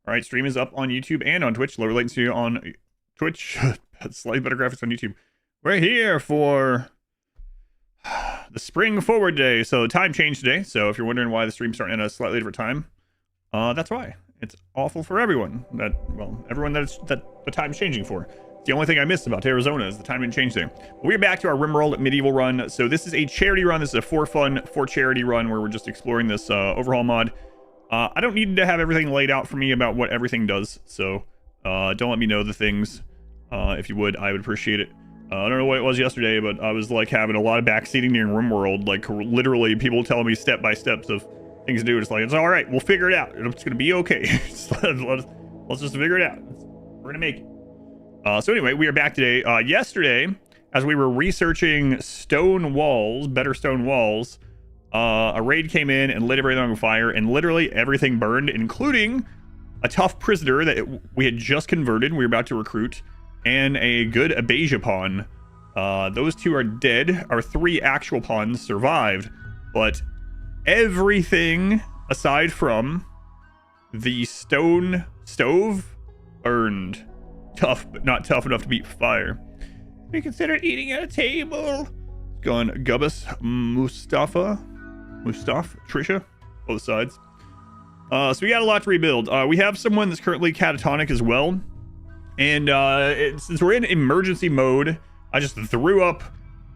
All right, stream is up on YouTube and on Twitch. Lower latency on Twitch. Slightly better graphics on YouTube. We're here for the Spring Forward Day. So time change today. So if you're wondering why the stream's starting at a slightly different time, that's why. It's awful for everyone. Everyone that the time's changing for. The only thing I missed about Arizona is the time didn't change there. We're back to our RimWorld medieval run. So this is a charity run. This is a for fun, for charity run where we're just exploring this overhaul mod. I don't need to have everything laid out for me about what everything does. So don't let me know the things. If you would, I would appreciate it. I don't know what it was yesterday, but I was like having a lot of backseating during RimWorld. Like literally people telling me step by steps of things to do. It's like, it's all right. We'll figure it out. It's going to be okay. Let's just figure it out. We're going to make it. So anyway, we are back today. Yesterday, as we were researching stone walls, better stone walls, a raid came in and lit everything on fire, and literally everything burned, including a tough prisoner that we had just converted. We were about to recruit, and a good Abasia pawn. Those two are dead. Our 3 actual pawns survived, but everything aside from the stone stove burned. Tough, but not tough enough to beat fire. We considered eating at a table. Going Gubbus, Mustafa, Trisha, both sides. So we got a lot to rebuild. We have someone that's currently catatonic as well. And since we're in emergency mode, I just threw up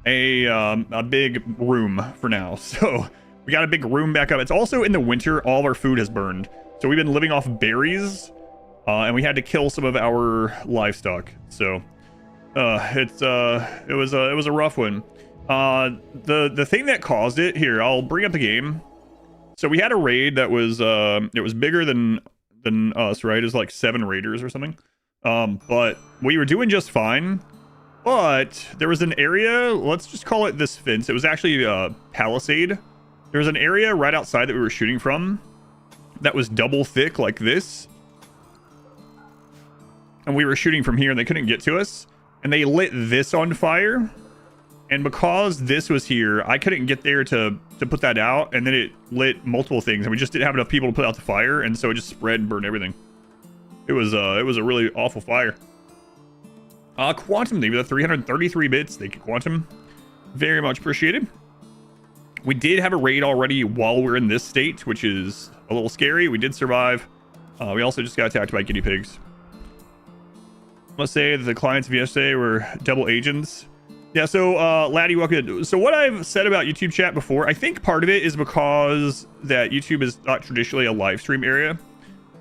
a big room for now. So we got a big room back up. It's also in the winter. All of our food has burned. So we've been living off berries. And we had to kill some of our livestock, so it was a rough one. The thing that caused it, here, I'll bring up the game. So we had a raid that was it was bigger than us, right? It was like 7 raiders or something. But we were doing just fine. But there was an area, let's just call it this fence. It was actually a palisade. There was an area right outside that we were shooting from that was double thick like this. And we were shooting from here and they couldn't get to us. And they lit this on fire. And because this was here, I couldn't get there to put that out. And then it lit multiple things. And we just didn't have enough people to put out the fire. And so it just spread and burned everything. It was a really awful fire. Quantum, they were 333 bits. Thank you, Quantum. Very much appreciated. We did have a raid already while we're in this state, which is a little scary. We did survive. We also just got attacked by guinea pigs. Let's say that the clients of yesterday were double agents. Yeah, so Laddie, welcome. So what I've said about YouTube chat before, I think part of it is because that YouTube is not traditionally a live stream area.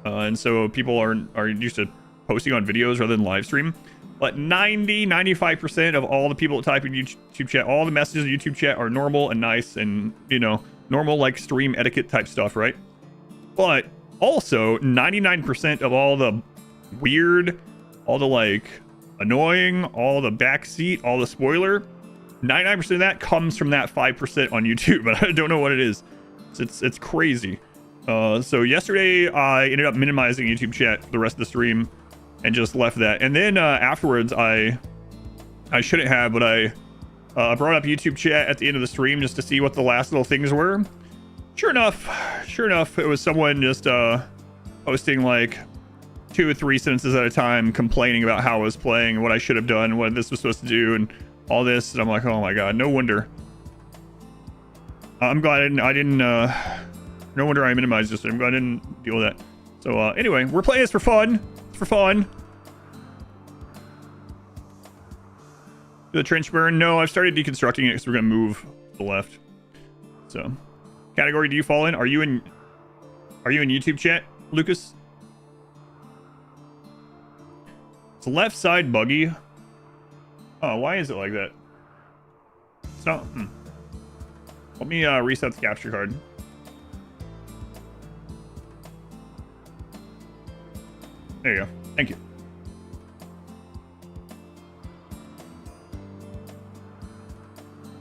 And so people are used to posting on videos rather than live stream. But 95% of all the people that type in YouTube chat, all the messages in YouTube chat are normal and nice and, you know, normal like stream etiquette type stuff, right? But also 99% of all the weird, all the like annoying, all the backseat, all the spoiler, 99% of that comes from that 5% on YouTube, but I don't know what it is. It's crazy. So yesterday I ended up minimizing YouTube chat for the rest of the stream and just left that. And then afterwards I shouldn't have, but I brought up YouTube chat at the end of the stream just to see what the last little things were. Sure enough, it was someone just posting like 2 or 3 sentences at a time complaining about how I was playing, what I should have done, what this was supposed to do, and all this. And I'm like, oh my god, no wonder. I'm glad I didn't no wonder I minimized this. I'm glad I didn't deal with that. So anyway, we're playing this for fun. It's for fun. The trench burn? No, I've started deconstructing it because we're gonna move to the left. So, category do you fall in? Are you in YouTube chat, Lucas? It's left side buggy. Oh, why is it like that? It's not. Let me reset the capture card. There you go. Thank you.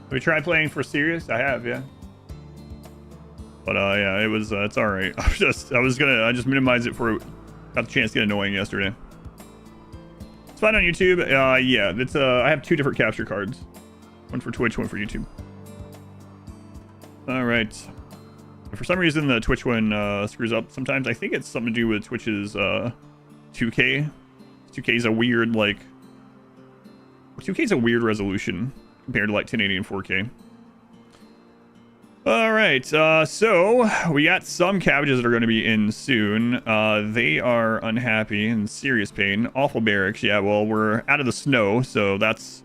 Have you tried playing for serious? I have, yeah. But yeah, it was it's all right. I just minimized it for got the chance to get annoying yesterday. It's fine on YouTube. Yeah, it's I have 2 different capture cards. One for Twitch, one for YouTube. All right. For some reason, the Twitch one screws up sometimes. I think it's something to do with Twitch's 2K. 2K is a weird, like... 2K is a weird resolution compared to, like, 1080 and 4K. Alright, so we got some cabbages that are going to be in soon. They are unhappy and serious pain. Awful barracks. Yeah, well, we're out of the snow, so that's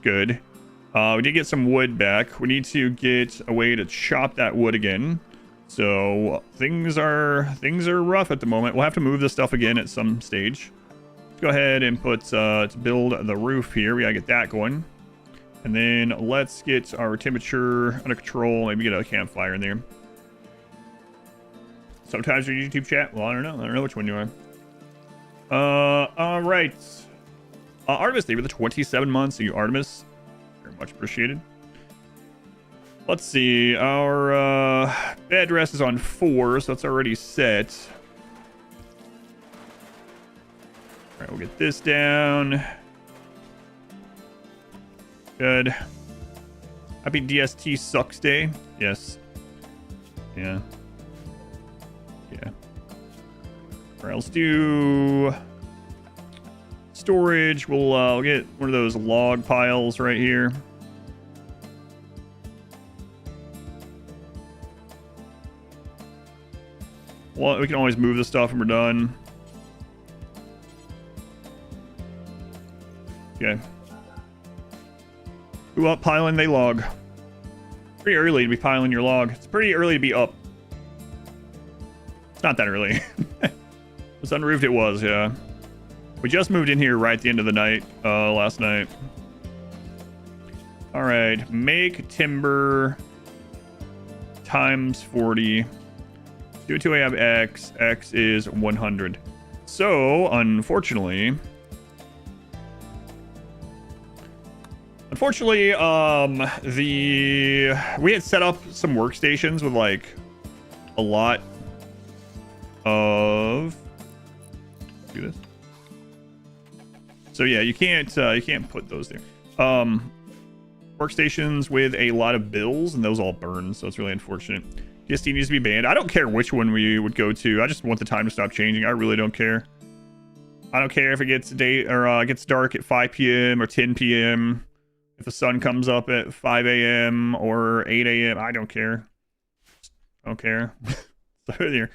good. We did get some wood back. We need to get a way to chop that wood again. So things are rough at the moment. We'll have to move this stuff again at some stage. Let's go ahead and put to build the roof here. We gotta get that going. And then let's get our temperature under control. Maybe get a campfire in there. Sometimes your YouTube chat. Well, I don't know. I don't know which one you are. All right. Artemis, thank you for the 27 months. So you, Artemis, very much appreciated. Let's see. Our bed rest is on 4, so that's already set. All right, we'll get this down. Good. Happy DST sucks day. Yes. Yeah. Yeah. All right, let's do storage. We'll get one of those log piles right here. Well, we can always move the stuff when we're done. Okay. Who up piling they log? Pretty early to be piling your log. It's pretty early to be up. It's not that early. It's unroofed, it was, yeah. We just moved in here right at the end of the night, last night. All right, make timber times 40. Do it till we have X. X is 100. So, unfortunately, we had set up some workstations with like a lot of do this. So yeah, you can't put those there. Workstations with a lot of bills, and those all burn, so it's really unfortunate. DST needs to be banned. I don't care which one we would go to. I just want the time to stop changing. I really don't care. I don't care if it gets gets dark at 5 p.m. or 10 p.m. If the sun comes up at 5 a.m. or 8 a.m., I don't care. I don't care. I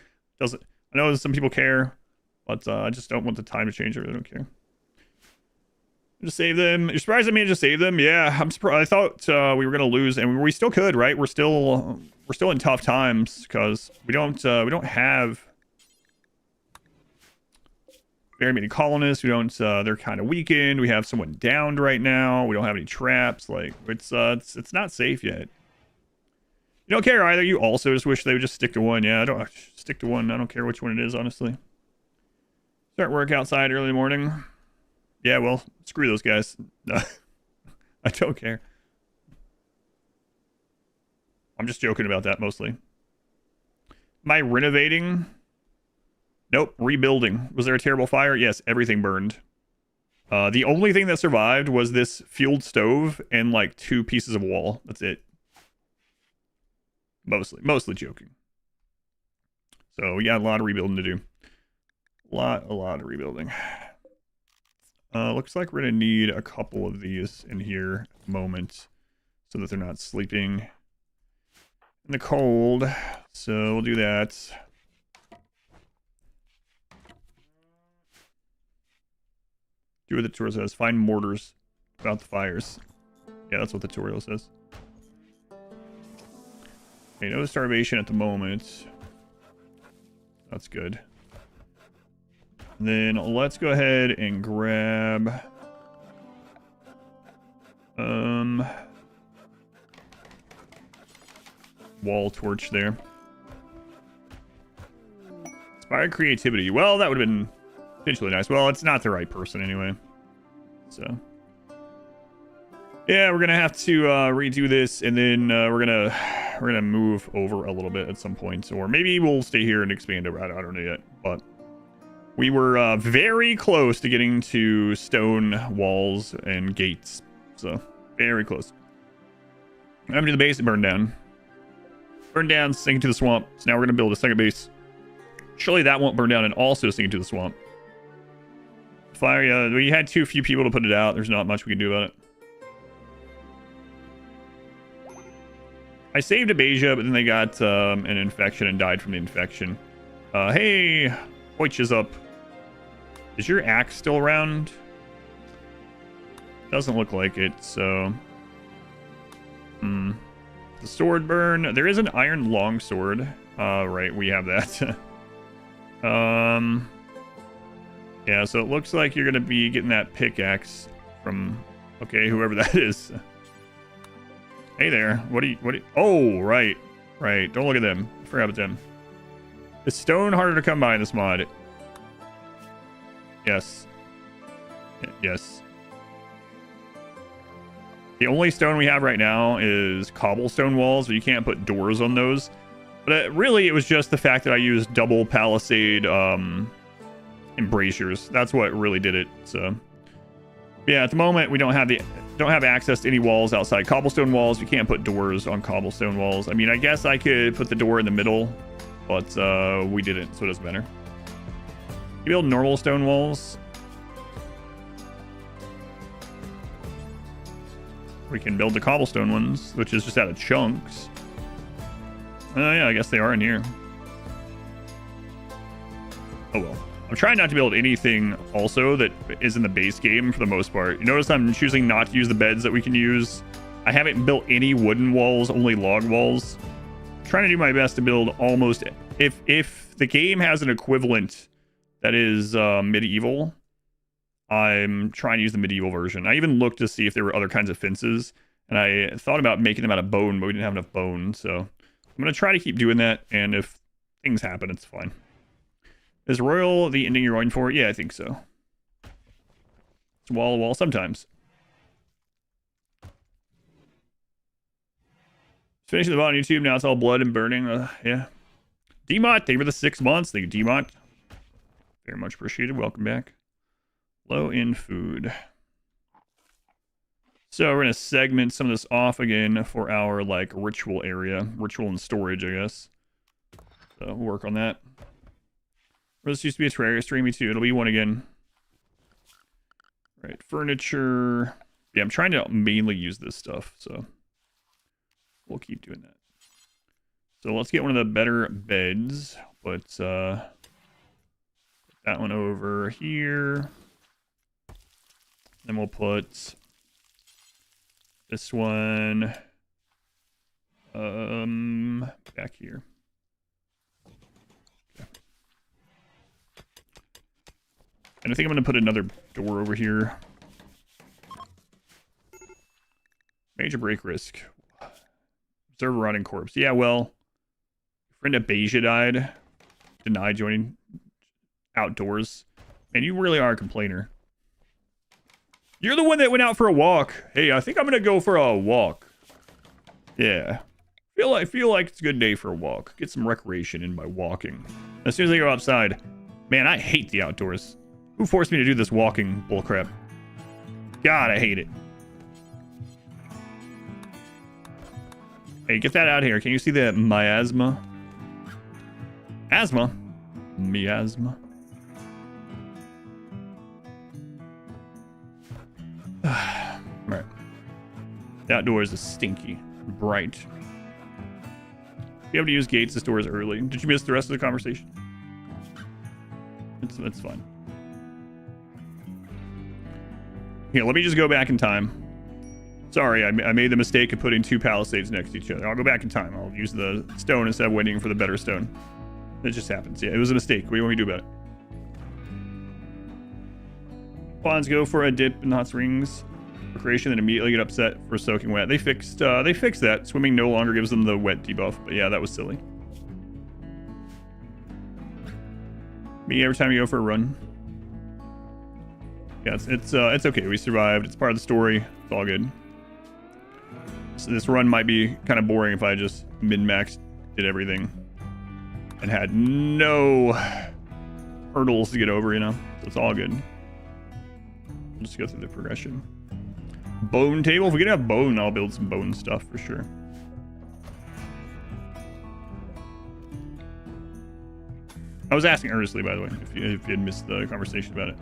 know some people care, but I just don't want the time to change. I really don't care. Just save them. You're surprised at me to just save them? Yeah, I'm surprised. I thought we were gonna lose, and we still could, right? We're still in tough times because we don't have very many colonists. We don't. They're kind of weakened. We have someone downed right now. We don't have any traps. Like it's not safe yet. You don't care either. You also just wish they would just stick to one. Yeah, I don't stick to one. I don't care which one it is, honestly. Start work outside early in the morning. Yeah, well, screw those guys. I don't care. I'm just joking about that mostly. Am I renovating? Nope, rebuilding. Was there a terrible fire? Yes, everything burned. The only thing that survived was this fueled stove and like 2 pieces of wall. That's it. Mostly joking. So we got a lot of rebuilding to do. A lot of rebuilding. Looks like we're gonna need a couple of these in here at the moment so that they're not sleeping in the cold. So we'll do that. Do what the tutorial says. Find mortars about the fires. Yeah, that's what the tutorial says. Okay, no starvation at the moment. That's good. And then let's go ahead and grab wall torch there. Inspired creativity. Well, that would have been potentially nice. Well, it's not the right person anyway. So yeah, we're gonna have to redo this, and then we're gonna move over a little bit at some point, or maybe we'll stay here and expand over. I don't know yet, but we were very close to getting to stone walls and gates, so very close. I'm to the base and burn down. Burn down, sink into the swamp. So now we're going to build a second base. Surely that won't burn down and also sink into the swamp. Fire, yeah, we had too few people to put it out. There's not much we can do about it. I saved Abasia, but then they got an infection and died from the infection. Hey, Hoich is up. Is your axe still around? Doesn't look like it, so... The sword burn. There is an iron longsword. Right, we have that. Yeah, so it looks like you're gonna be getting that pickaxe from, okay, whoever that is. Hey there, what do you, oh, right, don't look at them, I forgot about them. Is stone harder to come by in this mod? Yes. Yes. The only stone we have right now is cobblestone walls, but you can't put doors on those. But really, it was just the fact that I used double palisade embrasures. That's what really did it. So, yeah, at the moment we don't have access to any walls outside cobblestone walls. We can't put doors on cobblestone walls. I mean, I guess I could put the door in the middle, but we didn't, so it doesn't matter. You build normal stone walls. We can build the cobblestone ones, which is just out of chunks. Yeah, I guess they are in here. Oh well. I'm trying not to build anything also that is in the base game for the most part. You notice I'm choosing not to use the beds that we can use. I haven't built any wooden walls, only log walls. I'm trying to do my best to build almost... If the game has an equivalent that is medieval, I'm trying to use the medieval version. I even looked to see if there were other kinds of fences, and I thought about making them out of bone, but we didn't have enough bone, so I'm going to try to keep doing that, and if things happen, it's fine. Is Royal the ending you're going for? Yeah, I think so. It's wall to wall sometimes. Finishing the VOD on YouTube, now it's all blood and burning. Yeah. DMOT, thank you for the 6 months. Thank you, DMOT. Very much appreciated. Welcome back. Low in food. So we're going to segment some of this off again for our like ritual area. Ritual and storage, I guess. So we'll work on that. This used to be a Terraria stream, me too. It'll be one again. Right, furniture. Yeah, I'm trying to mainly use this stuff, so we'll keep doing that. So let's get one of the better beds. Put that one over here. Then we'll put this one back here. And I think I'm going to put another door over here. Major break risk. Observe a rotting corpse. Yeah, well, friend Abasia died. Denied joining outdoors. Man, you really are a complainer. You're the one that went out for a walk. Hey, I think I'm going to go for a walk. Yeah. Feel like it's a good day for a walk. Get some recreation in by walking. As soon as I go outside. Man, I hate the outdoors. Who forced me to do this walking bullcrap? God, I hate it. Hey, get that out of here. Can you see the miasma? Asthma? Miasma. Right. The outdoors is stinky. Bright. Be able to use gates as doors early. Did you miss the rest of the conversation? It's fine. Here, let me just go back in time. Sorry, I made the mistake of putting 2 palisades next to each other. I'll go back in time. I'll use the stone instead of waiting for the better stone. It just happens. Yeah, it was a mistake. What do you want me to do about it? Pawns go for a dip in the hot springs. Recreation, then immediately get upset for soaking wet. They fixed that. Swimming no longer gives them the wet debuff. But yeah, that was silly. Me every time you go for a run. Yeah, it's okay. We survived. It's part of the story. It's all good. So this run might be kind of boring if I just min-maxed, did everything, and had no hurdles to get over, you know? So it's all good. We'll just go through the progression. Bone table. If we can have bone, I'll build some bone stuff for sure. I was asking earnestly, by the way, if you had missed the conversation about it.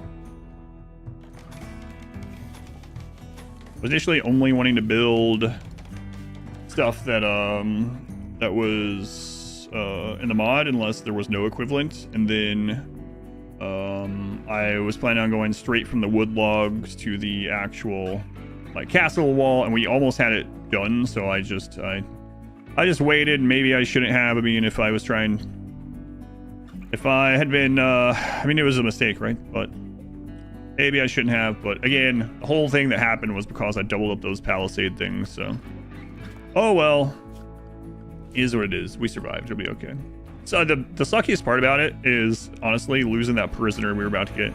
I was initially only wanting to build stuff that that was in the mod, unless there was no equivalent, and then I was planning on going straight from the wood logs to the actual like castle wall, and we almost had it done. So I just waited. Maybe I shouldn't have. I mean, if I had been, I mean, it was a mistake, right? But maybe I shouldn't have. But again, the whole thing that happened was because I doubled up those palisade things. So, oh well, is what it is. We survived. It'll be okay. So the suckiest part about it is honestly losing that prisoner we were about to get.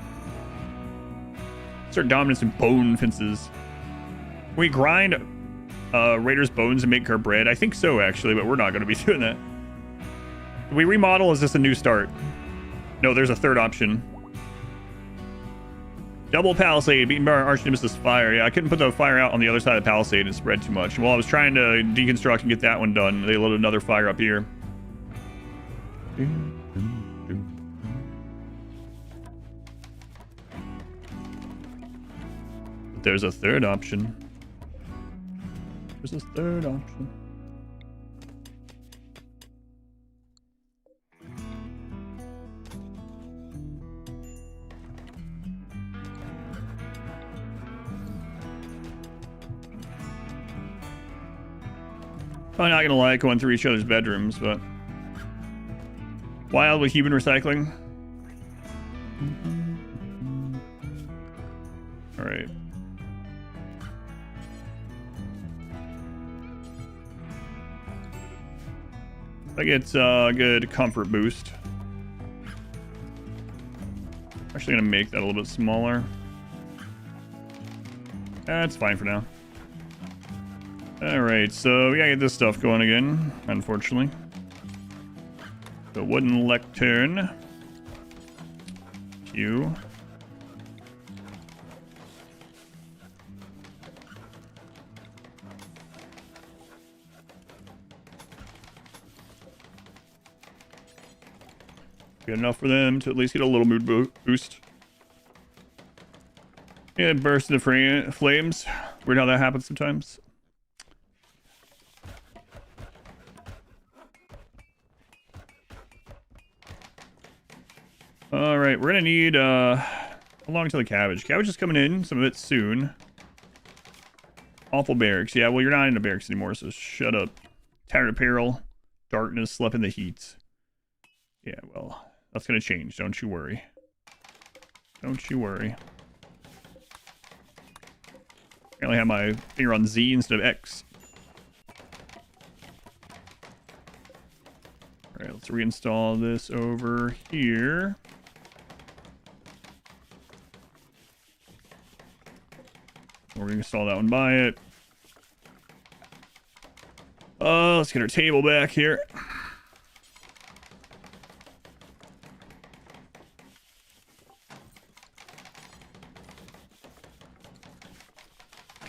Start dominance and bone fences. We grind raiders' bones and make our bread. I think so, actually, but we're not going to be doing that. Do we remodel? Is this a new start? No, there's a third option. Double palisade, beaten by our arch nemesis fire. Yeah, I couldn't put the fire out on the other side of the palisade and spread too much. Well, I was trying to deconstruct and get that one done. They lit another fire up here. But there's a third option. There's a third option. I'm not gonna like going through each other's bedrooms, but wild with human recycling. All right. I get a good comfort boost. Actually gonna make that a little bit smaller. That's fine for now. Alright, so we gotta get this stuff going again, unfortunately. The wooden lectern. Q. Good enough for them to at least get a little mood boost. Yeah, burst into flames. Weird how that happens sometimes. Alright, we're gonna need how long till the cabbage? Cabbage is coming in, some of it soon. Awful barracks. Yeah, well, you're not in the barracks anymore, so shut up. Tired of peril, darkness, slept in the heat. Yeah, well, that's gonna change, don't you worry. Don't you worry. Apparently I have my finger on Z instead of X. Alright, let's reinstall this over here. We're gonna install that one by it. Let's get our table back here.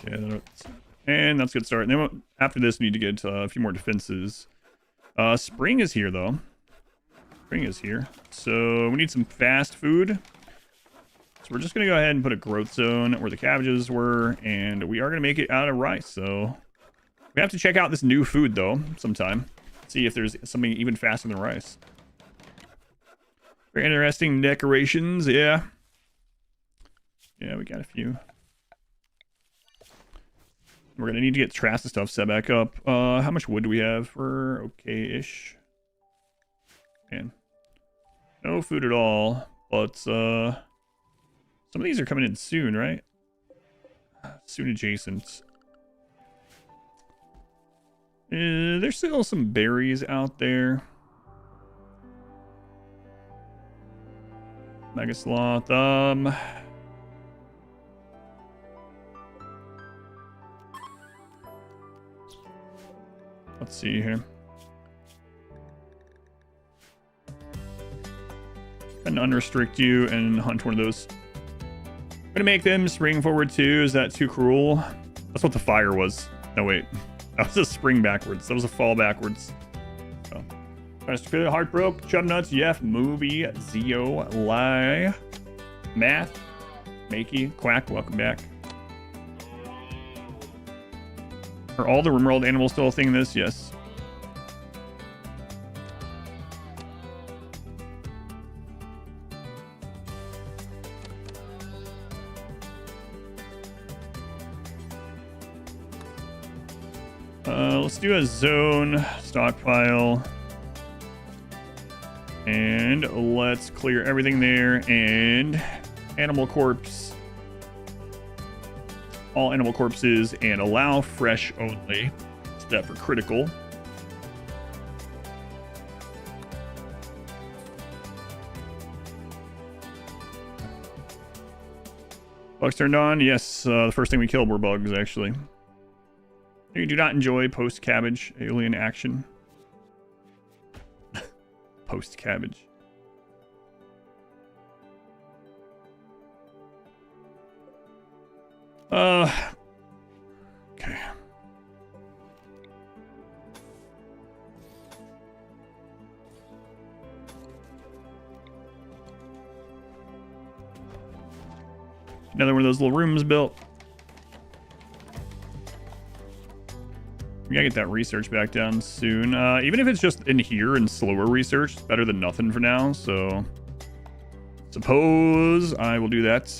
Okay, and that's a good start. And then after this, we need to get a few more defenses. Spring is here, though. Spring is here. So we need some fast food. So we're just going to go ahead and put a growth zone where the cabbages were. And we are going to make it out of rice. So we have to check out this new food, though, sometime. See if there's something even faster than rice. Very interesting decorations. Yeah. Yeah, we got a few. We're going to need to get Trassa stuff set back up. How much wood do we have for okay-ish? Man. No food at all. But, some of these are coming in soon, right? Soon adjacent. There's still some berries out there. Mega Sloth. Let's see here. And unrestrict you and hunt one of those. I'm gonna make them spring forward too. Is that too cruel? That's what the fire was. No, wait. That was a spring backwards. That was a fall backwards. Oh. Rest feel heartbroke. Chub nuts. Yef. Movie. Zio. Lie. Math. Makey. Quack. Welcome back. Are all the RimWorld animals still a thing in this? Yes. Let's do a zone stockpile. And let's clear everything there. And animal corpse. All animal corpses and allow fresh only. Step for critical. Bugs turned on. Yes, the first thing we killed were bugs, actually. You do not enjoy post-cabbage alien action. Post-cabbage. Okay. Another one of those little rooms built. We gotta get that research back down soon. Even if it's just in here and slower research, it's better than nothing for now. So, suppose I will do that.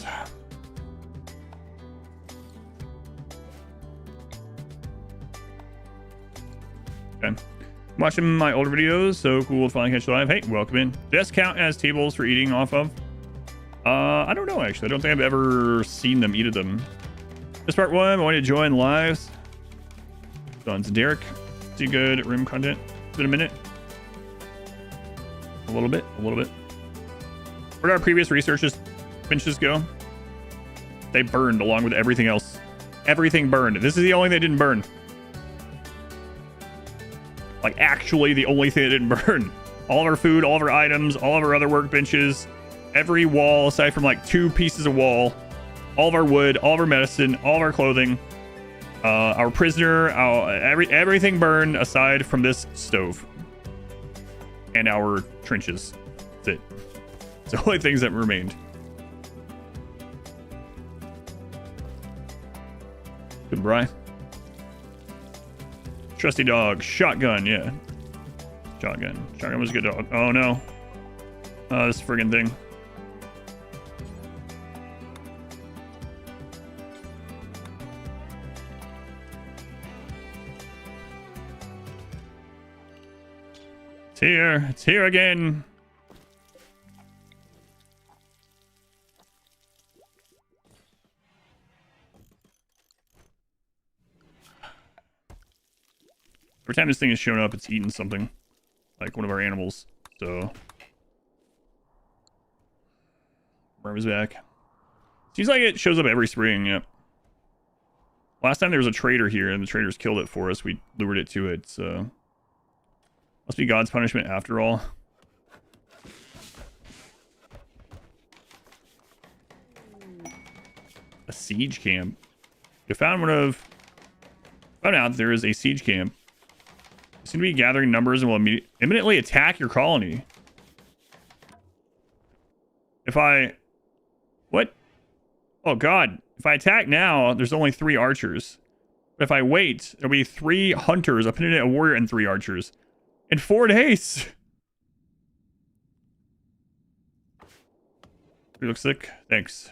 Okay. I'm watching my older videos, so cool to finally catch you live. Hey, welcome in. Does this count as tables for eating off of? I don't know, actually. I don't think I've ever seen them eat of them. This part one, I want to join lives. Done to Derek. See good Rim content. It's been a minute. A little bit. Where did our previous researches benches go? They burned along with everything else. Everything burned. This is the only thing that didn't burn. Like, actually the only thing that didn't burn. All of our food, all of our items, all of our other workbenches, every wall aside from like 2 pieces of wall, all of our wood, all of our medicine, all of our clothing, our prisoner, everything burned aside from this stove and our trenches. That's it. It's the only things that remained. Goodbye. Trusty dog. Shotgun, yeah. Shotgun. Shotgun was a good dog. Oh no. This friggin' thing. It's here. It's here again. Every time this thing is showing up, it's eating something. Like one of our animals. So. Worm is back. Seems like it shows up every spring, yep. Last time there was a trader here, and the traders killed it for us. We lured it to it, so. Must be God's punishment after all. A siege camp. You found out there is a siege camp. You seem to be gathering numbers and will imminently attack your colony. If I... What? Oh god. If I attack now, there's only 3 archers. But if I wait, there'll be 3 hunters, a penitent, a warrior, and 3 archers. In 4 days! You look sick? Thanks.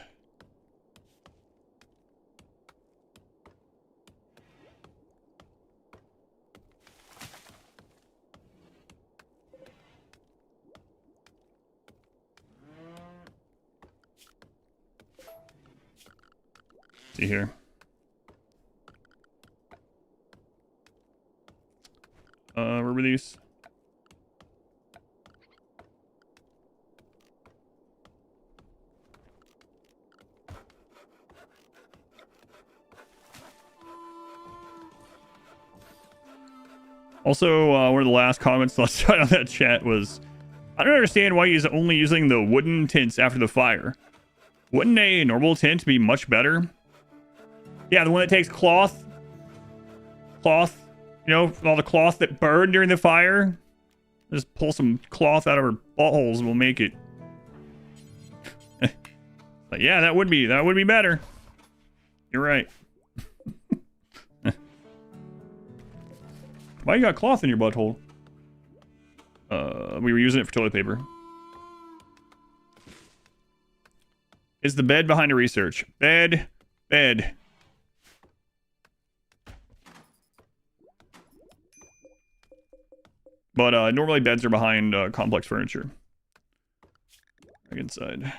See here. Where were these? Also, one of the last comments last night on that chat was, I don't understand why he's only using the wooden tents after the fire. Wouldn't a normal tent be much better? Yeah, the one that takes cloth, you know, all the cloth that burned during the fire. Just pull some cloth out of our buttholes and we'll make it. But yeah, that would be better. You're right. Why you got cloth in your butthole? We were using it for toilet paper. Is the bed behind a research? Bed. But normally beds are behind complex furniture. Right inside.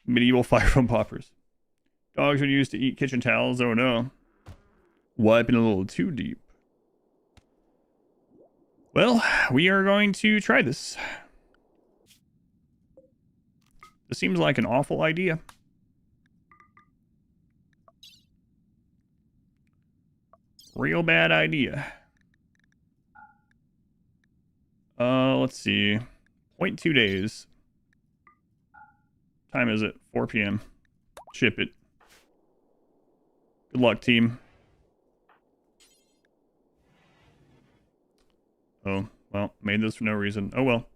Medieval fire foam poppers. Dogs would use to eat kitchen towels. Oh no. Wiping a little too deep. Well, we are going to try this. This seems like an awful idea. Real bad idea. Let's see. 0.2 days. Time is it? 4 p.m. Ship it. Good luck, team. Oh, well, made this for no reason. Oh, well.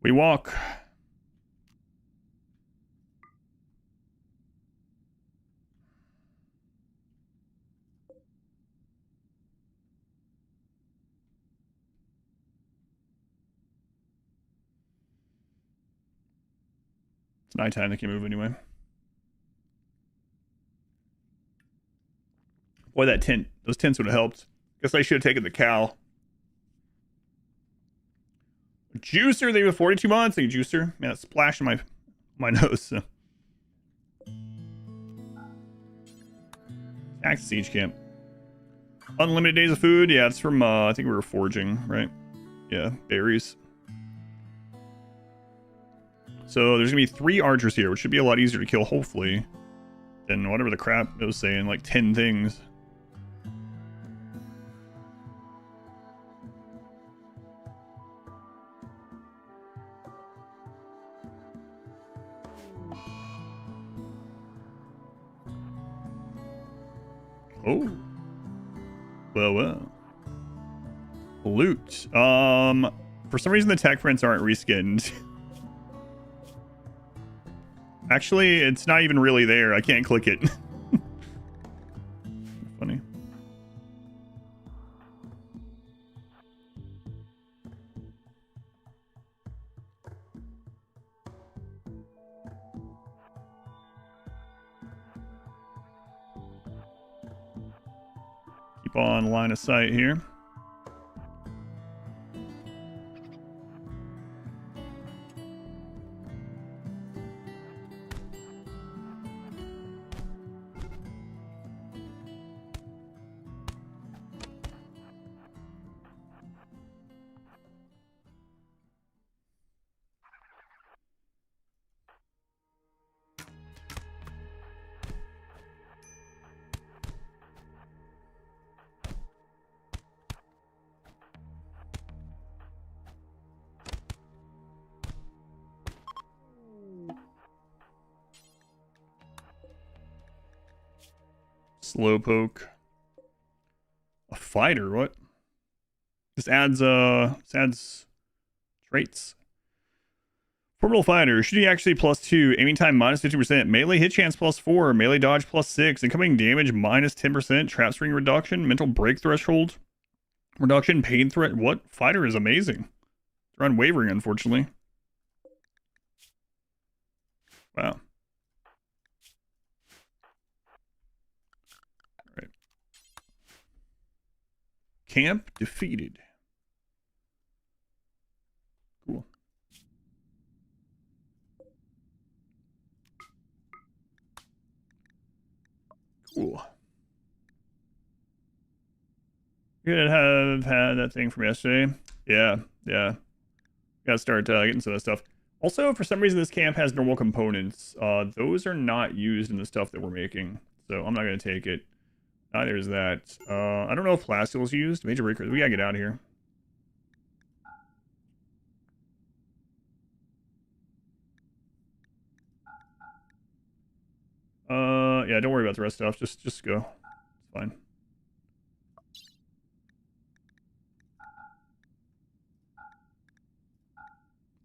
We walk. It's nighttime, they can move anyway. Boy, that tent, those tents would have helped. Guess I should have taken the cow. Juicer, they were 42 months. Thank you, Juicer. Man, it's splashing my nose. So. Axe Siege Camp. Unlimited days of food. Yeah, it's from, I think we were foraging, right? Yeah, berries. So there's going to be 3 archers here, which should be a lot easier to kill, hopefully, than whatever the crap it was saying, like 10 things. Oh. Well. Loot. For some reason the tech prints aren't reskinned. Actually, it's not even really there. I can't click it. Funny. Keep on line of sight here. Slowpoke. A fighter, what? This adds traits. Formidable fighter. Shooting accuracy +2. Aiming time -50%. Melee hit chance +4. Melee dodge +6. Incoming damage -10%. Trap string reduction. Mental break threshold reduction. Pain threat. What? Fighter is amazing. They're unwavering, unfortunately. Wow. Alright. Camp defeated. Cool. Cool. Could have had that thing from yesterday. Yeah. Gotta start getting some of that stuff. Also, for some reason, this camp has normal components. Those are not used in the stuff that we're making, so I'm not gonna take it. Neither is that. I don't know if Plasteel is used. Major breakers. We gotta get out of here. Yeah, don't worry about the rest of stuff. Just go. It's fine.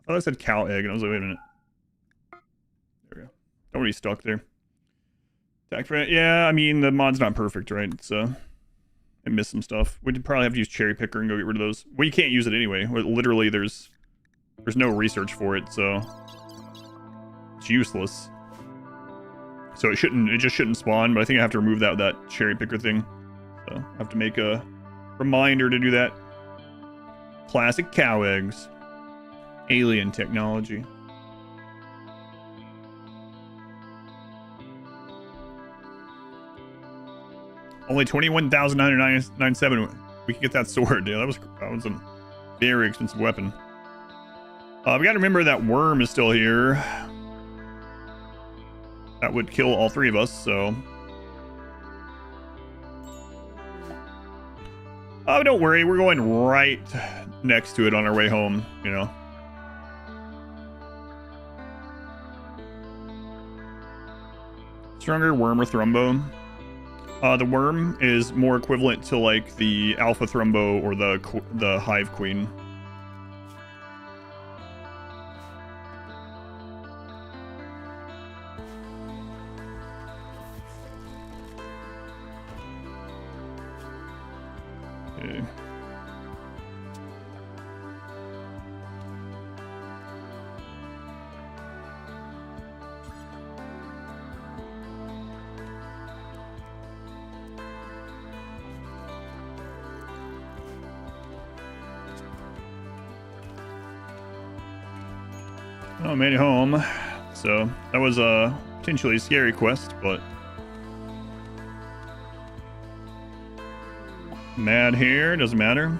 I thought I said cow egg, and I was like, wait a minute. There we go. Don't be stuck there. Attack for it. Yeah, I mean, the mod's not perfect, right? So it missed some stuff. We'd probably have to use cherry picker and go get rid of those. Well, you can't use it anyway. Literally, there's no research for it, so it's useless. So it just shouldn't spawn, but I think I have to remove that cherry picker thing. So I have to make a reminder to do that. Classic cow eggs. Alien technology. Only 21,997. We can get that sword. Yeah, that was a very expensive weapon. We gotta remember that worm is still here. That would kill all three of us, so. Oh, don't worry. We're going right next to it on our way home, you know. Stronger worm or thrombo? The worm is more equivalent to like the alpha thrombo or the hive queen. Okay. Oh, made it home. So that was a potentially scary quest, but mad here, doesn't matter.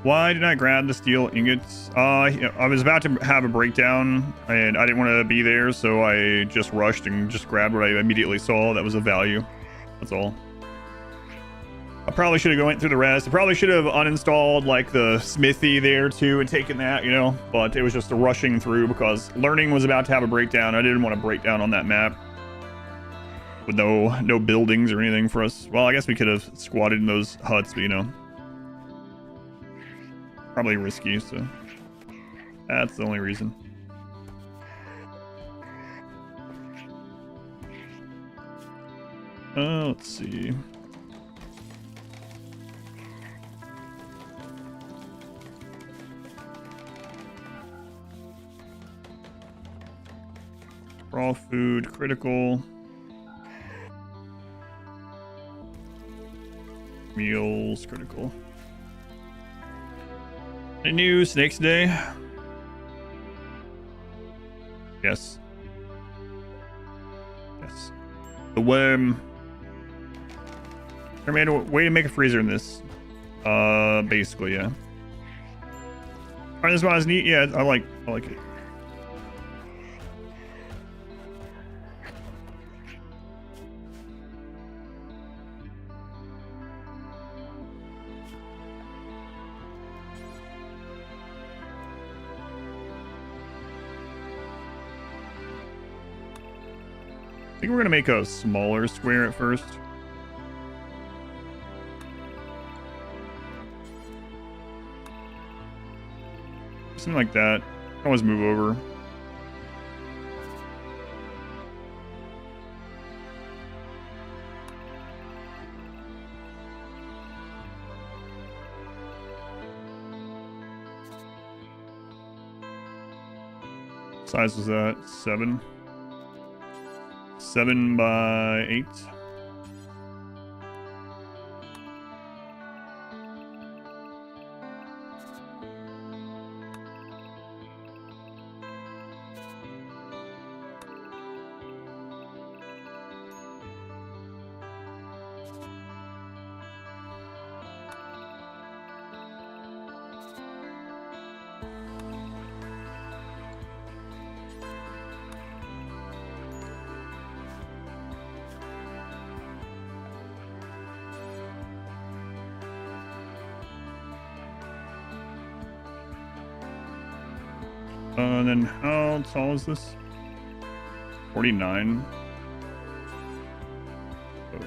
Why did I grab the steel ingots? I was about to have a breakdown and I didn't want to be there, so I just rushed and just grabbed what I immediately saw that was of value. That's all. I probably should have went through the rest. I probably should have uninstalled like the smithy there too and taken that, you know, but it was just a rushing through because learning was about to have a breakdown. I didn't want to break down on that map with no buildings or anything for us. Well, I guess we could have squatted in those huts, but you know, probably risky, so that's the only reason. Let's see. Raw food, critical. Meals, critical. Any new snakes today? Yes. Yes. The worm. I made a way to make a freezer in this. Basically, yeah. Alright, this one is neat. Yeah, I like it. I think we're gonna make a smaller square at first. Something like that. Always move over. What size was that? 7? 7 by 8. And then how tall is this? 49. Oh.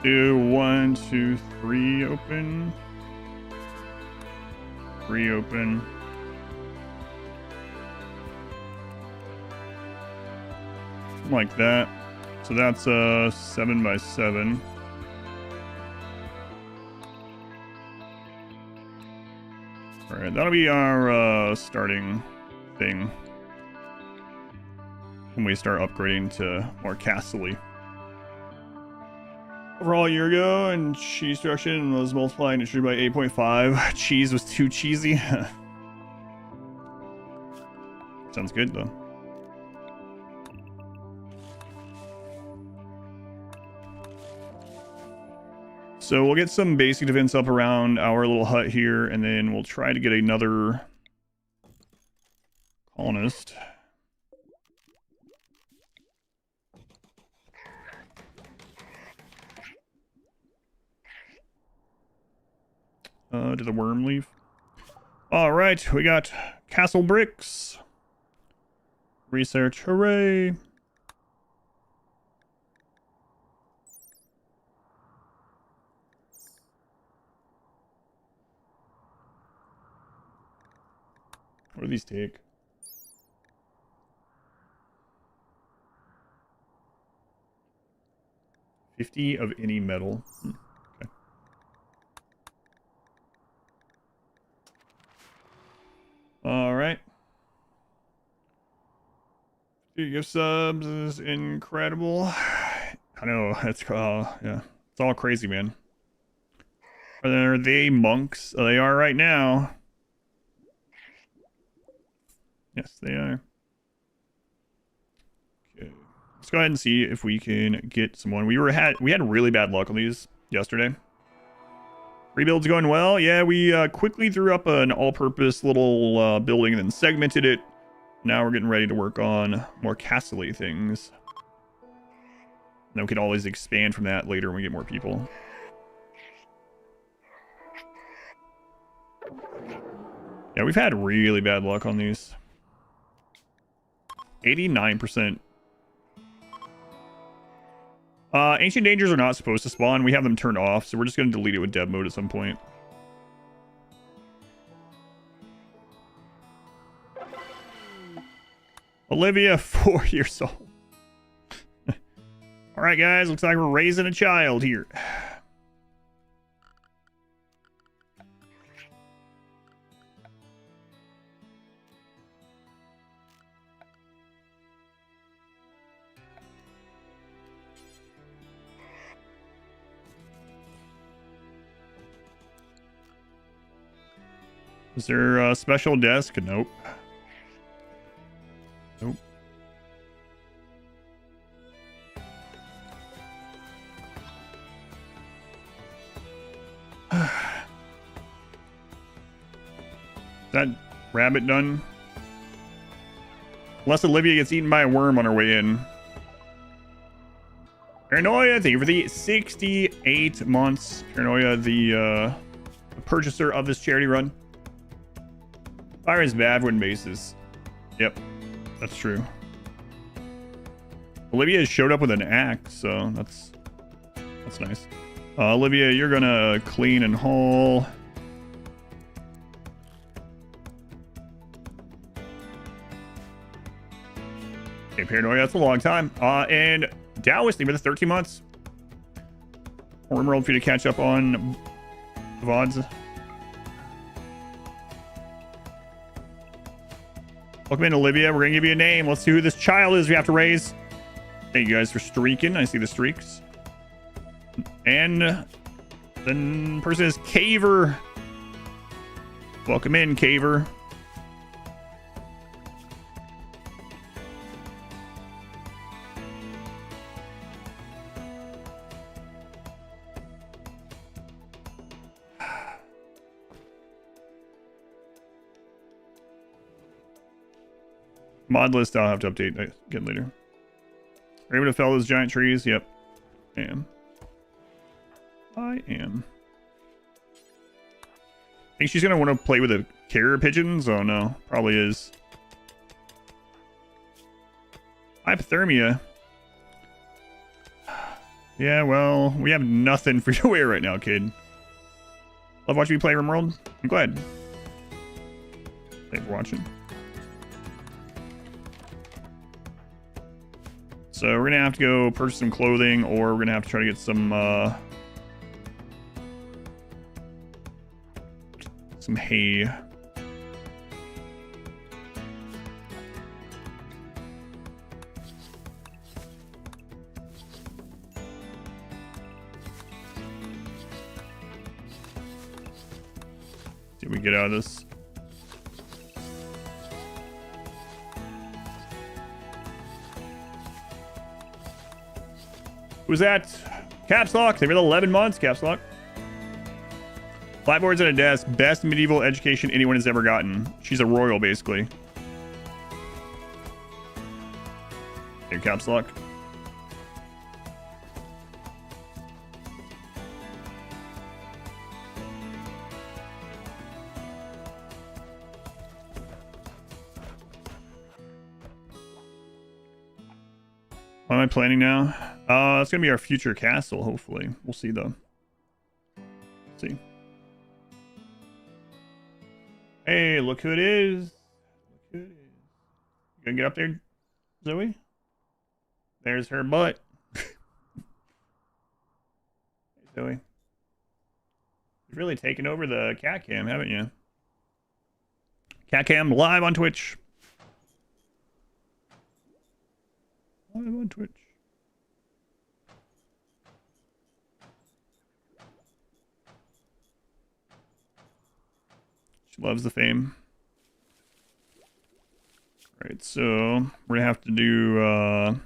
Do 1, 2, 3 open. 3 open. Like that. So that's 7 by 7. All right, that'll be our starting thing when we start upgrading to more castle-y. Overall, a year ago, and cheese production was multiplying industry by 8.5. Cheese was too cheesy. Sounds good, though. So we'll get some basic defense up around our little hut here, and then we'll try to get another colonist. Did the worm leave? All right, we got castle bricks. Research, hooray. What do these take? $50 of any metal. Okay. All right. Gift subs is incredible. I know, it's yeah, it's all crazy, man. Are they monks? Oh, they are right now. Yes, they are. Okay, let's go ahead and see if we can get someone. We had really bad luck on these yesterday. Rebuild's going well. Yeah, we quickly threw up an all-purpose little building and then segmented it. Now we're getting ready to work on more castle-y things. And then we can always expand from that later when we get more people. Yeah, we've had really bad luck on these. 89%. Ancient Dangers are not supposed to spawn. We have them turned off, so we're just going to delete it with dev mode at some point. Olivia, 4 years old. All right, guys, looks like we're raising a child here. Is there a special desk? Nope. Nope. Is that rabbit done? Unless Olivia gets eaten by a worm on her way in. Paranoia, thank you for the 68 months. Paranoia, the purchaser of this charity run. Fire is bad when bases. Yep, that's true. Olivia has showed up with an axe, so that's nice. Olivia, you're gonna clean and haul. Okay, Paranoia, that's a long time. And Taoist, thank you for the 13 months. RimWorld for you to catch up on VODs. Welcome in, Olivia. We're going to give you a name. Let's see who this child is we have to raise. Thank you guys for streaking. I see the streaks. And the person is Caver. Welcome in, Caver. Mod list I'll have to update again later. Are you able to fell those giant trees? Yep. I am. Think she's gonna want to play with the carrier pigeons? Oh no, probably is. Hypothermia. Yeah, well, we have nothing for you to wear right now, kid. Love watching me play RimWorld. I'm glad. Thanks for watching. So we're gonna have to go purchase some clothing, or we're gonna have to try to get some hay. See what we get out of this. Who's that? Caps Lock. They were 11 months. Caps Lock. Flatboards at a desk. Best medieval education anyone has ever gotten. She's a royal, basically. Hey, Caps Lock. What am I planning now? It's gonna be our future castle, hopefully. We'll see though. See. Hey, look who it is. Look who it is. You gonna get up there, Zoe? There's her butt. Hey, Zoe. You've really taken over the cat cam, haven't you? Cat cam live on Twitch. Live on Twitch. She loves the fame. Right, so we're gonna have to do man,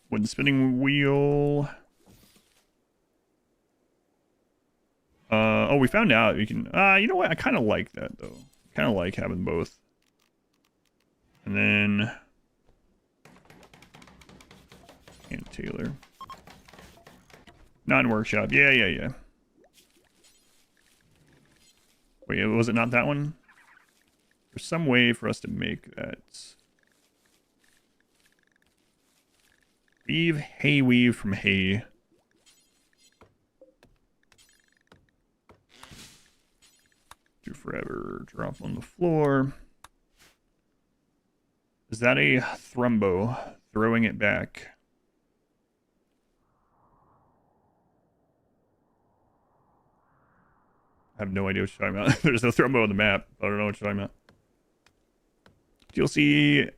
wooden spinning wheel. Oh, we found out you can you know what? I kind of like that though. Kind of like having both. And then and Taylor. Non-workshop. Yeah. Wait, was it not that one? There's some way for us to make that. Weave from hay. Do forever. Drop on the floor. Is that a thrumbo? Throwing it back. I have no idea what you're talking about. There's no thrumbo on the map. I don't know what you're talking about. DLC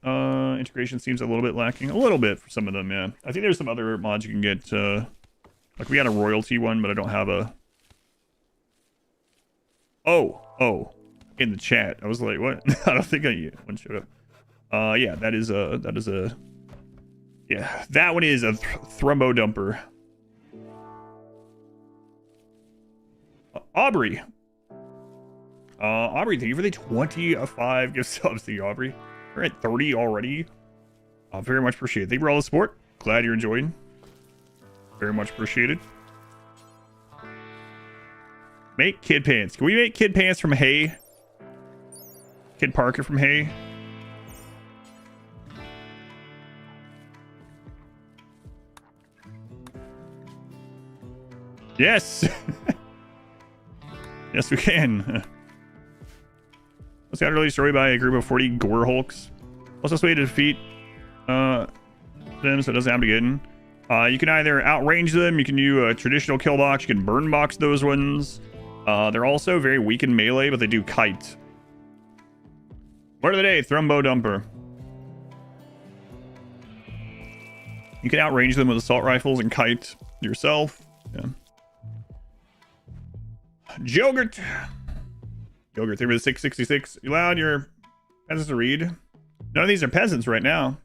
integration seems a little bit lacking. A little bit for some of them, yeah. I think there's some other mods you can get. Like we had a royalty one, but I don't have a... Oh. In the chat. I was like, what? I don't think one showed up. Yeah, that is a... Yeah, that one is a thrumbo dumper. Aubrey. Aubrey, thank you for the 25 gift subs to you, Aubrey. We're at 30 already. Very much appreciated. Thank you for all the support. Glad you're enjoying. Very much appreciated. Make kid pants. Can we make kid pants from hay? Kid Parker from hay? Yes! Yes, we can. Was got released story by a group of 40 gore hulks. Also, way to defeat them so it doesn't have to get in. You can either outrange them, you can do a traditional kill box, you can burn box those ones. They're also very weak in melee, but they do kite. Word of the day, Thrumbo Dumper. You can outrange them with assault rifles and kite yourself. Yeah. Jogurt. Yogurt, they were the 666. You allowed your peasants to read? None of these are peasants right now.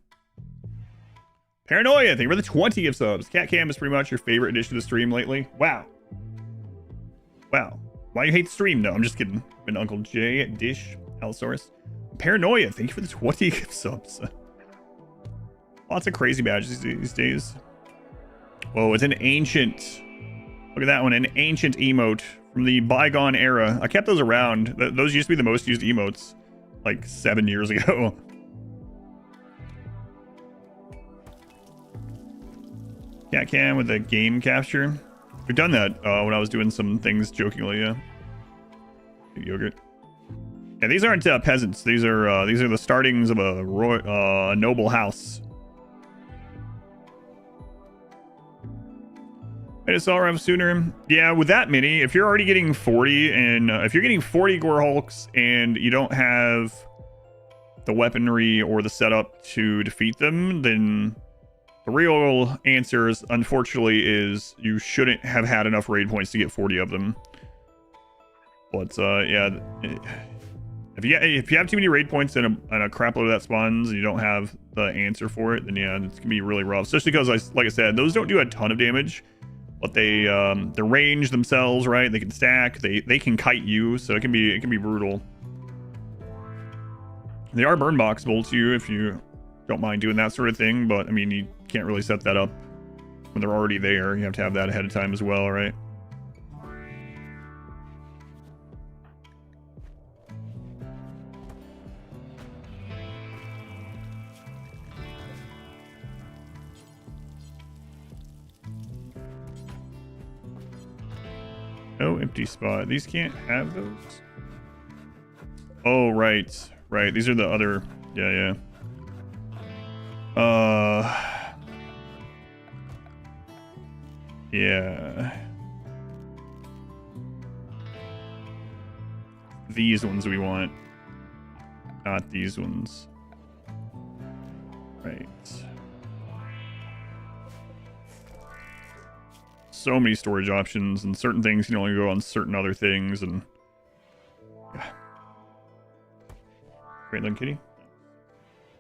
Paranoia, thank you for the 20 of subs. Cat Cam is pretty much your favorite addition to the stream lately. Wow. Wow. Why you hate the stream? No, I'm just kidding. Been Uncle J at Dish. Allosaurus. Paranoia, thank you for the 20 gift subs. Lots of crazy badges these days. Whoa, it's an ancient... Look at that one, an ancient emote from the bygone era. I kept those around. Those used to be the most used emotes, like 7 years ago. Cat cam with a game capture. We've done that when I was doing some things jokingly, yeah. Big yogurt. Yeah, these aren't peasants. These are the startings of a noble house. Made us all around sooner. Yeah, with that many, if you're already getting 40 and if you're getting 40 Gore Hulks and you don't have the weaponry or the setup to defeat them, then the real answer is, unfortunately, is you shouldn't have had enough raid points to get 40 of them. But yeah, if you have too many raid points and a crap load of that spawns and you don't have the answer for it, then yeah, it's gonna be really rough. Especially because, like I said, those don't do a ton of damage, but they their range themselves, right? They can stack, they can kite you, so it can be brutal. They are burn boxable too if you don't mind doing that sort of thing, but I mean, you can't really set that up when they're already there. You have to have that ahead of time as well, right? No empty spot. These can't have those. Oh, right. Right. These are the other. Yeah, yeah. Yeah. These ones we want. Not these ones. Right. So many storage options, and certain things can only go on certain other things, and yeah. Great looking kitty.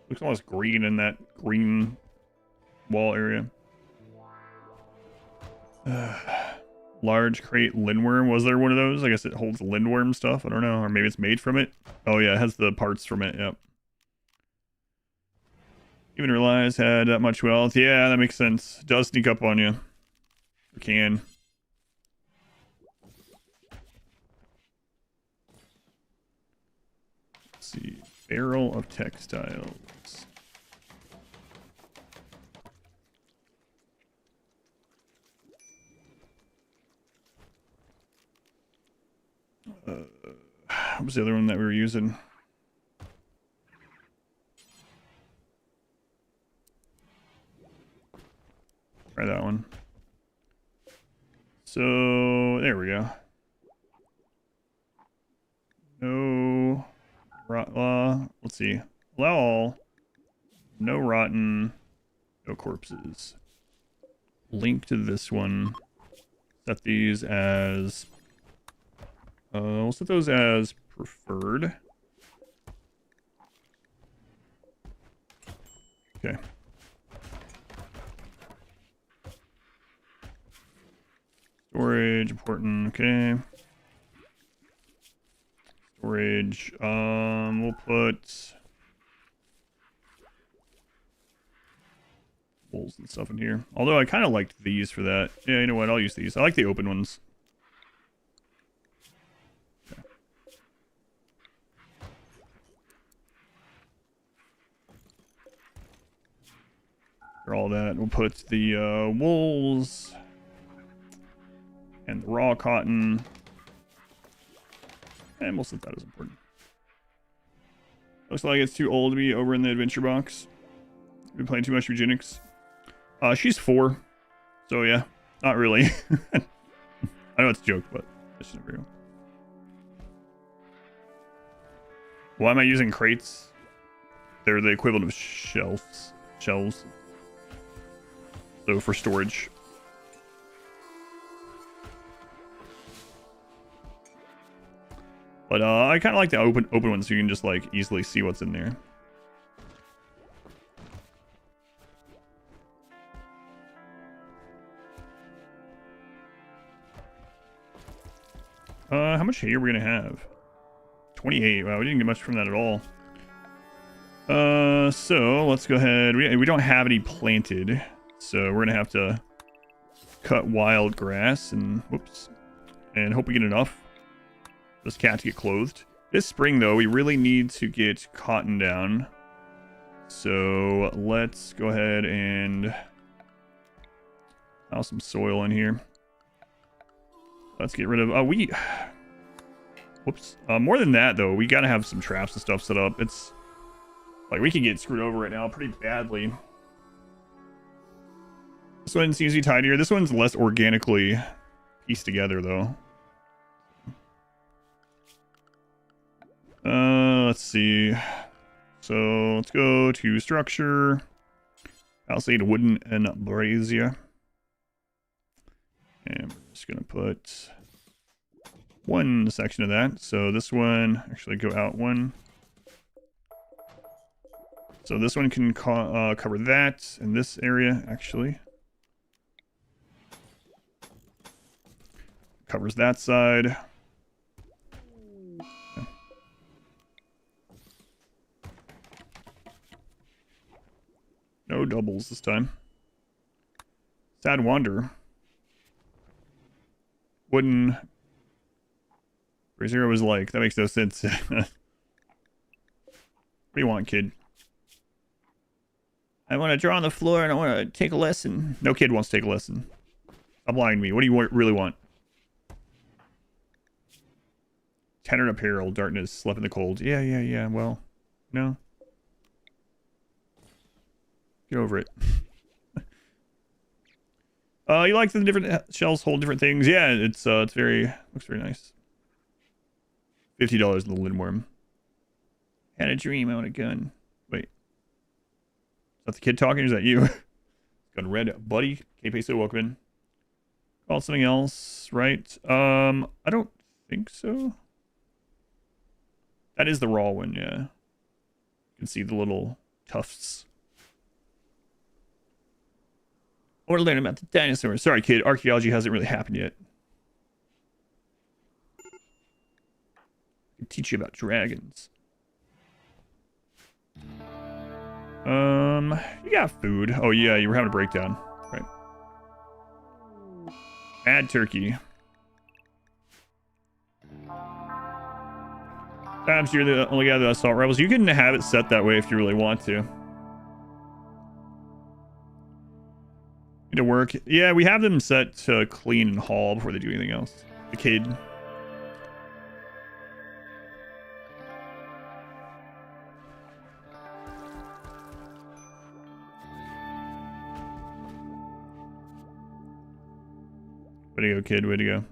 Looks almost green in that green wall area. Large crate lindworm. Was there one of those? I guess it holds lindworm stuff. I don't know, or maybe it's made from it. Oh yeah, it has the parts from it. Yep. Even realize had that much wealth. Yeah, that makes sense. It does sneak up on you. Can. Let's see. Barrel of textiles. What was the other one that we were using? Try that one. So there we go. No let's see. Allow all. No rotten. No corpses. Link to this one. Set these as we'll set those as preferred. Okay. Storage, important, okay. Storage, we'll put bowls and stuff in here. Although I kind of liked these for that. Yeah, you know what, I'll use these. I like the open ones. Okay. For all that, we'll put the wools and the raw cotton, and we'll set that as important. Looks like it's too old to be over in the adventure box. Been playing too much eugenics. She's 4, so yeah, not really. I know it's a joke, but that's just real. Why am I using crates? They're the equivalent of shelves. So for storage. But I kind of like the open ones, so you can just like easily see what's in there. How much hay are we gonna have? 28. Wow, we didn't get much from that at all. So let's go ahead. We don't have any planted, so we're gonna have to cut wild grass and whoops, and hope we get enough for this cat to get clothed. This spring, though, we really need to get cotton down. So let's go ahead and pile some soil in here. Let's get rid of wheat. Whoops. More than that, though, we gotta have some traps and stuff set up. It's like we can get screwed over right now pretty badly. This one seems to be tidier. This one's less organically pieced together, though. Let's see. So let's go to structure. Palisade, wooden, and brazier. And we're just gonna put one section of that. So this one actually go out one. So this one can cover that in this area actually. Covers that side. No doubles this time. Sad Wander. Wooden. Brazier was like, that makes no sense. What do you want, kid? I want to draw on the floor and I want to take a lesson. No kid wants to take a lesson. Stop lying to me. What do you really want? Tattered apparel, darkness, slept in the cold. Yeah. Well, no. Get over it. You like the different shells hold different things? Yeah, it's very looks very nice. $50 in the Lindworm. Had a dream. I want a gun. Wait, is that the kid talking? Or is that you? Gun red, buddy. K-Peso, welcome in. Called something else, right? I don't think so. That is the raw one. Yeah, you can see the little tufts. I want to learn about the dinosaurs. Sorry, kid. Archaeology hasn't really happened yet. I can teach you about dragons. You got food. Oh, yeah, you were having a breakdown. Right. Add turkey. Perhaps you're the only guy that assault rebels. You can have it set that way if you really want to. To work. Yeah, we have them set to clean and haul before they do anything else. The kid. Way to go, kid. Way to go.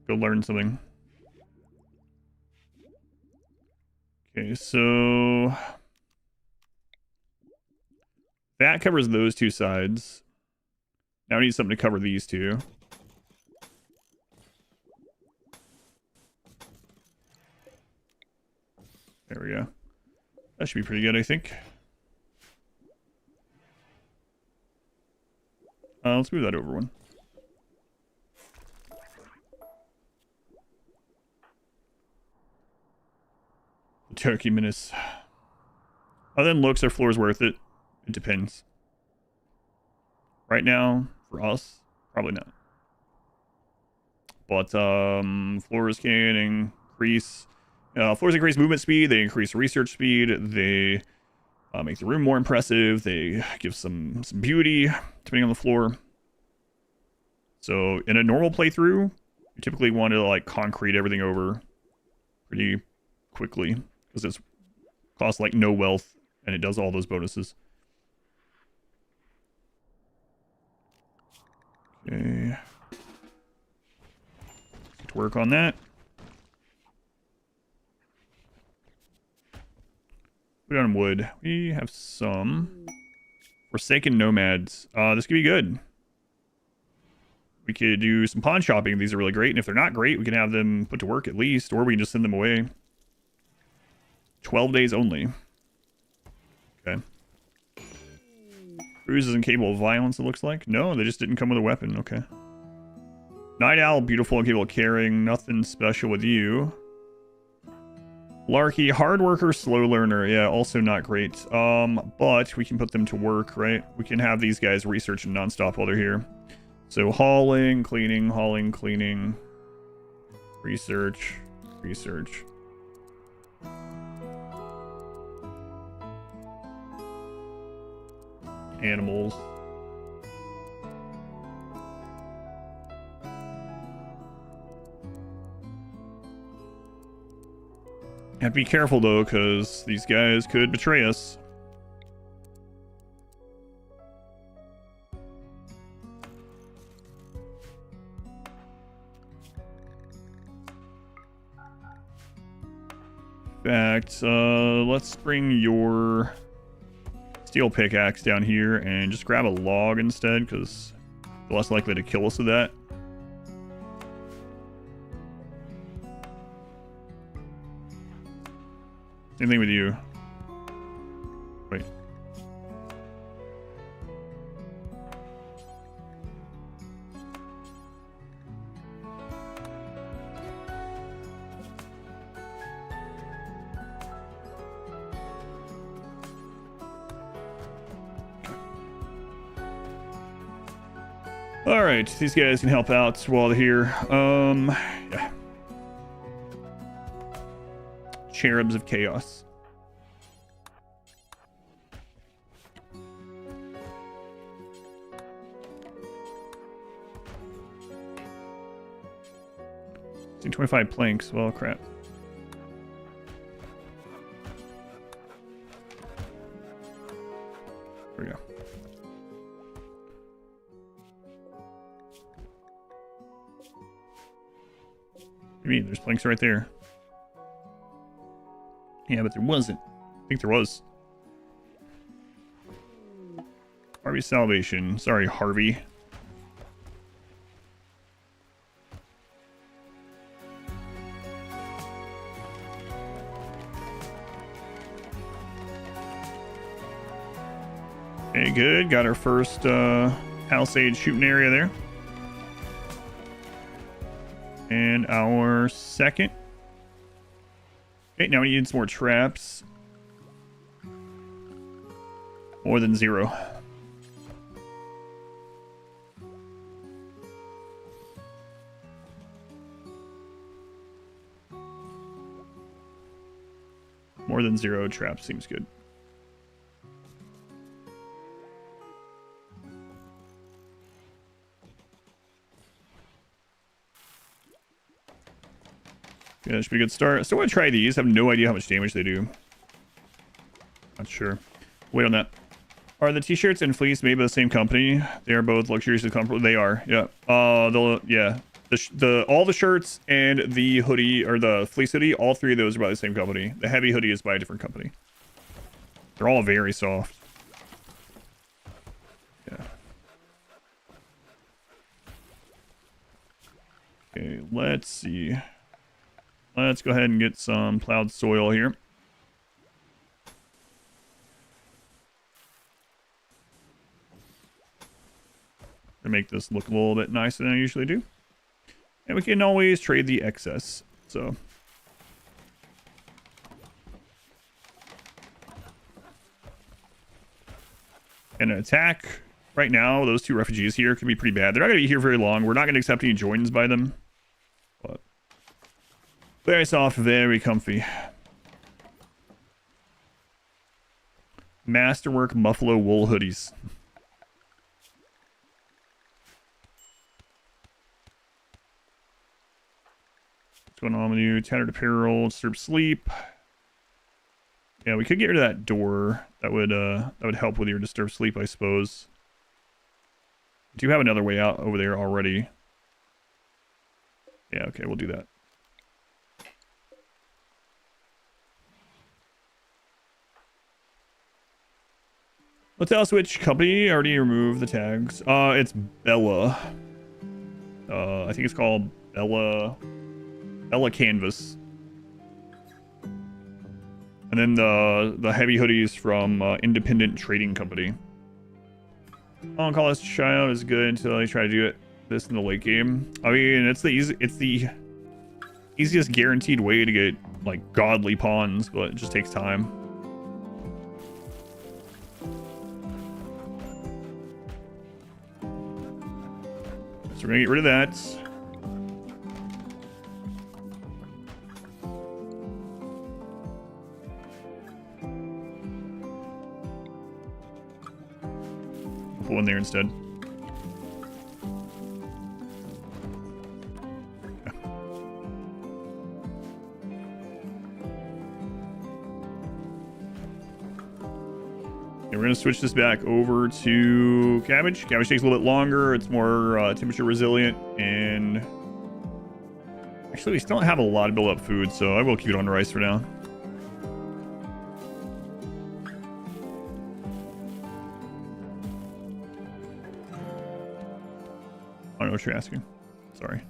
Go learn something. Okay, so that covers those two sides. Now we need something to cover these two. There we go. That should be pretty good, I think. Let's move that over one. Turkey menace. Other than looks, our floor is worth it. It depends. Right now, for us, probably not. But floors can increase. Floors increase movement speed. They increase research speed. They make the room more impressive. They give some beauty, depending on the floor. So in a normal playthrough, you typically want to like concrete everything over pretty quickly because it's costs like no wealth and it does all those bonuses. Okay. Get to work on that. Put on wood. We have some Forsaken Nomads. This could be good. We could do some pawn shopping. These are really great. And if they're not great, we can have them put to work at least. Or we can just send them away. 12 days only. Okay. Cruise isn't capable of violence, it looks like. No, they just didn't come with a weapon. Okay. Night Owl, beautiful and capable of carrying. Nothing special with you. Larky, hard worker, slow learner. Yeah, also not great. But we can put them to work, right? We can have these guys researching nonstop while they're here. So hauling, cleaning, research. Animals. Have to be careful though, because these guys could betray us. In fact, let's bring your steel pickaxe down here and just grab a log instead, because they're less likely to kill us with that. Same thing with you. Wait. All right, these guys can help out while they're here. Yeah. Cherubs of Chaos. See 25 planks. Well, crap. There we go. What do you mean? There's planks right there. Yeah, but there wasn't. I think there was. Harvey Salvation. Sorry, Harvey. Okay, good. Got our first palisade shooting area there. And our second. Okay, now we need some more traps. More than 0. More than 0 traps seems good. Yeah, that should be a good start. Still want to try these. I have no idea how much damage they do. Not sure. Wait on that. Are the t-shirts and fleece made by the same company? They are both luxuriously comfortable. They are. Yeah. Yeah. All the shirts and the hoodie, or the fleece hoodie, all 3 of those are by the same company. The heavy hoodie is by a different company. They're all very soft. Yeah. Okay, let's see. Let's go ahead and get some plowed soil here. To make this look a little bit nicer than I usually do. And we can always trade the excess. So. And an attack. Right now, those 2 refugees here could be pretty bad. They're not going to be here very long. We're not going to accept any joins by them. But very soft, very comfy. Masterwork Buffalo wool hoodies. What's going on with you? Tattered apparel, disturb sleep. Yeah, we could get rid of that door. That would help with your disturbed sleep, I suppose. Do you have another way out over there already? Yeah, okay, we'll do that. Let's tell us which company already removed the tags. It's Bella. I think it's called Bella Canvas. And then the heavy hoodies from Independent Trading Company. I'll call this tryout is good until I try to do this in the late game. I mean, it's the easiest guaranteed way to get like godly pawns, but it just takes time. So we're gonna get rid of that. Put one there instead. We're going to switch this back over to cabbage. Cabbage takes a little bit longer. It's more temperature resilient. And actually, we still don't have a lot of build-up food, so I will keep it on rice for now. I don't know what you're asking. Sorry.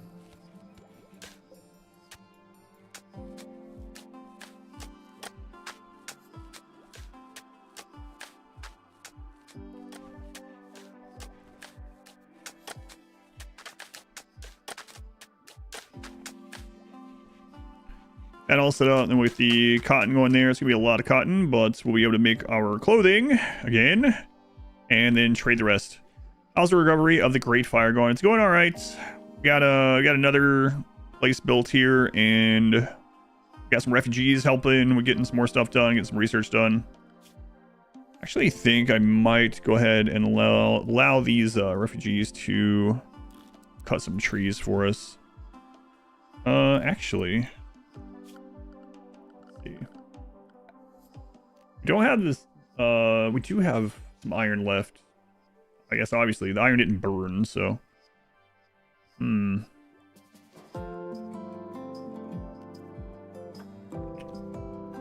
That all set up, and with the cotton going there, it's gonna be a lot of cotton, but we'll be able to make our clothing again, and then trade the rest. How's the recovery of the Great Fire going? It's going all right. We got another place built here, and got some refugees helping. We're getting some more stuff done, getting some research done. Actually, think I might go ahead and allow these refugees to cut some trees for us. Actually. We don't have this. We do have some iron left. I guess obviously the iron didn't burn, so.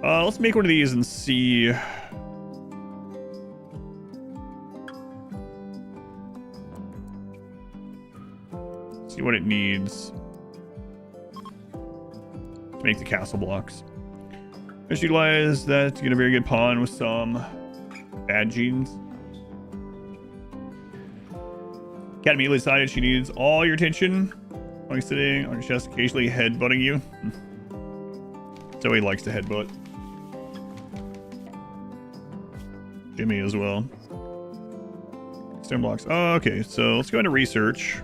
Let's make one of these and see. See what it needs to make the castle blocks. Let's utilize that to get a very good pawn with some bad genes. Cat immediately decided she needs all your attention. Only sitting on your chest, occasionally headbutting you. So he likes to headbutt. Jimmy as well. Stone blocks. Oh, okay, so let's go into research.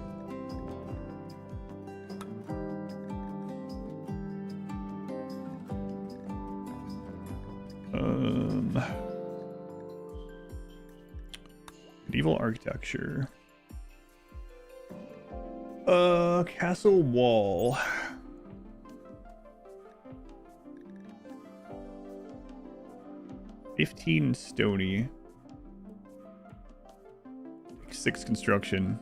Medieval architecture. Castle wall. $15 stony. 6 construction.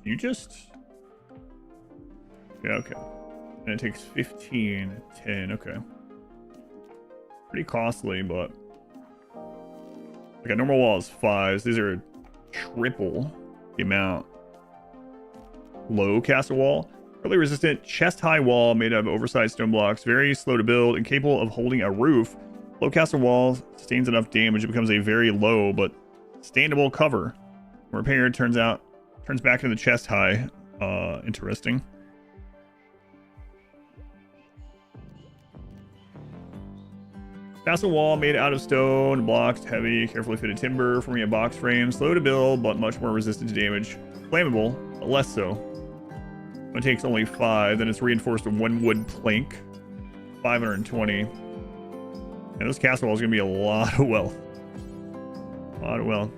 You just... Yeah, okay. And it takes 15, 10, okay. Pretty costly, but... Like a normal wall is 5. These are triple the amount. Low castle wall. Really resistant chest-high wall made of oversized stone blocks. Very slow to build and capable of holding a roof. Low castle wall sustains enough damage. It becomes a very low but standable cover. When repaired, turns back into the chest-high. Interesting. Castle wall made out of stone, blocks, heavy, carefully fitted timber, forming a box frame, slow to build, but much more resistant to damage. Flammable, but less so. When it takes only 5, then it's reinforced with 1 wood plank. 520. And this castle wall is going to be a lot of wealth. A lot of wealth.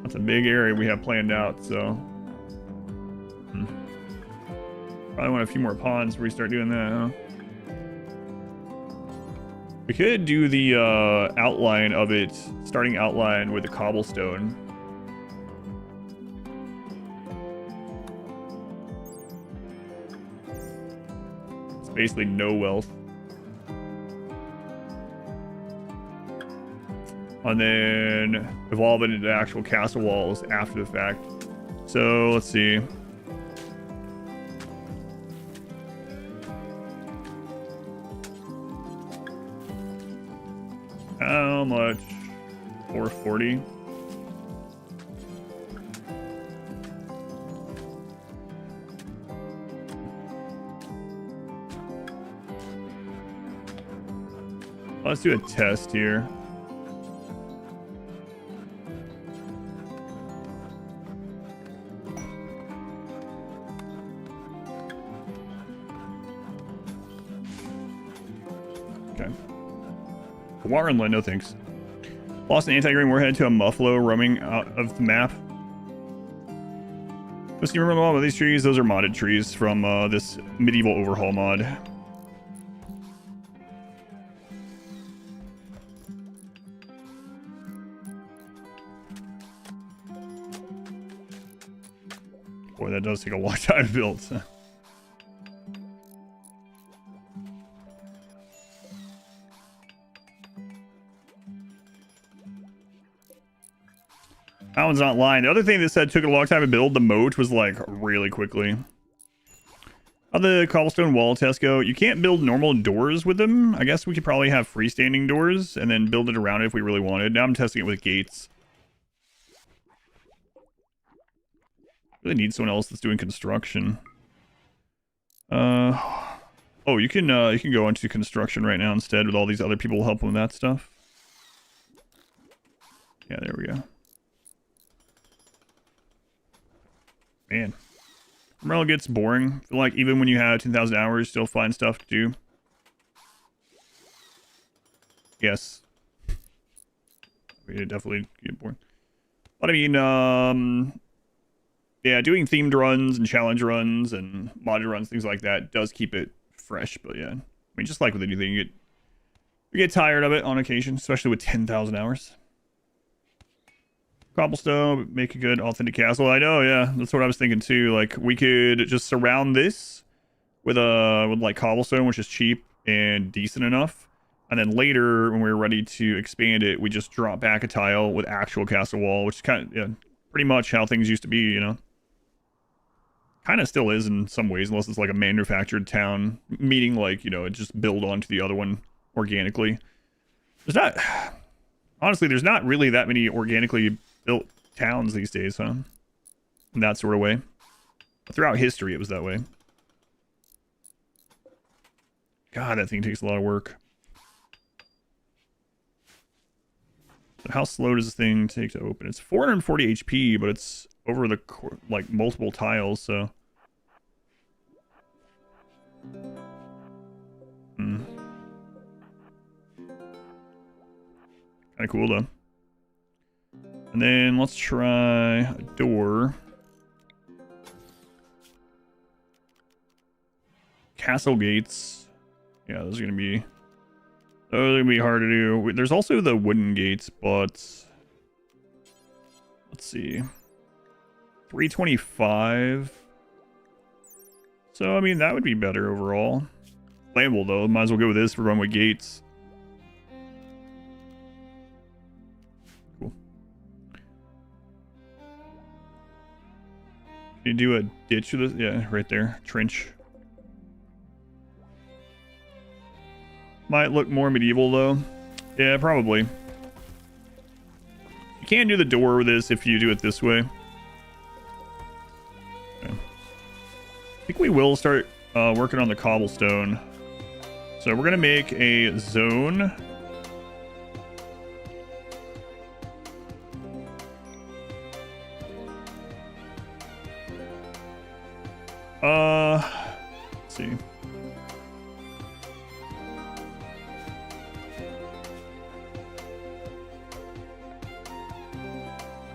That's a big area we have planned out, so... Probably want a few more pawns before we start doing that, huh? We could do the outline of it, starting outline with the cobblestone. It's basically no wealth. And then evolve it into actual castle walls after the fact. So let's see. How much? 440. Let's do a test here. Okay. Water and land, no thanks. Lost an anti-green warhead to a muffalo roaming out of the map. Just remember all of these trees. Those are modded trees from this medieval overhaul mod. Boy, that does take a long time to build. That one's not lying. The other thing that said took a long time to build, the moat, was like really quickly. How'd the cobblestone wall test go? You can't build normal doors with them. I guess we could probably have freestanding doors and then build it around it if we really wanted. Now I'm testing it with gates. Really need someone else that's doing construction. Oh, you can go into construction right now instead with all these other people helping with that stuff. Yeah, there we go. Man, RimWorld gets boring. I feel like even when you have 10,000 hours, still find stuff to do. Yes. It definitely get boring. But I mean, yeah, doing themed runs and challenge runs and modded runs, things like that, does keep it fresh. But yeah, I mean, just like with anything, you get tired of it on occasion, especially with 10,000 hours. Cobblestone, make a good authentic castle. I know, yeah, that's what I was thinking too. Like, we could just surround this with like cobblestone, which is cheap and decent enough. And then later, when we're ready to expand it, we just drop back a tile with actual castle wall, which is kind of, yeah, pretty much how things used to be, you know. Kind of still is in some ways, unless it's like a manufactured town, meaning like, you know, it just build onto the other one organically. There's not, honestly, there's not really that many organically built towns these days, huh? In that sort of way. Throughout history, it was that way. God, that thing takes a lot of work. So how slow does this thing take to open? It's 440 HP, but it's over the like multiple tiles, so. Kind of cool though. And then let's try a door. Castle gates. Yeah, those are gonna be hard to do. There's also the wooden gates, but let's see. 325. So I mean that would be better overall. Playable though. Might as well go with this for run with gates. You do a ditch with this? Yeah, right there. Trench. Might look more medieval though. Yeah, probably. You can do the door with this if you do it this way. Okay. I think we will start working on the cobblestone. So we're gonna make a zone. Let's see.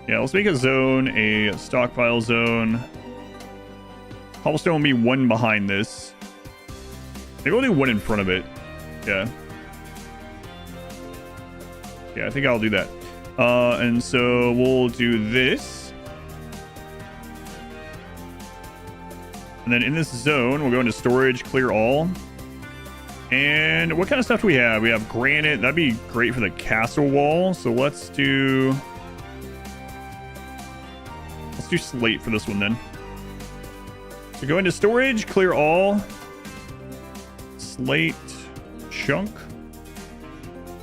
Yeah, let's make a zone, a stockpile zone. Cobblestone will be one behind this. Maybe we'll do one in front of it. Yeah. Yeah, I think I'll do that. And so we'll do this. And then in this zone, we'll go into storage, clear all. And what kind of stuff do we have? We have granite. That'd be great for the castle wall. So let's do slate for this one then. So go into storage, clear all. Slate, chunk,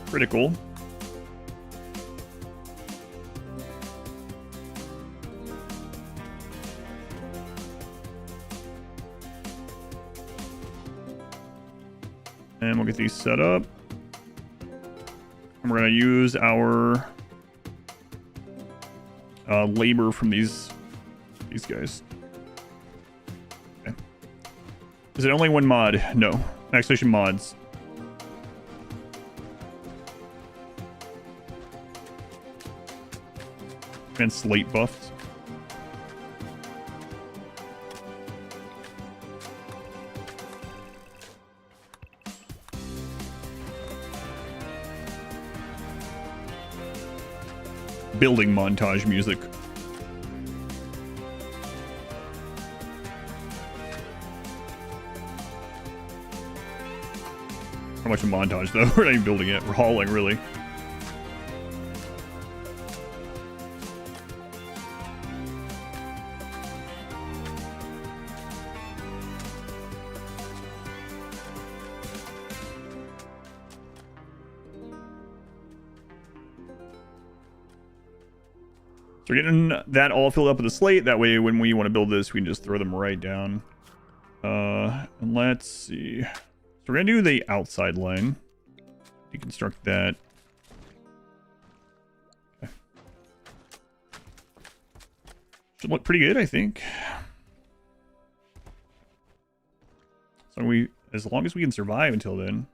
critical. And we'll get these set up. And we're going to use our labor from these guys. Okay. Is it only one mod? No. Exclamation mods. And slate buffs. Building montage music. How much a montage though? We're not even building it. We're hauling, really. So we're getting that all filled up with a slate. That way, when we want to build this, we can just throw them right down. And let's see. So we're going to do the outside line. Deconstruct that. Okay. Should look pretty good, I think. So as long as we can survive until then.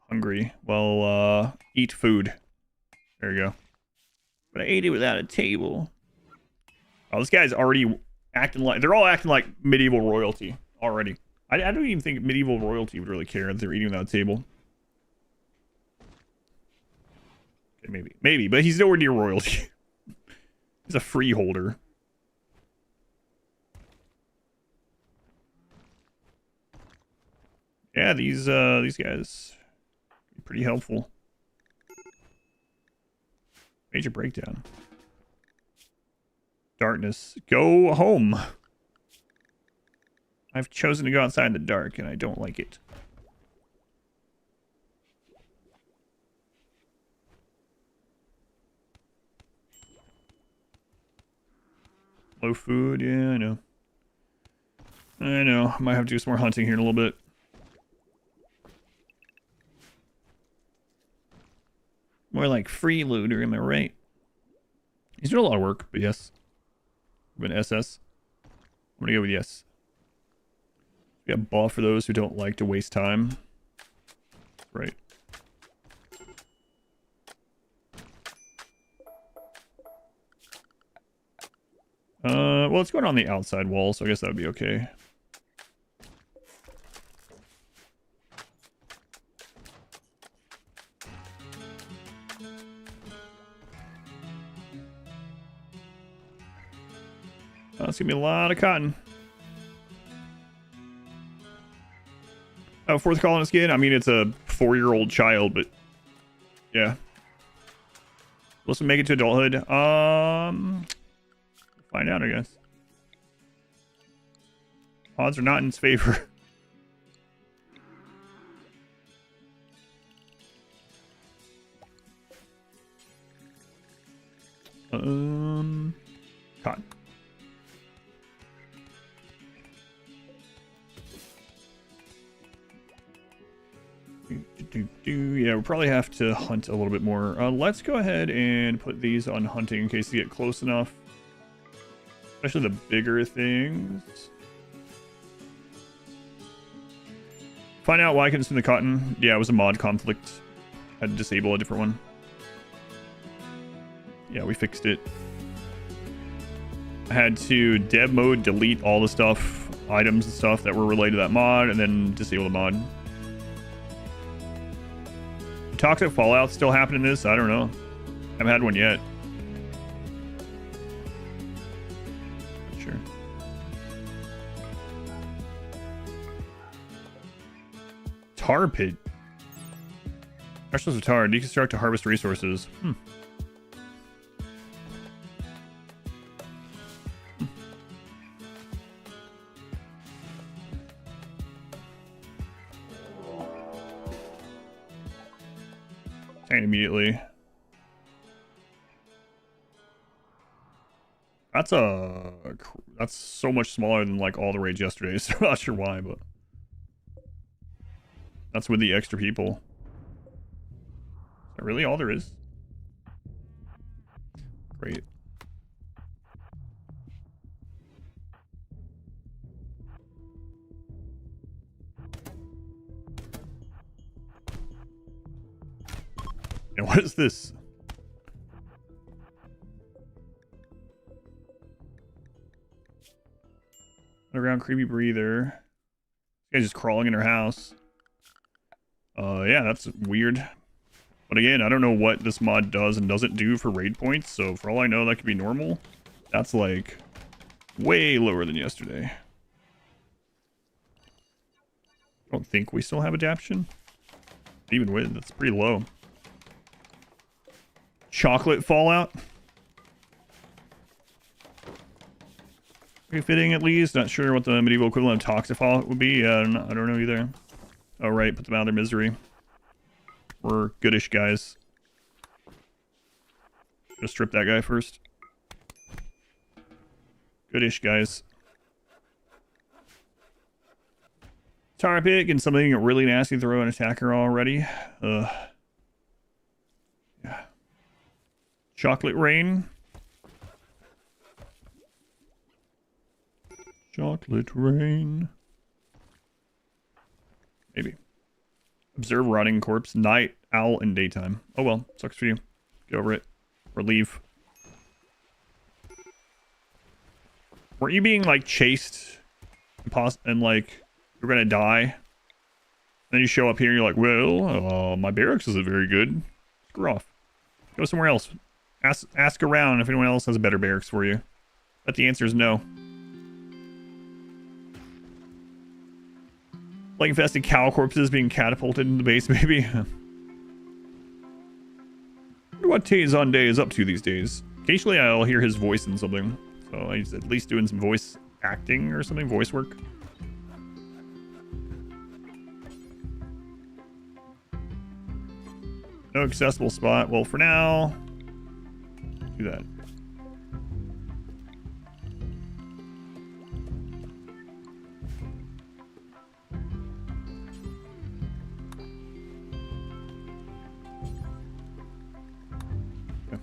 Hungry. Well, eat food. There you go. But I ate it without a table. Oh, this guy's already acting like... They're all acting like medieval royalty already. I don't even think medieval royalty would really care if they're eating without a table. Okay, maybe. Maybe, but he's nowhere near royalty. He's a freeholder. Yeah, these guys are pretty helpful. Major breakdown. Darkness. Go home. I've chosen to go outside in the dark, and I don't like it. Low food, yeah, I know. I know. I might have to do some more hunting here in a little bit. More like freelooter, am I right? He's doing a lot of work, but yes. I'm going to SS. I'm going to go with yes. We got buff for those who don't like to waste time. Right. Well, it's going on the outside wall, so I guess that would be okay. It's gonna be a lot of cotton. Oh, fourth colonist kid? I mean, it's a 4-year-old child, but yeah. Let's make it to adulthood. Find out, I guess. Odds are not in his favor. Cotton. Yeah, we'll probably have to hunt a little bit more. Let's go ahead and put these on hunting in case they get close enough. Especially the bigger things. Find out why I couldn't spin the cotton. Yeah, it was a mod conflict. Had to disable a different one. Yeah, we fixed it. I had to dev mode delete all the stuff, items and stuff that were related to that mod, and then disable the mod. Toxic fallout still happening in this? I don't know. Haven't had one yet. Not sure. Tar pit. Crystals of tar. Deconstruct to harvest resources. Immediately. That's so much smaller than like all the raids yesterday, so I'm not sure why, but That's with the extra people. Is that really all there is? Great. And what is this? Underground creepy breather. This guy's just crawling in her house. Yeah, that's weird. But again, I don't know what this mod does and doesn't do for raid points, so for all I know, that could be normal. That's like way lower than yesterday. I don't think we still have adaption. Even with, that's pretty low. Chocolate Fallout. Pretty fitting at least. Not sure what the medieval equivalent of Toxic Fallout would be. I don't know either. Oh right, put them out of their misery. We're goodish guys. Just strip that guy first. Goodish guys. Tar pick and something really nasty to throw an attacker already. Yeah. Chocolate rain. Chocolate rain. Maybe. Observe rotting corpse. Night owl in daytime. Oh well, sucks for you. Get over it. Or leave. Weren't you being like chased and like you're gonna die? And then you show up here and you're like, well, my barracks isn't very good. Screw off. Go somewhere else. Ask around if anyone else has a better barracks for you. But the answer is no. Like infested cow corpses being catapulted in the base, maybe. Wonder what Tay-Zonday is up to these days. Occasionally I'll hear his voice in something. So he's at least doing some voice acting or something, voice work. No accessible spot. Well, for now, do that. Okay.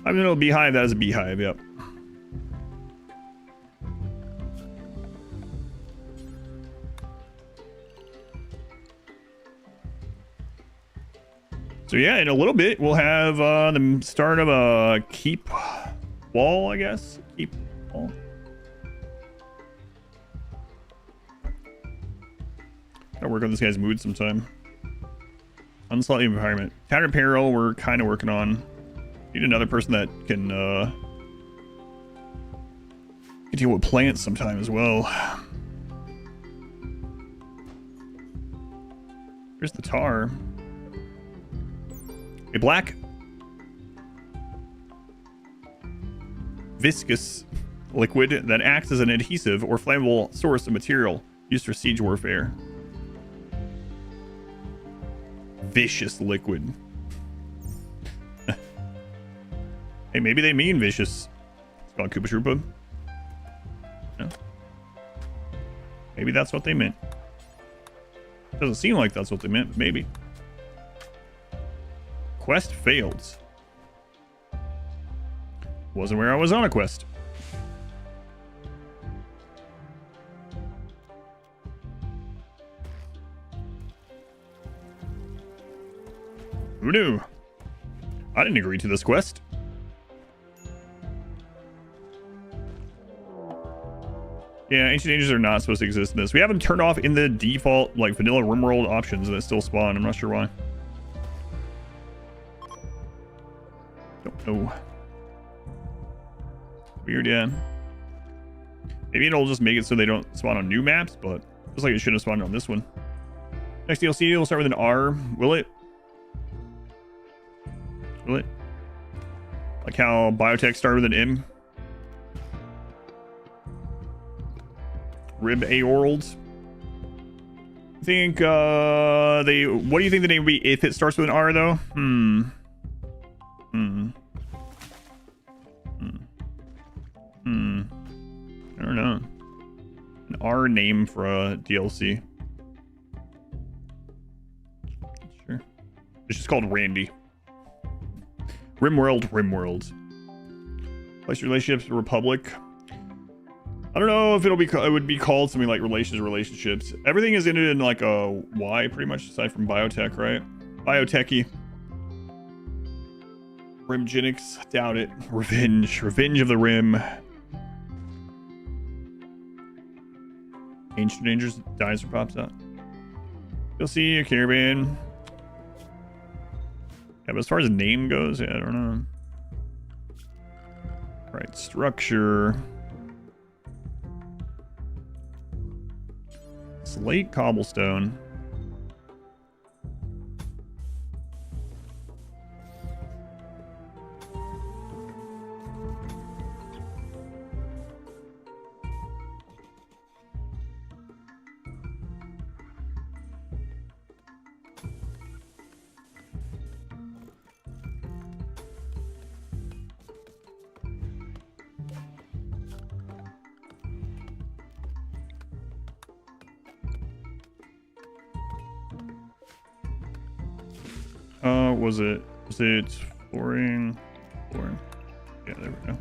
I'm in a beehive. That is a beehive. Yep. So yeah, in a little bit, we'll have the start of a keep wall, I guess. Keep wall. Gotta work on this guy's mood sometime. Unslot the environment. Counter peril, we're kind of working on. Need another person that can deal with plants sometime as well. Here's the tar. A black viscous liquid that acts as an adhesive or flammable source of material used for siege warfare. Vicious liquid. Hey, maybe they mean vicious. It's called Koopa Troopa. No. Maybe that's what they meant. Doesn't seem like that's what they meant, but maybe. Quest failed. Wasn't where I was on a quest. Who knew? I didn't agree to this quest. Yeah, ancient dangers are not supposed to exist in this. We haven't turned off in the default, like, vanilla RimWorld options and it still spawn. I'm not sure why. Don't know. Weird, yeah. Maybe it'll just make it so they don't spawn on new maps, but looks like it should have spawned on this one. Next DLC will start with an R. Will it? Will it? Like how biotech started with an M? Rib Aorals. I think what do you think the name would be if it starts with an R though? I don't know. An R name for a DLC. It's just called Randy. RimWorld. Place relationships, Republic. I don't know if it would be called something like relationships. Everything is ended in like a Y, pretty much, aside from biotech, right? Biotechy. Rimgenics, doubt it. Revenge of the Rim. Ancient Dangers, dinosaur pops out. You'll see a caravan. Yeah, but as far as name goes, yeah, I don't know. Right, structure. Slate cobblestone. Was it flooring? Yeah, there we go.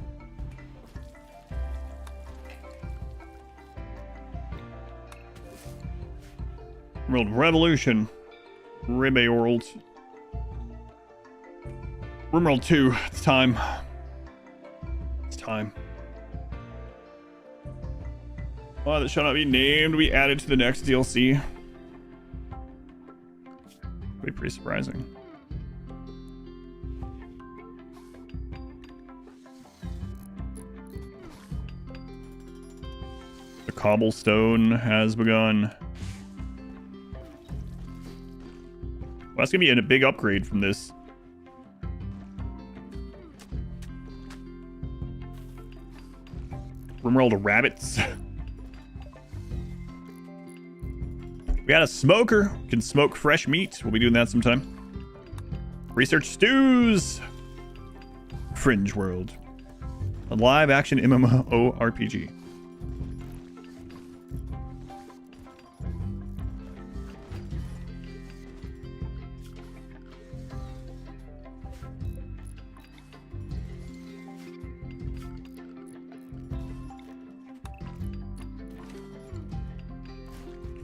World Revolution. RimWorld. RimWorld 2. It's time. It's time. Oh, that shall not be named. We added to the next DLC. Be pretty surprising. The cobblestone has begun. Well, that's gonna be a big upgrade from this. RimWorld rabbits. We got a smoker. Can smoke fresh meat. We'll be doing that sometime. Research stews. Fringe World. A live action MMORPG.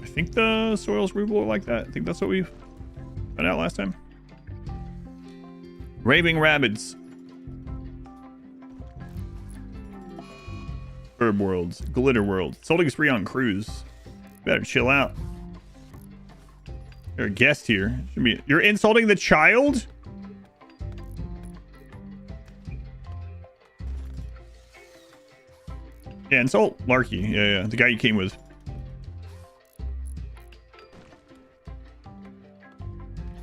I think the soil's removable like that. I think that's what we found out last time. Raving Rabbits. Herb Worlds. Glitter World. Insulting spree on cruise. Better chill out. You're a guest here. You're insulting the child? Yeah, insult Larky. Yeah. The guy you came with.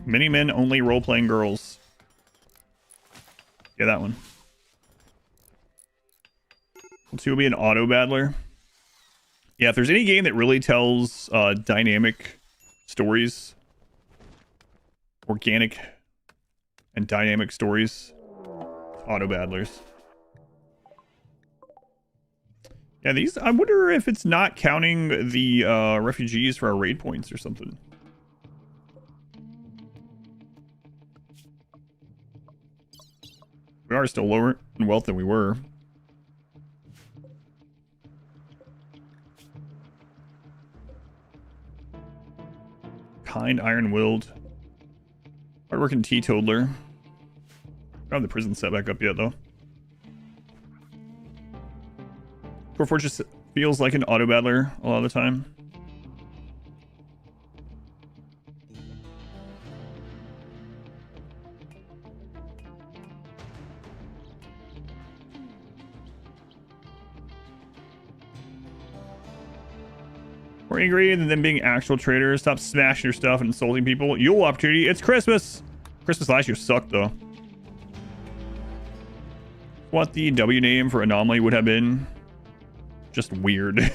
Mini men only role-playing girls. Yeah, that one. Let's see, will be an auto battler. Yeah, if there's any game that really tells dynamic stories, organic and dynamic stories, auto battlers. Yeah, these, I wonder if it's not counting the refugees for our raid points or something. We are still lower in wealth than we were. Kind, iron-willed. Hardworking teetotaler. Don't have the prison set back up yet, though. Core Fortress feels like an auto battler a lot of the time. We're angry and then being actual traders. Stop smashing your stuff and insulting people. Yule opportunity. It's Christmas. Christmas last year sucked, though. What the W name for Anomaly would have been. Just weird.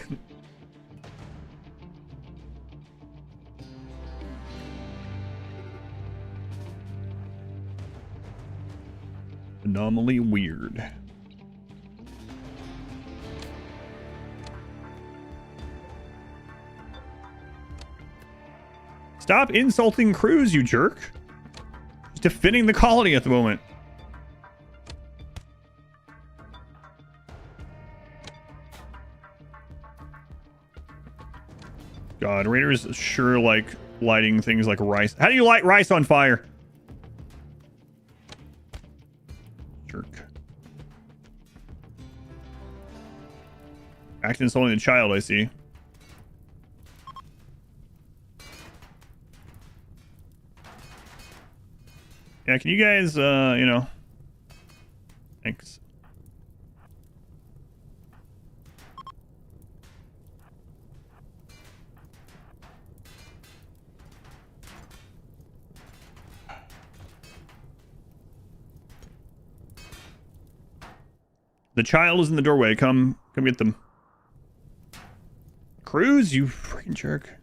Anomaly weird. Stop insulting crews, you jerk. Just defending the colony at the moment. God, Raiders sure like lighting things like rice. How do you light rice on fire? Jerk. Acting insulting the child, I see. Yeah, can you guys, you know... Thanks. The child is in the doorway. Come get them. Cruz, you freaking jerk.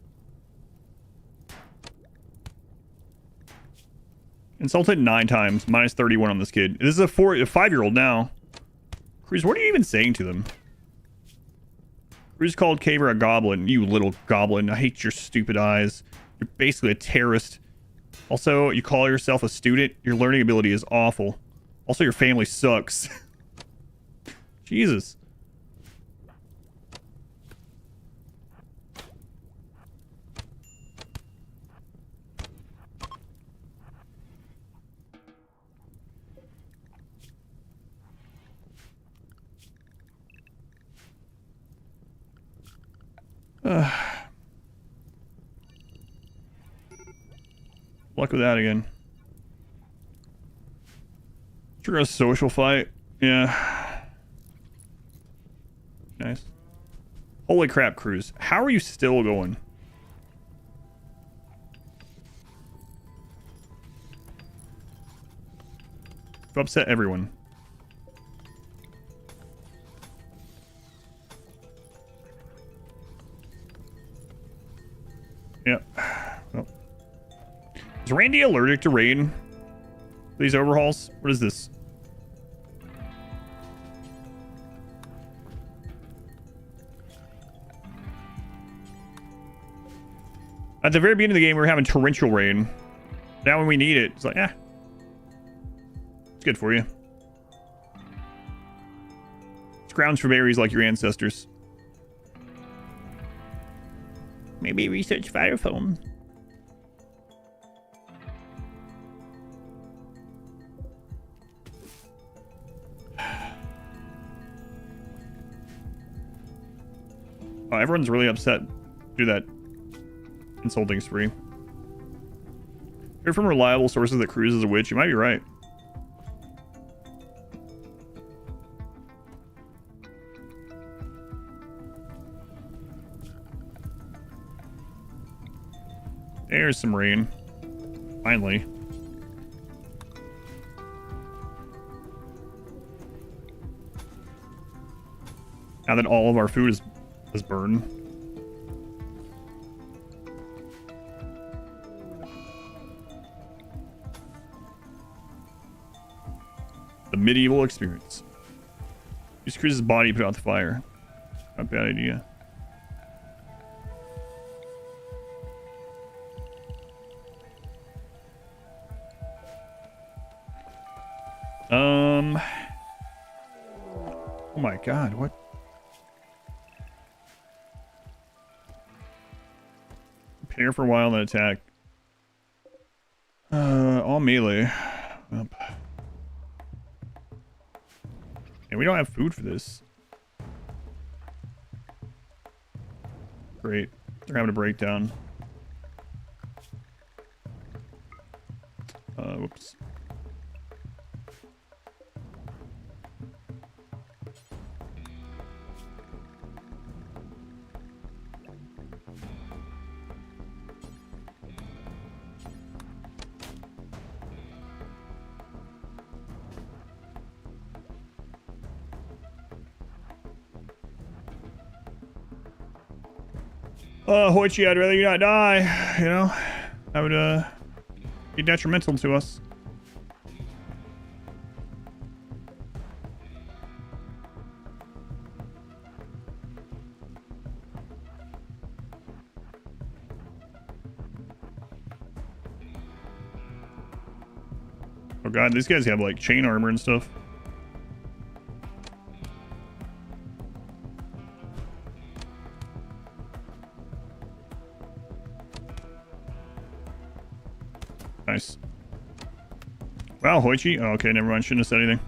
Insulted 9 times. Minus 31 on this kid. This is a 5-year-old now. Cruz, what are you even saying to them? Cruz called Caver a goblin. You little goblin. I hate your stupid eyes. You're basically a terrorist. Also, you call yourself a student. Your learning ability is awful. Also, your family sucks. Jesus. Luck with that again. Trigger a social fight. Yeah. Nice. Holy crap, Cruz. How are you still going? You've upset everyone. Yep. Well. Is Randy allergic to rain? These overhauls? What is this? At the very beginning of the game, we were having torrential rain. Now when we need it, it's like, it's good for you. Scrounge for berries like your ancestors. Maybe research fire foam. Oh, everyone's really upset through that insulting spree. Heard from reliable sources that Cruz is a witch. You might be right. There's some rain. Finally. Now that all of our food is burned. The medieval experience. Use Cruz's body to put out the fire. Not a bad idea. Oh my god, what? Prepare for a while, then attack. All melee. And we don't have food for this. Great. They're having a breakdown. Whoops. Hoichi, I'd rather you not die, you know? That would, be detrimental to us. Oh god, these guys have like chain armor and stuff. Nice. Wow, Hoichi. Oh, okay, never mind. Shouldn't have said anything.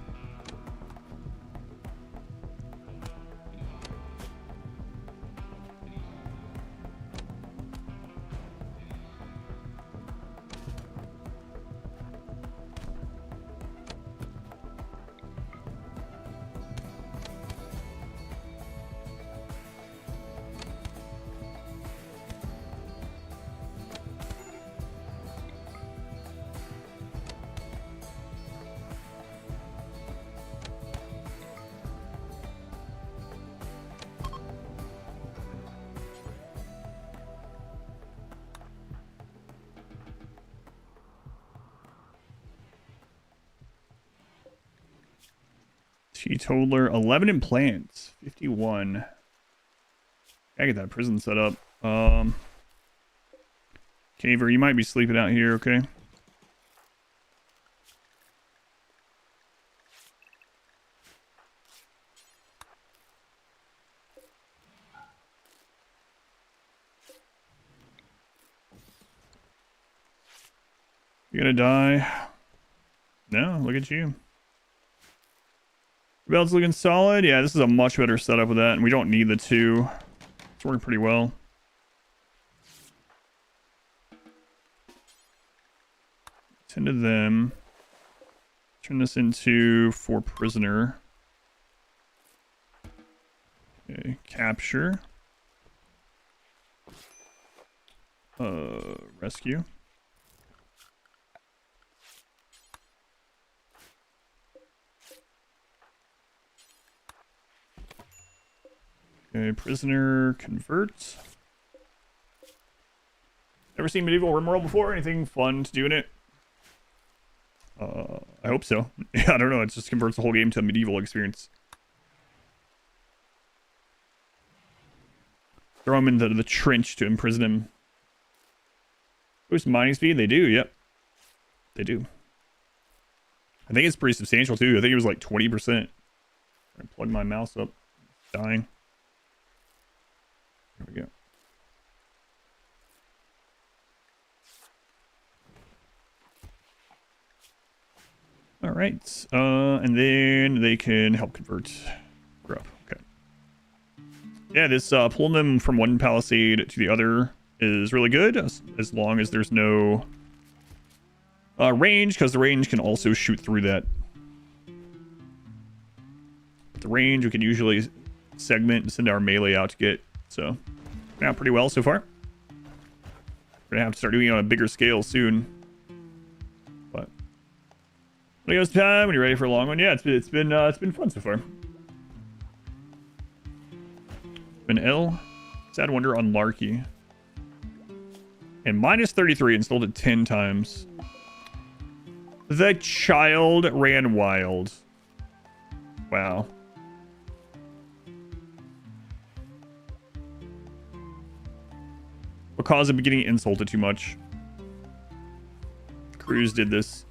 Teetotaler, 11 implants, 51. I get that prison set up. Caver, you might be sleeping out here, okay? You gonna die? No, look at you. Belt's looking solid. Yeah, this is a much better setup with that, and we don't need the two. It's working pretty well. Tend to them. Turn this into 4 prisoner. Okay, capture. Rescue. Okay, prisoner convert. Never seen medieval RimWorld before? Anything fun to do in it? I hope so. Yeah, I don't know. It just converts the whole game to a medieval experience. Throw him into the trench to imprison him. Boost mining speed? They do, yep. They do. I think it's pretty substantial too. I think it was like 20%. I plug my mouse up. It's dying. There we go. All right. And then they can help convert grub. Okay. Yeah, this pulling them from one palisade to the other is really good, as long as there's no range, because the range can also shoot through that. The range we can usually segment and send our melee out to get. So, out pretty well so far. We're gonna have to start doing it on a bigger scale soon. But when it goes to time, when you're ready for a long one, yeah, it's been fun so far. Been ill. Sad wonder on Larky. And minus 33 installed it 10 times. The child ran wild. Wow. Because of getting insulted too much. Cruz did this.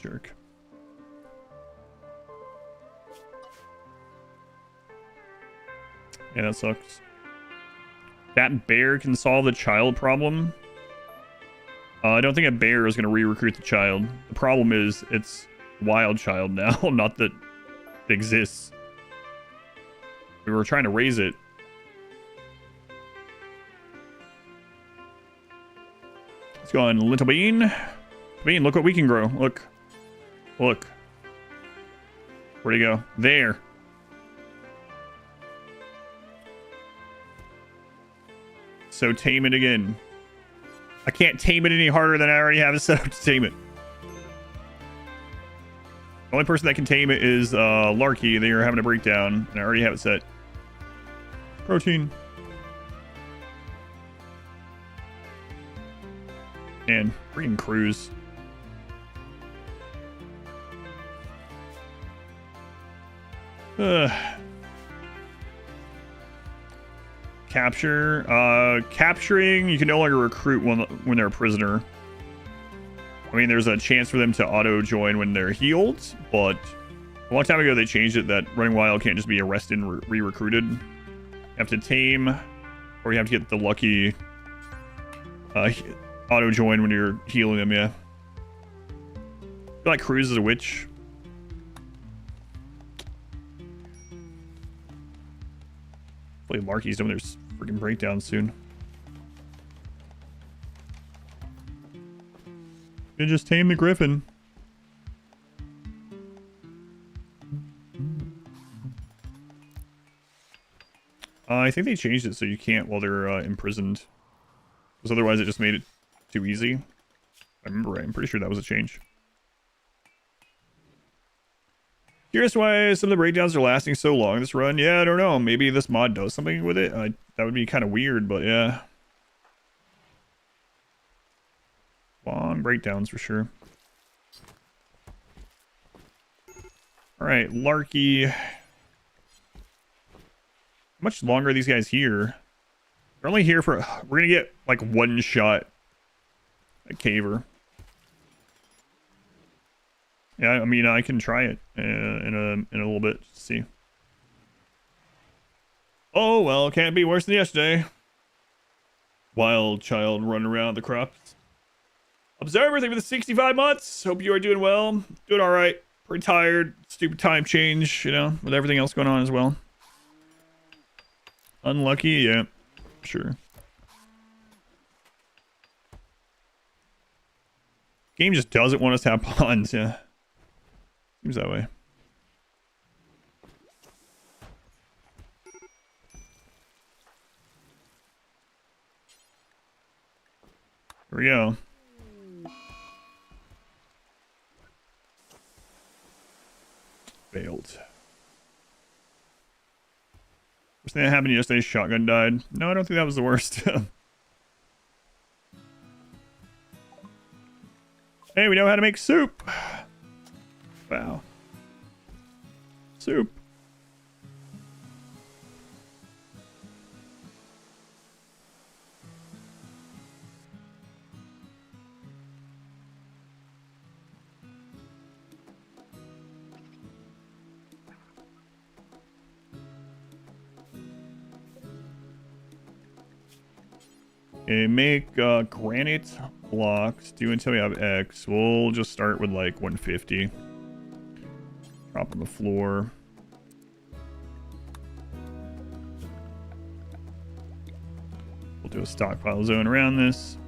Jerk. Yeah, that sucks. That bear can solve the child problem. I don't think a bear is going to re-recruit the child. The problem is it's wild child now, not that it exists. We were trying to raise it. Let's go on Little Bean. Bean, look what we can grow. Look. Look. Where'd he go? There. So tame it again. I can't tame it any harder than I already have it set up to tame it. The only person that can tame it is Larky. They are having a breakdown, and I already have it set. Protein. And freaking Cruz. Capturing, you can no longer recruit when they're a prisoner. I mean, there's a chance for them to auto-join when they're healed, but a long time ago they changed it that running wild can't just be arrested and re-recruited. You have to tame, or you have to get the lucky auto-join when you're healing them, yeah. I feel like Cruz is a witch. Hopefully Larky's doing their freaking breakdown soon. You just tame the griffin. I think they changed it so you can't while they're imprisoned. Because otherwise it just made it too easy. I remember right. I'm pretty sure that was a change. Curious why some of the breakdowns are lasting so long this run. Yeah, I don't know. Maybe this mod does something with it. That would be kind of weird, but yeah. Long breakdowns for sure. Alright, Larky. How much longer are these guys here? They're only here for... We're gonna get like one shot at Caver. Yeah, I mean, I can try it in a little bit. Let's see. Oh, well, can't be worse than yesterday. Wild child running around the crops. Observer, thank you for the 65 months. Hope you are doing well. Doing all right. Pretty tired. Stupid time change, you know, with everything else going on as well. Unlucky, yeah, sure. Game just doesn't want us to have pawns, yeah. Seems that way. Here we go. Failed. Worst thing that happened yesterday, shotgun died. No, I don't think that was the worst. Hey, we know how to make soup. Wow. Soup. Okay, make granite blocks. Do until we have X. We'll just start with like 150. Drop on the floor. We'll do a stockpile zone around this.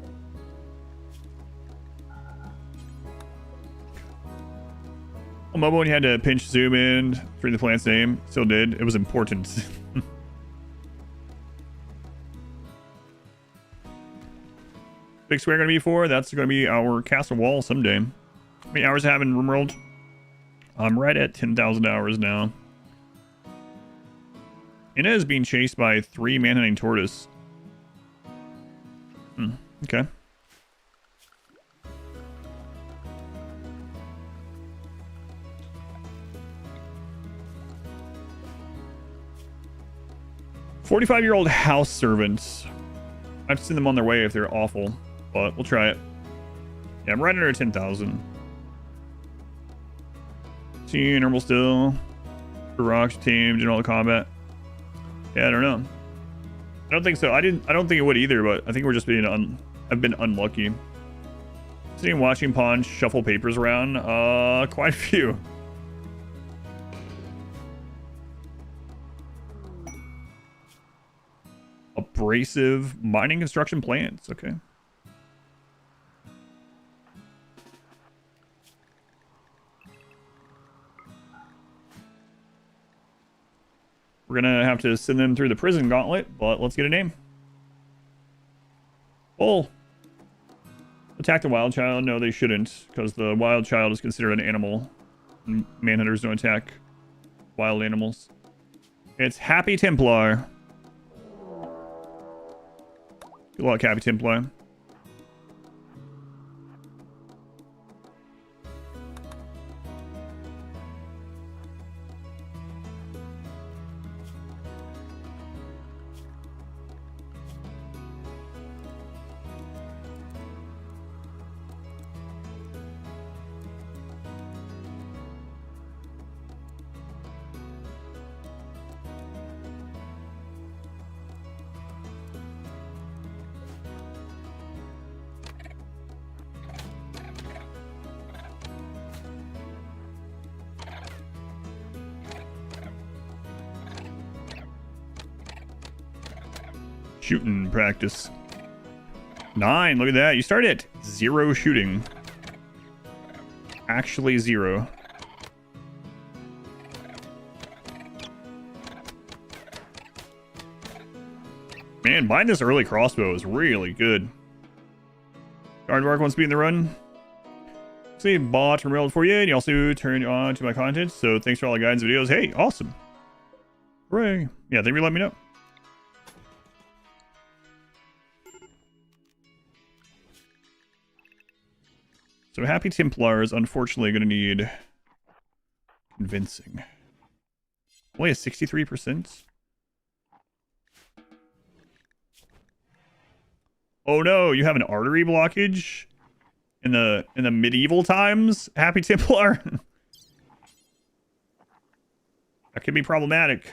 On mobile, when you had to pinch zoom in through the plant's name, still did. It was important. Big square gonna be for? That's gonna be our castle wall someday. How many hours I have in RimWorld? I'm right at 10,000 hours now. Inna is being chased by 3 man-hunting tortoise. Okay. "45-year-old house servants." I've seen them on their way if they're awful, but we'll try it. Yeah, I'm right under 10,000. See, normal still. The rocks team, doing all the combat. Yeah, I don't know. I don't think so. I don't think it would either, but I think we're just being I've been unlucky. Sitting watching pawns shuffle papers around. Quite a few. Abrasive mining construction plants. Okay. We're gonna have to send them through the prison gauntlet, but let's get a name. Bull. Attack the wild child. No, they shouldn't, because the wild child is considered an animal. Manhunters don't attack wild animals. It's Happy Templar. Good luck, Happy Templar. Shooting practice. 9. Look at that. You started at 0 shooting. Actually 0. Man, buying this early crossbow is really good. Aardvark wants to be in the run. See, bought RimWorld for you, and you also turned on to my content. So thanks for all the guidance videos. Hey, awesome. Hooray. Yeah, thank you for letting me know. So Happy Templar is unfortunately going to need convincing. Only a 63%. Oh no, you have an artery blockage in the medieval times, Happy Templar. That could be problematic.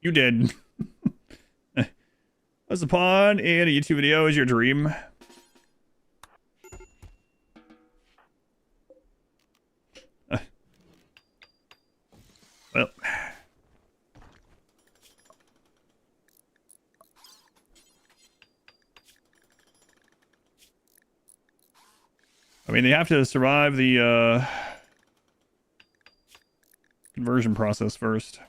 You did. As a pawn and a YouTube video is your dream. Well. I mean, they have to survive the conversion process first.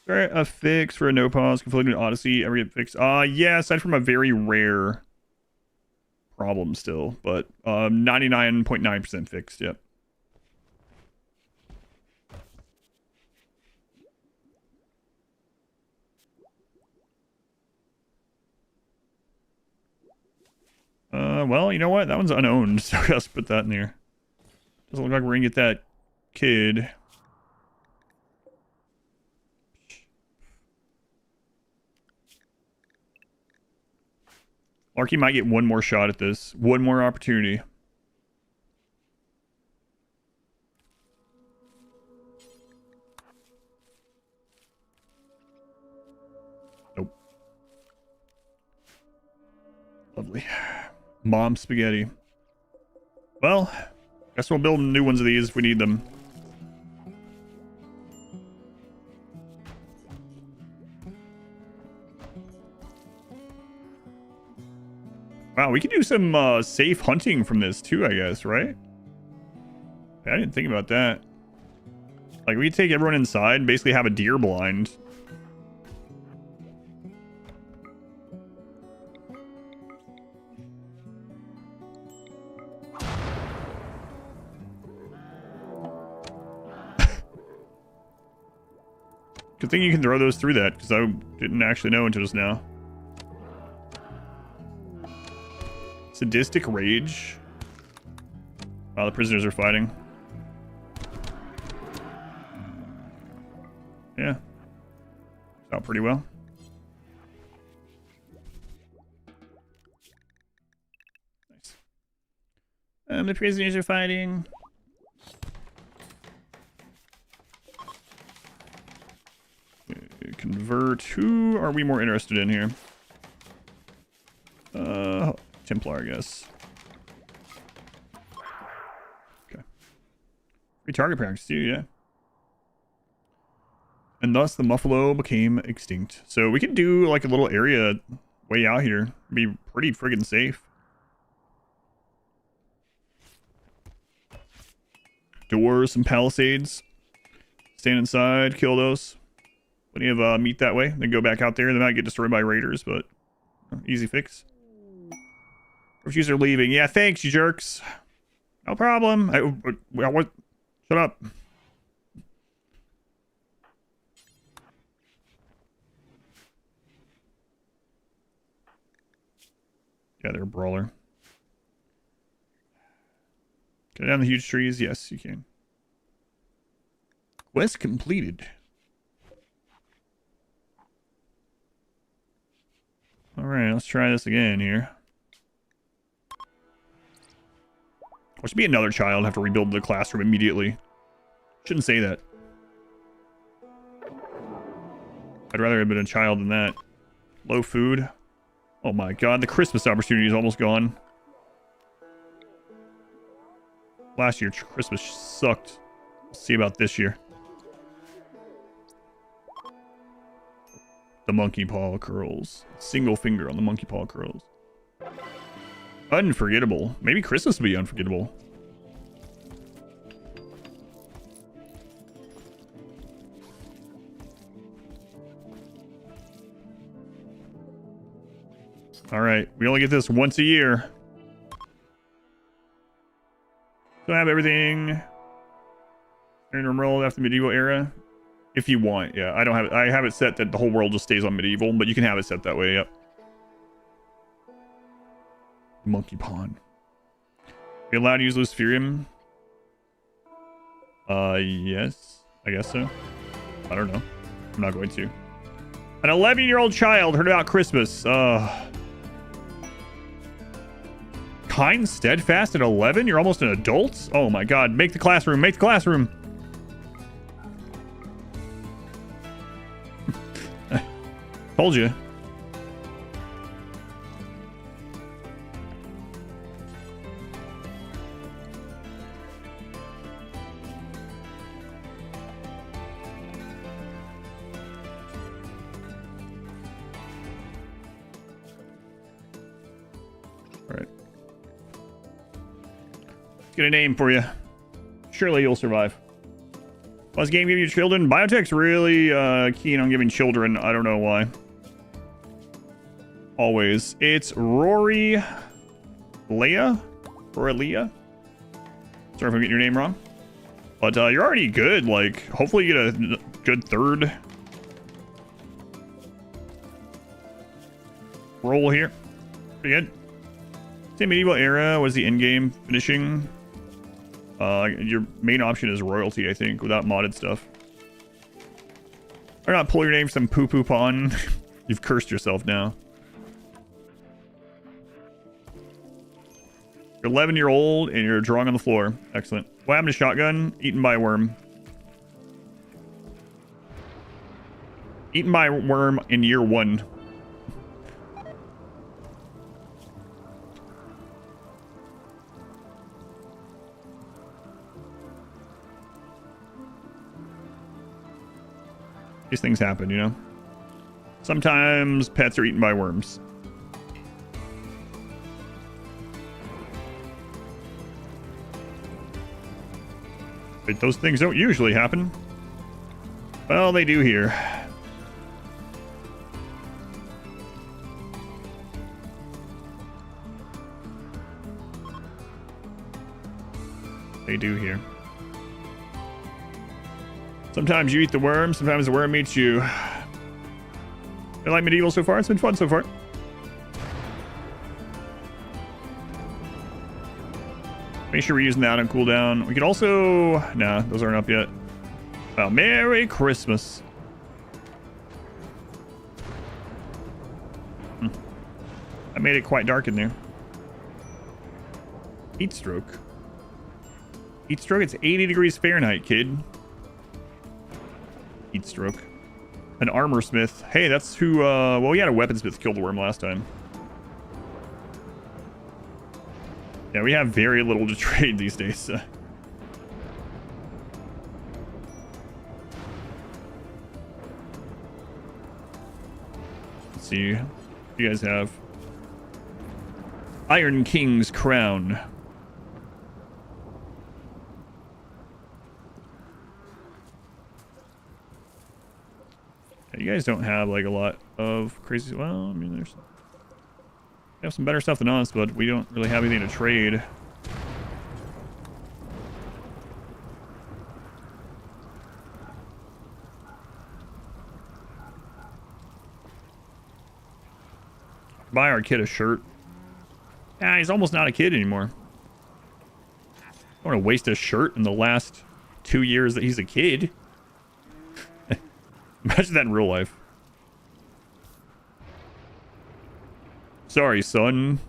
Alright, a fix for a no pause, conflicted Odyssey, ever get fixed? Yeah, aside from a very rare problem still, but 99.9% fixed, yep. Well, you know what? That one's unowned, so let's put that in there. Doesn't look like we're gonna get that kid. Larky might get one more shot at this. One more opportunity. Nope. Lovely. Mom spaghetti. Well, guess we'll build new ones of these if we need them. Wow, we could do some safe hunting from this too, I guess, right? I didn't think about that. Like, we could take everyone inside and basically have a deer blind. Good thing you can throw those through that, because I didn't actually know until just now. Sadistic rage. Wow, the prisoners are fighting. Yeah. Out pretty well. Nice. The prisoners are fighting. Convert. Who are we more interested in here? Templar, I guess. Okay. Free target practice too, yeah. And thus the Muffalo became extinct. So we could do like a little area way out here. Be pretty friggin' safe. Doors, some palisades. Stand inside, kill those. Plenty of meat that way. Then go back out there. They might get destroyed by raiders, but easy fix. Refuses are leaving. Yeah, thanks, you jerks. No problem. What? Shut up. Yeah, they're a brawler. Get down the huge trees. Yes, you can. Quest completed. Alright, let's try this again here. Or should be another child, have to rebuild the classroom immediately. Shouldn't say that. I'd rather have been a child than that. Low food. Oh my god, the Christmas opportunity is almost gone. Last year, Christmas sucked. We'll see about this year. The monkey paw curls. Single finger on the monkey paw curls. Unforgettable. Maybe Christmas will be unforgettable. Alright, we only get this once a year. So I have everything in RimWorld after the medieval era. If you want, yeah. I don't have it. I have it set that the whole world just stays on medieval, but you can have it set that way, yep. Monkey Pawn. We allowed to use Luciferium? Yes. I guess so. I don't know. I'm not going to. An 11-year-old child heard about Christmas. Kind, steadfast at 11? You're almost an adult? Oh my god. Make the classroom. Make the classroom. Told you. Alright. Let's get a name for you. Surely you'll survive. Plus game give you children. Biotech's really keen on giving children. I don't know why. Always. It's Rory Leah? Sorry if I'm getting your name wrong. But you're already good. Like, hopefully you get a good third roll here. Pretty good. Same medieval era. What is the end game finishing? Your main option is royalty, I think, without modded stuff. Or not pull your name from poo-poo pawn. You've cursed yourself now. You're 11-year-old and you're drawing on the floor. Excellent. What happened to shotgun? Eaten by a worm. Eaten by a worm in year 1. These things happen, you know? Sometimes pets are eaten by worms. But those things don't usually happen. Well, they do here. They do here. Sometimes you eat the worm, sometimes the worm eats you. You like medieval so far? It's been fun so far. Make sure we're using that on cooldown. We can also... Nah, those aren't up yet. Well, Merry Christmas. I made it quite dark in there. Heat stroke. Heat stroke? It's 80 degrees Fahrenheit, kid. Heat stroke. An armor smith. Hey, that's who... well, we had a weaponsmith kill the worm last time. Yeah, we have very little to trade these days. Let's see. What do you guys have? Iron King's Crown. You guys don't have like a lot of crazy... Well, I mean, there's... We have some better stuff than us, but we don't really have anything to trade. Buy our kid a shirt. Ah, he's almost not a kid anymore. I don't want to waste a shirt in the last 2 years that he's a kid. Imagine that in real life. Sorry, son.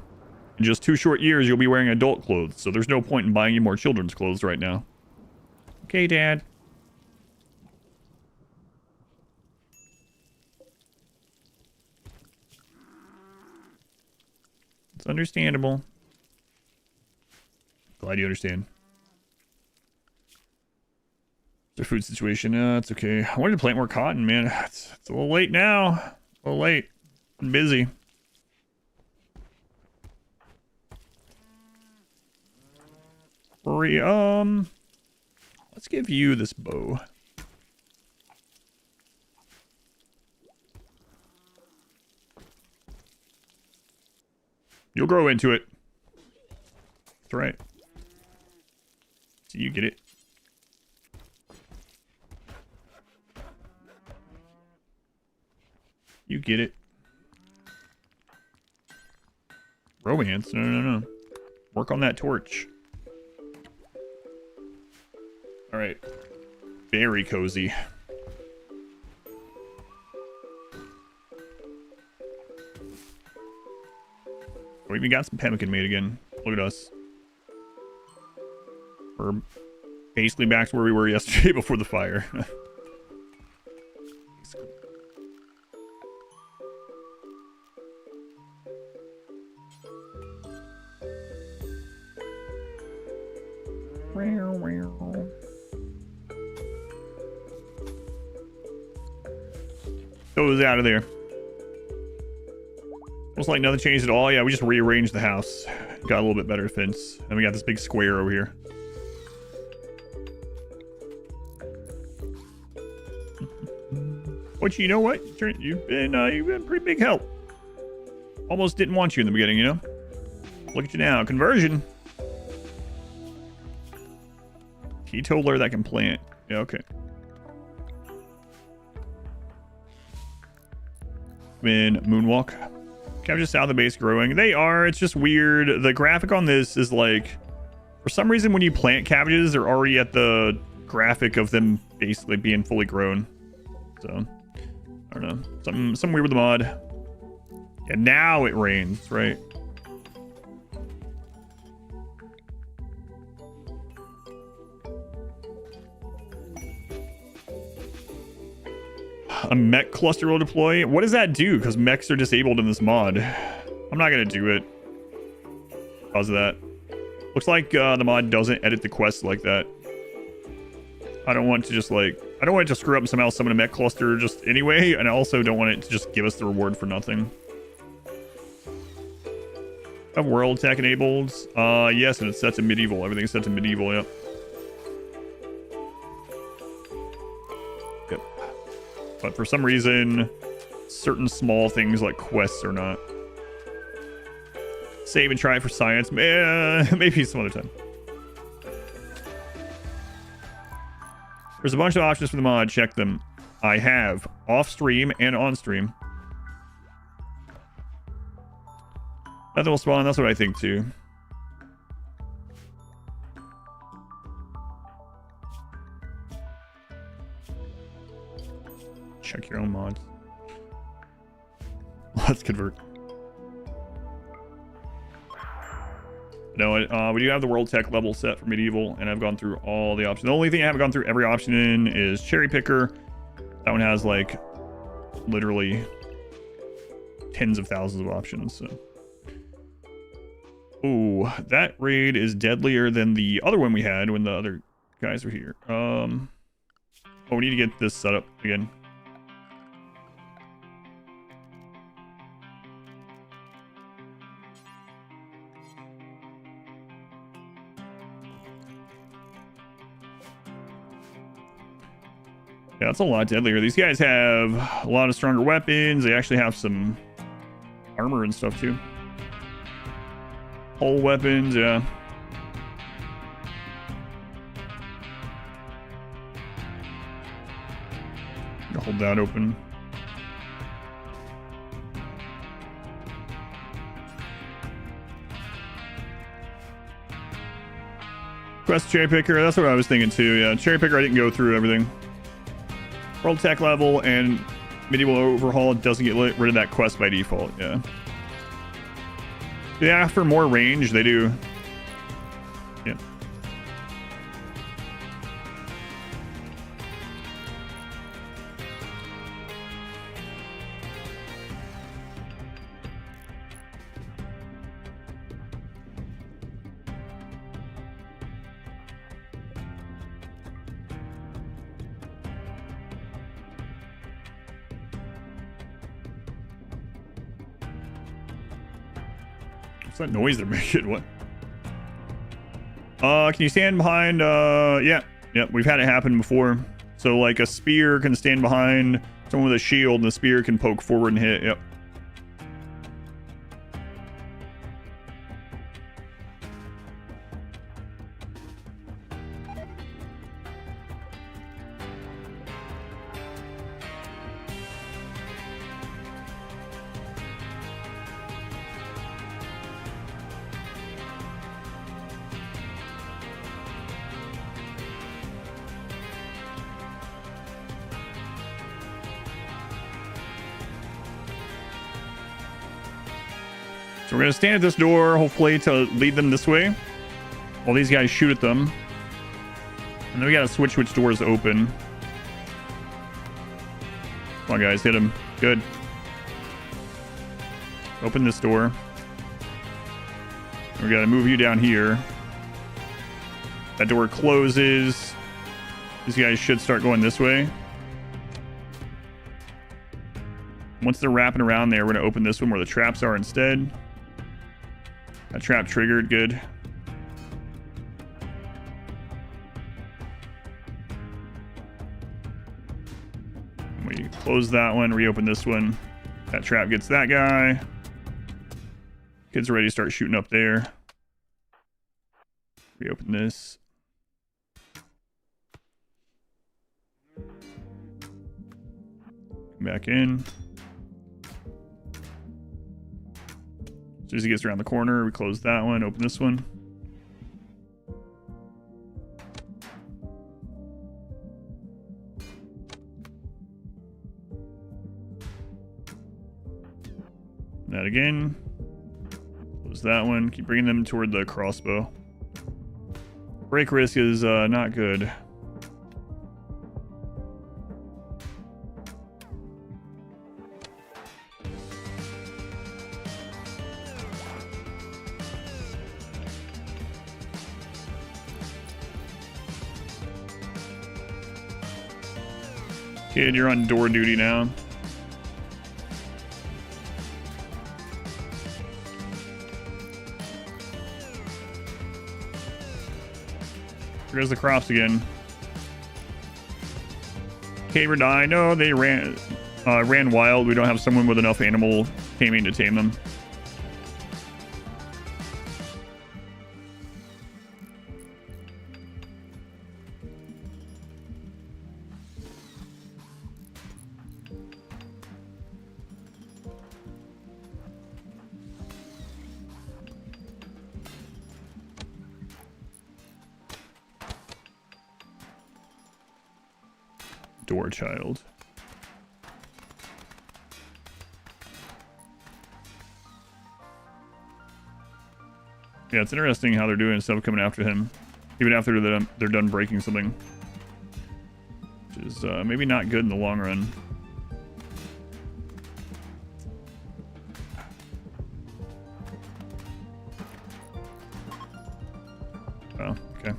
In just 2 short years, you'll be wearing adult clothes, so there's no point in buying you more children's clothes right now. Okay, Dad. It's understandable. Glad you understand. the food situation. It's okay. I wanted to plant more cotton, man. It's a little late now. A little late. I'm busy. Hurry, let's give you this bow. You'll grow into it. That's right. So you get it. You get it. Romance? No. Work on that torch. Alright. Very cozy. We even got some pemmican made again. Look at us. We're basically back to where we were yesterday before the fire. Goes out of there. Looks like nothing changed at all. Yeah, we just rearranged the house. Got a little bit better fence. And we got this big square over here. But you know what? You've been pretty big help. Almost didn't want you in the beginning, you know? Look at you now. Conversion. Teetotaler that can plant. Yeah, okay. Been moonwalk. I'm just out of the base growing. They are. It's just weird. The graphic on this is like, for some reason, when you plant cabbages, they're already at the graphic of them basically being fully grown. So, I don't know. Something weird with the mod. Yeah, now it rains, right? A mech cluster will deploy. What does that do? Because mechs are disabled in this mod. I'm not gonna do it because of that. Looks like the mod doesn't edit the quests like that. I don't want to just like, I don't want it to screw up and somehow summon a mech cluster just anyway, and I also don't want it to just give us the reward for nothing. I have world attack enabled. Yes, and it's set to medieval. Everything's set to medieval, yep. But for some reason, certain small things like quests are not. Save and try it for science. Maybe some other time. There's a bunch of options for the mod. Check them. I have off stream and on stream. Nothing will spawn. That's what I think too. Check your own mods. Let's convert. No, we do have the world tech level set for medieval, and I've gone through all the options. The only thing I haven't gone through every option in is cherry picker. That one has like literally tens of thousands of options. So, ooh, that raid is deadlier than the other one we had when the other guys were here. Oh, we need to get this set up again. Yeah, that's a lot deadlier. These guys have a lot of stronger weapons. They actually have some armor and stuff too. Whole weapons, yeah. Hold that open. Quest cherry picker, that's what I was thinking too. Yeah, cherry picker, I didn't go through everything. World tech level and medieval overhaul doesn't get rid of that quest by default. Yeah. Yeah, for more range, they do. Yeah. What's that noise they're making? What? Can you stand behind? Yeah. Yep, we've had it happen before. So, like, a spear can stand behind someone with a shield, and the spear can poke forward and hit. Yep. So we're going to stand at this door, hopefully, to lead them this way. While these guys shoot at them. And then we got to switch which doors open. Come on, guys. Hit him. Good. Open this door. We got to move you down here. That door closes. These guys should start going this way. Once they're wrapping around there, we're going to open this one where the traps are instead. That trap triggered. Good. We close that one, reopen this one. That trap gets that guy. Kids are ready to start shooting up there. Reopen this. Come back in. As soon as he gets around the corner, we close that one, open this one. That again. Close that one. Keep bringing them toward the crossbow. Break risk is not good. Kid, you're on door duty now. Here goes the crops again. Caver die. No, they ran wild. We don't have someone with enough animal taming to tame them. Door child. Yeah, it's interesting how they're doing stuff coming after him, even after they're done breaking something, which is maybe not good in the long run. Oh, okay.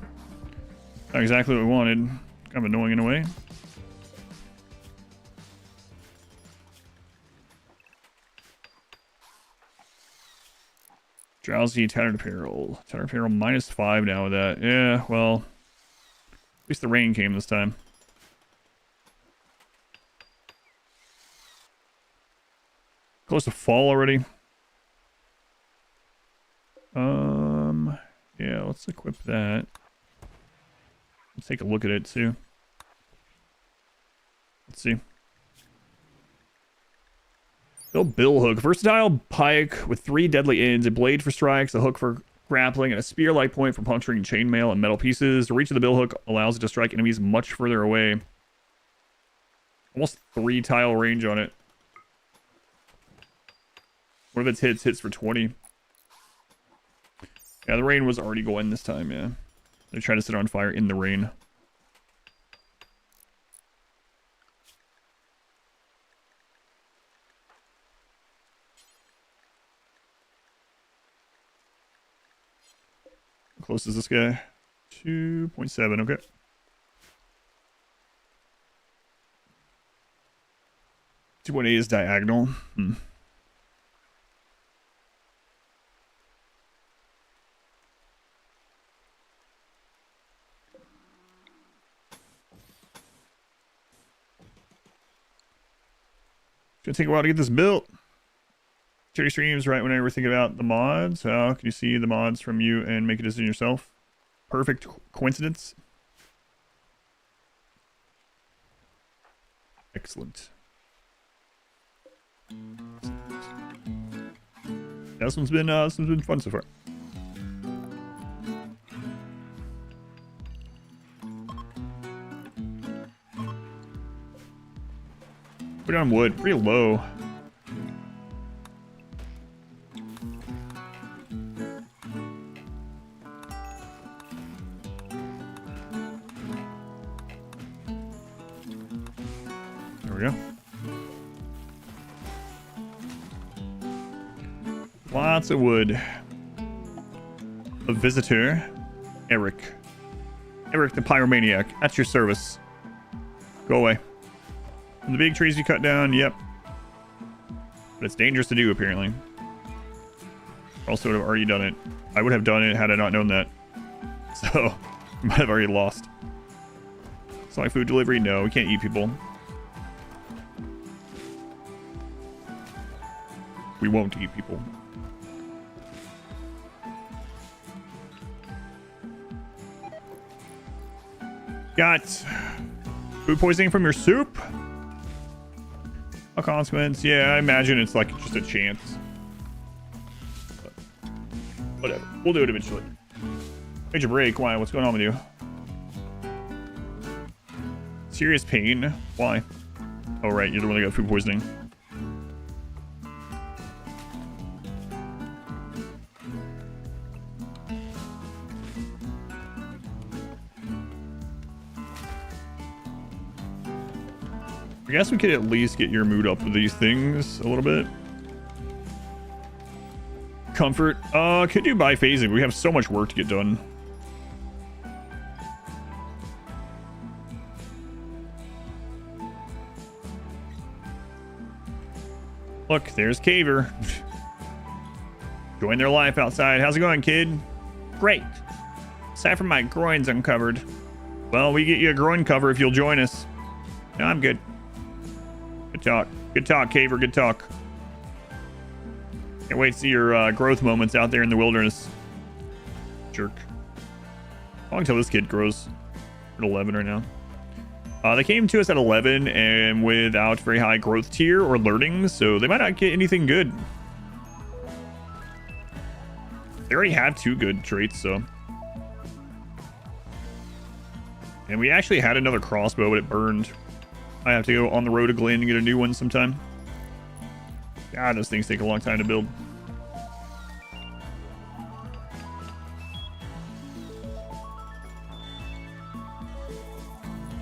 Not exactly what we wanted. Kind of annoying in a way. Drowsy, tattered apparel. Tattered apparel -5 now with that. Yeah, well, at least the rain came this time. Close to fall already. Yeah, let's equip that. Let's take a look at it too. Let's see. Bill hook. Versatile pike with 3 deadly ends, a blade for strikes, a hook for grappling, and a spear-like point for puncturing chainmail and metal pieces. The reach of the bill hook allows it to strike enemies much further away. Almost 3 tile range on it. What if it hits for 20? Yeah, the rain was already going this time, yeah. They tried to set it on fire in the rain. How close is this guy? 2.7, okay. 2.8 is diagonal. gonna take a while to get this built. Cherry streams right whenever we think about the mods. How can you see the mods from you and make a decision yourself? Perfect coincidence. Excellent. Yeah, this one's been fun so far. Put it on wood, pretty low. There we go. Lots of wood. A visitor. Eric. Eric the Pyromaniac. At your service. Go away. And the big trees you cut down, yep. But it's dangerous to do, apparently. Also would have already done it. I would have done it had I not known that. So, I might have already lost. It's like food delivery? No, we can't eat people. We won't eat people. Got food poisoning from your soup? A consequence? Yeah, I imagine it's like just a chance. But whatever. We'll do it eventually. Major break. Why? What's going on with you? Serious pain? Why? Oh, right. You're the one that got food poisoning. I guess we could at least get your mood up with these things a little bit. Comfort. Could do biphasing. We have so much work to get done. Look, there's Caver. Join their life outside. How's it going, kid? Great. Aside from my groin's uncovered. Well, we get you a groin cover if you'll join us. No, I'm good. Good talk. Good talk, Caver. Good talk. Can't wait to see your growth moments out there in the wilderness. Jerk. How long until this kid grows? At 11 right now. They came to us at 11 and without very high growth tier or learning, so they might not get anything good. They already have 2 good traits, so. And we actually had another crossbow, but it burned. I have to go on the road to Glen and get a new one sometime. God, those things take a long time to build.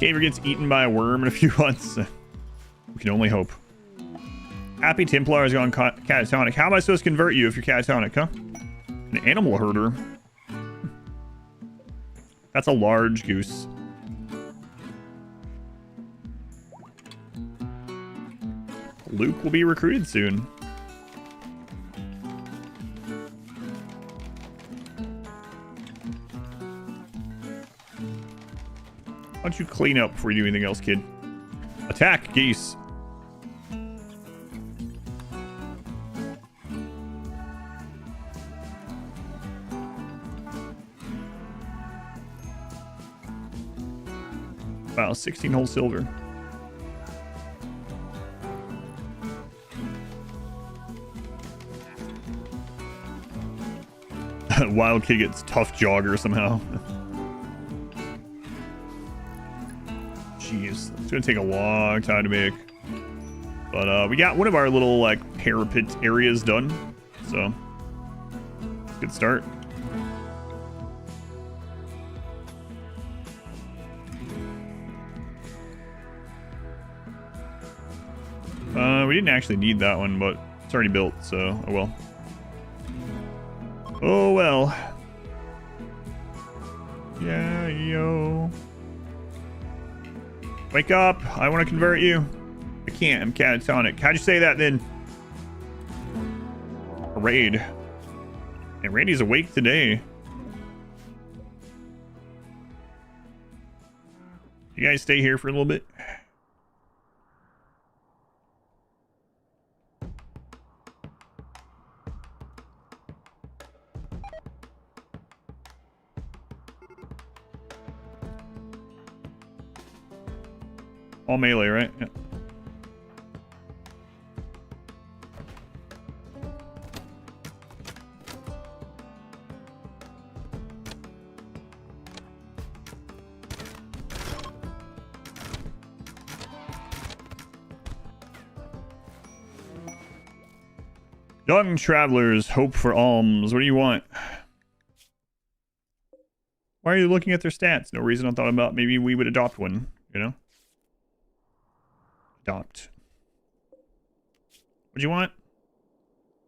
Caver gets eaten by a worm in a few months. We can only hope. Happy Templar has gone catatonic. How am I supposed to convert you if you're catatonic, huh? An animal herder. That's a large goose. Luke will be recruited soon. Why don't you clean up before you do anything else, kid? Attack, geese. Wow, 16 whole silver. Wild kid gets tough jogger somehow. Jeez, it's gonna take a long time to make. But we got one of our little like parapet areas done, so good start. We didn't actually need that one, but it's already built, so oh well. Oh well. Yeah, yo. Wake up. I want to convert you. I can't. I'm catatonic. How'd you say that then? A raid. And Randy's awake today. You guys stay here for a little bit. All melee, right? Yeah. Young travelers hope for alms. What do you want? Why are you looking at their stats? No reason I thought about. Maybe we would adopt one, you know? Adopt. What do you want?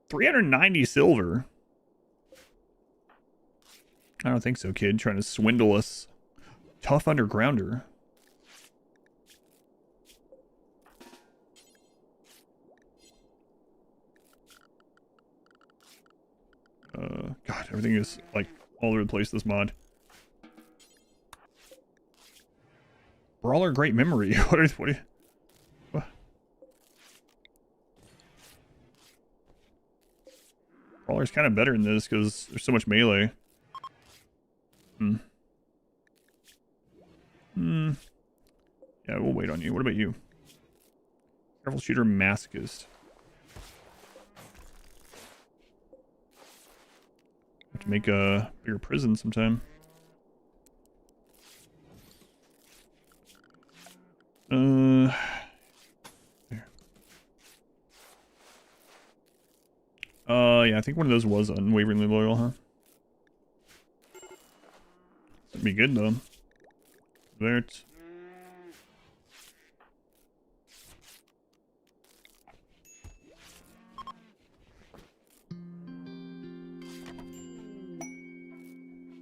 390 silver. I don't think so, kid. Trying to swindle us. Tough undergrounder. God, everything is like all over the place, this mod. Brawler, great memory. What are you? What? Brawler's kind of better in this because there's so much melee. Yeah, we'll wait on you. What about you? Careful shooter, masochist. Have to make a bigger prison sometime. There. Yeah, I think one of those was unwaveringly loyal, huh? That'd be good though. There.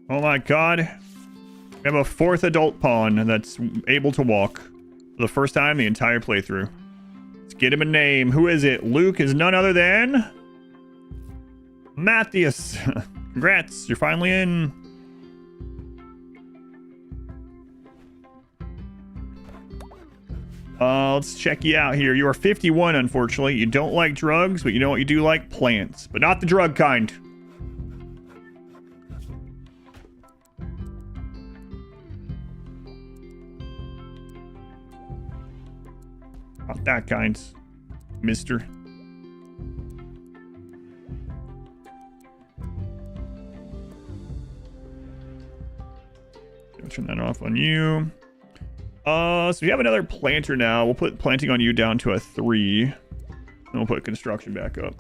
Oh my god. We have a 4th adult pawn that's able to walk for the first time the entire playthrough. Let's get him a name. Who is it? Luke is none other than Matthias. Congrats, you're finally in. Let's check you out here. You are 51, unfortunately. You don't like drugs, but you know what? You do like plants, but not the drug kind. Not that kind, mister. I'll turn that off on you. So we have another planter now. We'll put planting on you down to a 3. And we'll put construction back up.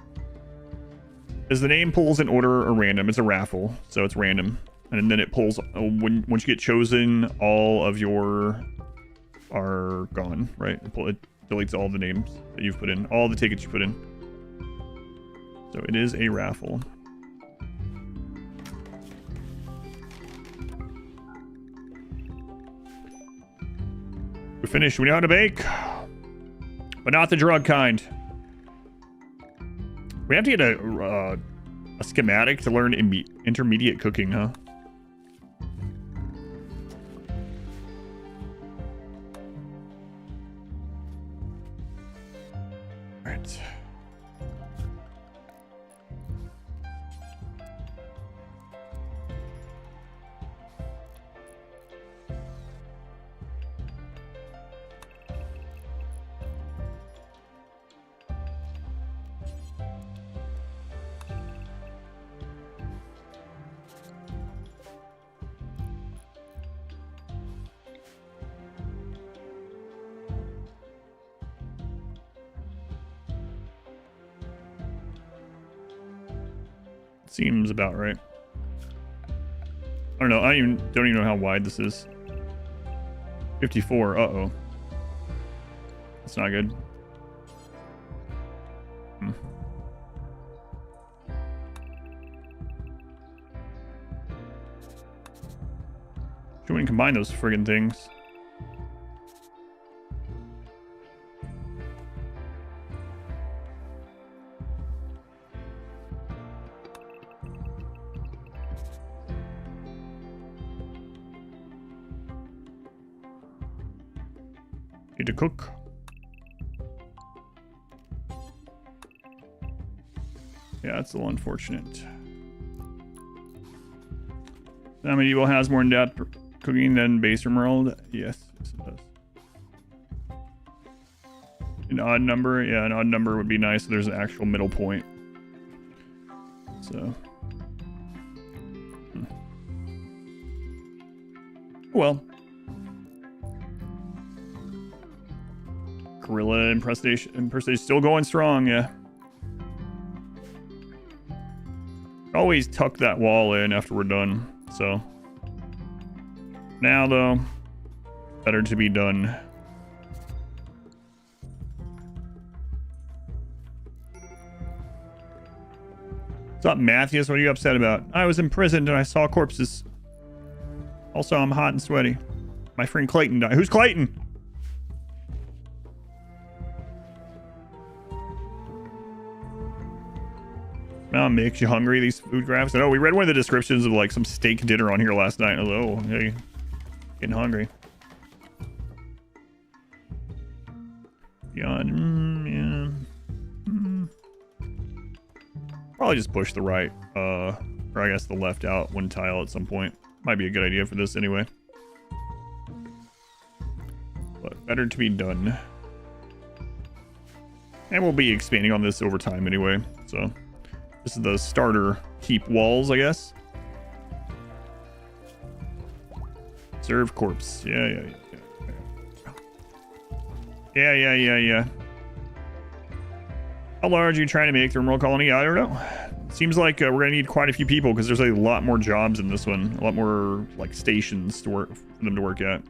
As the name pulls in order or random, it's a raffle, so it's random. And then it pulls, once you get chosen, all of your are gone, right? It deletes all the names that you've put in, all the tickets you put in. So it is a raffle. We're finished. We know how to bake, but not the drug kind. We have to get a schematic to learn intermediate cooking, huh? All right. Seems about right. I don't know. I don't even know how wide this is. 54. Uh-oh. That's not good. Should we combine those friggin' things? Need to cook. Yeah, that's a little unfortunate. Now medieval has more in-depth cooking than base RimWorld. Yes, it does. odd number. Yeah, an odd number would be nice if there's an actual middle point. So. Well. Gorilla impersonation still going strong, yeah. Always tuck that wall in after we're done, so. Now, though, better to be done. What's up, Matthews? What are you upset about? I was imprisoned and I saw corpses. Also, I'm hot and sweaty. My friend Clayton died. Who's Clayton? Oh, makes you hungry, these food graphs. I know, we read one of the descriptions of like some steak dinner on here last night. I was like, oh, hey, getting hungry. Yeah. Probably just push the right, or I guess the left out one tile at some point. Might be a good idea for this anyway. But better to be done. And we'll be expanding on this over time anyway, so. This is the starter keep walls, I guess. Serve corpse. Yeah. How large are you trying to make the RimWorld colony? I don't know. Seems like we're gonna need quite a few people because there's a lot more jobs in this one. A lot more like stations to work for them to work at.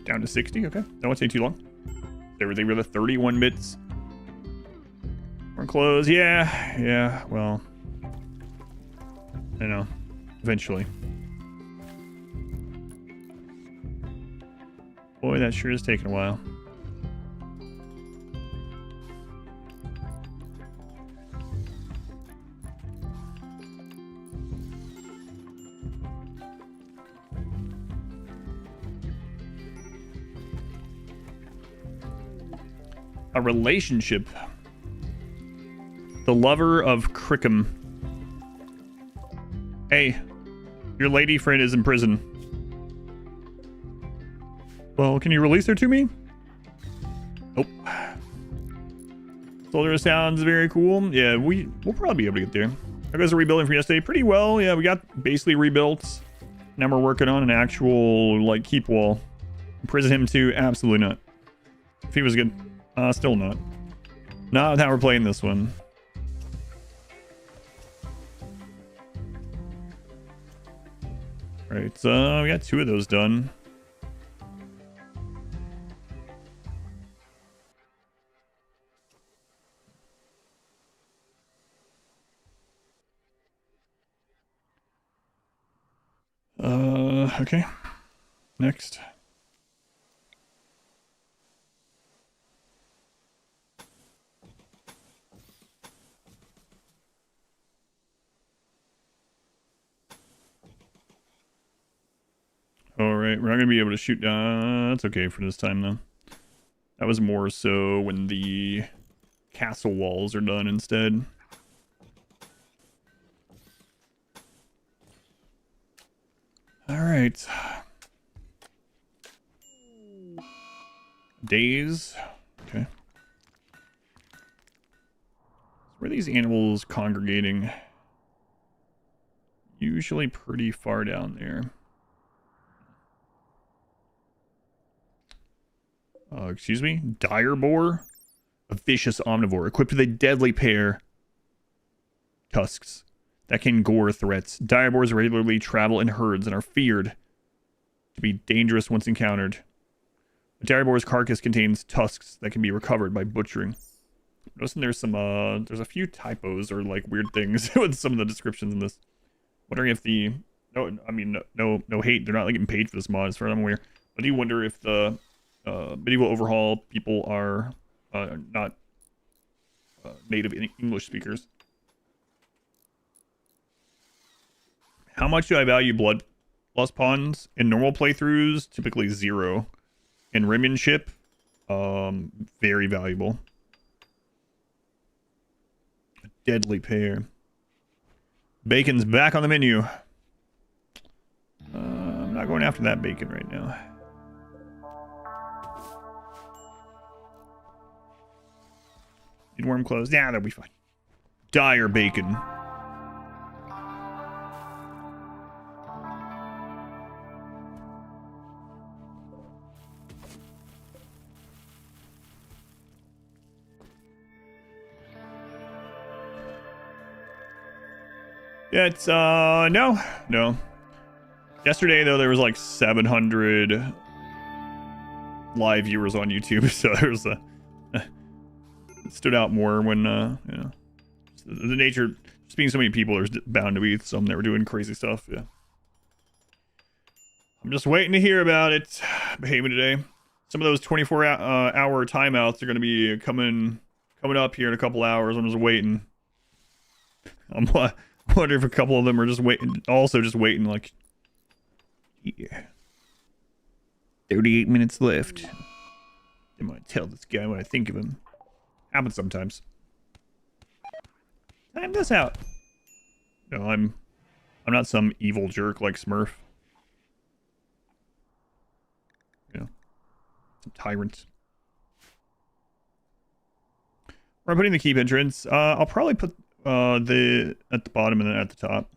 Down to 60, okay. That won't take too long. They were the 31 bits. We're close, yeah, well. I know, eventually. Boy, that sure is taking a while. A relationship. The lover of Crickham. Hey, your lady friend is in prison. Well, can you release her to me? Nope. Soldier sounds very cool. Yeah, we'll probably be able to get there. How goes the rebuilding for yesterday? Pretty well. Yeah, we got basically rebuilt. Now we're working on an actual, like, keep wall. Imprison him too? Absolutely not. If he was good. Still not. Not how we're playing this one. Right, so we got 2 of those done. Okay. Next. Alright, we're not going to be able to shoot down. That's okay for this time, though. That was more so when the castle walls are done instead. Alright. Days. Okay. Where are these animals congregating? Usually pretty far down there. Excuse me? Dire boar? A vicious omnivore equipped with a deadly pair tusks that can gore threats. Dire boars regularly travel in herds and are feared to be dangerous once encountered. A dire boar's carcass contains tusks that can be recovered by butchering. Noticing there's some there's a few typos or like weird things with some of the descriptions in this. Wondering if the no hate, they're not like getting paid for this mod as far as I'm aware. But I do wonder if the medieval overhaul people are not native English speakers. How much do I value bloodlust pawns? In normal playthroughs, typically 0. In Rimmanship, very valuable. Deadly pair. Bacon's back on the menu. I'm not going after that bacon right now. Need warm clothes. Yeah, that'll be fine. Dire bacon. Yeah, it's, no. Yesterday, though, there was like 700 live viewers on YouTube, so there's a... it stood out more when, you know, the nature, just being so many people, there's bound to be some that were doing crazy stuff, yeah. I'm just waiting to hear about it behaving today. Some of those 24-hour timeouts are going to be coming up here in a couple hours. I'm just waiting. I'm wondering if a couple of them are just waiting, like, yeah. 38 minutes left. I might tell this guy what I think of him. Happens sometimes. Time this out. No, I'm not some evil jerk like Smurf. You know, some tyrant. Where I'm putting the keep entrance, I'll probably put at the bottom and then at the top.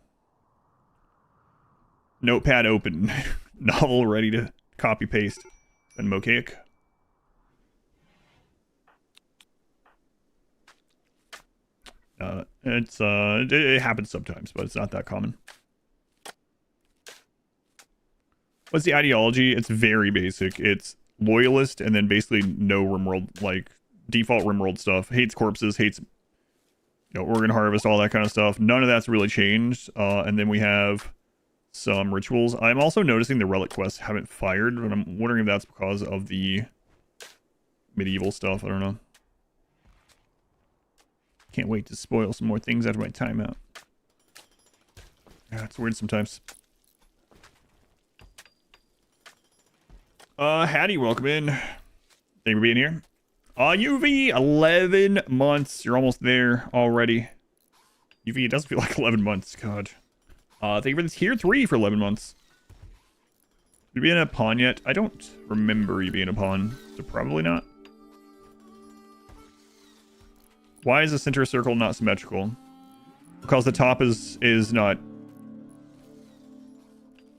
Notepad open. Novel ready to copy paste. And mosaic. It happens sometimes, but it's not that common. What's the ideology? It's very basic. It's loyalist and then basically no RimWorld, like default RimWorld stuff. Hates corpses, hates, you know, organ harvest, all that kind of stuff. None of that's really changed. And then we have some rituals. I'm also noticing the relic quests haven't fired, and I'm wondering if that's because of the medieval stuff. I don't know. Can't wait to spoil some more things after my timeout. Yeah, it's weird sometimes. Hattie, welcome in. Thank you for being here. UV, 11 months. You're almost there already. UV, it does feel like 11 months. God. Thank you for the tier 3 for 11 months. Did you be in a pawn yet? I don't remember you being a pawn, so probably not. Why is the center circle not symmetrical? Because the top is not.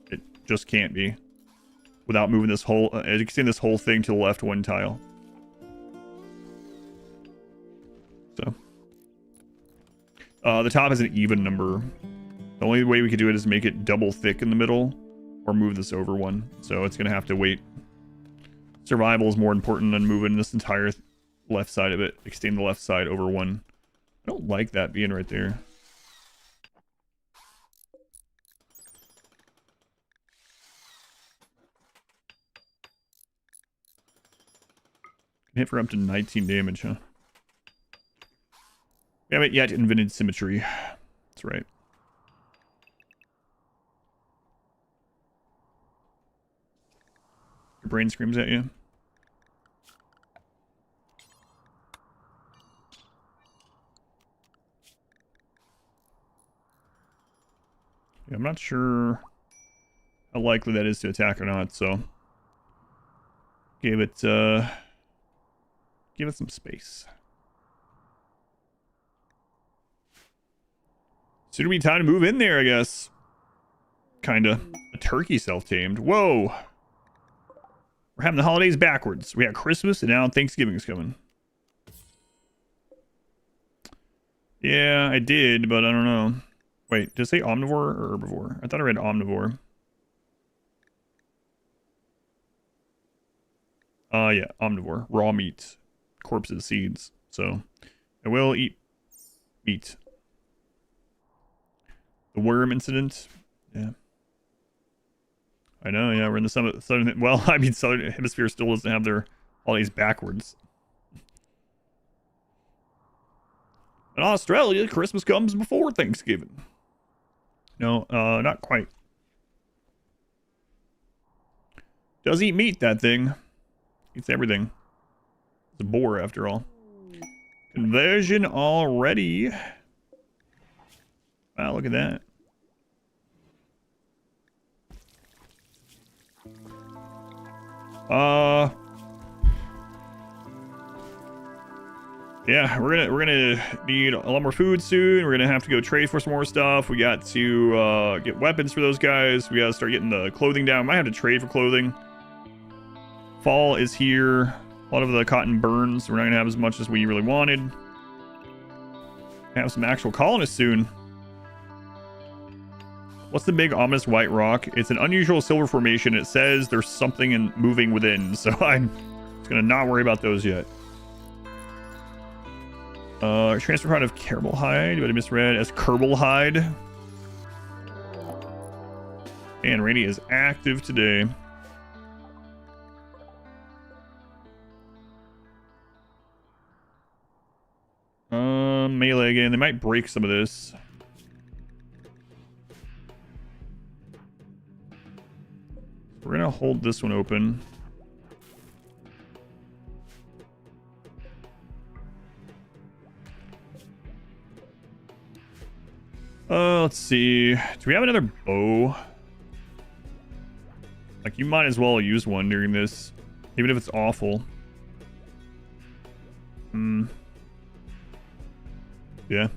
It just can't be. Without moving this whole, extend this whole thing to the left one tile. So. The top is an even number. The only way we could do it is make it double thick in the middle, or move this over one. So it's gonna have to wait. Survival is more important than moving this entire left side of it. Extend the left side over one. I don't like that being right there. Can hit for up to 19 damage, huh? We haven't yet invented symmetry. That's right. Your brain screams at you. Yeah, I'm not sure how likely that is to attack or not, so give it some space. Soon to be time to move in there, I guess. Kinda. A turkey self-tamed. Whoa! We're having the holidays backwards. We had Christmas and now Thanksgiving's coming. Yeah, I did, but I don't know. Wait, did it say omnivore or herbivore? I thought I read omnivore. Yeah, omnivore. Raw meat. Corpses, seeds. So, I will eat meat. The worm incident. Yeah. I know, yeah, we're in the southern... Well, I mean, southern hemisphere still doesn't have their holidays backwards. In Australia, Christmas comes before Thanksgiving. No, not quite. Does eat meat, that thing. Eats everything. It's a boar, after all. Conversion already. Wow, look at that. Yeah, we're gonna need a lot more food soon. We're gonna have to go trade for some more stuff. We got to get weapons for those guys. We gotta start getting the clothing down. Might have to trade for clothing. Fall is here. A lot of the cotton burns. We're not gonna have as much as we really wanted. Have some actual colonists soon. What's the big ominous white rock? It's an unusual silver formation. It says there's something moving within, so I'm just gonna not worry about those yet. Transfer prod of Kerbal Hide, but I misread as Kerbal Hide. And Randy is active today. Melee again. They might break some of this. We're gonna hold this one open. Let's see. Do we have another bow? Like, you might as well use one during this, even if it's awful. Yeah.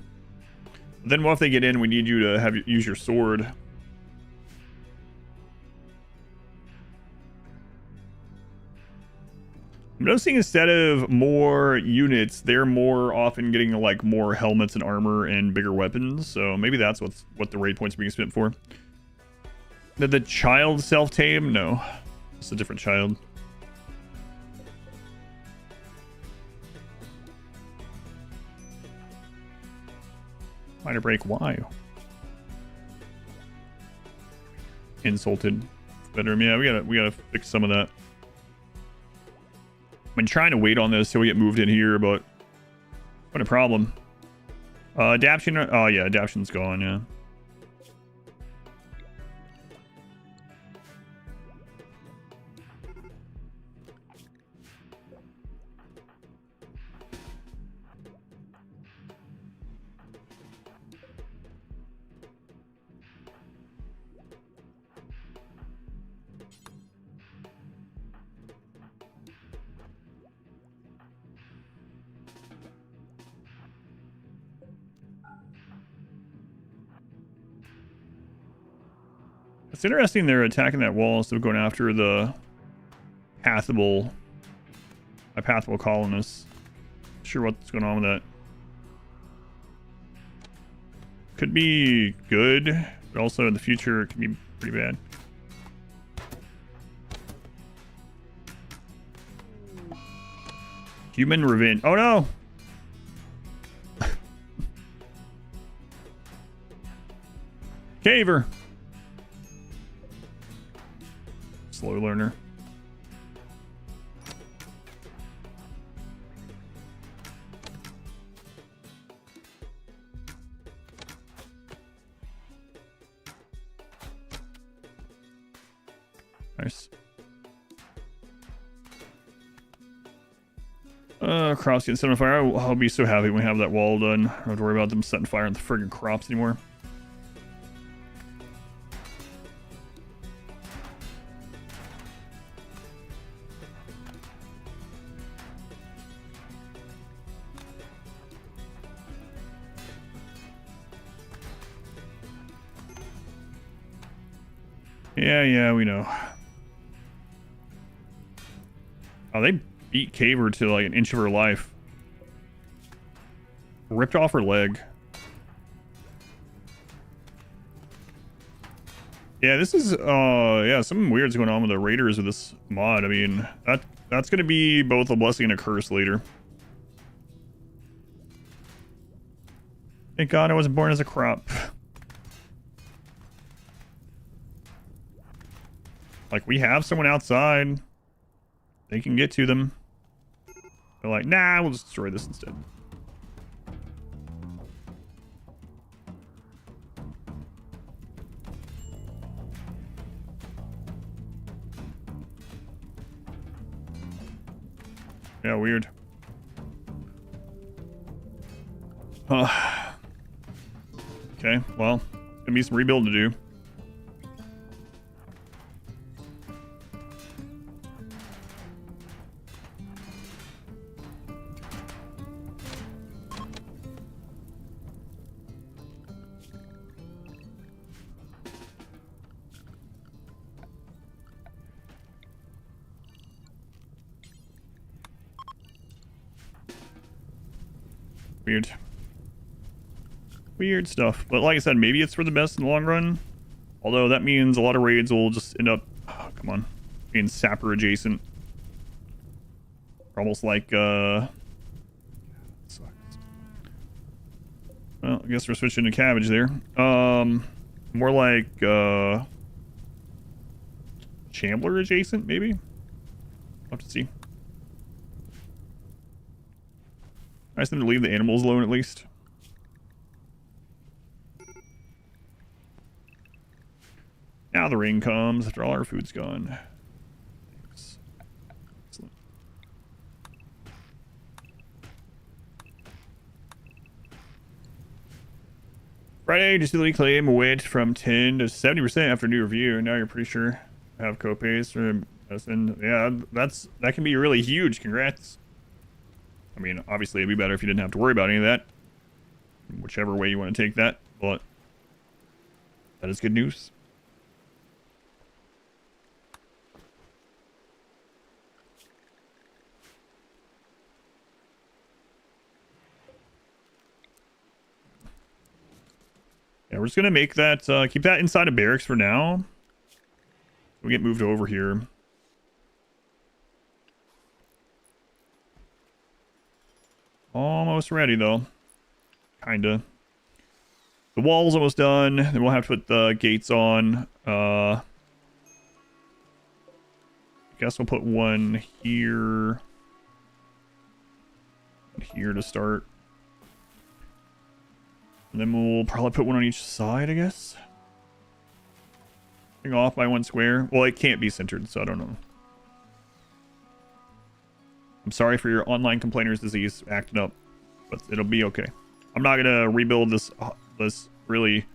Then what if they get in? We need you to use your sword. I'm noticing instead of more units, they're more often getting like more helmets and armor and bigger weapons. So maybe that's what the raid points are being spent for. Did the child self-tame? No. It's a different child. Minor break, why? Insulted. Bedroom, yeah, we gotta fix some of that. I've been trying to wait on this till we get moved in here, but what a problem. Adaption, oh yeah, adaption's gone, yeah. It's interesting they're attacking that wall instead of going after the pathable colonists. Not sure what's going on with that. Could be good, but also in the future it could be pretty bad. Human revenge. Oh no! Caver. Slow learner. Nice. Crops getting set on fire. I'll be so happy when we have that wall done. I don't have to worry about them setting fire on the friggin' crops anymore. Yeah, we know. Oh, they beat Caver to like an inch of her life. Ripped off her leg. Yeah, this is, yeah, something weird's going on with the raiders of this mod. I mean, that's gonna be both a blessing and a curse later. Thank God I wasn't born as a crop. Like, we have someone outside. They can get to them. They're like, nah, we'll just destroy this instead. Yeah, weird. Okay, Okay, well, gonna be some rebuilding to do. Weird. Weird stuff. But like I said, maybe it's for the best in the long run. Although that means a lot of raids will just end up, oh, come on, being sapper adjacent. Almost like, sucks. Well, I guess we're switching to cabbage there. More like, Shambler adjacent, maybe? I'll have to see. Nice them to leave the animals alone at least. Now the rain comes after all our food's gone. Thanks. Excellent. Friday, disability claim went from 10 to 70% after new review. Now you're pretty sure I have copays for medicine. Yeah, that can be really huge. Congrats. I mean, obviously it'd be better if you didn't have to worry about any of that. Whichever way you want to take that, but that is good news. Yeah, we're just gonna make that, keep that inside of barracks for now. We get moved over here. Almost ready though. Kinda. The wall's almost done. Then we'll have to put the gates on. I guess we'll put one here. Here to start. And then we'll probably put one on each side, I guess. Off by one square. Well, it can't be centered, so I don't know. I'm sorry for your online complainer's disease acting up, but it'll be okay. I'm not gonna rebuild this really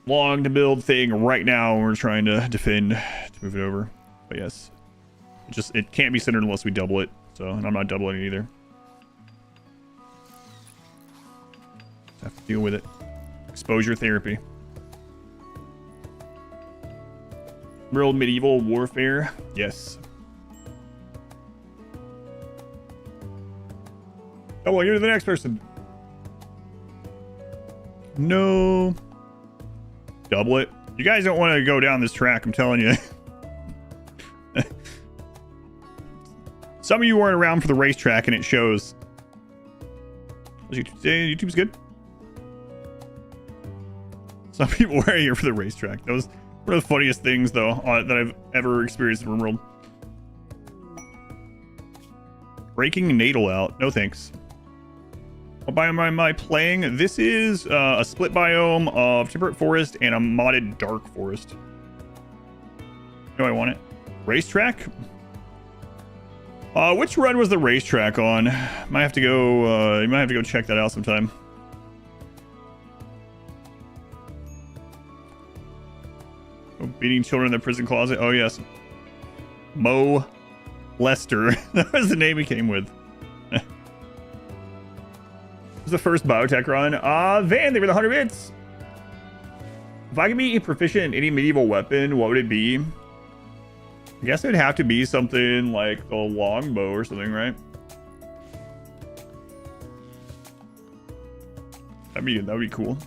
long to build thing right now when we're trying to defend to move it over. But yes, it can't be centered unless we double it. So, and I'm not doubling it either. Have to deal with it. Exposure therapy. Real medieval warfare. Yes. Oh, well, you're the next person. No. Double it. You guys don't want to go down this track, I'm telling you. Some of you weren't around for the racetrack, and it shows. YouTube's good. Some people were here for the racetrack. That was one of the funniest things, though, that I've ever experienced in RimWorld. Breaking natal out. No thanks. What biome am I playing? This is a split biome of temperate forest and a modded dark forest. Do I want it? Racetrack? Which run was the racetrack on? Might have to go. You might have to go check that out sometime. Oh, beating children in the prison closet. Oh yes, Mo Lester. That was the name he came with. It was the first biotech run. Van, they were the 100 bits. If I could be proficient in any medieval weapon, what would it be? I guess it'd have to be something like the longbow or something, right? That'd be cool.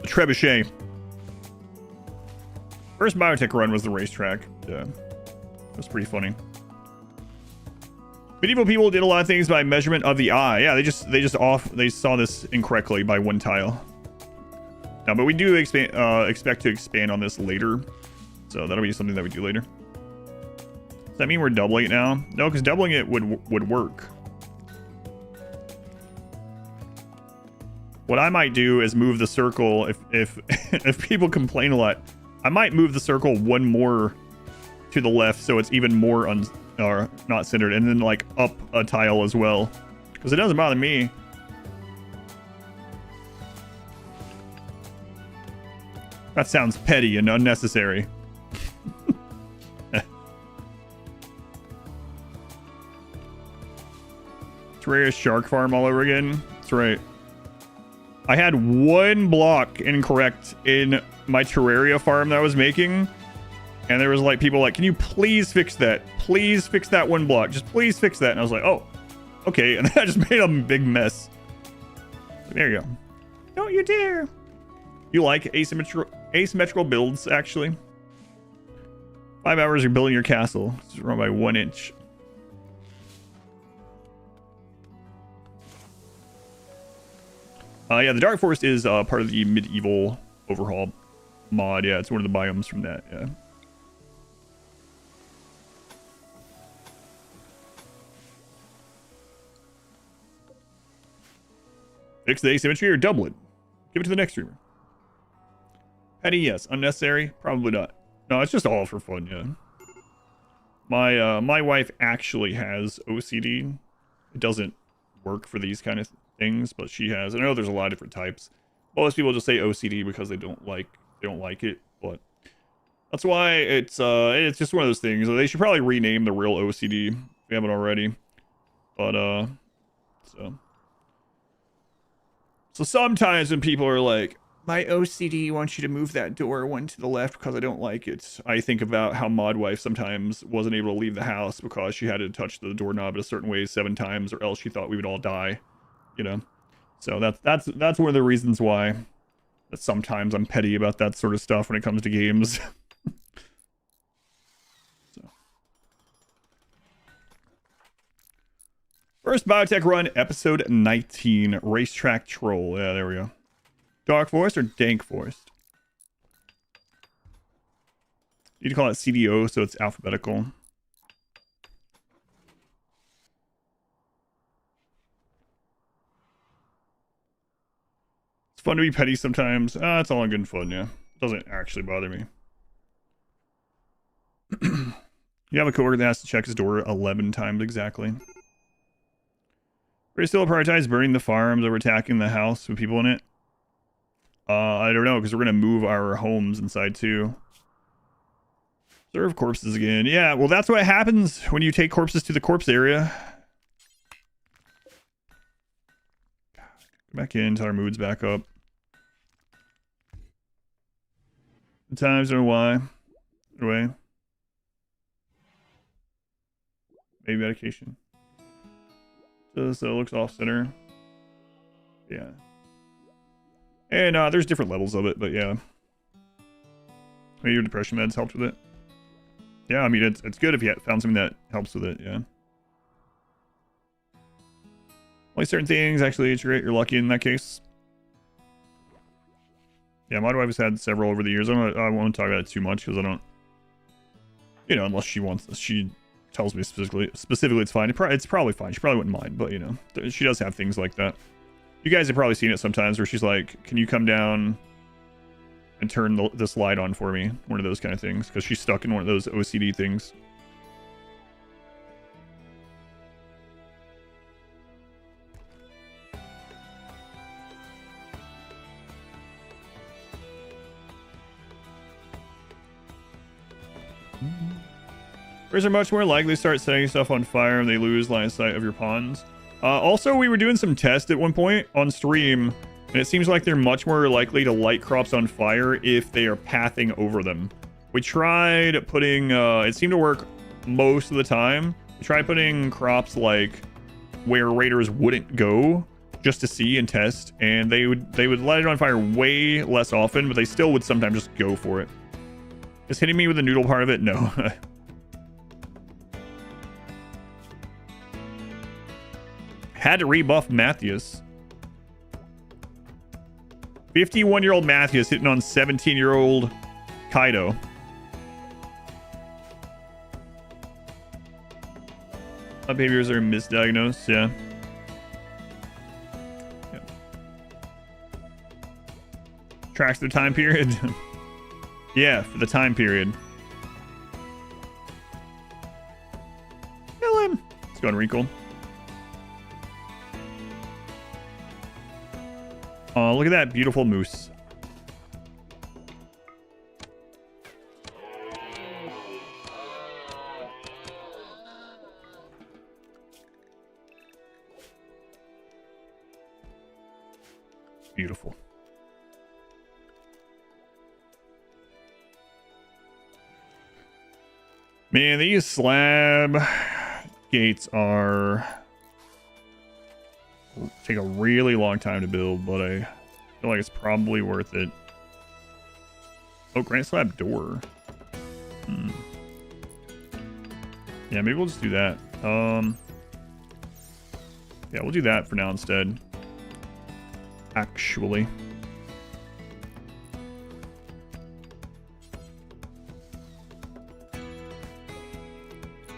The trebuchet. First biotech run was the racetrack. Yeah, that was pretty funny. Medieval people did a lot of things by measurement of the eye. Yeah, they saw this incorrectly by one tile. No, but we do expect to expand on this later, so that'll be something that we do later. Does that mean we're doubling it now? No, because doubling it would work. What I might do is move the circle if if people complain a lot. I might move the circle one more to the left so it's even more not centered, and then like up a tile as well, because it doesn't bother me. That sounds petty and unnecessary. Terraria Shark Farm all over again. That's right. I had one block incorrect in my Terraria farm that I was making. And there was like people like, can you please fix that? Please fix that one block. Just please fix that. And I was like, oh, okay. And I just made a big mess. There you go. Don't you dare. You like asymmetrical builds, actually. 5 hours you're building your castle. It's run by 1 inch. Yeah, the Dark Forest is part of the medieval overhaul mod. Yeah, it's one of the biomes from that. Yeah. Fix the asymmetry or double it. Give it to the next streamer. Petty, yes. Unnecessary? Probably not. No, it's just all for fun, yeah. My wife actually has OCD. It doesn't work for these kind of things, but she has. I know there's a lot of different types. Most people just say OCD because they don't like it, but that's why it's just one of those things. They should probably rename the real OCD if we haven't already. But so sometimes when people are like, my OCD wants you to move that door one to the left because I don't like it, I think about how Mod Wife sometimes wasn't able to leave the house because she had to touch the doorknob a certain way 7 times, or else she thought we would all die, you know. So that's one of the reasons why that sometimes I'm petty about that sort of stuff when it comes to games. So. First Biotech Run, episode 19, Racetrack Troll. Yeah, there we go. Dark Forest or Dank Forest? You need to call it CDO so it's alphabetical. It's fun to be petty sometimes. It's all in good fun, yeah. It doesn't actually bother me. You have a coworker that has to check his door 11 times exactly. We're still prioritize burning the farms over attacking the house with people in it. I don't know, because we're going to move our homes inside too. Serve corpses again. Yeah, well, that's what happens when you take corpses to the corpse area. Go back in until our mood's back up. Sometimes, don't know why. Anyway. Maybe medication. So it looks off center. Yeah. And there's different levels of it, but yeah. Maybe your depression meds helped with it. Yeah, I mean, it's good if you found something that helps with it, yeah. Only certain things, actually, it's great. You're lucky in that case. Yeah, my wife has had several over the years. I won't talk about it too much because I don't, you know, unless she tells me specifically it's fine. It's probably fine. She probably wouldn't mind, but you know, she does have things like that. You guys have probably seen it sometimes where she's like, can you come down and turn this light on for me? One of those kind of things, because she's stuck in one of those OCD things. Bears are much more likely to start setting stuff on fire and they lose line of sight of your pawns. Also, we were doing some tests at one point on stream, and it seems like they're much more likely to light crops on fire if they are pathing over them. We tried putting, it seemed to work most of the time. We tried putting crops like where raiders wouldn't go just to see and test, and they would light it on fire way less often, but they still would sometimes just go for it. Is hitting me with the noodle part of it? No. Had to rebuff Matthews. 51-year-old Matthews hitting on 17-year-old Kaido. Some behaviors are misdiagnosed, yeah. Tracks the time period. Yeah, for the time period. Kill him. Let's go on Wrinkle. Oh, look at that beautiful moose. Beautiful. Man, these slab gates take a really long time to build, but I feel like it's probably worth it. Oh, granite slab door. Yeah, maybe we'll just do that. Yeah, we'll do that for now instead. Actually.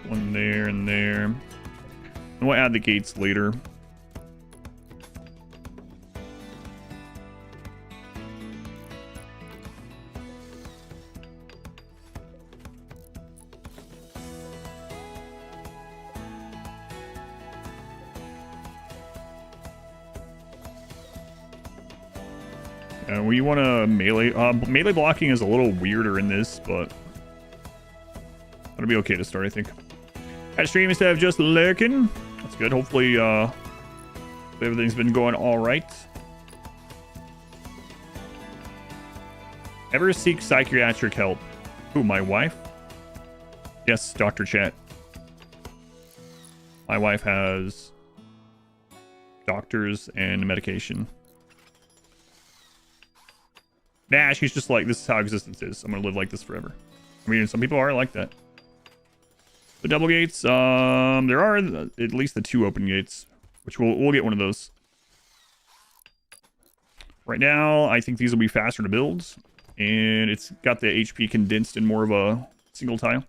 One there and there. And we'll add the gates later. We want to melee. Melee blocking is a little weirder in this, but that'll be okay to start, I think. At stream instead of just lurking. That's good. Hopefully, everything's been going all right. Ever seek psychiatric help? Who, my wife? Yes, Dr. Chat. My wife has doctors and medication. Nah, she's just like, this is how existence is. I'm gonna live like this forever. I mean, some people are like that. The double gates, there are at least the 2 open gates, which we'll get one of those. Right now, I think these will be faster to build, and it's got the HP condensed in more of a single tile.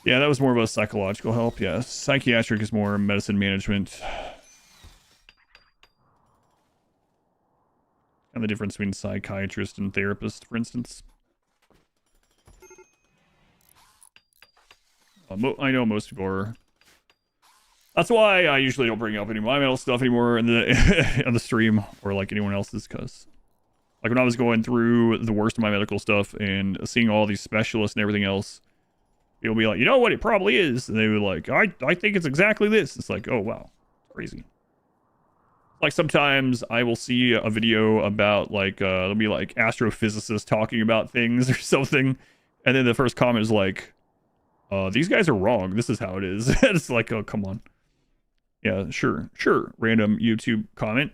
Yeah, that was more of a psychological help. Yeah, psychiatric is more medicine management. And the difference between psychiatrist and therapist, for instance. I know most people are. That's why I usually don't bring up any environmental stuff anymore in the on the stream or like anyone else's, because like when I was going through the worst of my medical stuff and seeing all these specialists and everything else, you'll be like, you know what it probably is, and they were like, I think it's exactly this. It's like, oh wow, crazy. Like sometimes I will see a video about like there'll be like astrophysicists talking about things or something, and then the first comment is like, these guys are wrong, this is how it is. It's like, oh come on. Yeah, sure, random YouTube comment.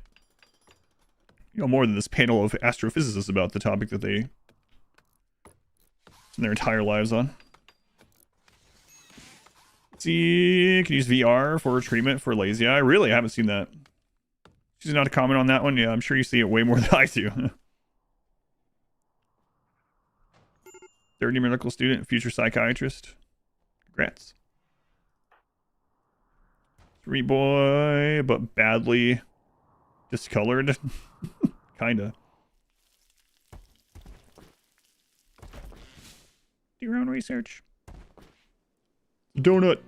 You know more than this panel of astrophysicists about the topic that they spend their entire lives on. Let's see, can use VR for treatment for lazy eye. Really, I haven't seen that. She's not a comment on that one. Yeah, I'm sure you see it way more than I do. Third year medical student, future psychiatrist. Congrats. Sweet boy, but badly discolored. Kinda. Do your own research. Donut.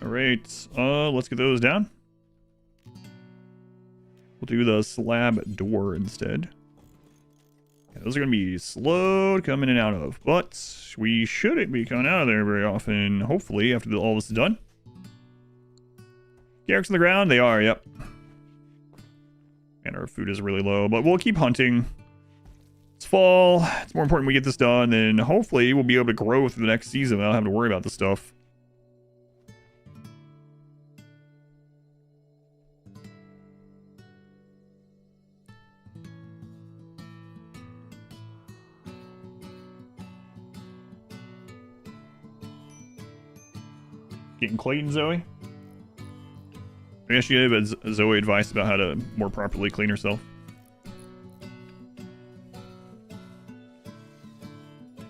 Alright, let's get those down. We'll do the slab door instead. Yeah, those are going to be slow coming in and out of, but we shouldn't be coming out of there very often, hopefully, after all this is done. Garricks on the ground? They are, yep. And our food is really low, but we'll keep hunting. It's fall. It's more important we get this done, and hopefully we'll be able to grow through the next season without having to worry about this stuff. Getting clean, Zoe? I guess you gave Zoe advice about how to more properly clean herself.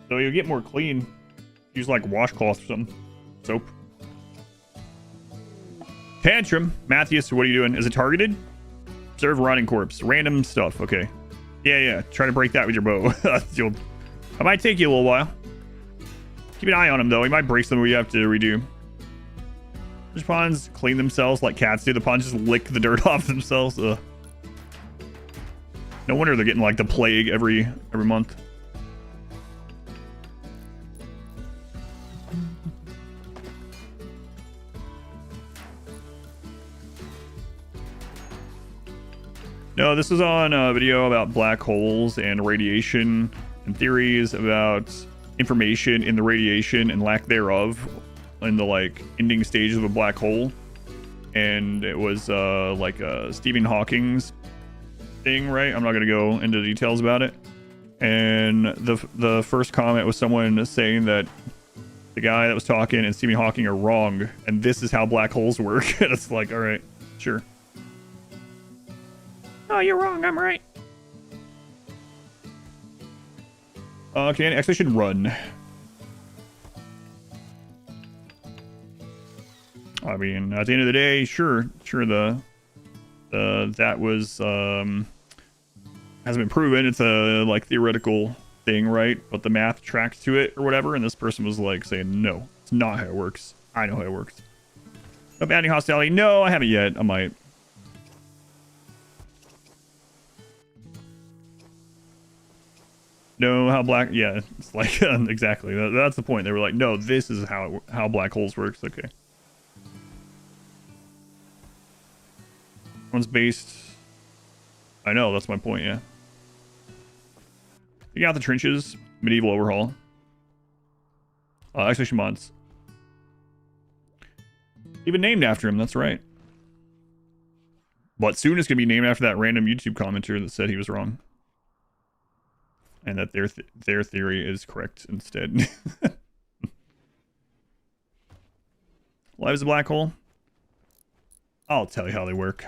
So you'll get more clean. Use like washcloth or something. Soap. Tantrum. Matthias, what are you doing? Is it targeted? Observe rotting corpse. Random stuff. Okay. Yeah. Try to break that with your bow. I might take you a little while. Keep an eye on him, though. He might break something we have to redo. Fish ponds clean themselves like cats do. The ponds just lick the dirt off themselves. Ugh. No wonder they're getting like the plague every month. No, this was on a video about black holes and radiation and theories about information in the radiation and lack thereof in the like ending stages of a black hole. And it was like a Stephen Hawking's thing, right? I'm not gonna go into details about it. And the first comment was someone saying that the guy that was talking and Stephen Hawking are wrong, and this is how black holes work. And it's like, all right, sure. Oh, you're wrong, I'm right. Okay, expedition run. I mean, at the end of the day, sure, that was hasn't been proven. It's a like theoretical thing, right? But the math tracks to it or whatever. And this person was like saying, no, it's not how it works. I know how it works. No bounding hostility. No, I haven't yet. I might. No, how black? Yeah, it's like exactly. That's the point. They were like, no, this is how black holes works. Okay. One's based. I know, that's my point. Yeah. You got the trenches, medieval overhaul. Expedition mods. Even named after him. That's right. But soon it's gonna be named after that random YouTube commenter that said he was wrong. And that their theory is correct instead. Life is a black hole. I'll tell you how they work.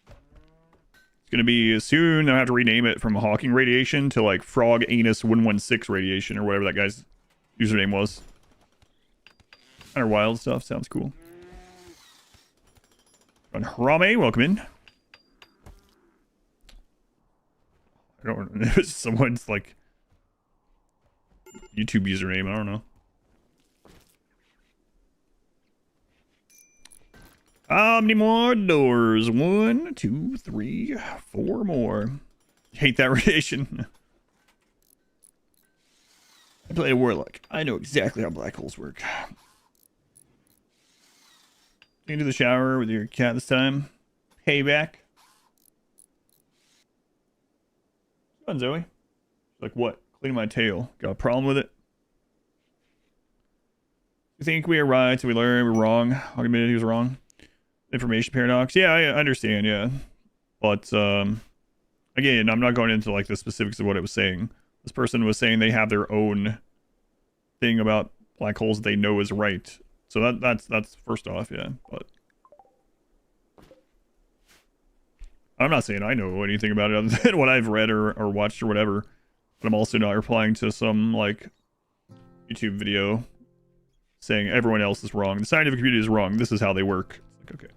It's gonna be soon. I have to rename it from Hawking radiation to like Frog Anus 116 radiation or whatever that guy's username was. Kind of wild stuff. Sounds cool. Run Rame, welcome in. I don't know. It's someone's like YouTube username. I don't know. How many more doors? 1, 2, 3, 4 more. Hate that radiation. I play a warlock. I know exactly how black holes work. Into the shower with your cat this time. Payback. Come on, Zoe. Like what? Cleaning my tail. Got a problem with it? You think we are right, so we learn we're wrong. I'll admit he was wrong. Information paradox. Yeah, I understand, yeah. But, again, I'm not going into, like, the specifics of what it was saying. This person was saying they have their own thing about black holes they know is right. So that's first off, yeah. But I'm not saying I know anything about it other than what I've read or watched or whatever. But I'm also not replying to some, like, YouTube video saying everyone else is wrong. The scientific community is wrong. This is how they work. It's like, okay.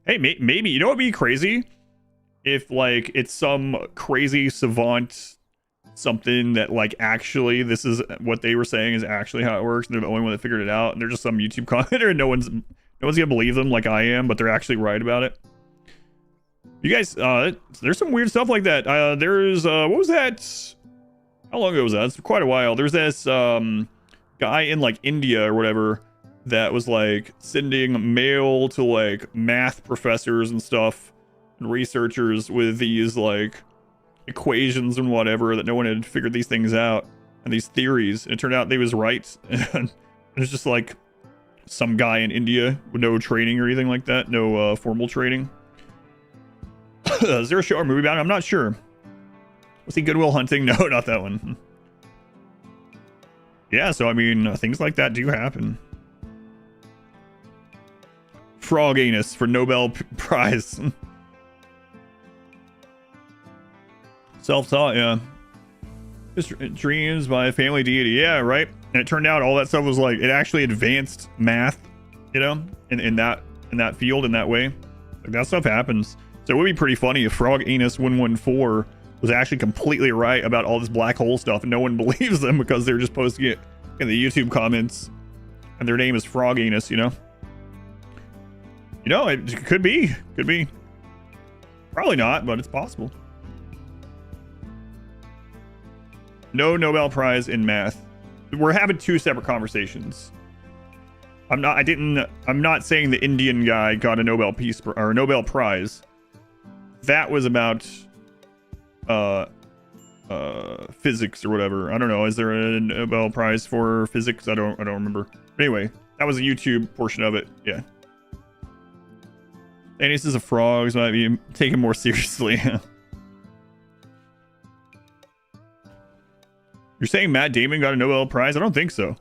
Hey, maybe, you know what would be crazy? If, like, it's some crazy savant something that, like, actually this is what they were saying is actually how it works. And they're the only one that figured it out. And they're just some YouTube commenter and no one's gonna believe them like I am, but they're actually right about it. You guys, there's some weird stuff like that. There's, what was that? How long ago was that? It's quite a while. There's this, guy in, like, India or whatever that was, like, sending mail to, like, math professors and stuff and researchers with these, like, equations and whatever that no one had figured these things out and these theories. And it turned out they was right. And it was just, like, some guy in India with no training or anything like that. No, formal training. Is there a show or movie about it? I'm not sure. Was he Good Will Hunting? No, not that one. Yeah, so, I mean, things like that do happen. Frog anus for Nobel Prize. Self-taught, yeah. Just dreams by a family deity. Yeah, right? And it turned out all that stuff was, like, it actually advanced math, you know, in that field, in that way. Like, that stuff happens. So it would be pretty funny if Frog Anus 114 was actually completely right about all this black hole stuff and no one believes them because they're just posting it in the YouTube comments and their name is Frog Anus, you know? You know, it could be. Could be. Probably not, but it's possible. No Nobel Prize in math. We're having two separate conversations. I'm not saying the Indian guy got a Nobel Peace or a Nobel Prize. that was about physics or whatever. I don't know. Is there a Nobel Prize for physics? I don't remember. But anyway, that was a YouTube portion of it. Yeah. Anuses of frogs might be taken more seriously. You're saying Matt Damon got a Nobel Prize? I don't think so.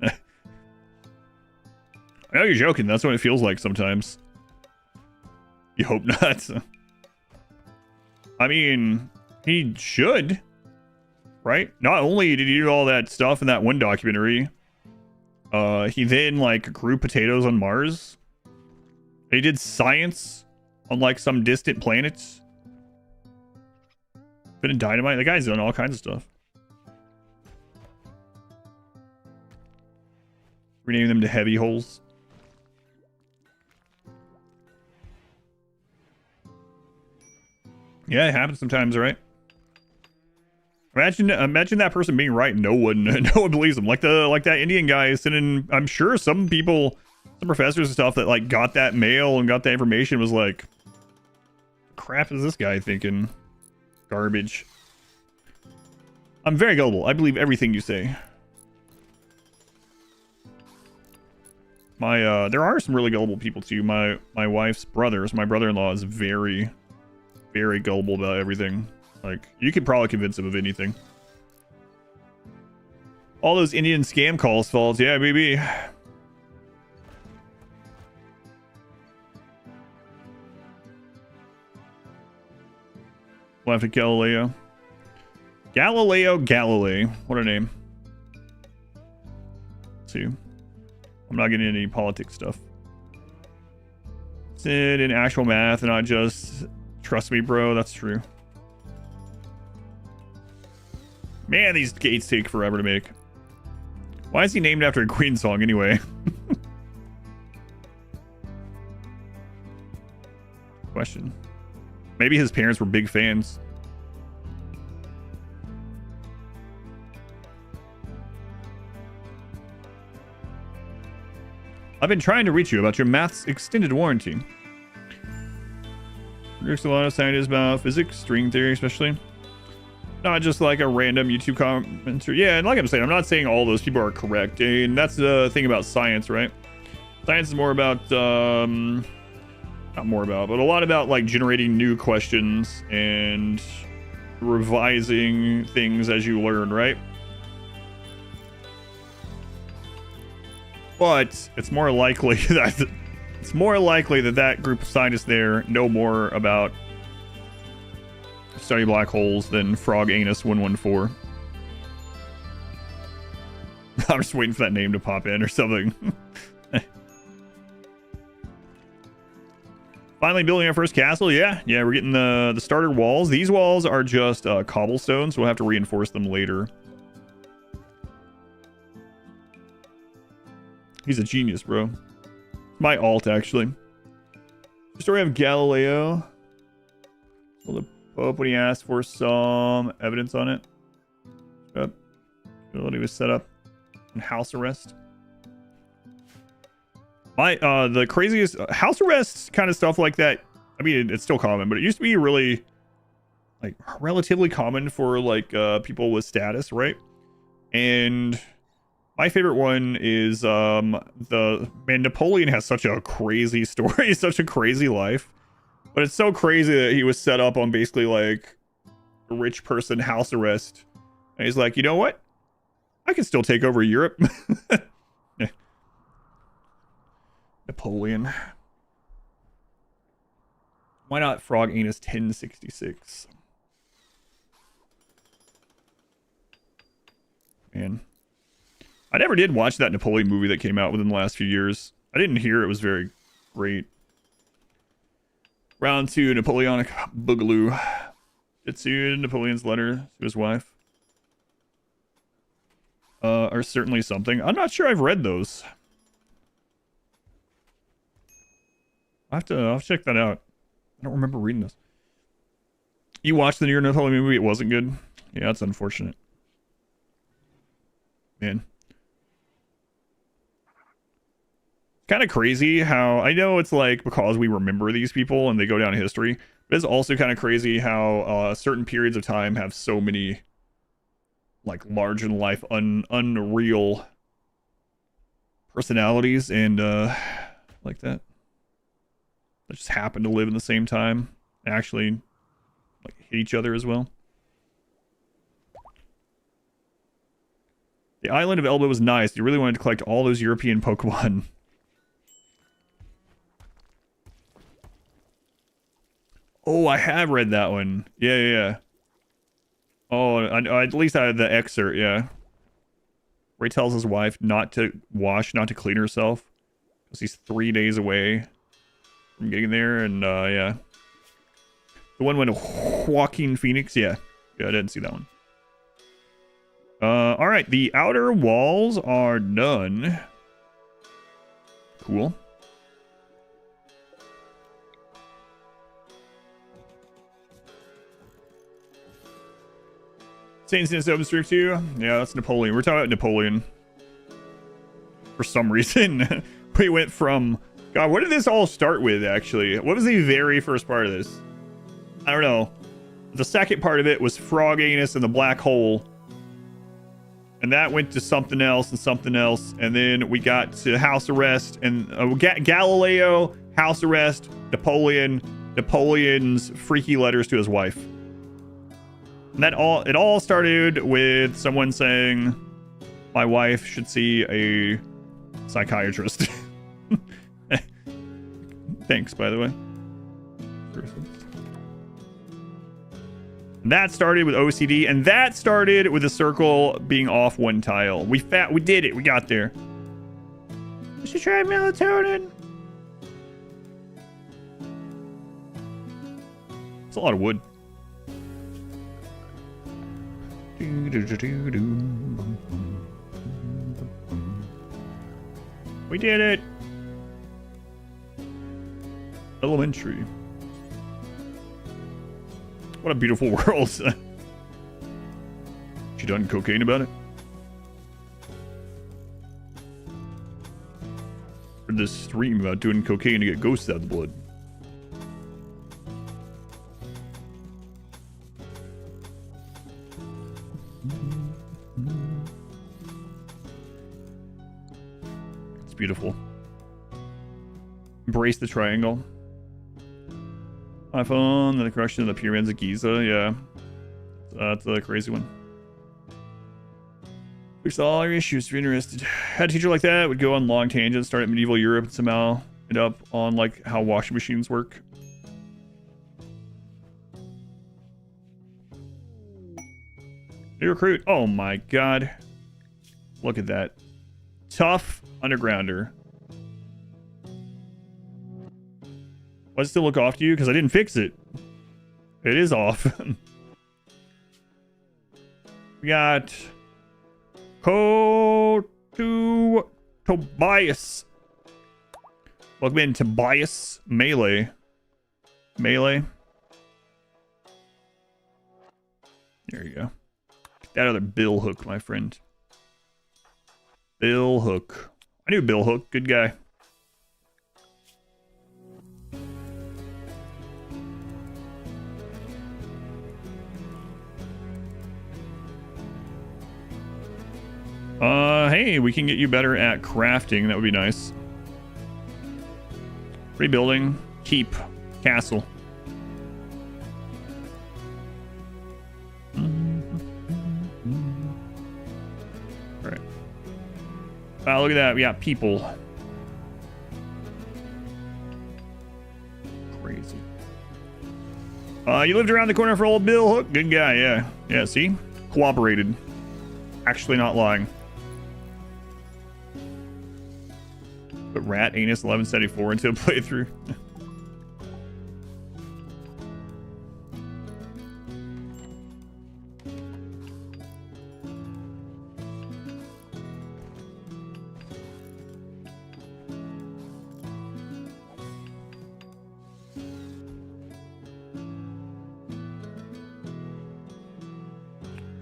I know you're joking. That's what it feels like sometimes. You hope not. I mean, he should, right? Not only did he do all that stuff in that one documentary, he then like grew potatoes on Mars. He did science on like some distant planets. Been in dynamite. The guy's done all kinds of stuff. Rename them to heavy holes. Yeah, it happens sometimes, right? Imagine that person being right. No one believes them. Like that Indian guy sending. I'm sure some people, some professors and stuff that like got that mail and got that information was like, crap is this guy thinking? Garbage. I'm very gullible. I believe everything you say. There are some really gullible people too. My wife's brothers. My brother-in-law is very, very gullible about everything. Like, you could probably convince him of anything. All those Indian scam calls falls. Yeah, baby. Left at Galileo. Galilei. What a name. Let's see. I'm not getting into any politics stuff. Sit in actual math and not just trust me, bro. That's true. Man, these gates take forever to make. Why is he named after a Queen song anyway? Question. Maybe his parents were big fans. I've been trying to reach you about your math's extended warranty. There's a lot of scientists about physics, string theory especially. Not just like a random YouTube commenter. Yeah, and like I'm saying, I'm not saying all those people are correct. And that's the thing about science, right? Science is more about, not more about, but a lot about like generating new questions and revising things as you learn, right? But it's more likely that that group of scientists there know more about study black holes than Frog Anus 114. I'm just waiting for that name to pop in or something. Finally building our first castle. Yeah, we're getting the starter walls. These walls are just cobblestone, so we'll have to reinforce them later. He's a genius, bro. My alt, actually. The story of Galileo. Well, the Pope, when he asked for some evidence on it. Yep. He was set up in house arrest. The craziest house arrest kind of stuff like that. I mean, it's still common, but it used to be really, like, relatively common for like people with status, right? And my favorite one is Napoleon has such a crazy story, such a crazy life. But it's so crazy that he was set up on basically like a rich person house arrest. And he's like, you know what? I can still take over Europe. Napoleon. Why not Frog Anus 1066? Man. I never did watch that Napoleon movie that came out within the last few years. I didn't hear it was very great. Round 2, Napoleonic Boogaloo. Jitsu, Napoleon's letter to his wife. Are certainly something. I'm not sure I've read those. I'll check that out. I don't remember reading this. You watched the new Napoleon movie, it wasn't good? Yeah, that's unfortunate. Man. Kind of crazy how, I know it's like because we remember these people and they go down in history, but it's also kind of crazy how certain periods of time have so many like large in life unreal personalities and like that just happen to live in the same time and actually like hit each other as well. The island of Elba was nice. You really wanted to collect all those European Pokemon. Oh, I have read that one. Yeah. Oh, at least I had the excerpt, yeah. Where he tells his wife not to wash, not to clean herself. Because he's 3 days away from getting there, and yeah. The one when Joaquin Phoenix, yeah. Yeah, I didn't see that one. Alright, the outer walls are done. Cool. Saints in open stream too? Yeah, that's Napoleon. We're talking about Napoleon. For some reason. We went from... God, what did this all start with, actually? What was the very first part of this? I don't know. The second part of it was frog anus and the black hole. And that went to something else and something else. And then we got to house arrest and Galileo, house arrest, Napoleon's freaky letters to his wife. And it all started with someone saying my wife should see a psychiatrist. Thanks, by the way. That started with OCD, and that started with the circle being off one tile. We did it. We got there. We should try melatonin. It's a lot of wood. We did it. Elementary. What a beautiful world. She done cocaine about it? Heard this stream about doing cocaine to get ghosts out of the blood. It's beautiful. Embrace the triangle. iPhone, then the correction of the pyramids of Giza, yeah. That's a crazy one. Fix all your issues if you're interested. Had a teacher like that, would go on long tangents, start at medieval Europe, and somehow end up on like how washing machines work. New recruit, oh my god. Look at that. Tough undergrounder. Why does it still look off to you? Because I didn't fix it. It is off. We got Tobias. Welcome in, Tobias. Melee. There you go. That other Bill Hook, my friend. Bill Hook. I knew Bill Hook. Good guy. Hey, we can get you better at crafting. That would be nice. Rebuilding. Keep. Castle. Alright. Wow, look at that. We got people. Crazy. You lived around the corner for old Bill Hook. Good guy, yeah. Yeah, see? Cooperated. Actually not lying. But Rat Anus 1174 into a playthrough.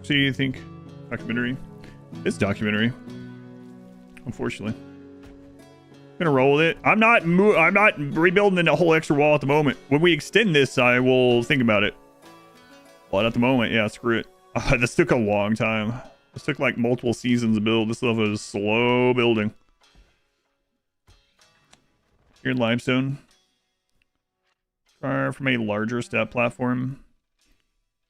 So you think documentary? It's documentary. Unfortunately. Gonna roll with it. I'm not rebuilding the whole extra wall at the moment. When we extend this, I will think about it. But at the moment, yeah, screw it. This took a long time. This took like multiple seasons to build. This stuff is slow building. Here in limestone. From a larger step platform.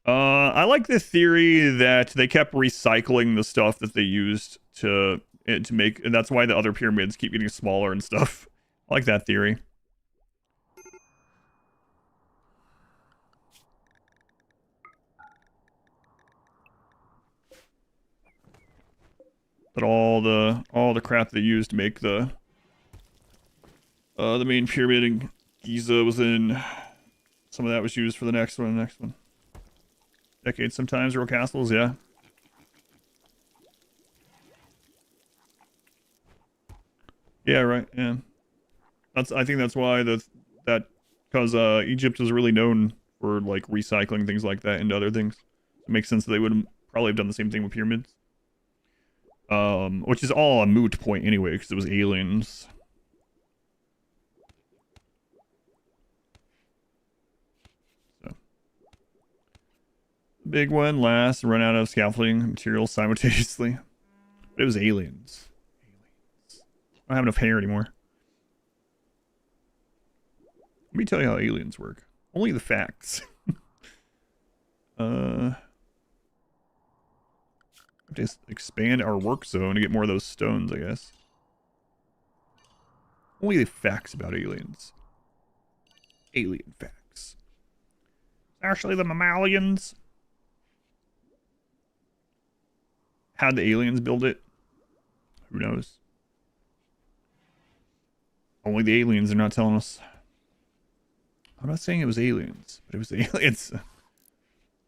I like the theory that they kept recycling the stuff that they used to make, and that's why the other pyramids keep getting smaller and stuff. I like that theory. But all the crap they used to make the main pyramid in Giza was in. Some of that was used for the next one. Decades sometimes, real castles, yeah. Yeah, right, yeah. I think that's why because Egypt is really known for like recycling things like that into other things. It makes sense that they would probably have done the same thing with pyramids. Which is all a moot point anyway, because it was aliens. So. Big one last, run out of scaffolding materials simultaneously. But it was aliens. I don't have enough hair anymore. Let me tell you how aliens work. Only the facts. Just expand our work zone to get more of those stones, I guess. Only the facts about aliens. Alien facts. Actually, the mammalians. How'd the aliens build it? Who knows? Only the aliens are not telling us. I'm not saying it was aliens, but it was aliens.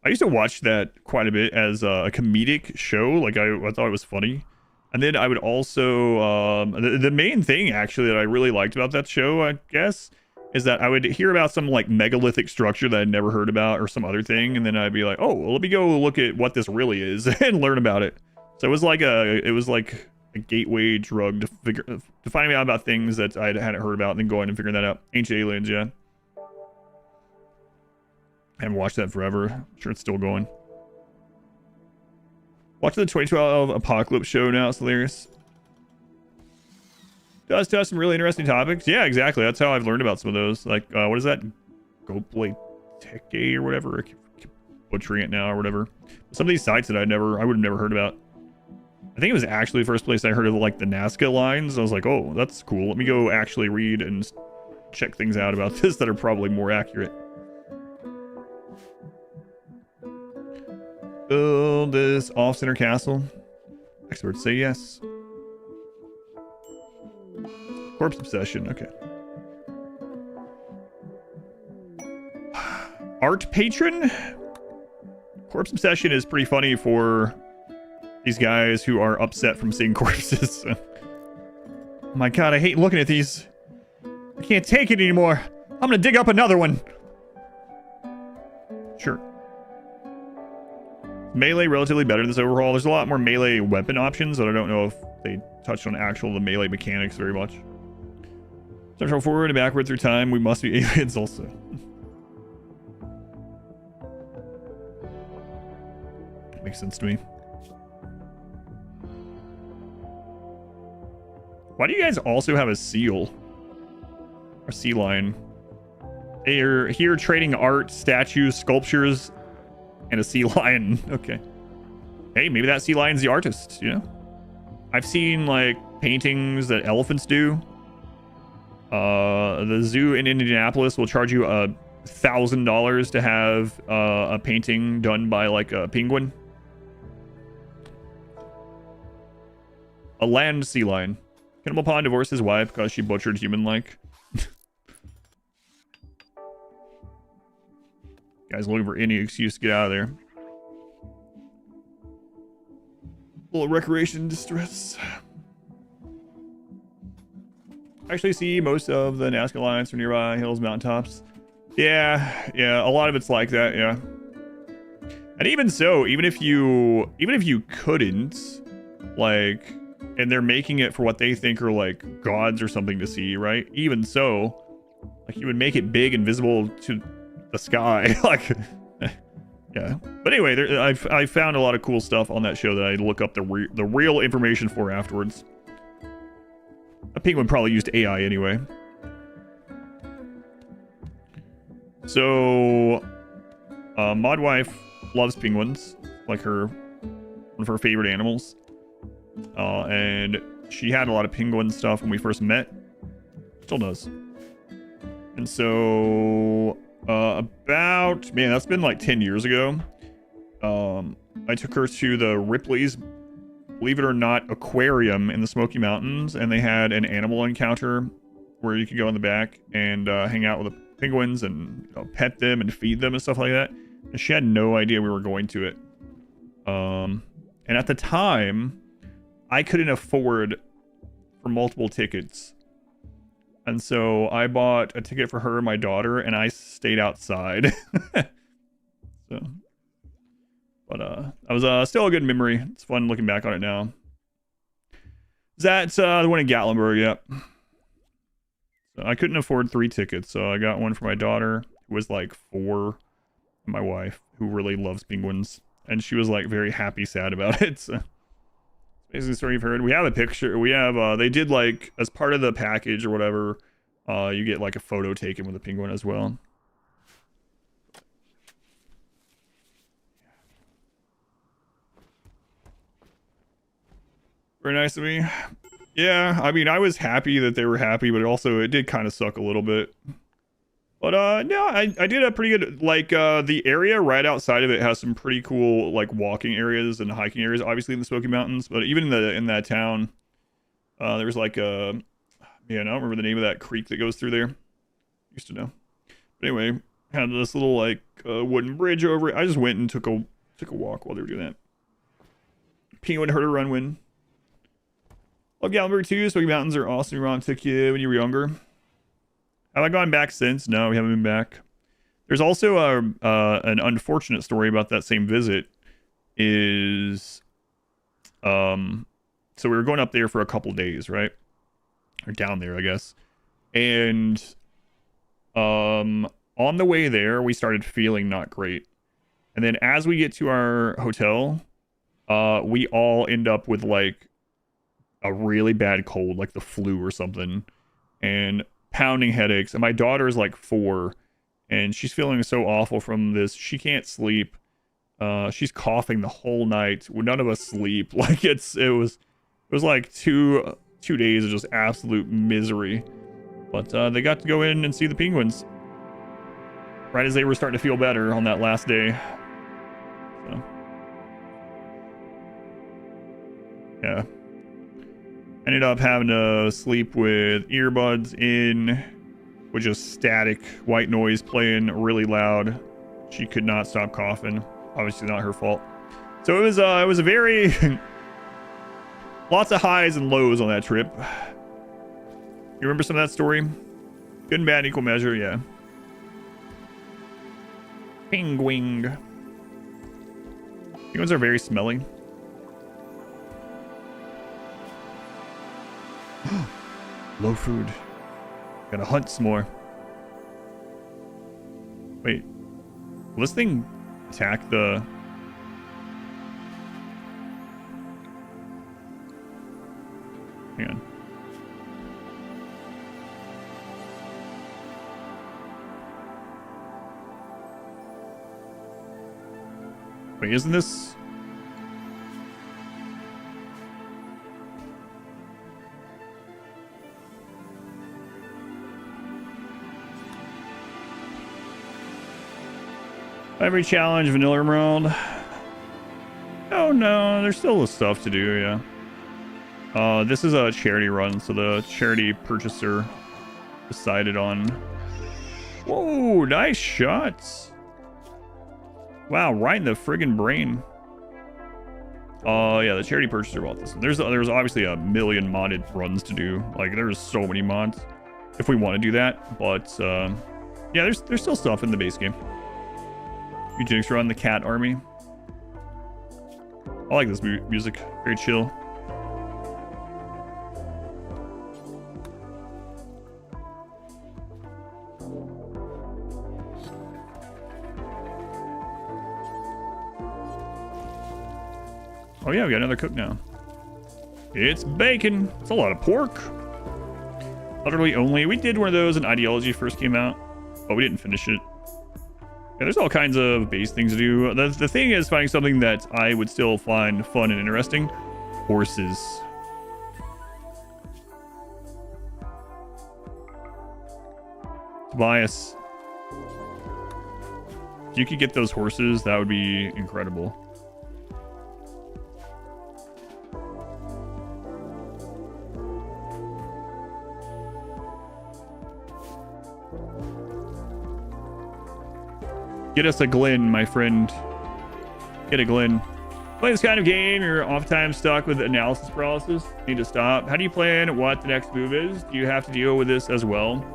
I used to watch that quite a bit as a comedic show. Like, I thought it was funny. And then I would also... the main thing, actually, that I really liked about that show, I guess, is that I would hear about some, like, megalithic structure that I'd never heard about or some other thing. And then I'd be like, oh, well, let me go look at what this really is and learn about it. So it was like a gateway drug to finding out about things that I hadn't heard about and then going and figuring that out. Ancient aliens, yeah. I haven't watched that forever. I'm sure it's still going. Watching the 2012 Apocalypse show now. It's hilarious. Does tell some really interesting topics. Yeah, exactly. That's how I've learned about some of those. Like, what is that? Golems or whatever. I keep butchering it now or whatever. Some of these sites that I would have never heard about. I think it was actually the first place I heard of like the Nazca lines. I was like, oh, that's cool. Let me go actually read and check things out about this that are probably more accurate. Build this off-center castle. Experts say yes. Corpse obsession, okay. Art patron? Corpse obsession is pretty funny for these guys who are upset from seeing corpses. Oh my god, I hate looking at these. I can't take it anymore. I'm gonna dig up another one. Sure. Melee relatively better in this overhaul. There's a lot more melee weapon options, but I don't know if they touched on the melee mechanics very much. Central forward and backward through time. We must be aliens also. Makes sense to me. Why do you guys also have a seal? Or sea lion? They're here trading art, statues, sculptures, and a sea lion. Okay. Hey, maybe that sea lion's the artist, you know? I've seen, like, paintings that elephants do. The zoo in Indianapolis will charge you $1,000 to have a painting done by, like, a penguin. A land sea lion. Cannibal Pond divorced his wife because she butchered human-like. Guys looking for any excuse to get out of there. A little recreation distress. I actually see most of the Nazca lines from nearby hills, mountaintops. Yeah, a lot of it's like that, yeah. And even so, even if you couldn't, like, and they're making it for what they think are like gods or something to see, right? Even so, like you would make it big and visible to the sky, like, yeah. But anyway, I found a lot of cool stuff on that show that I look up the real information for afterwards. A penguin probably used AI anyway. So, Mod Wife loves penguins, like one of her favorite animals. And she had a lot of penguin stuff when we first met. Still does. And so, man, that's been like 10 years ago. I took her to the Ripley's, believe it or not, aquarium in the Smoky Mountains, and they had an animal encounter where you could go in the back and hang out with the penguins and pet them and feed them and stuff like that. And she had no idea we were going to it. And at the time, I couldn't afford for multiple tickets. And so I bought a ticket for her and my daughter, and I stayed outside. So, but that was still a good memory. It's fun looking back on it now. Is that the one in Gatlinburg? Yep. So I couldn't afford 3 tickets, so I got one for my daughter, who was like 4, and my wife, who really loves penguins, and she was like very happy, sad about it. So, basically the story you've heard. We have a picture. We have they did like as part of the package or whatever. You get like a photo taken with a penguin as well. Very nice of me. Yeah, I mean, I was happy that they were happy, but it did kind of suck a little bit. But no, I did a pretty good, like, the area right outside of it has some pretty cool, like, walking areas and hiking areas, obviously in the Smoky Mountains, but even in that town, there's like a, man, I don't remember the name of that creek that goes through there. Used to know. But anyway, had this little, like, wooden bridge over it. I just went and took a walk while they were doing that. Penguin Herder Run win. Well, Gatlinburg too. Smoky Mountains are awesome. Ron took you when you were younger. Have I gone back since? No, we haven't been back. There's also an unfortunate story about that same visit. So we were going up there for a couple days, right? Or down there, I guess. And on the way there, we started feeling not great. And then as we get to our hotel, we all end up with like a really bad cold, like the flu or something, and pounding headaches. And my daughter's like 4, and she's feeling so awful from this. She can't sleep. She's coughing the whole night. None of us sleep. Like it was like two days of just absolute misery. But they got to go in and see the penguins right as they were starting to feel better on that last day. So, yeah. Ended up having to sleep with earbuds in, with just static white noise playing really loud. She could not stop coughing. Obviously not her fault. So it was a very lots of highs and lows on that trip. You remember some of that story? Good and bad, equal measure, yeah. Penguin. Penguins are very smelly. Low food. Gotta hunt some more. Wait. Will this thing attack the... Hang on. Wait, isn't this... Every challenge, vanilla RimWorld. Oh no, there's still stuff to do, yeah. This is a charity run, so the charity purchaser decided on... Whoa, nice shots. Wow, right in the friggin' brain. Yeah, the charity purchaser bought this. There's obviously a million modded runs to do. Like, there's so many mods if we want to do that. But, yeah, there's still stuff in the base game. Eugenics Run, the Cat Army. I like this music. Very chill. Oh yeah, we got another cook now. It's bacon. It's a lot of pork. Utterly only. We did one of those when Ideology first came out, but we didn't finish it. Yeah, there's all kinds of base things to do. The thing is finding something that I would still find fun and interesting. Horses. Tobias. If you could get those horses, that would be incredible. Get us a Glen, my friend. Get a Glen. Play this kind of game, you're oftentimes stuck with analysis paralysis. Need to stop. How do you plan what the next move is? Do you have to deal with this as well?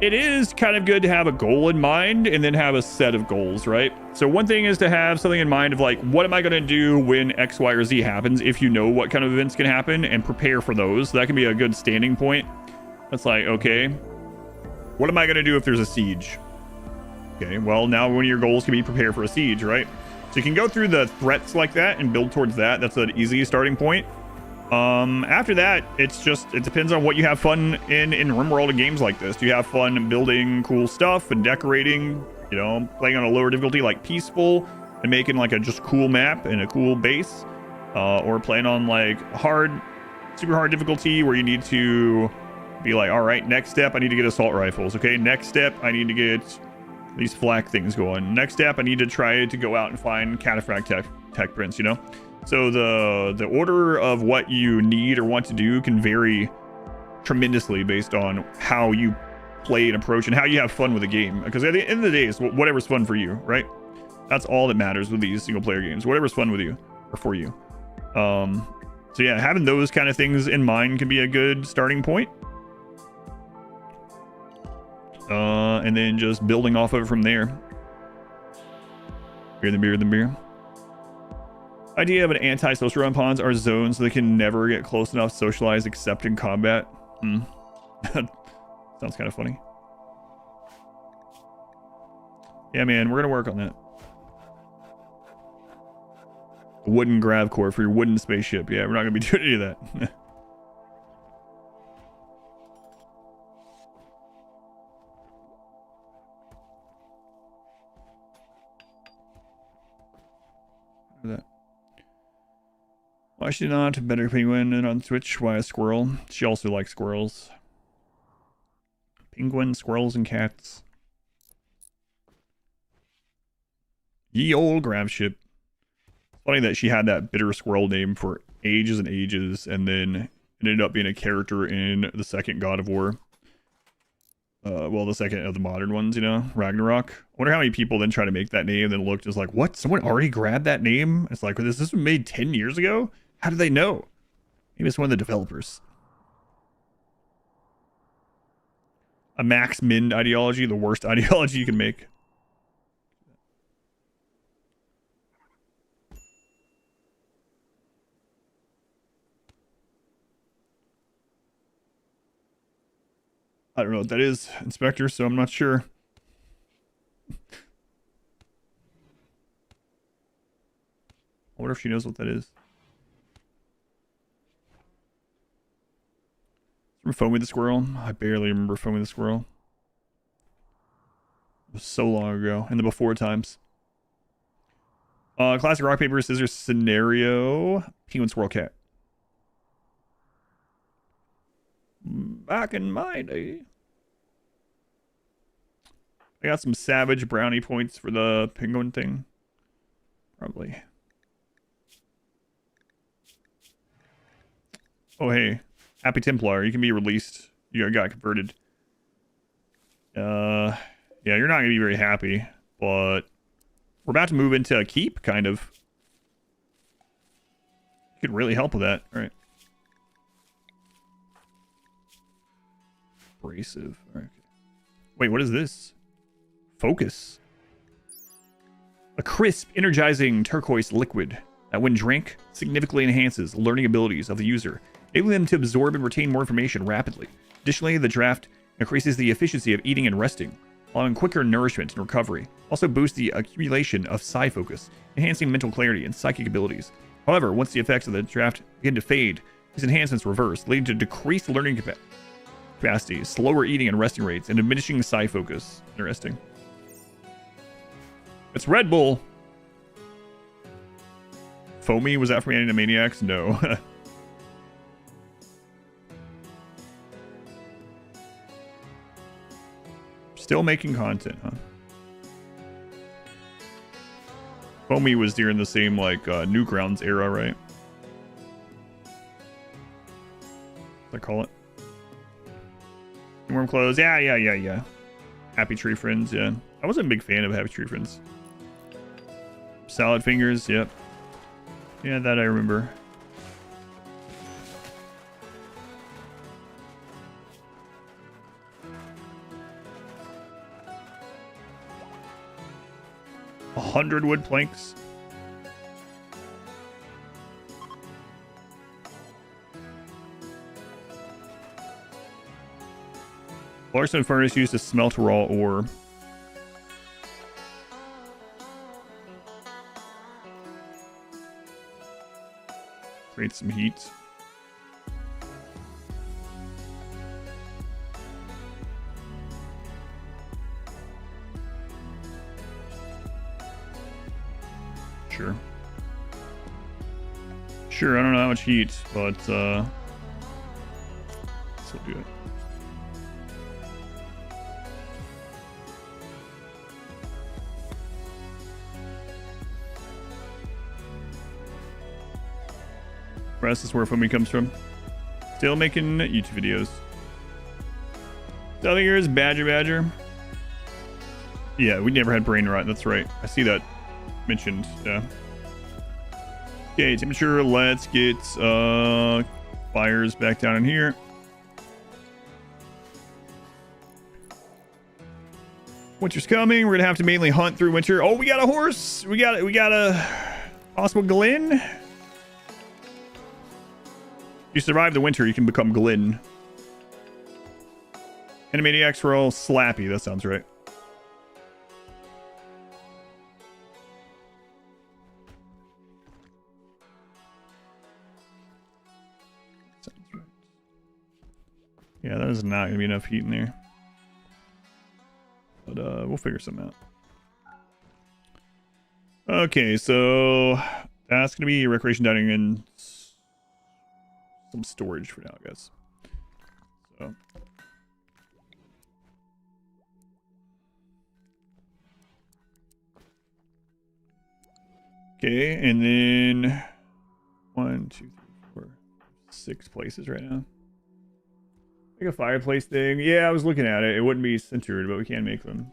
It is kind of good to have a goal in mind and then have a set of goals, right? So one thing is to have something in mind of like, what am I going to do when X, Y, or Z happens, if you know what kind of events can happen, and prepare for those. That can be a good standing point. That's like, okay, what am I going to do if there's a siege? Okay, well, now one of your goals can be prepare for a siege, right? So you can go through the threats like that and build towards that. That's an easy starting point. After that, it depends on what you have fun in RimWorld and games like this. Do you have fun building cool stuff and decorating, you know, playing on a lower difficulty like peaceful and making like a just cool map and a cool base, or playing on like super hard difficulty where you need to be like, all right, next step, I need to get assault rifles. Okay, next step, I need to get these flak things going. Next step, I need to try to go out and find cataphract tech prints, you know? So the order of what you need or want to do can vary tremendously based on how you play and approach and how you have fun with the game. Because at the end of the day, it's whatever's fun for you, right? That's all that matters with these single player games. Whatever's fun with you or for you. So yeah, having those kind of things in mind can be a good starting point. And then just building off of it from there. Beer. Idea of an anti-social run pawns are zones so they can never get close enough socialized except in combat. Sounds kind of funny. Yeah, man, we're gonna work on that. A wooden grav core for your wooden spaceship. Yeah, we're not gonna be doing any of that. That. Why should not better penguin and on Twitch? Why a squirrel? She also likes squirrels. Penguin, squirrels, and cats. Ye old grav ship. Funny that she had that bitter squirrel name for ages and ages, and then it ended up being a character in the second God of War. Well, the second of the modern ones, you know, Ragnarok. I wonder how many people then try to make that name and then looked as like, what? Someone already grabbed that name? It's like, this was made 10 years ago? How did they know? Maybe it's one of the developers. A max min ideology, the worst ideology you can make. I don't know what that is, Inspector, so I'm not sure. I wonder if she knows what that is. Remember Foamy the Squirrel? I barely remember Foamy the Squirrel. It was so long ago, in the before times. Classic rock, paper, scissors scenario. Penguin, squirrel, cat. Back in my day. I got some savage brownie points for the penguin thing. Probably. Oh, hey. Happy Templar. You can be released. You got converted. Yeah, you're not going to be very happy. But we're about to move into a keep, kind of. You could really help with that. All right. Abrasive. All right. Wait, what is this? Focus. A crisp, energizing turquoise liquid that, when drank, significantly enhances learning abilities of the user, enabling them to absorb and retain more information rapidly. Additionally, the draft increases the efficiency of eating and resting. allowing quicker nourishment and recovery. Also boosts the accumulation of psi focus, enhancing mental clarity and psychic abilities. However, once the effects of the draft begin to fade, these enhancements reverse, leading to decreased learning capacity, slower eating and resting rates, and diminishing psi focus. Interesting. It's Red Bull. Foamy, was that from Animaniacs? No. Still making content, huh? Foamy was during the same, like, Newgrounds era, right? What I call it? Warm clothes. Yeah. Happy Tree Friends, yeah. I wasn't a big fan of Happy Tree Friends. Salad Fingers, yep. Yeah, that I remember. A 100 wood planks. Larson furnace used to smelt raw ore. Create some heat. Sure, I don't know how much heat, but still do it. Rest is where Foamy comes from. Still making YouTube videos. Southern here is Badger. Yeah, we never had brain rot. That's right. I see that mentioned. Yeah. Okay, temperature. Let's get fires back down in here. Winter's coming. We're gonna have to mainly hunt through winter. Oh, we got a horse. We got a possible Glen. You survive the winter, you can become Glen. Animaniacs were all slappy. That sounds right. Yeah, that is not gonna be enough heat in there. But we'll figure something out. Okay, so that's gonna be recreation dining and some storage for now, I guess. So okay, and then 1, 2, 3, 4, 6 places right now. Make a fireplace thing. Yeah, I was looking at it. It wouldn't be centered, but we can make them.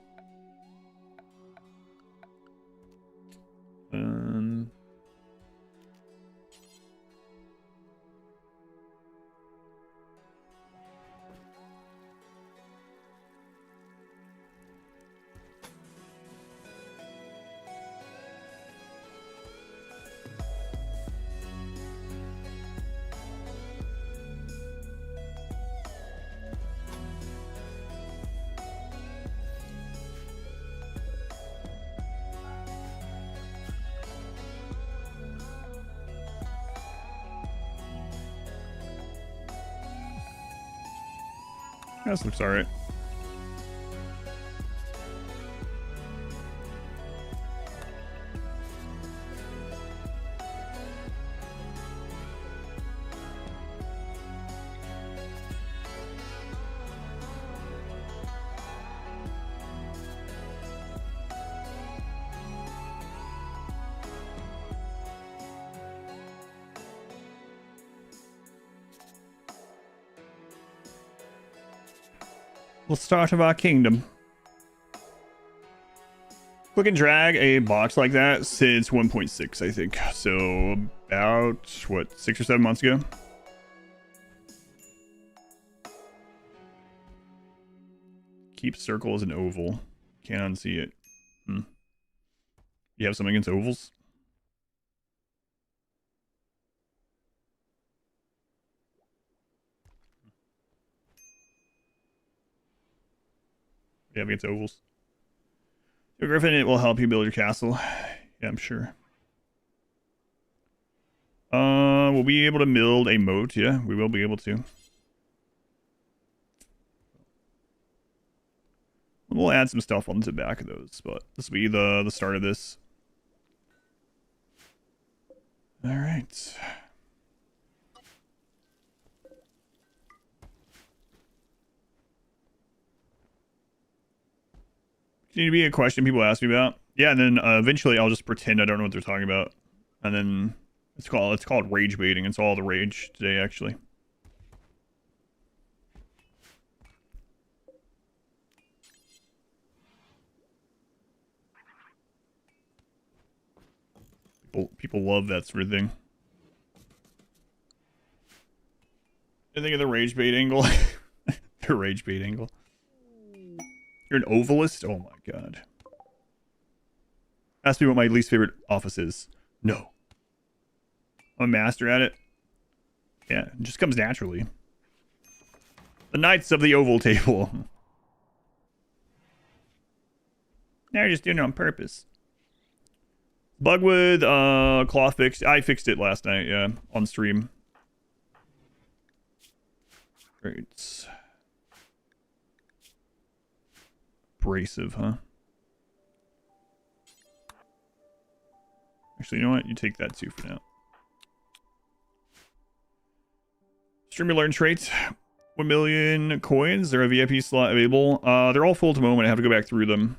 This looks alright. The start of our kingdom. Click and drag a box like that since 1.6, I think. So about, what, 6 or 7 months ago? Keep circle as an oval. Can't unsee it. You have something against ovals? Yeah, against ovals. So Griffin, it will help you build your castle. Yeah, I'm sure. We'll be able to build a moat. Yeah, we will be able to. We'll add some stuff onto the back of those, but this will be the start of this. All right. Continue to be a question people ask me about. Yeah, and then eventually I'll just pretend I don't know what they're talking about, and then it's called rage baiting. It's all the rage today, actually. People love that sort of thing. I think of the rage bait angle. The rage bait angle. You're an ovalist? Oh my god. Ask me what my least favorite office is. No. I'm a master at it. Yeah, it just comes naturally. The Knights of the Oval Table. Now you're just doing it on purpose. Bugwood, cloth fixed. I fixed it last night, yeah, on stream. Great. Abrasive, huh? Actually, you know what? You take that too for now. Streamer learn traits. 1 million coins. They're a VIP slot available. They're all full at the moment. I have to go back through them.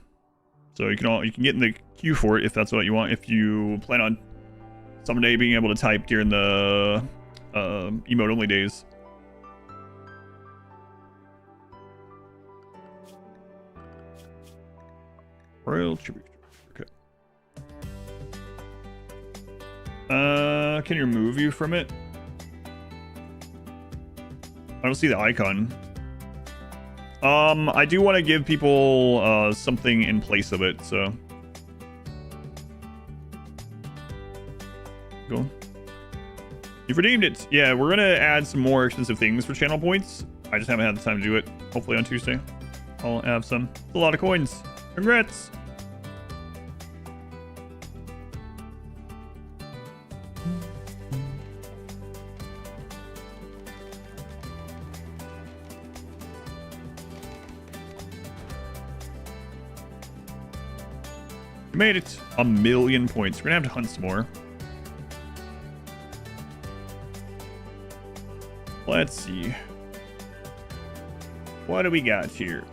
So you can get in the queue for it if that's what you want. If you plan on someday being able to type during the emote only days. Royal tribute. Okay. Can you remove you from it? I don't see the icon. I do want to give people something in place of it, so. Go. You've redeemed it. Yeah, we're gonna add some more expensive things for channel points. I just haven't had the time to do it. Hopefully on Tuesday, I'll have some. It's a lot of coins. Congrats. We made it. 1 million points. We're gonna have to hunt some more. Let's see. What do we got here?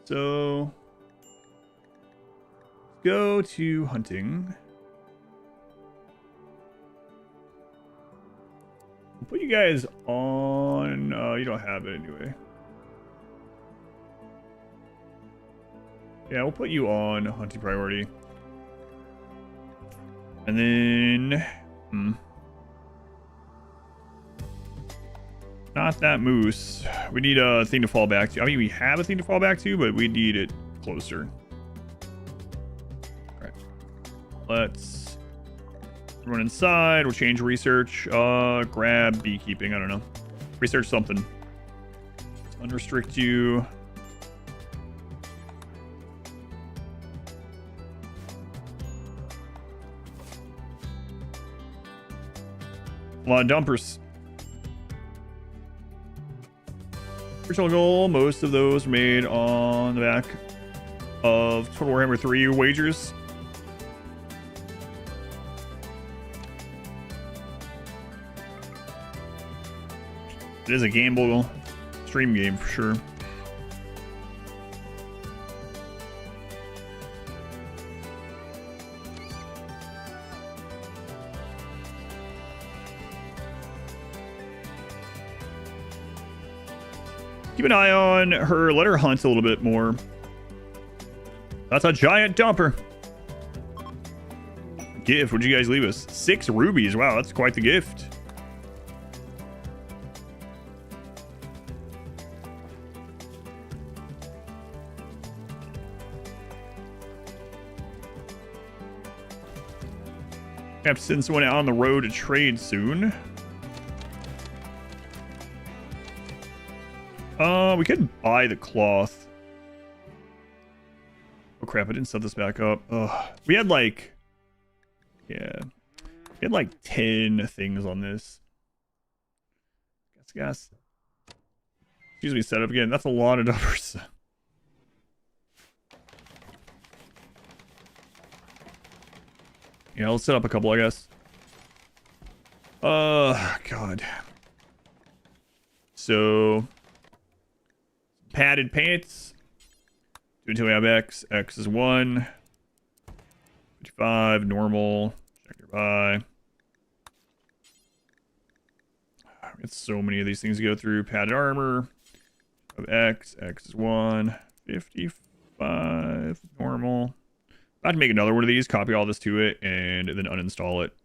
So go to hunting. We'll put you guys on. You don't have it anyway. Yeah, we'll put you on hunting priority. And then not that moose. We need a thing to fall back to. I mean, we have a thing to fall back to, but we need it closer. All right. Let's run inside. We'll change research. Grab beekeeping. I don't know. Research something. Unrestrict you. A lot of dumpers. Original goal, most of those were made on the back of Total Warhammer 3 wagers. It is a gamble stream game for sure. Keep an eye on her. Let her hunt a little bit more. That's a giant dumper. Gift. What'd you guys leave us? 6 rubies. Wow, that's quite the gift. Have to send someone out on the road to trade soon. We could buy the cloth. Oh crap, I didn't set this back up. Ugh. We had like... Yeah. We had like 10 things on this. Gas. Excuse me, set up again. That's a lot of numbers. Yeah, let's set up a couple, I guess. God. So... Padded pants. Do until we have X. X is 1. 55, normal. Check your buy. It's so many of these things to go through. Padded armor. Of X. X is 1. 55, normal. About to make another one of these, copy all this to it, and then uninstall it.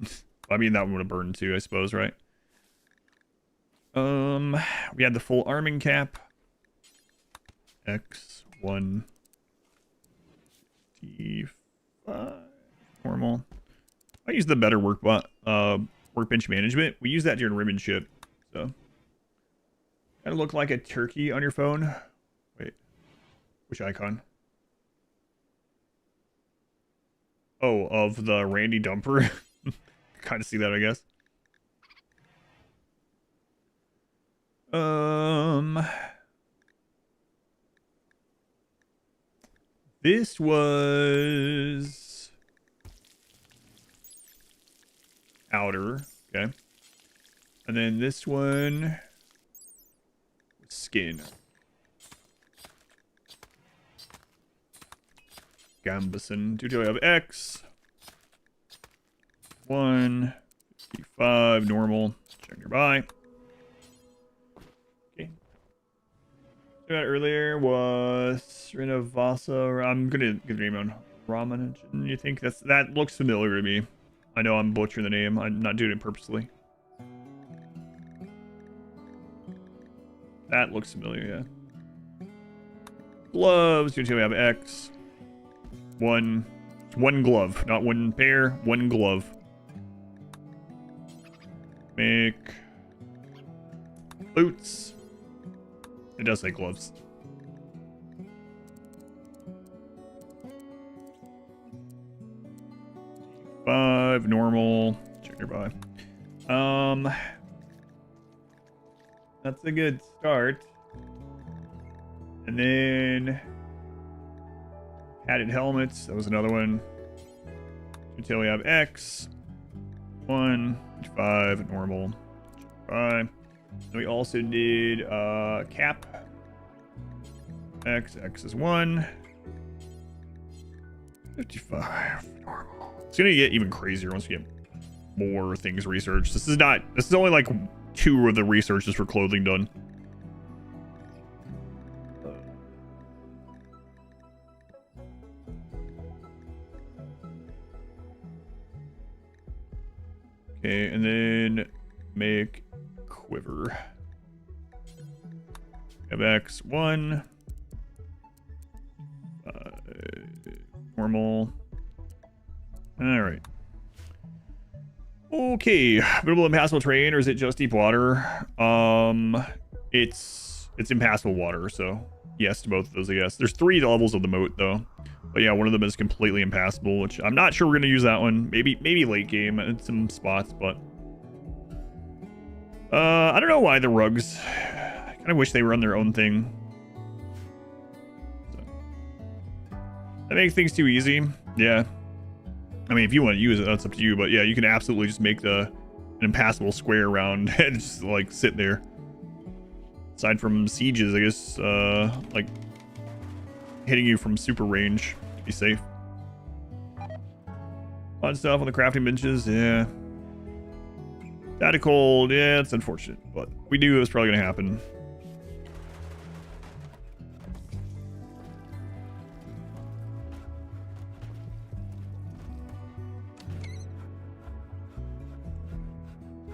I mean, that one would have burned too, I suppose, right? We had the full arming cap. X, 1. 55, normal. I use the better workbench management. We use that during ribbon ship, so. Gotta look like a turkey on your phone. Wait, which icon? Oh, of the Randy Dumper. Kind of see that, I guess. This was outer, okay. And then this one was skin. Gambison. Tutorial of X. 1. 55. Normal. Check your buy. Okay. That earlier was Renovasa. I'm gonna give the name on Raman. You think that looks familiar to me? I know I'm butchering the name. I'm not doing it purposely. That looks familiar, yeah. Gloves. Tutorial of X. One glove, not one pair, one glove. Make boots. It does say gloves. Five, normal. Check your buy. That's a good start. And then padded helmets, that was another one. Until we have X. 1, 5, normal. 5. We also did cap. X is 1. 55, normal. It's gonna get even crazier once we get more things researched. This is only like 2 of the researches for clothing done. Okay, and then make quiver. X 1. Normal. All right. Okay, buildable impassable terrain, or is it just deep water? It's impassable water, so yes to both of those, I guess. There's 3 levels of the moat though. But yeah, one of them is completely impassable, which I'm not sure we're gonna use that one. Maybe late game in some spots, but I don't know why the rugs. I kind of wish they were on their own thing. So. That makes things too easy. Yeah. I mean, if you want to use it, that's up to you. But yeah, you can absolutely just make an impassable square around and just like sit there. Aside from sieges, I guess, like hitting you from super range. Be safe. Fun stuff on the crafting benches, yeah. That cold, yeah, it's unfortunate, but we knew it was probably gonna happen.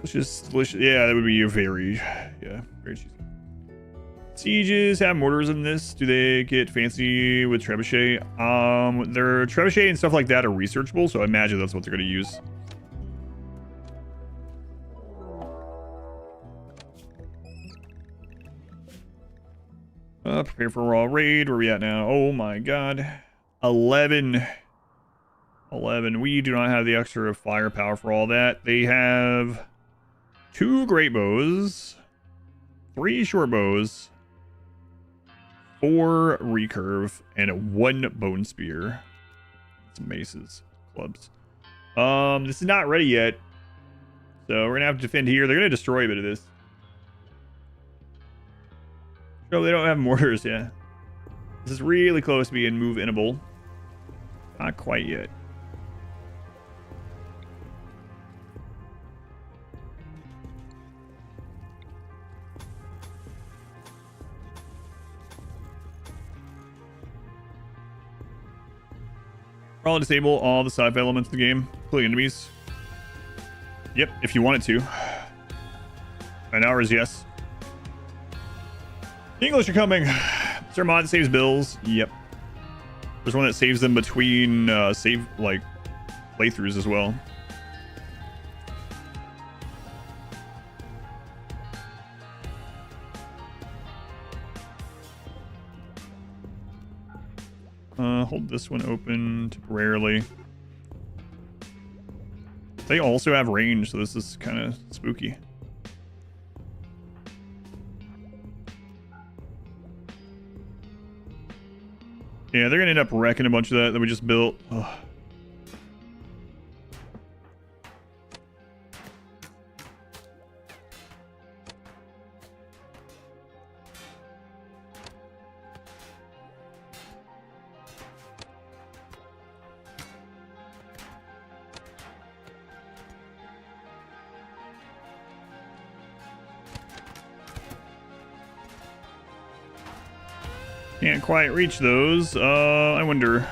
Delicious. Yeah, that would be a very cheesy. Sieges have mortars in this. Do they get fancy with trebuchet? Their trebuchet and stuff like that are researchable, so I imagine that's what they're going to use. Prepare for a raw raid. Where are we at now? Oh my god. 11. 11. We do not have the extra firepower for all that. They have 2 great bows, 3 short bows, 4 recurve, and 1 bone spear. Some maces, clubs. This is not ready yet. So we're gonna have to defend here. They're gonna destroy a bit of this. No, they don't have mortars yet. This is really close to being move-inable. Not quite yet. I'll disable all the sci-fi elements in the game, including enemies. Yep, if you wanted to. An hour is yes. English are coming. Is there a mod that saves bills? Yep. There's one that saves them between playthroughs as well. Hold this one open temporarily. They also have range, so this is kind of spooky. Yeah, they're gonna end up wrecking a bunch of that we just built. Ugh. Can't quite reach those. I wonder.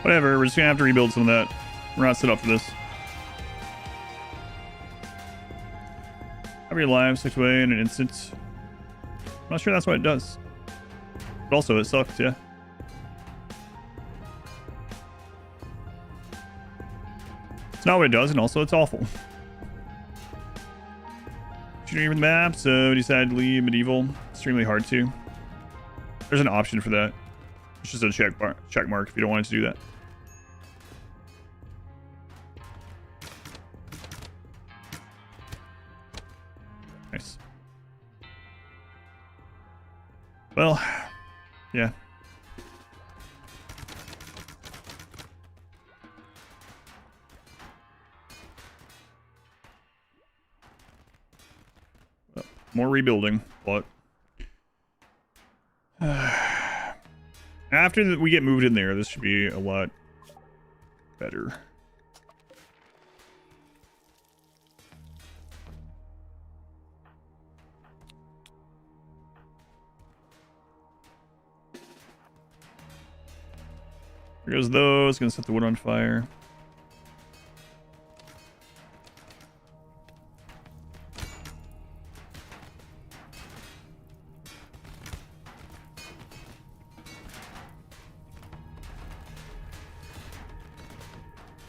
Whatever, we're just gonna have to rebuild some of that. We're not set up for this. Have your lives sucked away in an instant. I'm not sure that's what it does. But also, it sucks, yeah. It's not what it does, and also it's awful. Shooting over the map, so we decided to leave medieval. Extremely hard to. There's an option for that. It's just a check mark if you don't want it to do that. Nice. Well, yeah. Well, more rebuilding, but after we get moved in there, this should be a lot better. Here goes those. Gonna set the wood on fire.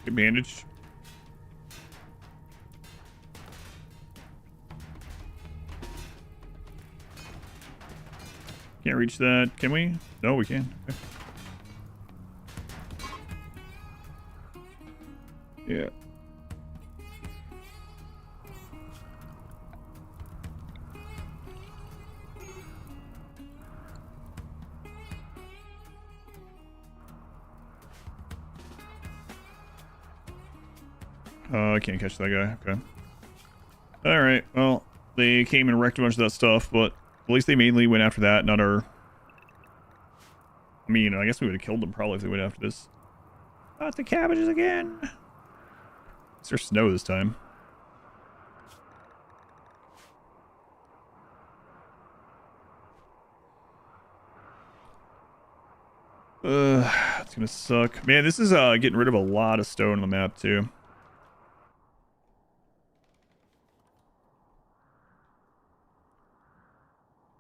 Get bandaged. Can't reach that. Can we? No, we can. Okay. Yeah. I can't catch that guy. Okay. Alright, well, they came and wrecked a bunch of that stuff, but at least they mainly went after that, not our... I mean, I guess we would have killed them probably if they went after this. Not the cabbages again! Is there snow this time? It's gonna suck. Man, this is getting rid of a lot of stone on the map too.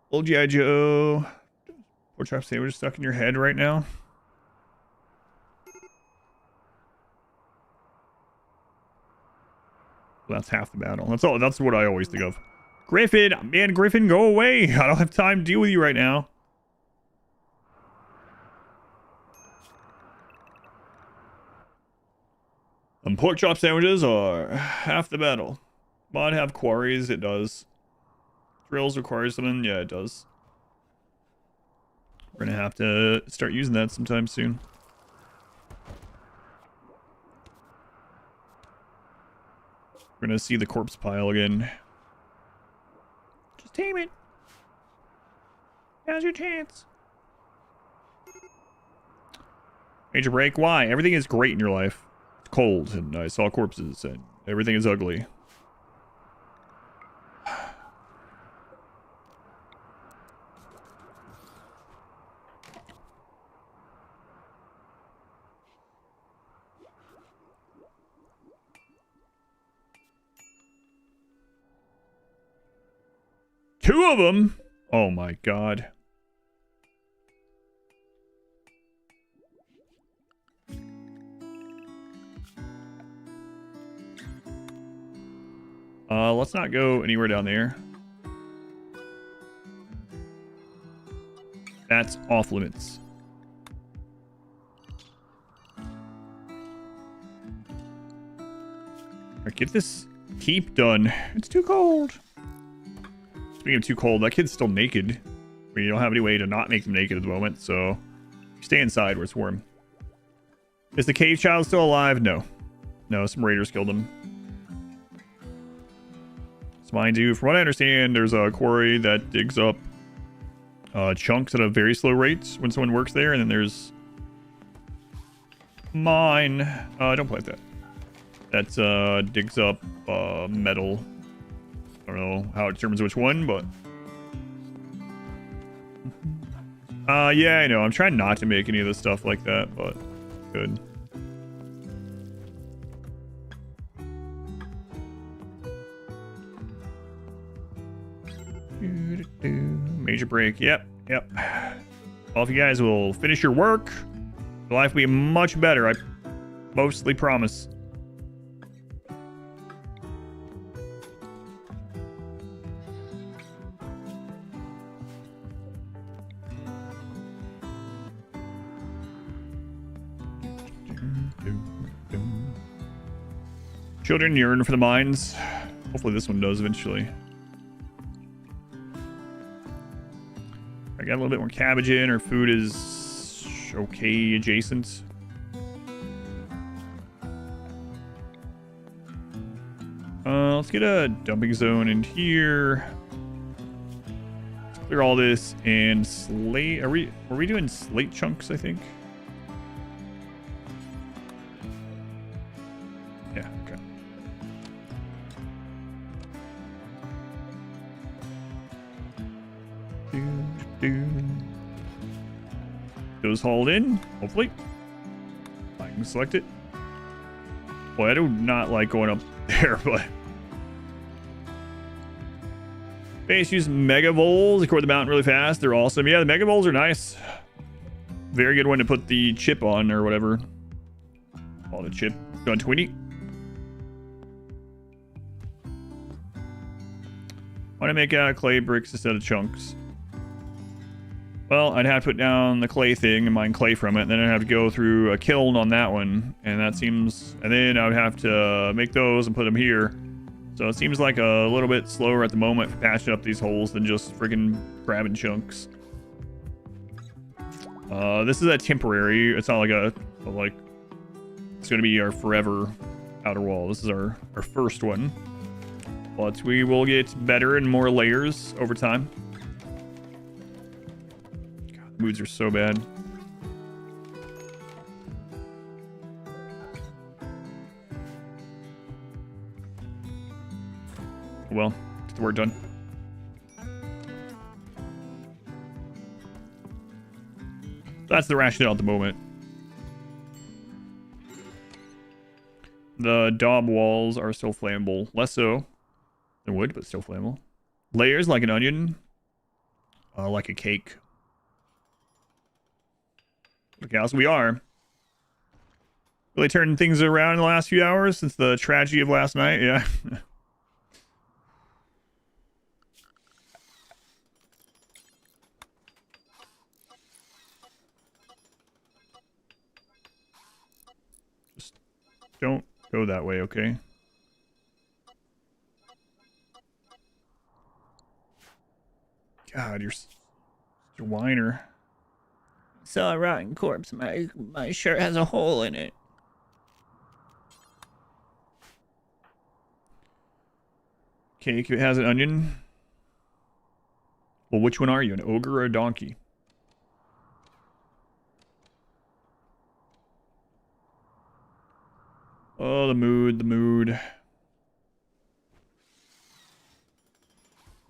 Old G.I. Joe. Pork chop sandwich stuck in your head right now. Well, that's half the battle. That's all. That's what I always think of. Griffin, man, Griffin, go away. I don't have time to deal with you right now. Pork chop sandwiches are half the battle. Mod have quarries? It does. Drills requires something? Yeah, it does. We're gonna have to start using that sometime soon. We're gonna see the corpse pile again. Just tame it. Now's your chance. Major break? Why? Everything is great in your life. It's cold, and I saw corpses, and everything is ugly. Two of them? Oh my god. Let's not go anywhere down there. That's off limits. Alright, get this keep done. It's too cold. Speaking of too cold, that kid's still naked. We don't have any way to not make them naked at the moment, so stay inside where it's warm. Is the cave child still alive? No. No, some raiders killed him. So mind you, from what I understand, there's a quarry that digs up chunks at a very slow rate when someone works there, and then there's mine. Don't plant that. That digs up metal. I don't know how it determines which one, but yeah, I know. I'm trying not to make any of this stuff like that, but good. Major break. Yep. Well, if you guys will finish your work, your life will be much better. I mostly promise. Children yearn for the mines. Hopefully this one does eventually. I got a little bit more cabbage in. Our food is okay adjacent. Let's get a dumping zone in here. Let's clear all this and slate. Are we doing slate chunks, I think? Yeah, okay. Those hauled in, hopefully. I can select it. Boy, I do not like going up there, but base use mega voles, record the mountain really fast. They're awesome. Yeah, the mega voles are nice. Very good one to put the chip on or whatever. Call the chip. Gun 20. Want to make clay bricks instead of chunks. Well, I'd have to put down the clay thing and mine clay from it, and then I'd have to go through a kiln on that one, and that seems... And then I would have to make those and put them here. So it seems like a little bit slower at the moment for patching up these holes than just freaking grabbing chunks. This is a temporary. It's not like it's going to be our forever outer wall. This is our first one. But we will get better and more layers over time. Moods are so bad. well, get the work done. That's the rationale at the moment. The daub walls are still flammable. Less so than wood, but still flammable. Layers like an onion. Like a cake. Look how else we are. Really turned things around in the last few hours since the tragedy of last night. Yeah. Just don't go that way, okay? God, you're such a whiner. Saw a rotten corpse. My shirt has a hole in it. Cake, it has an onion. Well, which one are you? An ogre or a donkey? Oh, the mood, the mood.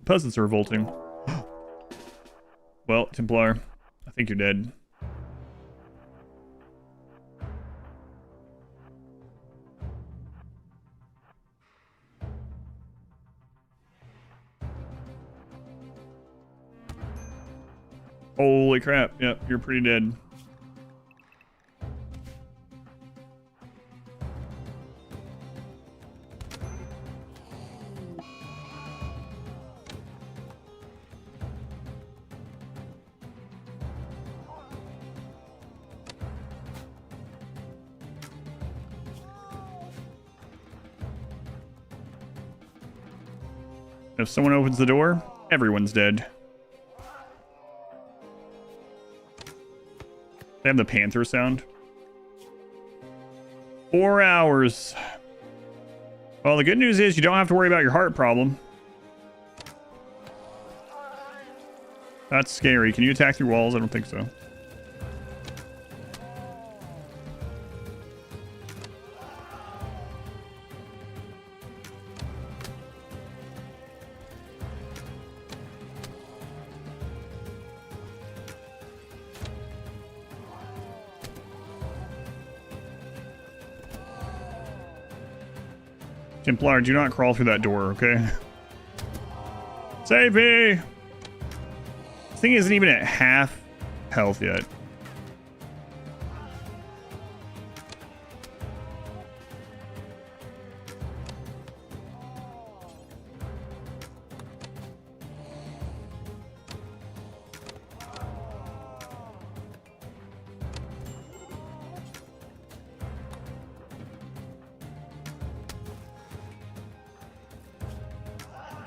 Peasants are revolting. Well, Templar, I think you're dead. Holy crap. Yep, you're pretty dead. If someone opens the door, everyone's dead. They have the panther sound. 4 hours. Well, the good news is you don't have to worry about your heart problem. That's scary. Can you attack through walls? I don't think so. Templar, do not crawl through that door, okay? Save me! This thing isn't even at half health yet.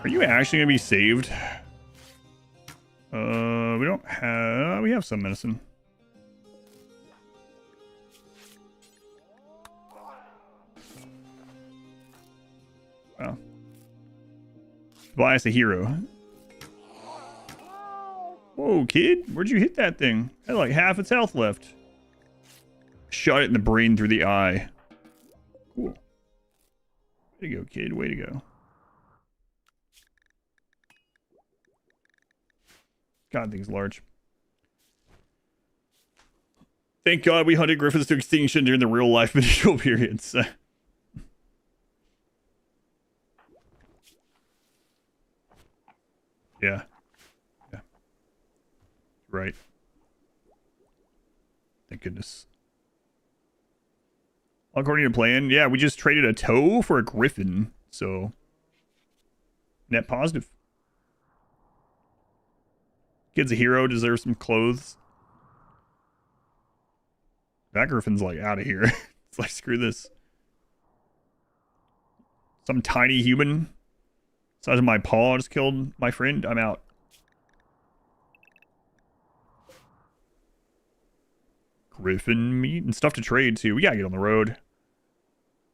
Are you actually gonna be saved? We don't have... We have some medicine. Wow. Tobias a hero. Whoa, kid. Where'd you hit that thing? It had like half its health left. Shot it in the brain through the eye. Cool. Way to go, kid. Way to go. God, thing's large. Thank God we hunted griffins to extinction during the real life medieval periods. Yeah. Yeah. Right. Thank goodness. According to plan, yeah, we just traded a toe for a griffin, so net positive. Kid's a hero, deserves some clothes. That griffin's like out of here. It's like, screw this. Some tiny human size of my paw just killed my friend. I'm out. Griffin meat and stuff to trade too. We gotta get on the road.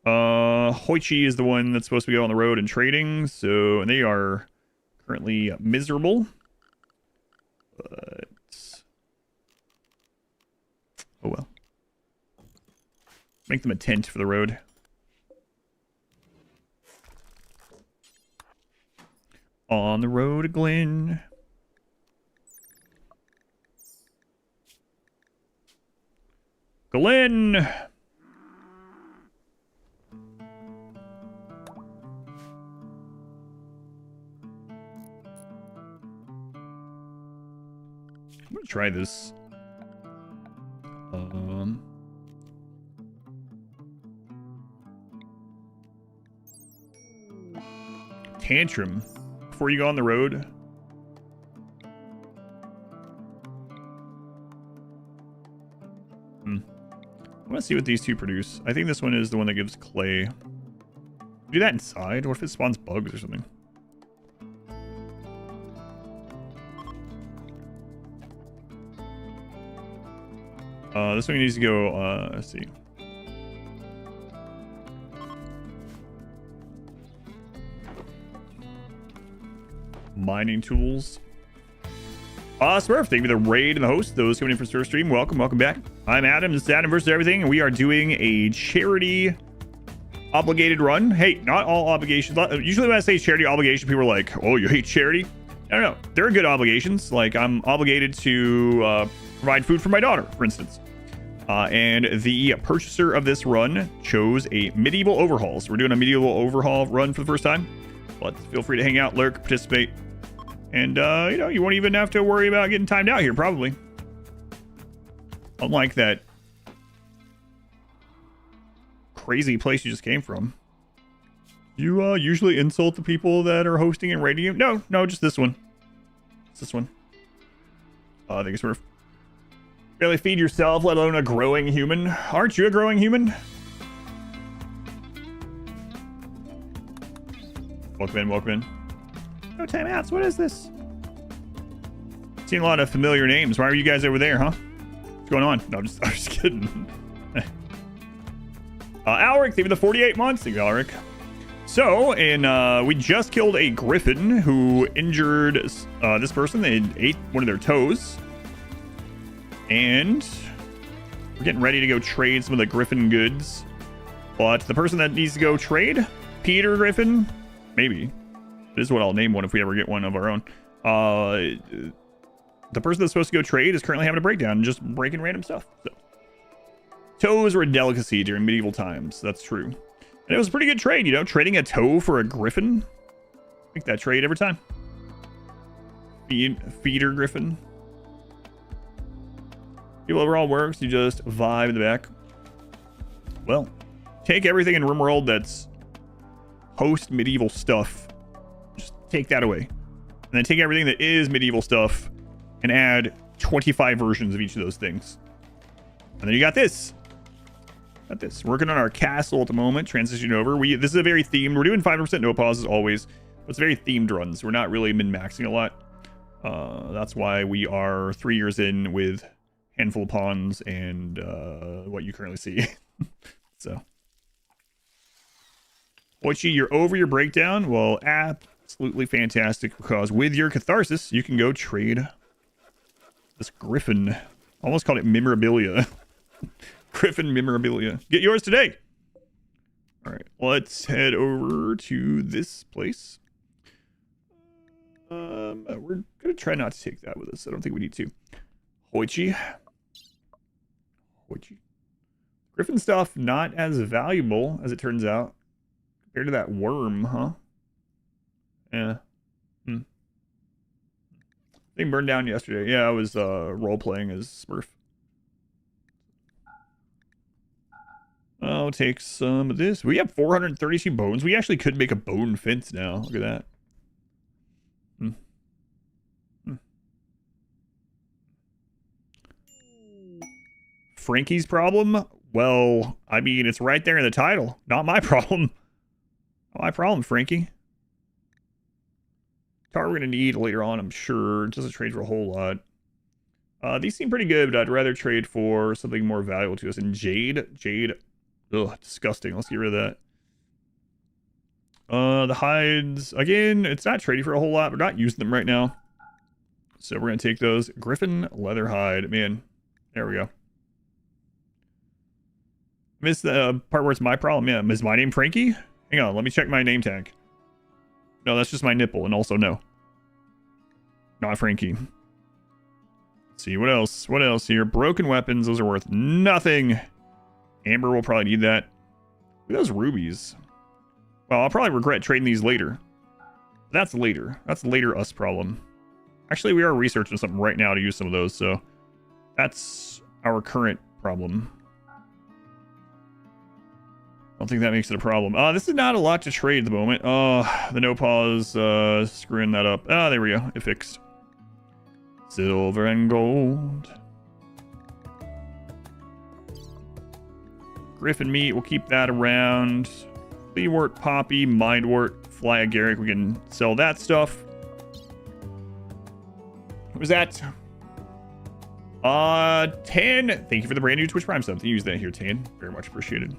Hoichi is the one that's supposed to go on the road and trading, so, and they are currently miserable. But oh well. Make them a tent for the road. On the road to Glen. Glen! I'm gonna try this. Tantrum. Before you go on the road. I want to see what these two produce. I think this one is the one that gives clay. Do that inside? What if it spawns bugs or something? This one needs to go, let's see. Mining tools. Smurf, thank you for the raid and the host. Those coming in for Surf Stream, welcome back. I'm Adam, this is Adam versus Everything, and we are doing a charity obligated run. Hey, not all obligations. Usually when I say charity obligation, people are like, oh, you hate charity? No. There are good obligations. Like, I'm obligated to provide food for my daughter, for instance. And the purchaser of this run chose a medieval overhaul. So we're doing a medieval overhaul run for the first time. But feel free to hang out, lurk, participate. And, you know, you won't even have to worry about getting timed out here, probably. Unlike that crazy place you just came from. You, usually insult the people that are hosting and rating you? No, just this one. It's this one. I think it's sort of barely feed yourself, let alone a growing human. Aren't you a growing human? Welcome in. No timeouts. What is this? Seen a lot of familiar names. Why are you guys over there, huh? What's going on? No, I'm just kidding. Alric, thank you for the 48 months. Thank you, Alric. So, we just killed a griffin who injured this person. They ate one of their toes. And we're getting ready to go trade some of the griffin goods. But the person that needs to go trade, Peter Griffin, maybe. This is what I'll name one if we ever get one of our own. The person that's supposed to go trade is currently having a breakdown and just breaking random stuff. So, toes were a delicacy during medieval times. That's true. And it was a pretty good trade, you know, trading a toe for a griffin. Make that trade every time. Feeder griffin. People overall works. You just vibe in the back. Well, take everything in RimWorld that's post medieval stuff. Just take that away. And then take everything that is medieval stuff and add 25 versions of each of those things. And then you got this. Working on our castle at the moment. Transition over. This is a very themed. We're doing 5% no pauses always. But it's very themed runs. We're not really min-maxing a lot. That's why we are 3 years in with handful of pawns and what you currently see. So. Oichi, you're over your breakdown? Well, absolutely fantastic, because with your catharsis, you can go trade this griffin. Almost called it memorabilia. Griffin memorabilia. Get yours today. All right, let's head over to this place. We're gonna try not to take that with us. I don't think we need to. Hoichi. Griffin stuff not as valuable as it turns out compared to that worm, huh? Yeah. Thing burned down yesterday. Yeah, I was role playing as Smurf. I'll take some of this. We have 432 bones. We actually could make a bone fence now. Look at that. Frankie's problem? Well, I mean, it's right there in the title. Not my problem. Not my problem, Frankie. Tar we're going to need later on, I'm sure. It doesn't trade for a whole lot. These seem pretty good, but I'd rather trade for something more valuable to us. And jade. Ugh, disgusting. Let's get rid of that. The hides, again, it's not trading for a whole lot. We're not using them right now. So we're going to take those. Griffin leather hide. Man, there we go. Missed the part where it's my problem. Yeah, is my name Frankie? Hang on, let me check my name tag. No, that's just my nipple, and also no. Not Frankie. Let's see, what else? What else here? Broken weapons, those are worth nothing. Amber will probably need that. Look at those rubies. Well, I'll probably regret trading these later. That's later. That's later us problem. Actually, we are researching something right now to use some of those, so that's our current problem. I don't think that makes it a problem. This is not a lot to trade at the moment. The no pause, screwing that up. There we go. It fixed. Silver and gold. Griffin meat, we'll keep that around. Leewort, poppy, mindwort, fly agaric. We can sell that stuff. What was that? 10. Thank you for the brand new Twitch Prime sub. Use that here, Tan. Very much appreciated.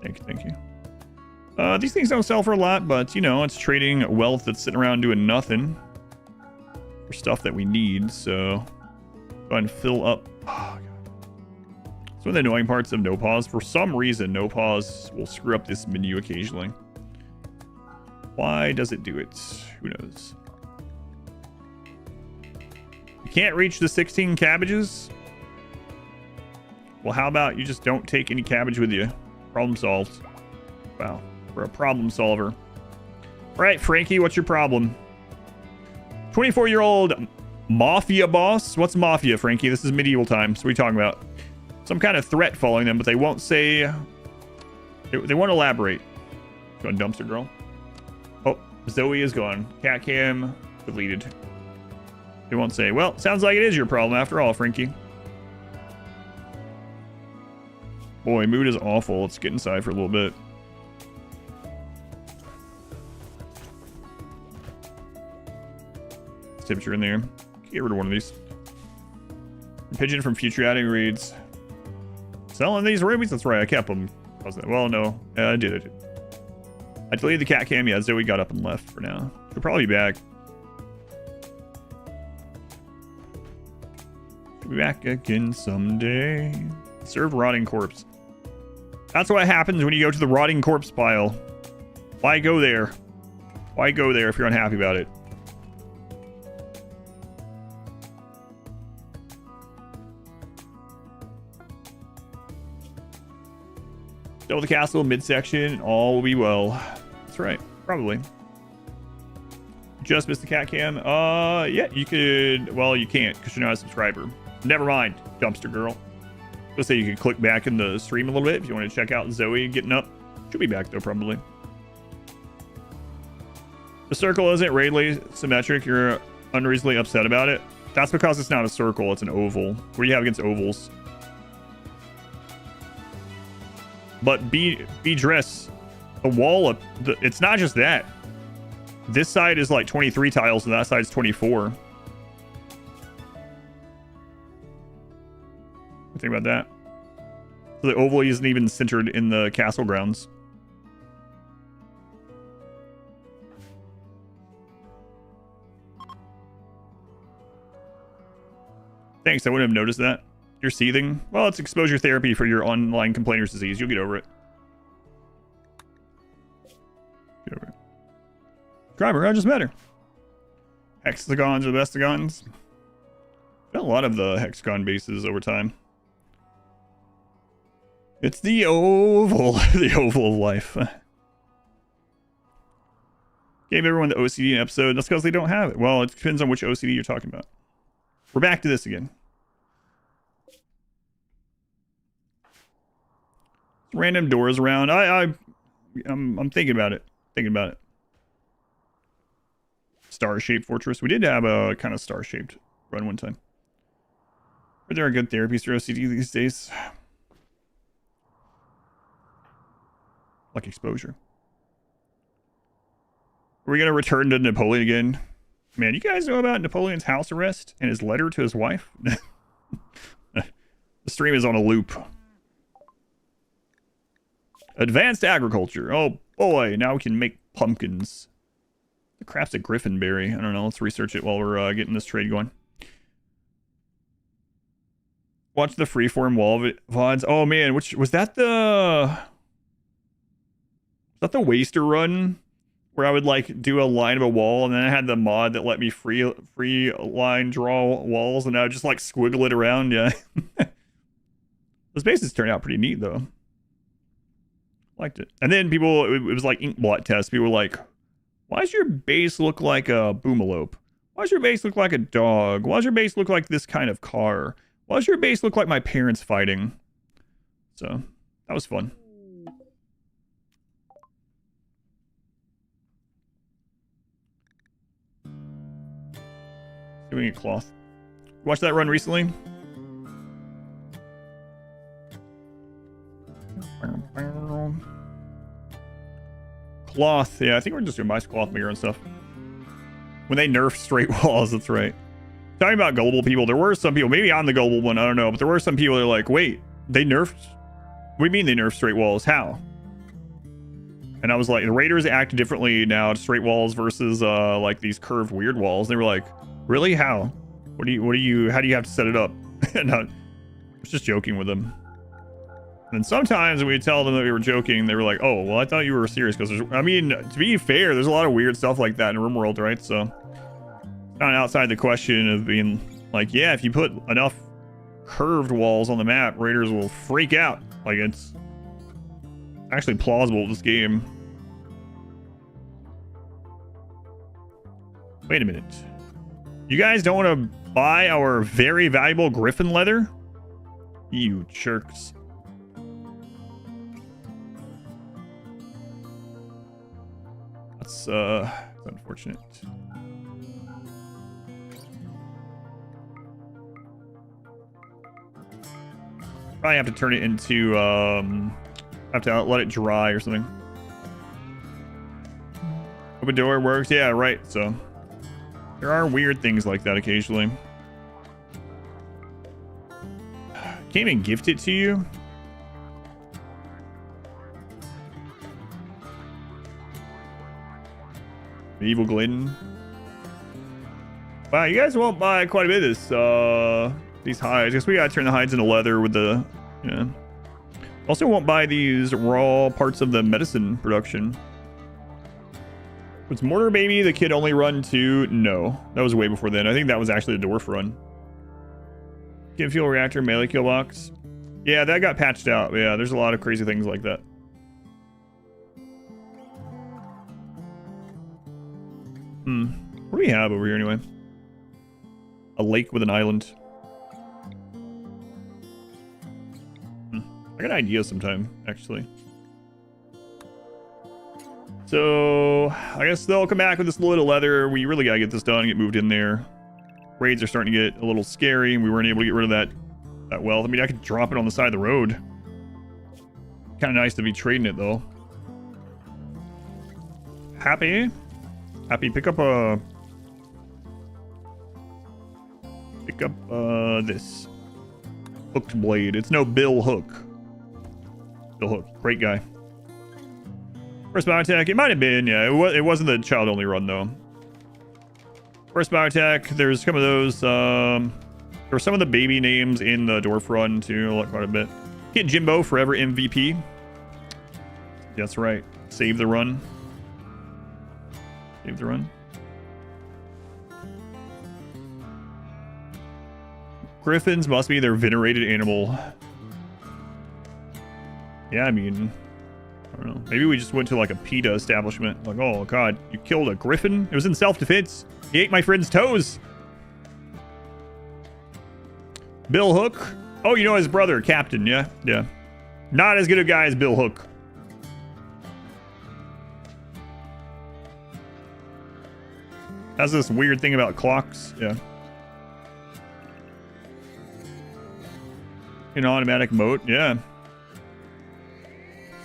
Thank you, thank you. These things don't sell for a lot, but, you know, it's trading wealth that's sitting around doing nothing for stuff that we need, so go ahead and fill up. Oh, God. It's one of the annoying parts of no pause. For some reason, no pause will screw up this menu occasionally. Why does it do it? Who knows? You can't reach the 16 cabbages? Well, how about you just don't take any cabbage with you? Problem solved. Wow, we're a problem solver. All right, Frankie, what's your problem? 24-year-old mafia boss. What's mafia, Frankie? This is medieval times. What are you talking about? Some kind of threat following them, but they won't say. They won't elaborate. Going dumpster girl. Oh, Zoe is gone. Cat cam deleted. They won't say. Well, sounds like it is your problem after all, Frankie. Boy, mood is awful. Let's get inside for a little bit. Temperature in there. Get rid of one of these. Pigeon from Future Adding reads, selling these rubies? That's right, I kept them. Well, no, I did it. I deleted the cat cam. Yeah, Zoe got up and left for now. She'll probably be back. She'll be back again someday. Serve rotting corpse. That's what happens when you go to the rotting corpse pile. Why go there? Why go there if you're unhappy about it? Double the castle, midsection, all will be well. That's right, probably. Just missed the cat cam. Yeah, you could. Well, you can't because you're not a subscriber. Never mind, dumpster girl. Let's say you can click back in the stream a little bit if you want to check out Zoe getting up. She'll be back though, probably. The circle isn't radially symmetric. You're unreasonably upset about it. That's because it's not a circle, it's an oval. What do you have against ovals? But be dress. The wall, it's not just that. This side is like 23 tiles and that side's 24. Think about that. So the oval isn't even centered in the castle grounds. Thanks, I wouldn't have noticed that. You're seething? Well, it's exposure therapy for your online complainer's disease. You'll get over it. Get over it. Driver, I just met her. Hexagons are the bestagons. Got a lot of the hexagon bases over time. It's the oval. The oval of life. Gave everyone the OCD in episode. That's because they don't have it. Well, it depends on which OCD you're talking about. We're back to this again. Random doors around. I'm thinking about it. Thinking about it. Star-shaped fortress. We did have a kind of star-shaped run one time. Are there good therapies for OCD these days? Like exposure. Are we going to return to Napoleon again? Man, you guys know about Napoleon's house arrest and his letter to his wife? The stream is on a loop. Advanced agriculture. Oh boy, now we can make pumpkins. The crap's a Griffinberry. I don't know. Let's research it while we're getting this trade going. Watch the freeform wall VODs. Oh man, which was that the... Was that the Waster run? where I would like do a line of a wall, and then I had the mod that let me free line draw walls, and I would just like squiggle it around. Yeah. Those bases turned out pretty neat though. Liked it. And then people, it was like inkblot tests. People were like, why does your base look like a boomalope? Why does your base look like a dog? Why does your base look like this kind of car? Why does your base look like my parents fighting? So that was fun. Doing a cloth. Watched that run recently? Cloth, yeah, I think we're just doing mice cloth mirror and stuff. When they nerfed straight walls, that's right. Talking about gullible people, there were some people, maybe I'm the gullible one, I don't know, but there were some people that are like, wait, they nerfed? What do you mean they nerfed straight walls? How? And I was like, the raiders act differently now to straight walls versus like these curved weird walls. They were like, really? How? How do you have to set it up? And I was just joking with them. And sometimes when we tell them that we were joking, they were like, oh, well, I thought you were serious. Because, I mean, to be fair, there's a lot of weird stuff like that in RimWorld, right? So, it's not outside the question of being like, yeah, if you put enough curved walls on the map, raiders will freak out. Like, it's actually plausible, this game. Wait a minute. You guys don't want to buy our very valuable griffin leather? You jerks. That's unfortunate. Probably have to turn it into have to let it dry or something. Open door works, yeah, right. So there are weird things like that occasionally. Can't even gift it to you. Evil Glidden. Wow, you guys won't buy quite a bit of this, these hides. I guess we gotta turn the hides into leather with the, yeah. Also won't buy these raw parts of the medicine production. Was Mortar Baby the kid only run too? No, that was way before then. I think that was actually the dwarf run. Kid fuel reactor, melee kill box. Yeah, that got patched out. Yeah, there's a lot of crazy things like that. What do we have over here anyway? A lake with an island. I got ideas sometime, actually. So, I guess they'll come back with this little leather. We really gotta get this done and get moved in there. Raids are starting to get a little scary, and we weren't able to get rid of that wealth. I mean, I could drop it on the side of the road. Kind of nice to be trading it, though. Happy, pick up this hooked blade. It's no Bill Hook. Bill Hook, great guy. First biotech, it might have been, yeah. It wasn't the child only run though. First biotech, there's some of those. There were some of the baby names in the dwarf run too, quite a bit. Get Jimbo forever MVP. That's right. Save the run. Save the run. Griffins must be their venerated animal. Yeah, I mean, I don't know. Maybe we just went to like a PETA establishment. Like, oh god, you killed a griffin? It was in self-defense. He ate my friend's toes. Bill Hook. Oh, you know his brother, Captain. Yeah, yeah. Not as good a guy as Bill Hook. That's this weird thing about clocks. Yeah. An automatic moat. Yeah.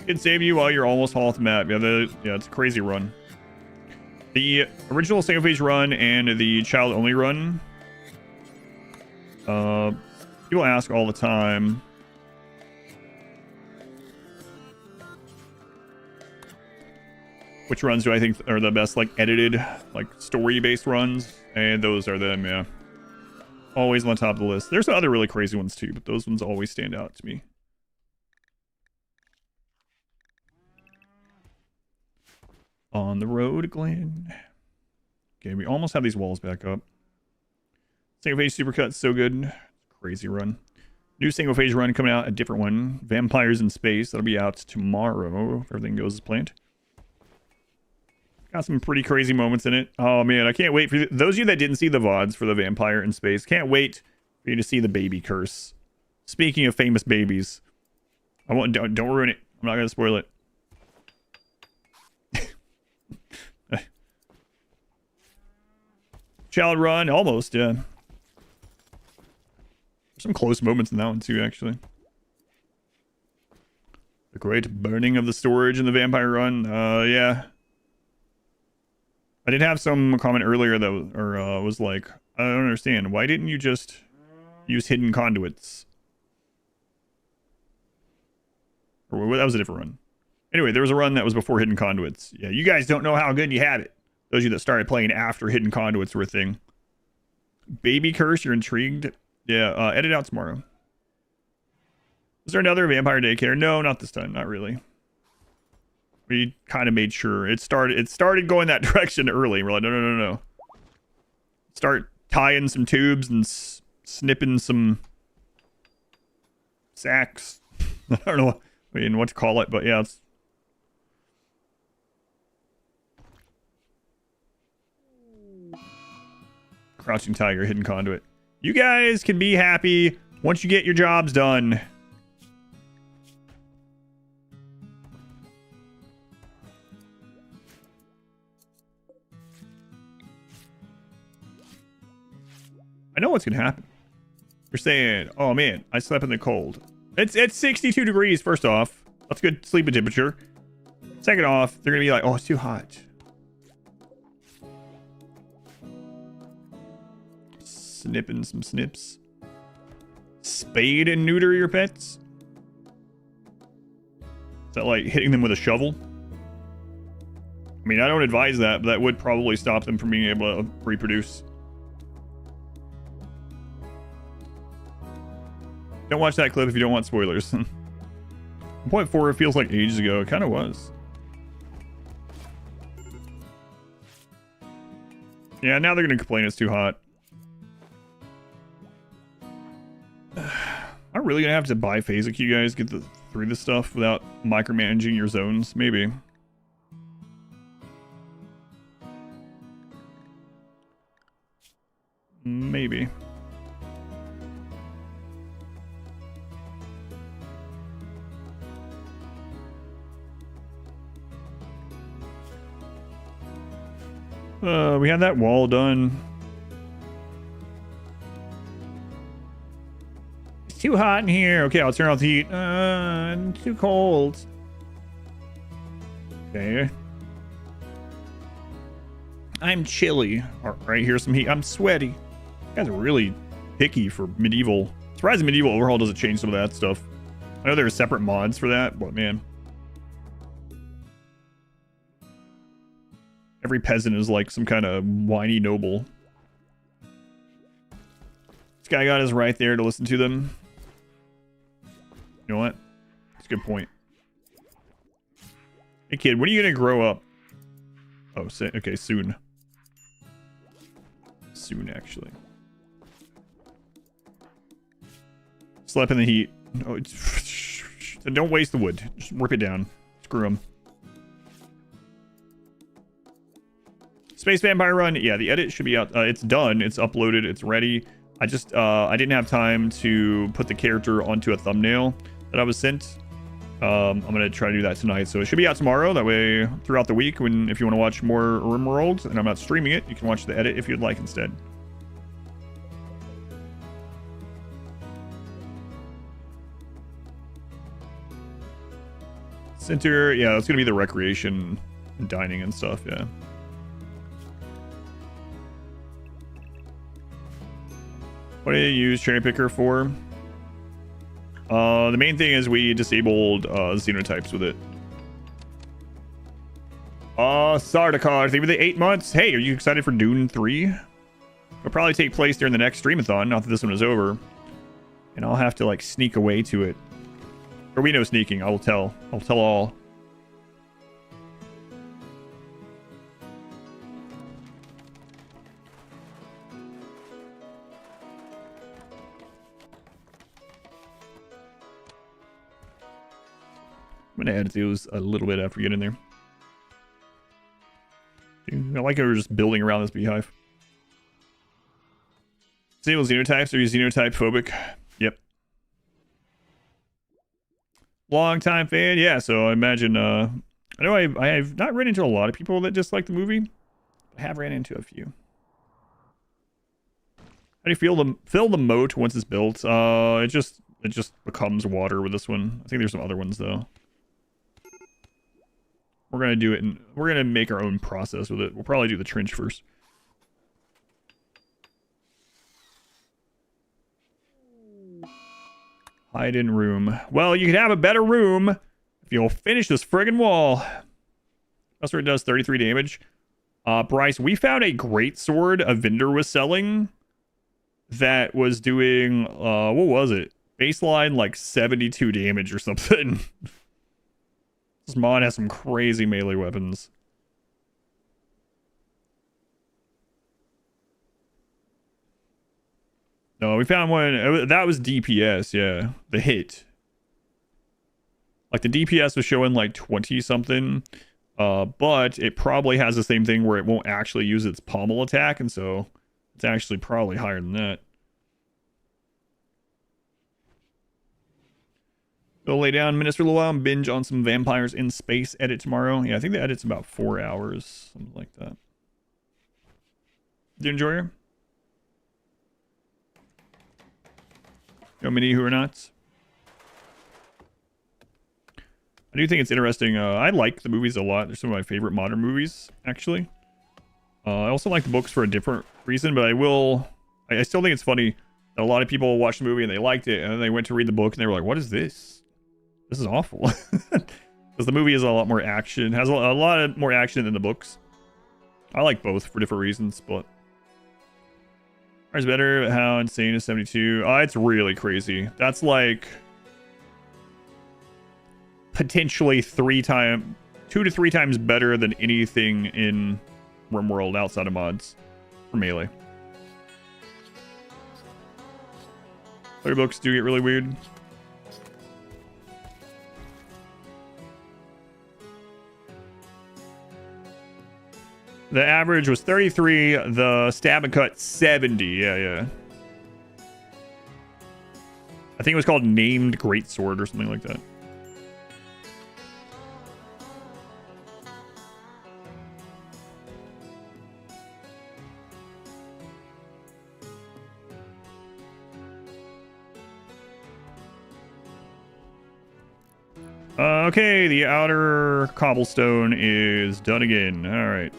It save you while you're almost off the map. Yeah, it's a crazy run. The original single phase run and the child only run. People ask all the time. Which runs do I think are the best, like edited, like story based runs? And those are them, yeah. Always on top of the list. There's other really crazy ones too, but those ones always stand out to me. On the road, Glenn. Okay, we almost have these walls back up. Single phase supercut, so good. Crazy run. New single phase run coming out, a different one. Vampires in Space. That'll be out tomorrow if everything goes as planned. Got some pretty crazy moments in it. Oh man, I can't wait for those of you that didn't see the VODs for the Vampire in Space. Can't wait for you to see the baby curse. Speaking of famous babies, don't ruin it. I'm not gonna spoil it. Challenge Run, almost, yeah. There's some close moments in that one too, actually. The great burning of the storage in the Vampire Run. Yeah. I did have some comment earlier that was like, I don't understand. Why didn't you just use hidden conduits? Or that was a different run. Anyway, there was a run that was before hidden conduits. Yeah, you guys don't know how good you had it. Those of you that started playing after hidden conduits were a thing. Baby curse, you're intrigued? Yeah, edit out tomorrow. Was there another vampire daycare? No, not this time. Not really. We kind of made sure it started going that direction early. We're like, no. Start tying some tubes and snipping some sacks. I don't know what to call it, but yeah, it's Crouching Tiger, hidden conduit. You guys can be happy once you get your jobs done. I know what's gonna happen. You're saying, oh man, I slept in the cold. It's 62 degrees, first off. That's good sleeping temperature. Second off, they're gonna be like, oh, it's too hot. Snipping some snips. Spade and neuter your pets? Is that like hitting them with a shovel? I mean, I don't advise that, but that would probably stop them from being able to reproduce. Don't watch that clip if you don't want spoilers. 1.4, it feels like ages ago. It kind of was. Yeah, now they're going to complain it's too hot. I'm really going to have to biphasic you guys get through this stuff without micromanaging your zones. Maybe. Maybe. We had that wall done. It's too hot in here. Okay, I'll turn off the heat. I'm too cold. Okay. I'm chilly. All right, here's some heat. I'm sweaty. You guys are really picky for medieval. Surprising medieval overhaul doesn't change some of that stuff. I know there are separate mods for that, but man. Every peasant is like some kind of whiny noble. This guy got us right there to listen to them. You know what? That's a good point. Hey kid, when are you gonna grow up? Oh, okay, soon. Soon, actually. Slept in the heat. Oh, don't waste the wood. Just rip it down. Screw them. Space Vampire Run, yeah, the edit should be out. It's done. It's uploaded. It's ready. I didn't have time to put the character onto a thumbnail that I was sent. I'm gonna try to do that tonight, so it should be out tomorrow. That way, throughout the week, if you want to watch more RimWorld, and I'm not streaming it, you can watch the edit if you'd like instead. Center, yeah, that's gonna be the recreation and dining and stuff, yeah. What do you use Cherry Picker for? The main thing is we disabled xenotypes with it. Sardaukar, thank you for the 8 months. Hey, are you excited for Dune 3? It'll probably take place during the next streamathon, not that this one is over. And I'll have to like sneak away to it. Or we know sneaking, I'll tell all. I'm gonna add those a little bit after we get in there. I like how we're just building around this beehive. Disable xenotypes. Are you xenotype phobic? Yep. Long time fan, yeah. So I imagine. I know I have not run into a lot of people that dislike the movie. I have ran into a few. How do you fill the moat once it's built? It just becomes water with this one. I think there's some other ones though. We're gonna do it, and we're gonna make our own process with it. We'll probably do the trench first. Hide in room. Well, you can have a better room if you'll finish this friggin' wall. That's where it does 33 damage. Bryce, we found a great sword a vendor was selling that was doing, what was it? Baseline like 72 damage or something. This mod has some crazy melee weapons. No, we found one. That was DPS, yeah. The hit. Like the DPS was showing like 20 something. But it probably has the same thing where it won't actually use its pommel attack. And so it's actually probably higher than that. Go lay down minutes for a little while and binge on some Vampires in Space edit tomorrow. Yeah, I think the edit's about 4 hours. Something like that. Did you enjoy her? Yo, many who are not. I do think it's interesting. I like the movies a lot. They're some of my favorite modern movies, actually. I also like the books for a different reason, but I still think it's funny that a lot of people watched the movie and they liked it, and then they went to read the book and they were like, what is this? This is awful. Because the movie is a lot more action, has a lot more action than the books. I like both for different reasons, but ours better. How insane is 72? Oh, it's really crazy. That's like potentially 2 to 3 times better than anything in RimWorld outside of mods for melee. Other books do get really weird. The average was 33, the stab and cut 70. Yeah. I think it was called Named Greatsword or something like that. Okay, the outer cobblestone is done again. All right.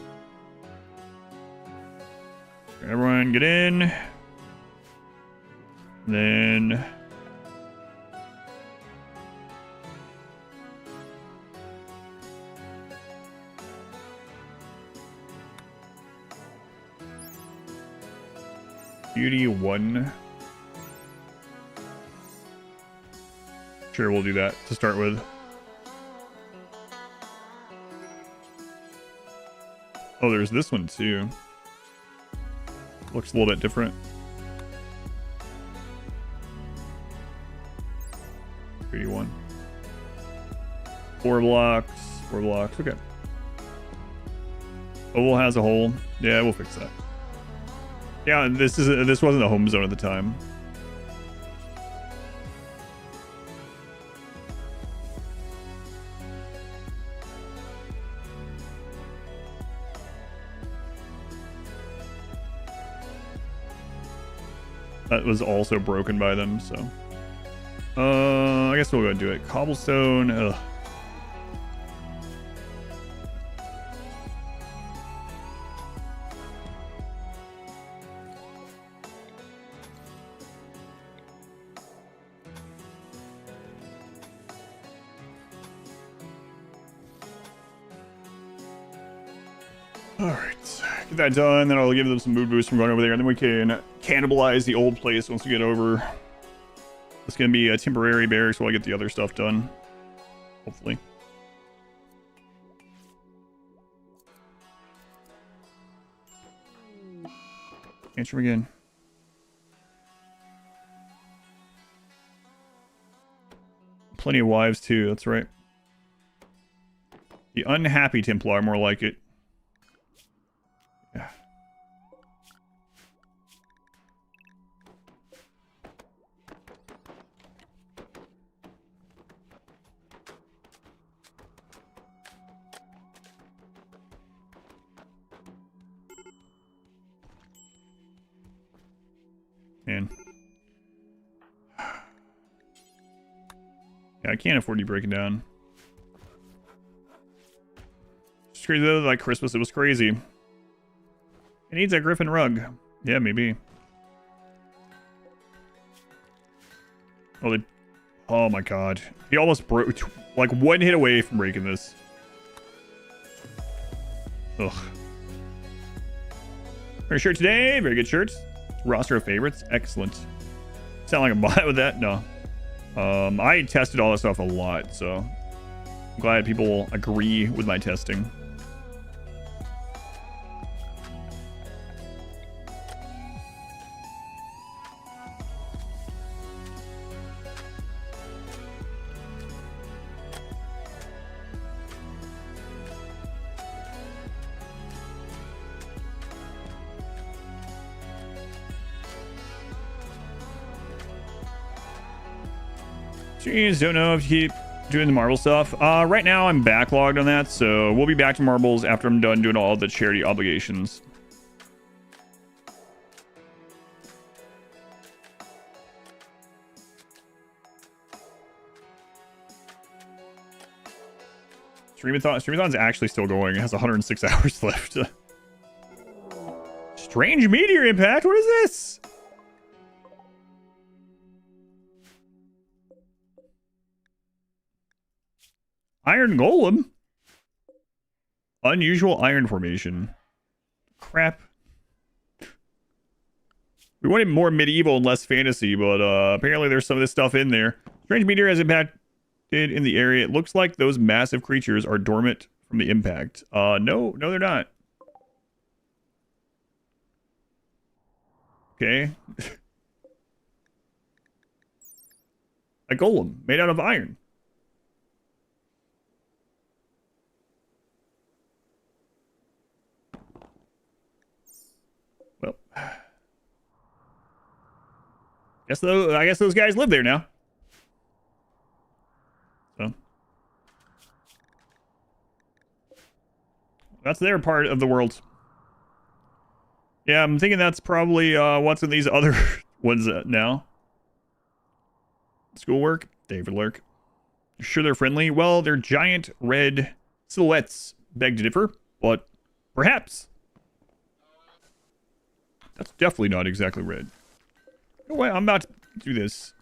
Everyone get in. Then Beauty 1. Sure, we'll do that to start with. Oh, there's this one too. Looks a little bit different. 31. 4 blocks. 4 blocks. Okay. Oval has a hole. Yeah, we'll fix that. Yeah, this wasn't a home zone at the time. That was also broken by them, so. I guess we'll go and do it. Cobblestone. Ugh. Alright, get that done, then I'll give them some mood boost from going over there, and then we can cannibalize the old place once we get over. It's gonna be a temporary barracks while I get the other stuff done. Hopefully. Answer him again. Plenty of wives too, that's right. The unhappy Templar, more like it. Yeah. Man. Yeah, I can't afford you breaking down. It's crazy though, like Christmas, it was crazy. It needs a griffin rug. Yeah, maybe. Oh, oh my god. He almost broke, like one hit away from breaking this. Ugh. Very shirt today, very good shirts. Roster of favorites, excellent. Sound like a bot with that? No. I tested all this stuff a lot, so I'm glad people agree with my testing. Jeez, don't know if you keep doing the marble stuff. Right now I'm backlogged on that, so we'll be back to marbles after I'm done doing all the charity obligations. Streamathon's actually still going. It has 106 hours left. Strange meteor impact? What is this? Iron Golem? Unusual iron formation. Crap. We wanted more medieval and less fantasy, but apparently there's some of this stuff in there. Strange meteor has impacted in the area. It looks like those massive creatures are dormant from the impact. No, they're not. Okay. A golem made out of iron. Well, I guess those guys live there now. So that's their part of the world. Yeah, I'm thinking that's probably what's in these other ones now. Schoolwork, David Lurk. You sure they're friendly? Well, they're giant red silhouettes. Beg to differ, but perhaps. That's definitely not exactly red. You know what? I'm about to do this.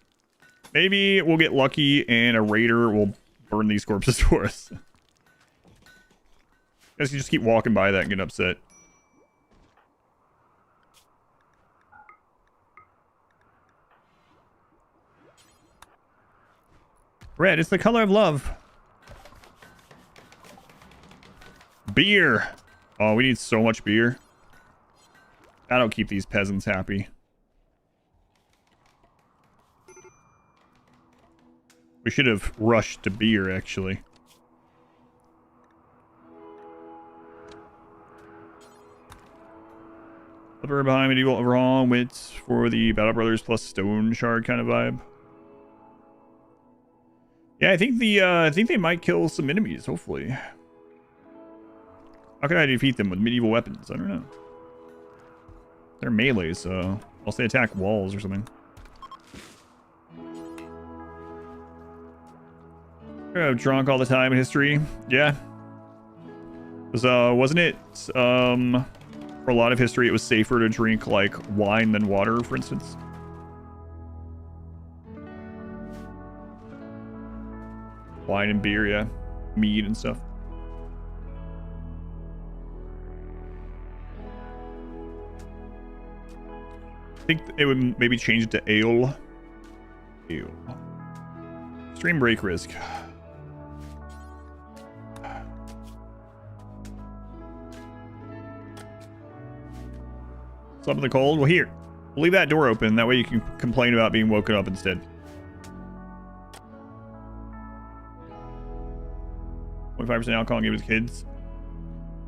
Maybe we'll get lucky and a raider will burn these corpses for us. Guess you just keep walking by that and get upset. Red, it's the color of love. Beer. Oh, we need so much beer. That'll keep these peasants happy. We should have rushed to beer, actually. Upper behind medieval overhaul went for the Battle Brothers plus Stone Shard kind of vibe. Yeah, I think they might kill some enemies, hopefully. How can I defeat them with medieval weapons? I don't know. They're melee, so unless they attack walls or something. I've drunk all the time in history. Yeah. Wasn't it for a lot of history it was safer to drink like wine than water, for instance? Wine and beer, yeah. Mead and stuff. I think it would maybe change it to ale. Ale. Stream break risk. Slept in the cold? Well, here. We'll leave that door open. That way you can complain about being woken up instead. 25% alcohol and give it to kids.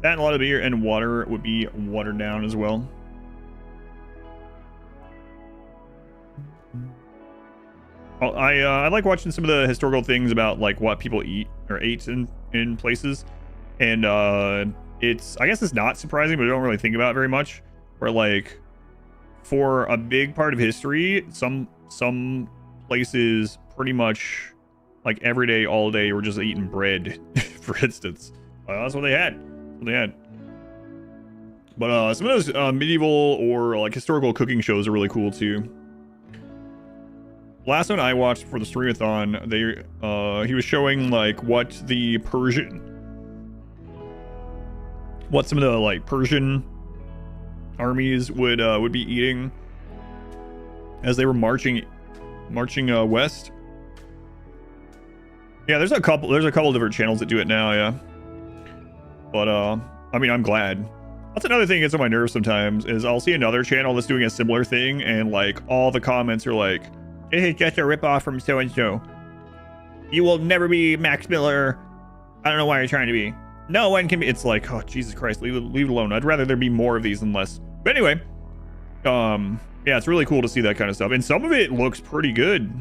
That and a lot of beer and water would be watered down as well. I like watching some of the historical things about like what people eat or ate in places, and I guess it's not surprising, but I don't really think about it very much. Where like for a big part of history, some places pretty much like every day, all day, were just eating bread, for instance. That's what they had. But some of those medieval or like historical cooking shows are really cool too. Last one I watched for the streamathon, he was showing like what some of the like Persian armies would be eating as they were marching west. Yeah, there's a couple different channels that do it now, yeah. But I mean, I'm glad. That's another thing that gets on my nerves sometimes is I'll see another channel that's doing a similar thing and like all the comments are like, "This is just a ripoff from so and so. You will never be Max Miller. I don't know why you're trying to be. No one can be." It's like, oh Jesus Christ, leave it alone. I'd rather there be more of these than less. But anyway, yeah, it's really cool to see that kind of stuff, and some of it looks pretty good.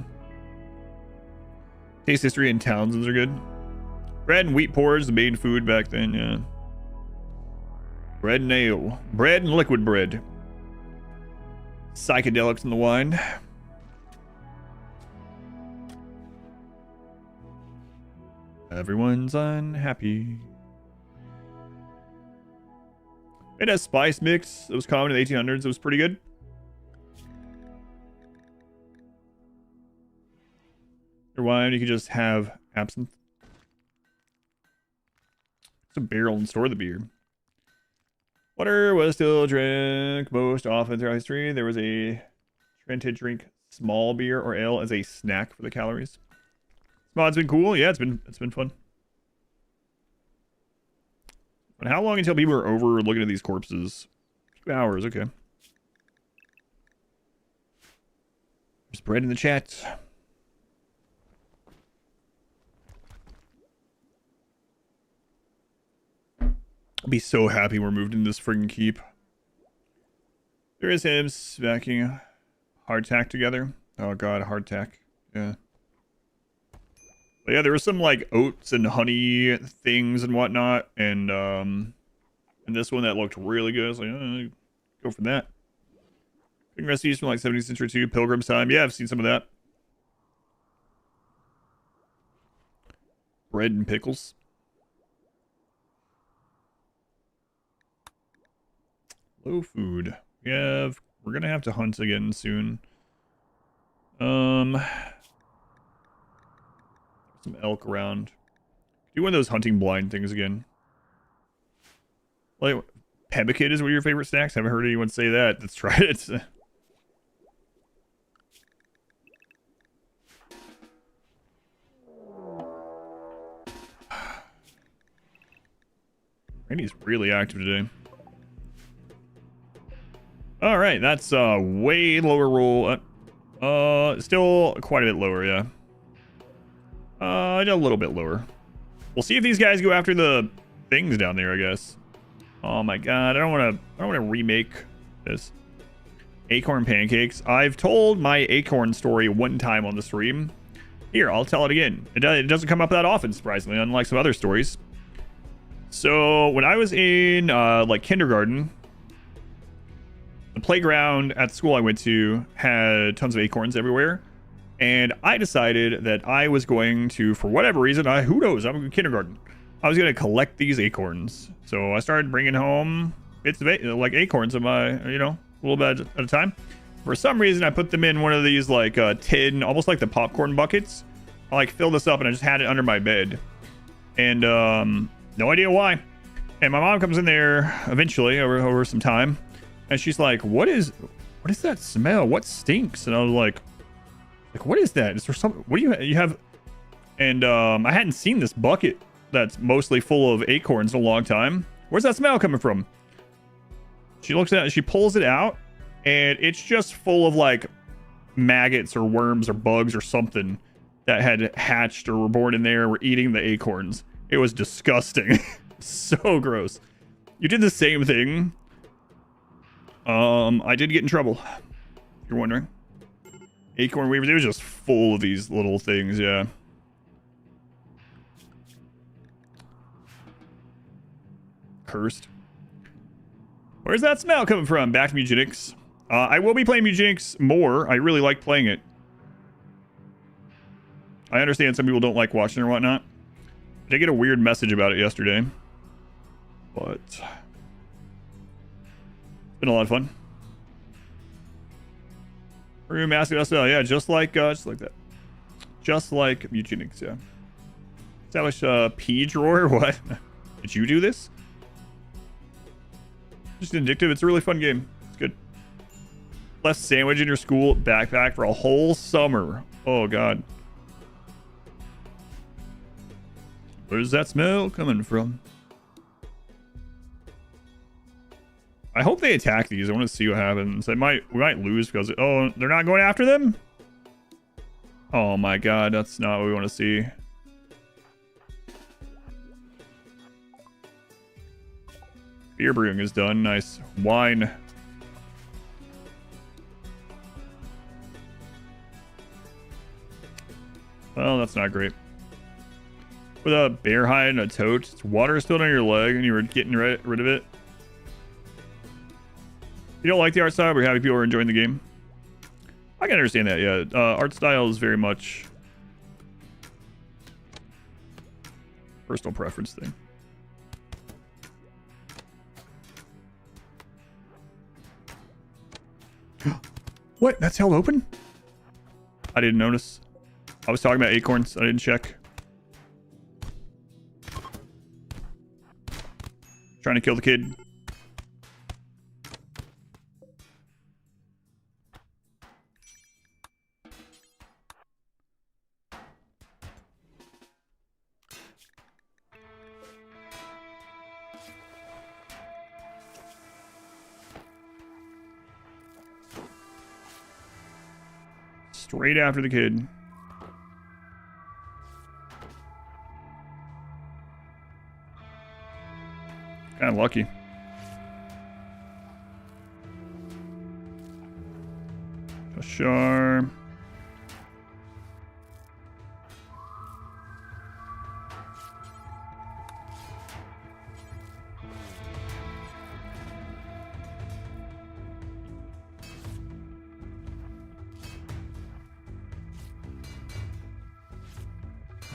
Taste history and Townsends are good. Bread and wheat porridge, the main food back then, yeah. Bread and ale. Bread and liquid bread. Psychedelics in the wine. Everyone's unhappy. It has spice mix. It was common in the 1800s. It was pretty good. Your wine, you could just have absinthe. It's a barrel and store the beer. Water was still drank most often throughout history. There was a trend to drink small beer or ale as a snack for the calories. This mod's been cool. Yeah, it's been fun. But how long until people are over looking at these corpses? 2 hours, okay. There's bread in the chat. I'll be so happy we're moved into this friggin' keep. There is him smacking hardtack together. Oh god, hardtack. Yeah. But yeah, there was some like oats and honey things and whatnot, and this one that looked really good. I was like, go for that. Cooking recipes from like 17th century too, Pilgrim's Time. Yeah, I've seen some of that. Bread and pickles. Low food. We're gonna have to hunt again soon. Some elk around. Do one of those hunting blind things again. Like pemmican is one of your favorite snacks? Haven't heard anyone say that. Let's try it. Randy's really active today. All right, that's way lower roll. Still quite a bit lower, yeah. A little bit lower. We'll see if these guys go after the things down there, I guess. Oh my god, I don't want to remake this. Acorn pancakes. I've told my acorn story one time on the stream. Here, I'll tell it again. It doesn't come up that often, surprisingly, unlike some other stories. So when I was in like kindergarten, the playground at the school I went to had tons of acorns everywhere. And I decided that I was going to, for whatever reason, who knows, I'm in kindergarten. I was going to collect these acorns. So I started bringing home bits of like acorns of my, a little bit at a time. For some reason, I put them in one of these like tin, almost like the popcorn buckets. I like filled this up and I just had it under my bed. And no idea why. And my mom comes in there eventually over some time. And she's like, what is that smell? What stinks? And I was like, what is that? Is there some, what do you have? And I hadn't seen this bucket that's mostly full of acorns in a long time. Where's that smell coming from? She looks at it, she pulls it out, and it's just full of like maggots or worms or bugs or something that had hatched or were born in there and were eating the acorns. It was disgusting. So gross. You did the same thing. I did get in trouble. If you're wondering. Acorn weavers. It was just full of these little things, yeah. Cursed. Where's that smell coming from? Back to Mugenics. I will be playing Mugenics more. I really like playing it. I understand some people don't like watching or whatnot. I did get a weird message about it yesterday. But it's been a lot of fun. Room asking us, yeah, just like that. Just like Mugenics, yeah. Establish a P drawer? What? Did you do this? Just addictive. It's a really fun game. It's good. Left sandwich in your school backpack for a whole summer. Oh, God. Where's that smell coming from? I hope they attack these. I want to see what happens. We might lose because... Oh, they're not going after them? Oh, my God. That's not what we want to see. Beer brewing is done. Nice. Wine. Well, that's not great. With a bear hide and a tote, water spilled on your leg and you were getting rid of it. You don't like the art style, but you're happy people are enjoying the game. I can understand that, yeah. Art style is very much personal preference thing. What? That's held open? I didn't notice. I was talking about acorns. I didn't check. Trying to kill the kid. Straight after the kid. Kind of lucky. Sure.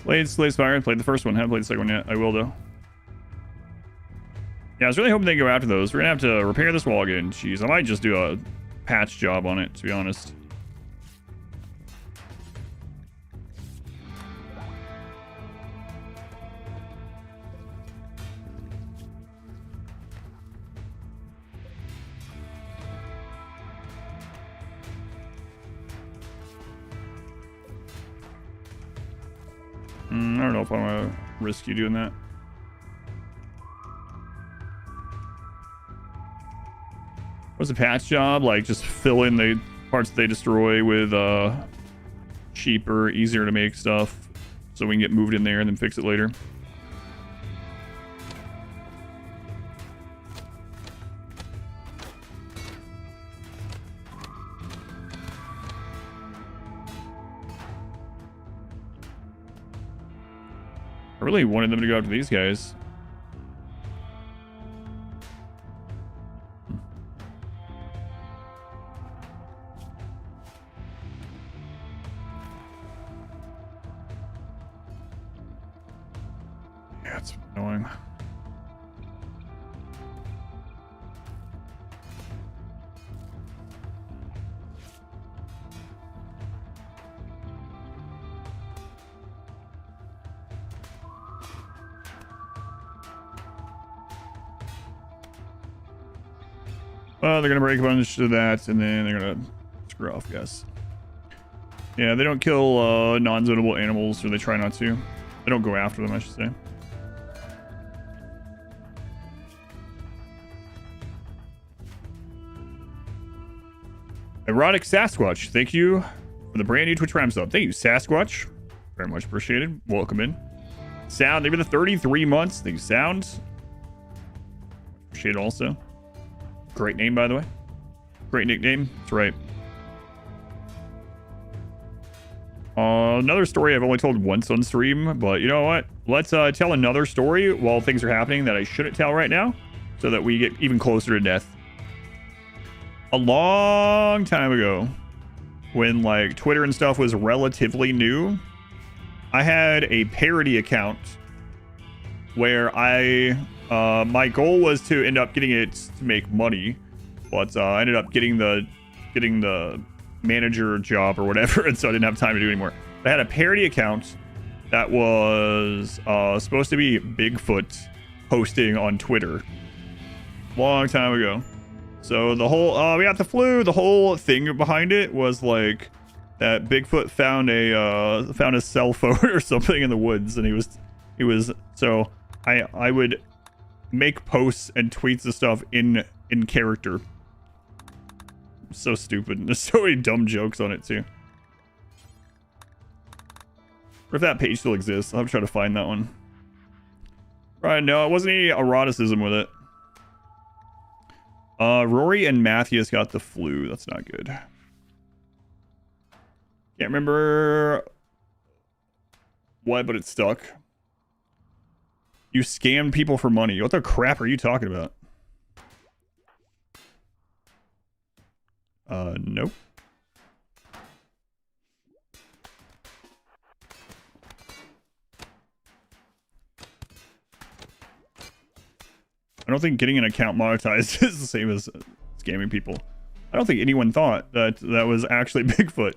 Played Slay Spire, played the first one, haven't played the second one yet. I will though. Yeah, I was really hoping they go after those. We're gonna have to repair this wall again. Jeez, I might just do a patch job on it, to be honest. I don't know if I want to risk you doing that. What's a patch job? Like, just fill in the parts that they destroy with cheaper, easier to make stuff so we can get moved in there and then fix it later. I really wanted them to go after these guys. Yeah, it's annoying. Well, they're going to break a bunch of that, and then they're going to screw off, guys. Yeah, they don't kill non-zonable animals, or they try not to. They don't go after them, I should say. Erotic Sasquatch, thank you for the brand new Twitch Prime sub. Thank you, Sasquatch. Very much appreciated. Welcome in. Sound, maybe the 33 months. They sound. Appreciate it also. Great name, by the way. Great nickname. That's right. Another story I've only told once on stream, but you know what? Let's tell another story while things are happening that I shouldn't tell right now, so that we get even closer to death. A long time ago, when like Twitter and stuff was relatively new, I had a parody account where my goal was to end up getting it to make money, but I ended up getting the manager job or whatever, and so I didn't have time to do it anymore. But I had a parody account that was supposed to be Bigfoot posting on Twitter long time ago. So the whole we got the flu, the whole thing behind it was like that Bigfoot found a cell phone or something in the woods, and he was so I would make posts and tweets and stuff in character. So stupid. There's so many dumb jokes on it too. Or if that page still exists, I'll try to find that one. Right, no, it wasn't any eroticism with it. Rory and Matthias got the flu. That's not good. Can't remember what, but it stuck. You scammed people for money. What the crap are you talking about? Nope. I don't think getting an account monetized is the same as scamming people. I don't think anyone thought that that was actually Bigfoot.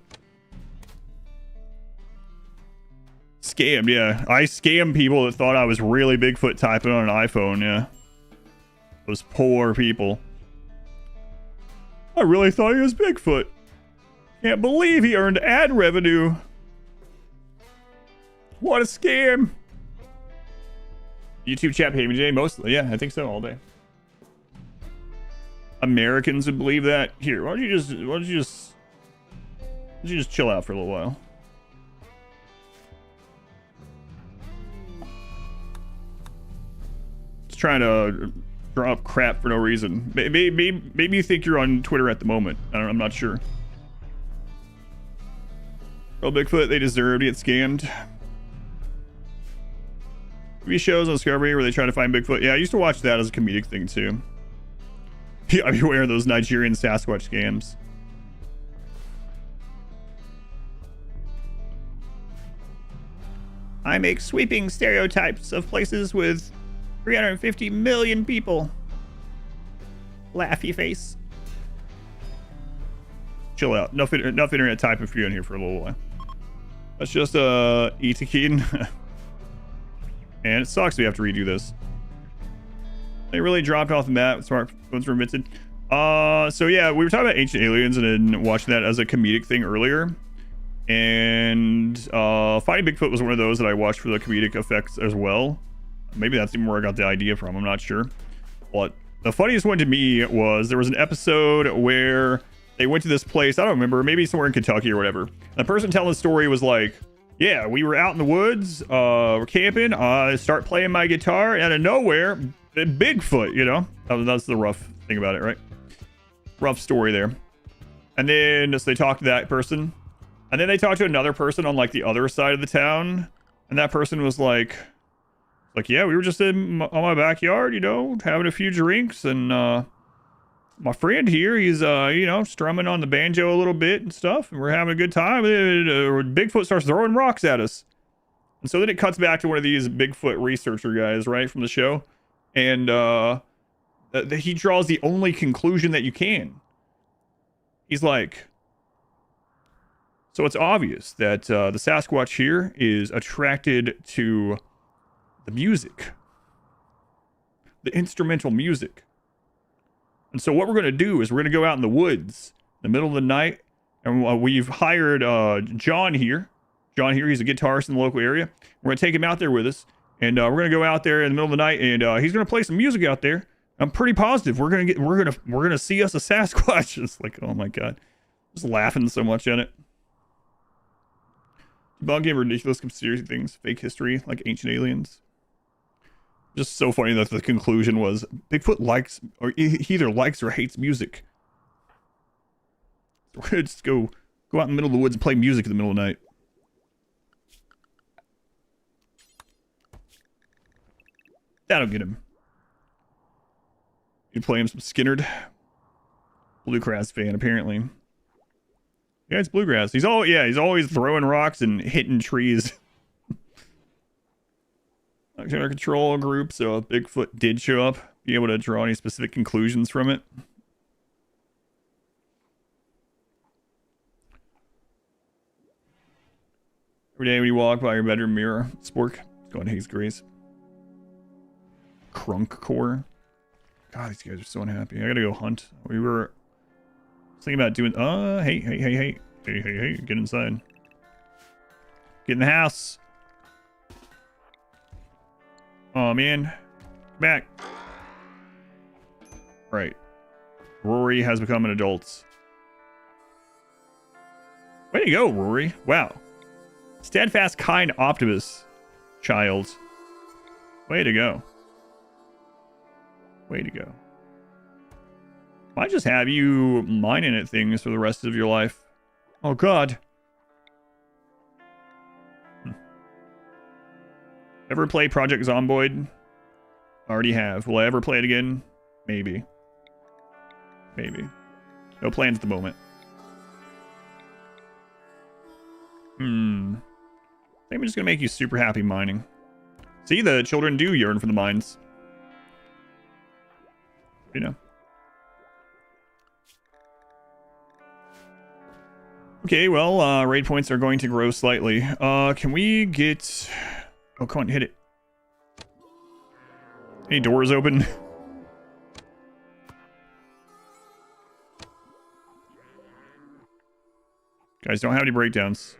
Scammed, yeah. I scammed people that thought I was really Bigfoot typing on an iPhone, yeah. Those poor people. I really thought he was Bigfoot. Can't believe he earned ad revenue. What a scam. YouTube chat pay me today, mostly. Yeah, I think so, all day. Americans would believe that. Here, why don't you just chill out for a little while? Just trying to drop crap for no reason. Maybe you think you're on Twitter at the moment. I'm not sure. Oh, Bigfoot, they deserve to get scammed. TV shows on Discovery where they try to find Bigfoot. Yeah, I used to watch that as a comedic thing too. Yeah, I'm aware of those Nigerian Sasquatch scams. I make sweeping stereotypes of places with 350 million people. Laughy face. Chill out. Enough internet typing for you in here for a little while. That's just Itakin. And it sucks we have to redo this. They really dropped off the map. Smartphones were invented. So yeah, we were talking about ancient aliens and then watching that as a comedic thing earlier. And Finding Bigfoot was one of those that I watched for the comedic effects as well. Maybe that's even where I got the idea from. I'm not sure. But the funniest one to me was there was an episode where they went to this place. I don't remember. Maybe somewhere in Kentucky or whatever. And the person telling the story was like, yeah, we were out in the woods, we're camping, I start playing my guitar, and out of nowhere, Bigfoot, you know? That's the rough thing about it, right? Rough story there. And then so they talked to that person, and then they talked to another person on, like, the other side of the town, and that person was like, yeah, we were just on my backyard, you know, having a few drinks, and, my friend here, he's, you know, strumming on the banjo a little bit and stuff, and we're having a good time. Bigfoot starts throwing rocks at us. And so then it cuts back to one of these Bigfoot researcher guys, right, from the show. And he draws the only conclusion that you can. He's like, so it's obvious that the Sasquatch here is attracted to the music. The instrumental music. And so what we're going to do is we're going to go out in the woods in the middle of the night. And we've hired John here. John here, he's a guitarist in the local area. We're going to take him out there with us. And we're going to go out there in the middle of the night. And he's going to play some music out there. I'm pretty positive we're going to see us a Sasquatch. It's like, oh my God. Just laughing so much at it. About game ridiculous conspiracy things, fake history, like ancient aliens. Just so funny that the conclusion was Bigfoot likes, or he either likes or hates music. We're gonna just go out in the middle of the woods and play music in the middle of the night. That'll get him. You play him some Skinnerd. Bluegrass fan, apparently. Yeah, it's bluegrass. He's always throwing rocks and hitting trees. Our control group, so Bigfoot did show up. Be able to draw any specific conclusions from it. Every day when you walk by your bedroom mirror, Spork, go on Haze Grace. Crunk Core. God, these guys are so unhappy. I gotta go hunt. We were thinking about doing. Hey, get inside. Get in the house. Oh man, back. Right. Rory has become an adult. Way to go, Rory. Wow. Steadfast, kind, optimist child. Way to go. Way to go. Might just have you mining at things for the rest of your life. Oh, God. Ever play Project Zomboid? Already have. Will I ever play it again? Maybe. Maybe. No plans at the moment. I think I'm just gonna make you super happy mining. See, the children do yearn for the mines. You know. Okay, well, raid points are going to grow slightly. Can we get... Oh, come on, hit it. Any doors open? Guys, don't have any breakdowns.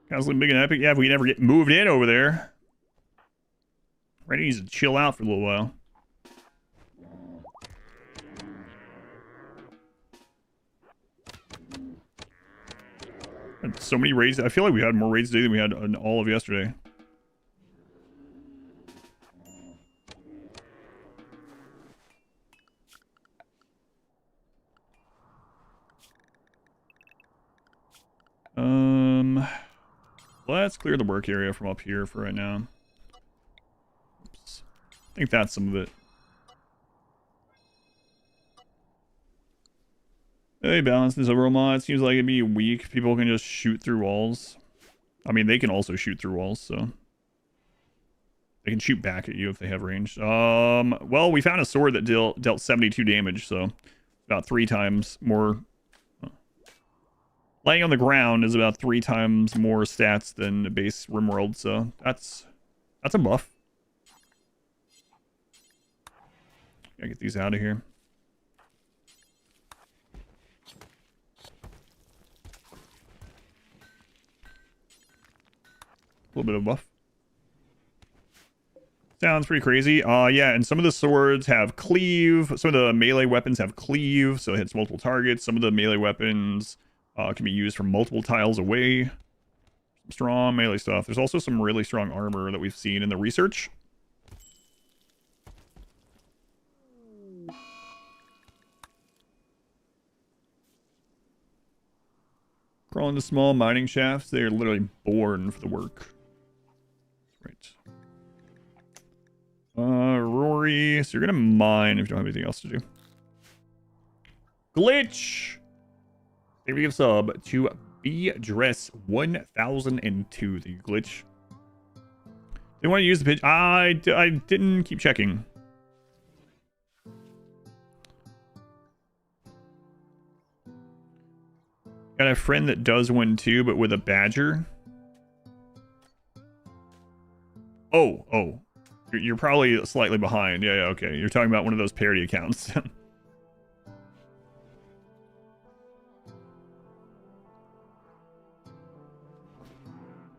Constantly big and epic. Yeah, if we never get moved in over there. Ready needs to chill out for a little while. Had so many raids. I feel like we had more raids today than we had on all of yesterday. Let's clear the work area from up here for right now. Oops. I think that's some of it. Hey, balance this overall mod. It seems like it'd be weak. People can just shoot through walls. I mean, they can also shoot through walls, so they can shoot back at you if they have range. Well, we found a sword that dealt 72 damage, so about 3 times more. Laying on the ground is about 3 times more stats than the base RimWorld, so that's a buff. Gotta get these out of here. A little bit of buff. Sounds pretty crazy. Yeah, and some of the swords have cleave. Some of the melee weapons have cleave, so it hits multiple targets. Some of the melee weapons can be used from multiple tiles away. Some strong melee stuff. There's also some really strong armor that we've seen in the research. Crawl into small mining shafts. They are literally born for the work. Right. Rory. So you're gonna mine if you don't have anything else to do. Glitch! Thank you for sub to B-Dress 1002. The glitch. They want to use the pitch. I didn't keep checking. Got a friend that does one too, but with a badger. Oh. You're probably slightly behind. Yeah, okay. You're talking about one of those parody accounts.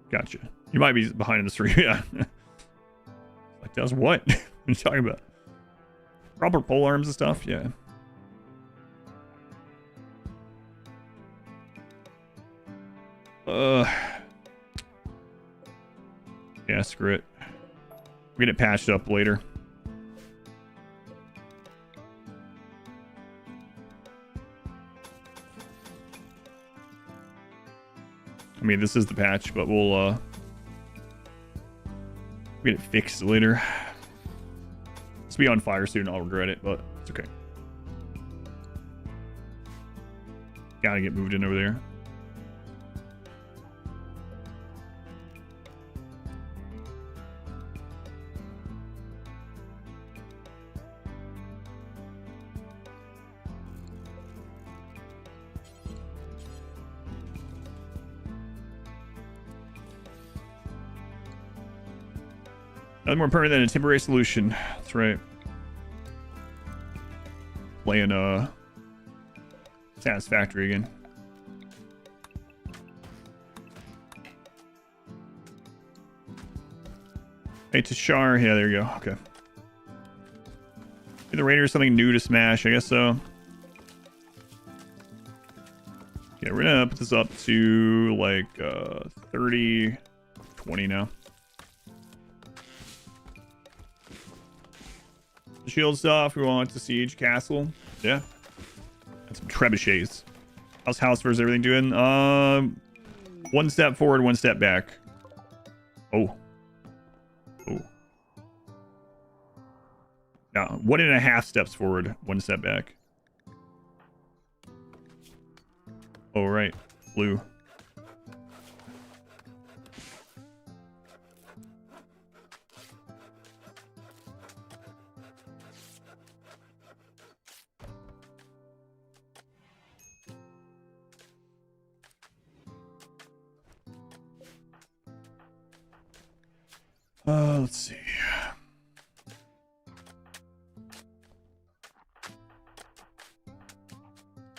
Gotcha. You might be behind in the stream. Yeah. Like, does what? What are you talking about? Proper pole arms and stuff? Yeah. Yeah, screw it. We'll get it patched up later. I mean, this is the patch, but we'll get it fixed later. It's be on fire soon. I'll regret it, but it's okay. Gotta get moved in over there. Nothing more permanent than a temporary solution. That's right. Playing Satisfactory again. Hey, Tashar. Yeah, there you go. Okay. Maybe the Raider is something new to Smash. I guess so. Yeah, we're gonna put this up to like 30, 20 now. The shield stuff. We want to siege castle. Yeah. And some trebuchets. How's Houseverse everything doing? One step forward, one step back. Oh. Now, 1.5 steps forward, one step back. Oh, right. Blue. Let's see.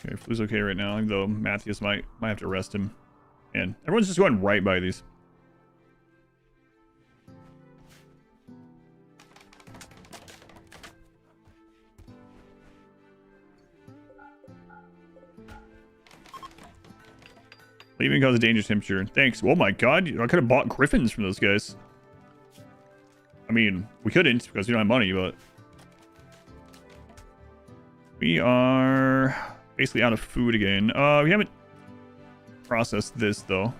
Okay, Flu's okay right now, though Matthias might have to arrest him. And everyone's just going right by these. Leaving causes a dangerous temperature. Thanks. Oh my god, I could have bought griffins from those guys. I mean, we couldn't because we don't have money, but we are basically out of food again. We haven't processed this though.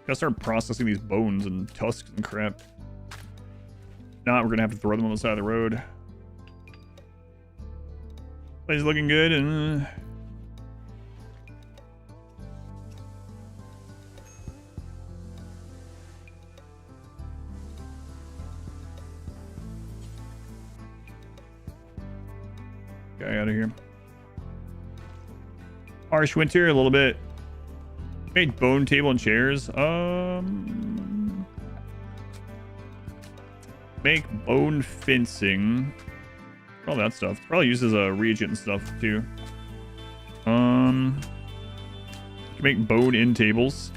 Gotta start processing these bones and tusks and crap. If not, we're gonna have to throw them on the side of the road. Place is looking good and guy out of here. Harsh winter, a little bit. Made bone table and chairs. Make bone fencing. All that stuff. Probably uses a reagent and stuff too. Can make bone end tables.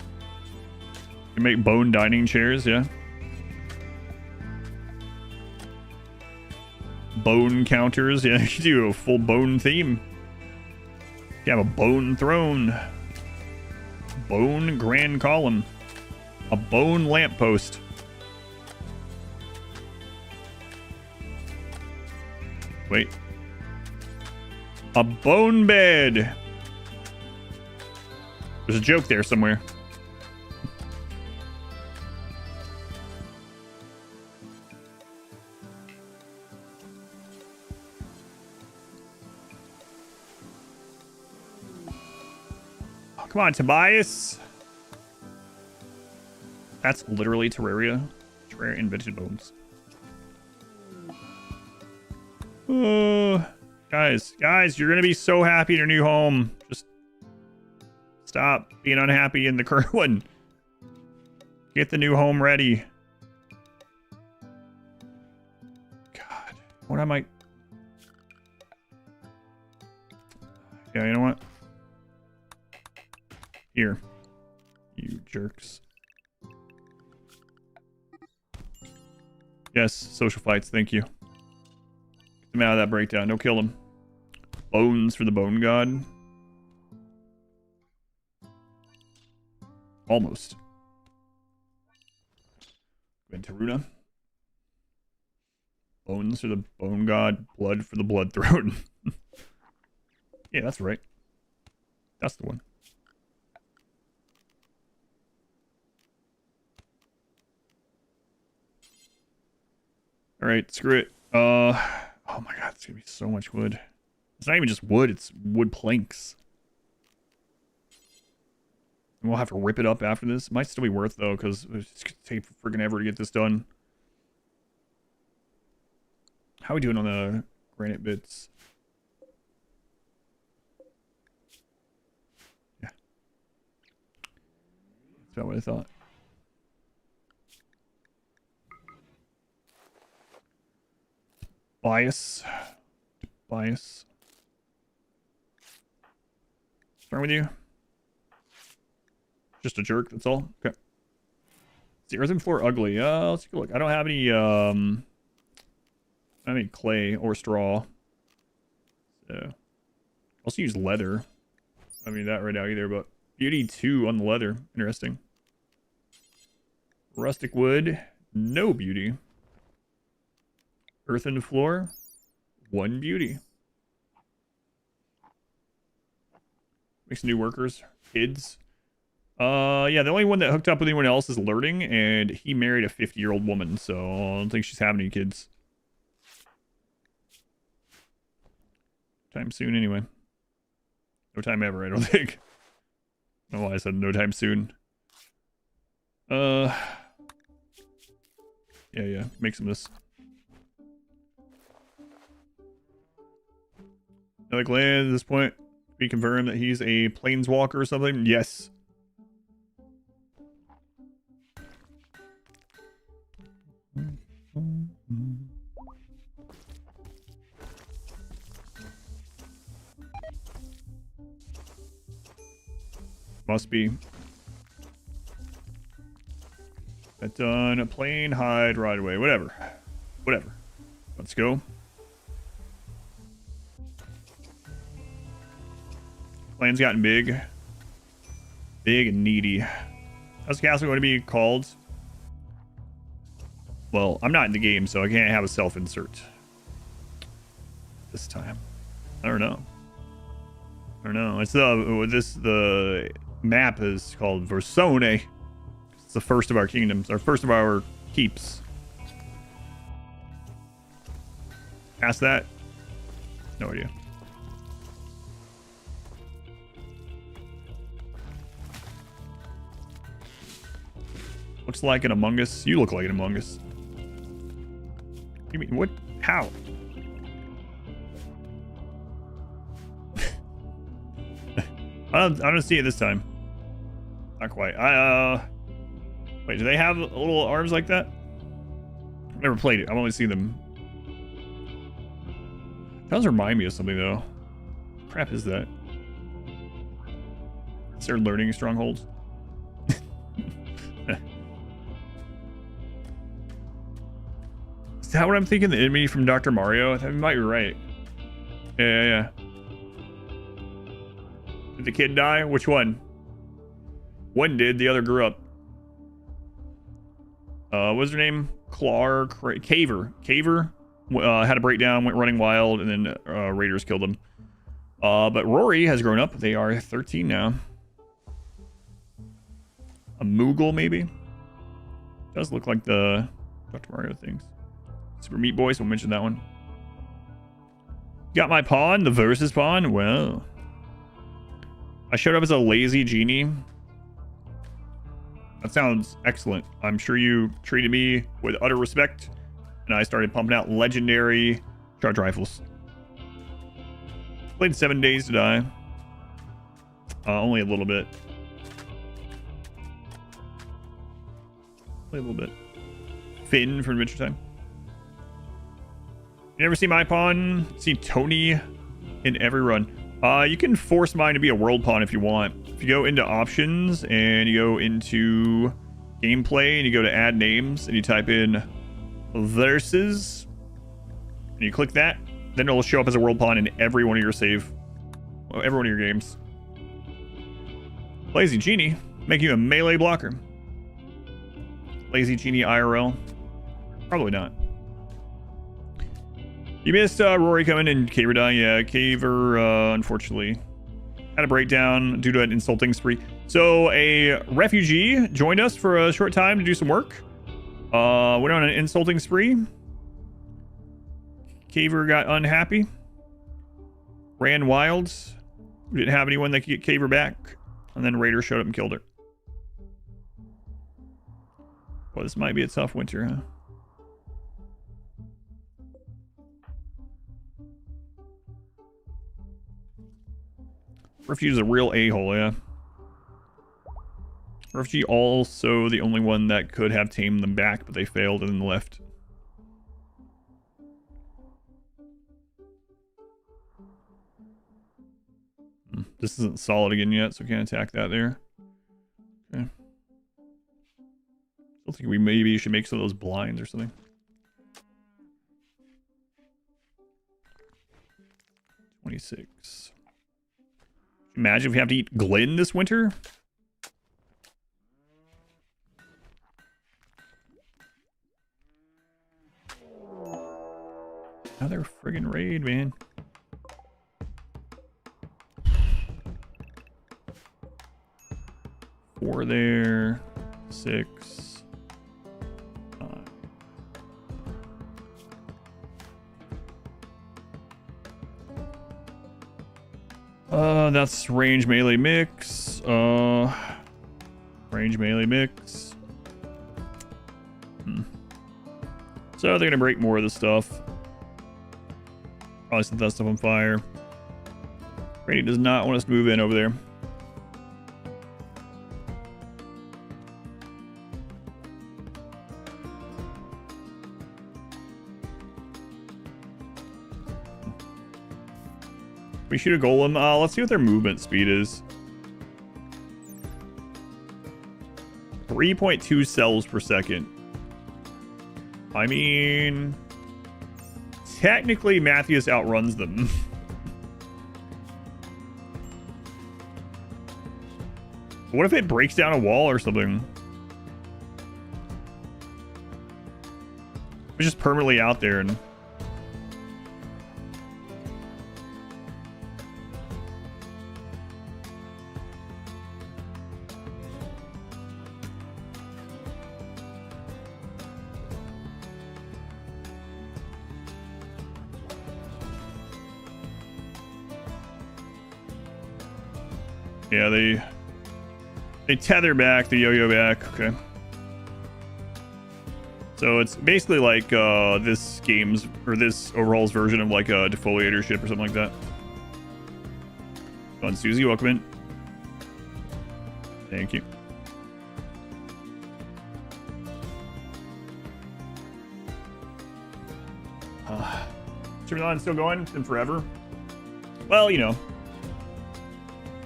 Can make bone dining chairs, yeah. Bone counters, yeah, you could do a full bone theme. You have a bone throne. Bone grand column. A bone lamppost. Wait. A bone bed. There's a joke there somewhere. Oh, come on, Tobias. That's literally Terraria. Terraria invented bones. Oh, guys, you're gonna be so happy in your new home. Just stop being unhappy in the current one. Get the new home ready. God, what am I? Yeah, you know what? Here, you jerks. Yes, social fights. Thank you. Get them out of that breakdown. Don't kill them. Bones for the bone god. Almost. Venturuna. Bones for the bone god. Blood for the blood throne. Yeah, that's right. That's the one. Alright, screw it. Oh my god, it's gonna be so much wood. It's not even just wood, it's wood planks. And we'll have to rip it up after this. It might still be worth though, because it's gonna take freaking ever to get this done. How are we doing on the granite bits? Yeah. That's about what I thought. Bias. What's wrong with you? Just a jerk, that's all? Okay. Is the earthen floor ugly? Let's take a look. I don't have any clay or straw. So I'll also use leather. I mean that right now either, but beauty 2 on the leather. Interesting. Rustic wood, no beauty. Earthen floor, 1 beauty. Make some new workers. Kids. Yeah, the only one that hooked up with anyone else is Lurking, and he married a 50-year-old woman, so I don't think she's having any kids. Time soon, anyway. No time ever, I don't think. I don't know why I said no time soon. Yeah, make some of this. Another land at this point. We confirm that he's a planeswalker or something. Yes. Must be. That done. Plane, hide, right away. Whatever. Whatever. Let's go. Land's gotten big. Big and needy. How's the castle going to be called? Well, I'm not in the game, so I can't have a self-insert. This time. I don't know. It's the map is called Versone. It's the first of our kingdoms, or first of our keeps. Past that? No idea. Looks like an Among Us. You look like an Among Us. You mean what? How? I don't see it this time. Not quite. Wait, do they have little arms like that? I've never played it. I've only seen them. That does remind me of something though. What crap is that? Is there learning strongholds? Is that what I'm thinking? The enemy from Dr. Mario? That might be right. Yeah. Did the kid die? Which one? One did, the other grew up. What's her name? Caver. Caver had a breakdown, went running wild, and then raiders killed him. But Rory has grown up. They are 13 now. A Moogle, maybe? Does look like the Dr. Mario things. Super Meat Boy, so we'll mention that one. Got my pawn, the versus pawn? Well, I showed up as a lazy genie. That sounds excellent. I'm sure you treated me with utter respect, and I started pumping out legendary charge rifles. Played 7 days to die. Only a little bit. Play a little bit. Finn from Adventure Time. You never see my pawn? See Tony in every run. You can force mine to be a world pawn if you want. If you go into options and you go into gameplay and you go to add names and you type in versus and you click that, then it'll show up as a world pawn in every one of your every one of your games. Lazy Genie, make you a melee blocker. Lazy Genie IRL, probably not. You missed Rory coming and Caver dying. Yeah, Caver unfortunately had a breakdown due to an insulting spree. So a refugee joined us for a short time to do some work. Went on an insulting spree. Caver got unhappy. Ran wild. We didn't have anyone that could get Caver back. And then Raider showed up and killed her. Well, this might be a tough winter, huh? Refugee is a real a-hole, yeah. Refugee also the only one that could have tamed them back, but they failed and then left. This isn't solid again yet, so we can't attack that there. Okay. I think we maybe should make some of those blinds or something. $26. Imagine if we have to eat Glen this winter. Another friggin' raid, man. Four there. 6. 9. That's range melee mix. Range melee mix. So they're gonna break more of this stuff. Probably set that stuff on fire. Brady does not want us to move in over there. We shoot a golem. Let's see what their movement speed is. 3.2 cells per second. I mean, technically Matthews outruns them. What if it breaks down a wall or something? It's just permanently out there and... Yeah, they tether back, the yo-yo back. Okay. So it's basically like this game's or this Overhaul's version of like a defoliator ship or something like that. Come on, Susie, welcome in. Thank you. Timberline still going? It's been forever. Well, you know.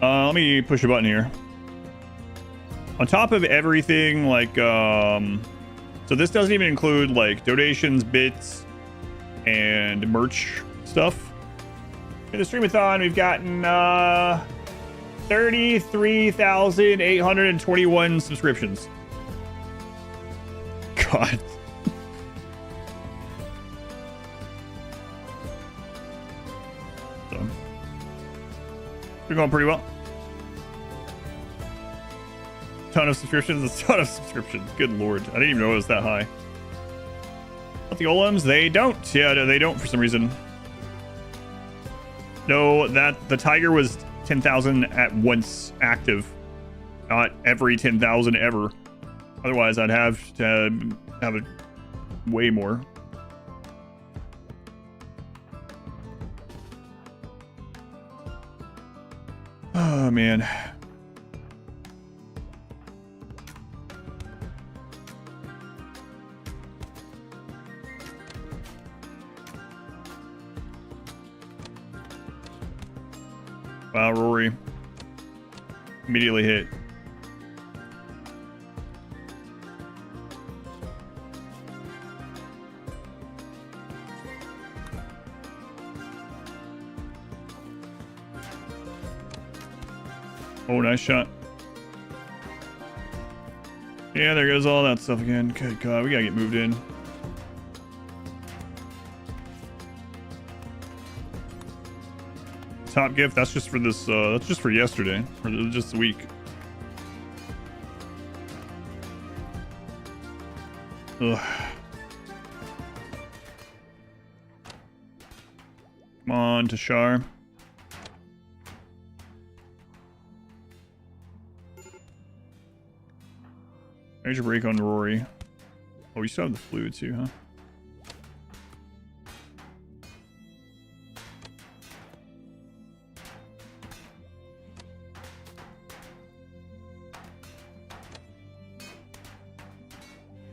Let me push a button here. On top of everything, like, so this doesn't even include, like, donations, bits, and merch stuff. In the Streamathon, we've gotten, 33,821 subscriptions. God. So, we're going pretty well. Ton of subscriptions, a ton of subscriptions. Good lord, I didn't even know it was that high. But the Golems, they don't. Yeah, they don't for some reason. No, that the Tiger was 10,000 at once active, not every 10,000 ever. Otherwise, I'd have to have it way more. Oh man. Wow, Rory. Immediately hit. Oh, nice shot. Yeah, there goes all that stuff again. Good God, we gotta get moved in. Top gift, that's just for this, that's just for yesterday, or just a week. Ugh. Come on, Tashar. Major break on Rory. Oh, you still have the fluid too, huh?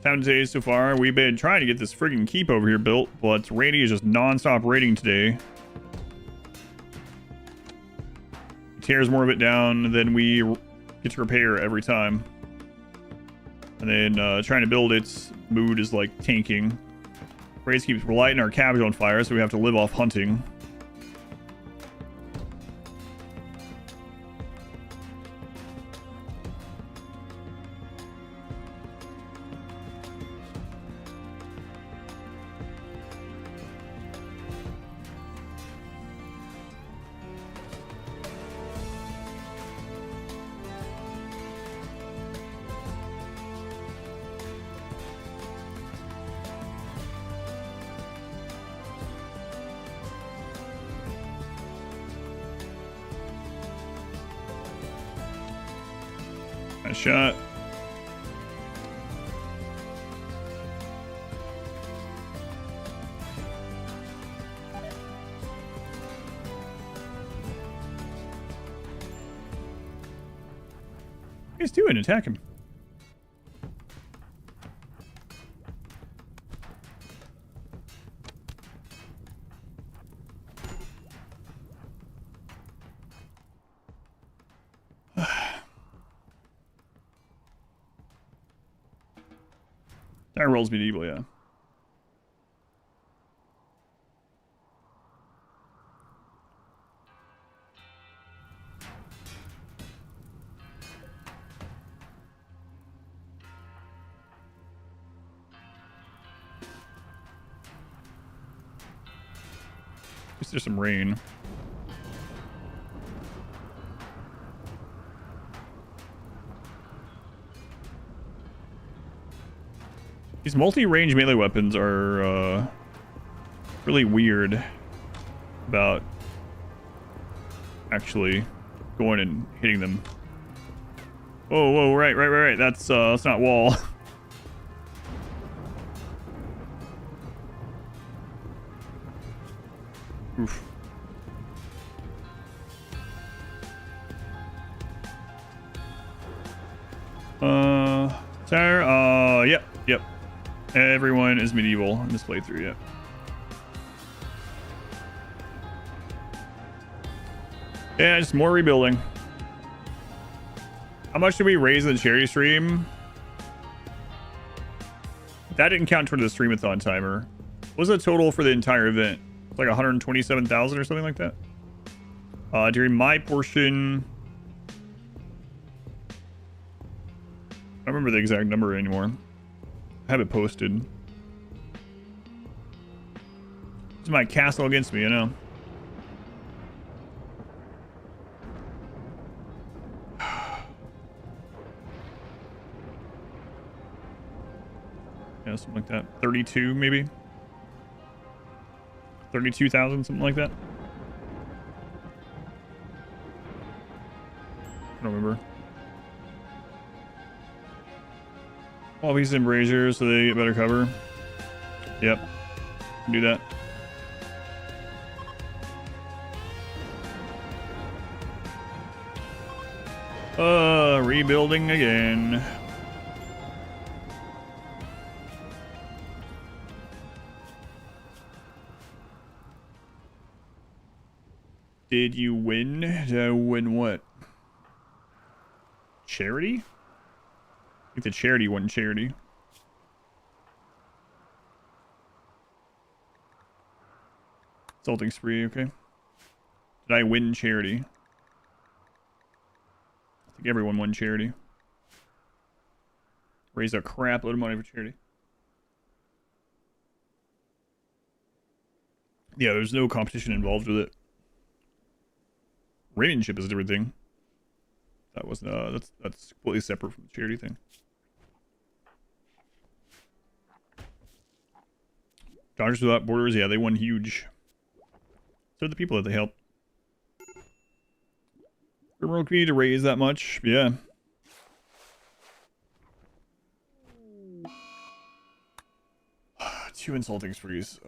Seven days so far. We've been trying to get this friggin' keep over here built, but Randy is just non-stop raiding today. He tears more of it down than we get to repair every time. And then trying to build its mood is like tanking. Race keeps lighting our cabbage on fire, so we have to live off hunting. Nice shot. He's doing attack him. That rolls medieval, yeah. At least there's some rain. These multi-range melee weapons are really weird about actually going and hitting them. Whoa, whoa, right. That's not wall. Oof. Tire, yep. Everyone is medieval in this playthrough, yep. Yeah, just more rebuilding. How much did we raise in the charity stream? That didn't count toward the streamathon timer. What was the total for the entire event? It's like 127,000 or something like that. During my portion, I don't remember the exact number anymore. I have it posted. It's my castle against me, you know. Yeah, something like that. 32 maybe. 32,000, something like that. I don't remember. All these embrasures so they get better cover. Yep. Do that. Rebuilding again. Did you win? Did I win what? Charity? I think the charity won charity. Salting spree, okay. Did I win charity? I think everyone won charity. Raise a crap load of money for charity. Yeah, there's no competition involved with it. Ratingship is a different thing. That wasn't that's completely separate from the charity thing. Doctors Without Borders, yeah, they won huge. So the people that they helped. RimWorld community to raise that much, yeah. Two insulting sprees.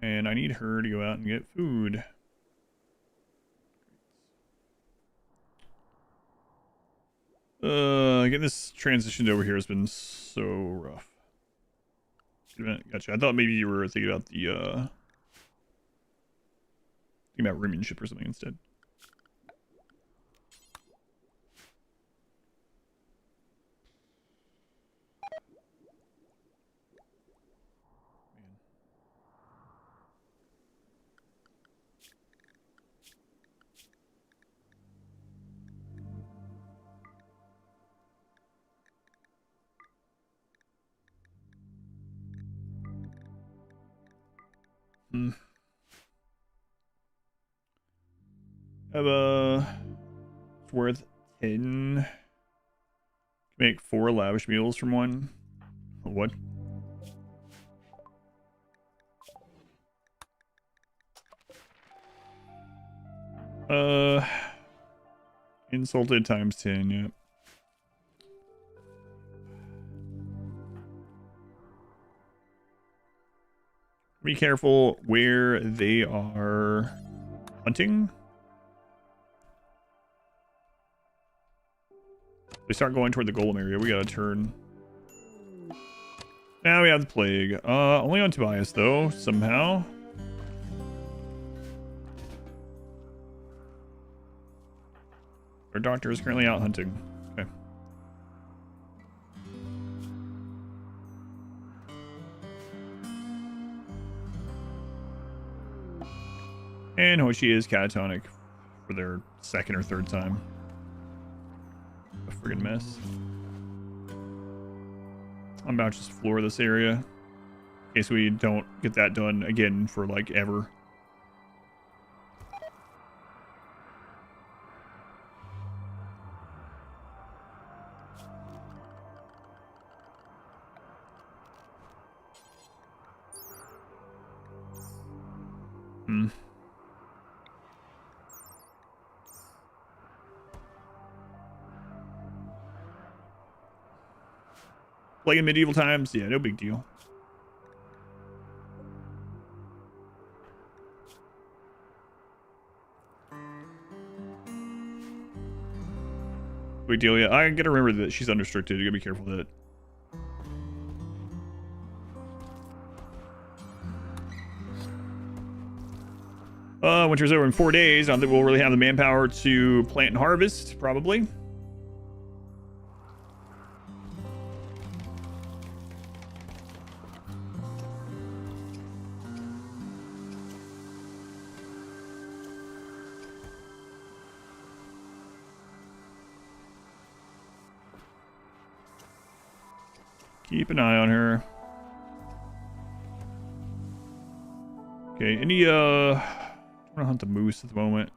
And I need her to go out and get food. Getting this transitioned over here has been so rough. Gotcha. I thought maybe you were thinking about the thinking about RimWorld or something instead. Have it's worth 10. Make 4 lavish meals from one. What? Insulted times 10, yeah. Be careful where they are hunting. We start going toward the golem area. We gotta turn. Now we have the plague. Only on Tobias though, somehow. Our doctor is currently out hunting. Okay. And Hoshi is catatonic for their 2nd or 3rd time. A friggin' mess. I'm about to just floor this area. In case we don't get that done again for like ever. Like in medieval times, yeah, no big deal. Big deal, yeah. I gotta remember that she's unrestricted. You gotta be careful with it. Winter's over in 4 days. I don't think we'll really have the manpower to plant and harvest, probably. Keep an eye on her. Okay, any, I want to hunt the moose at the moment.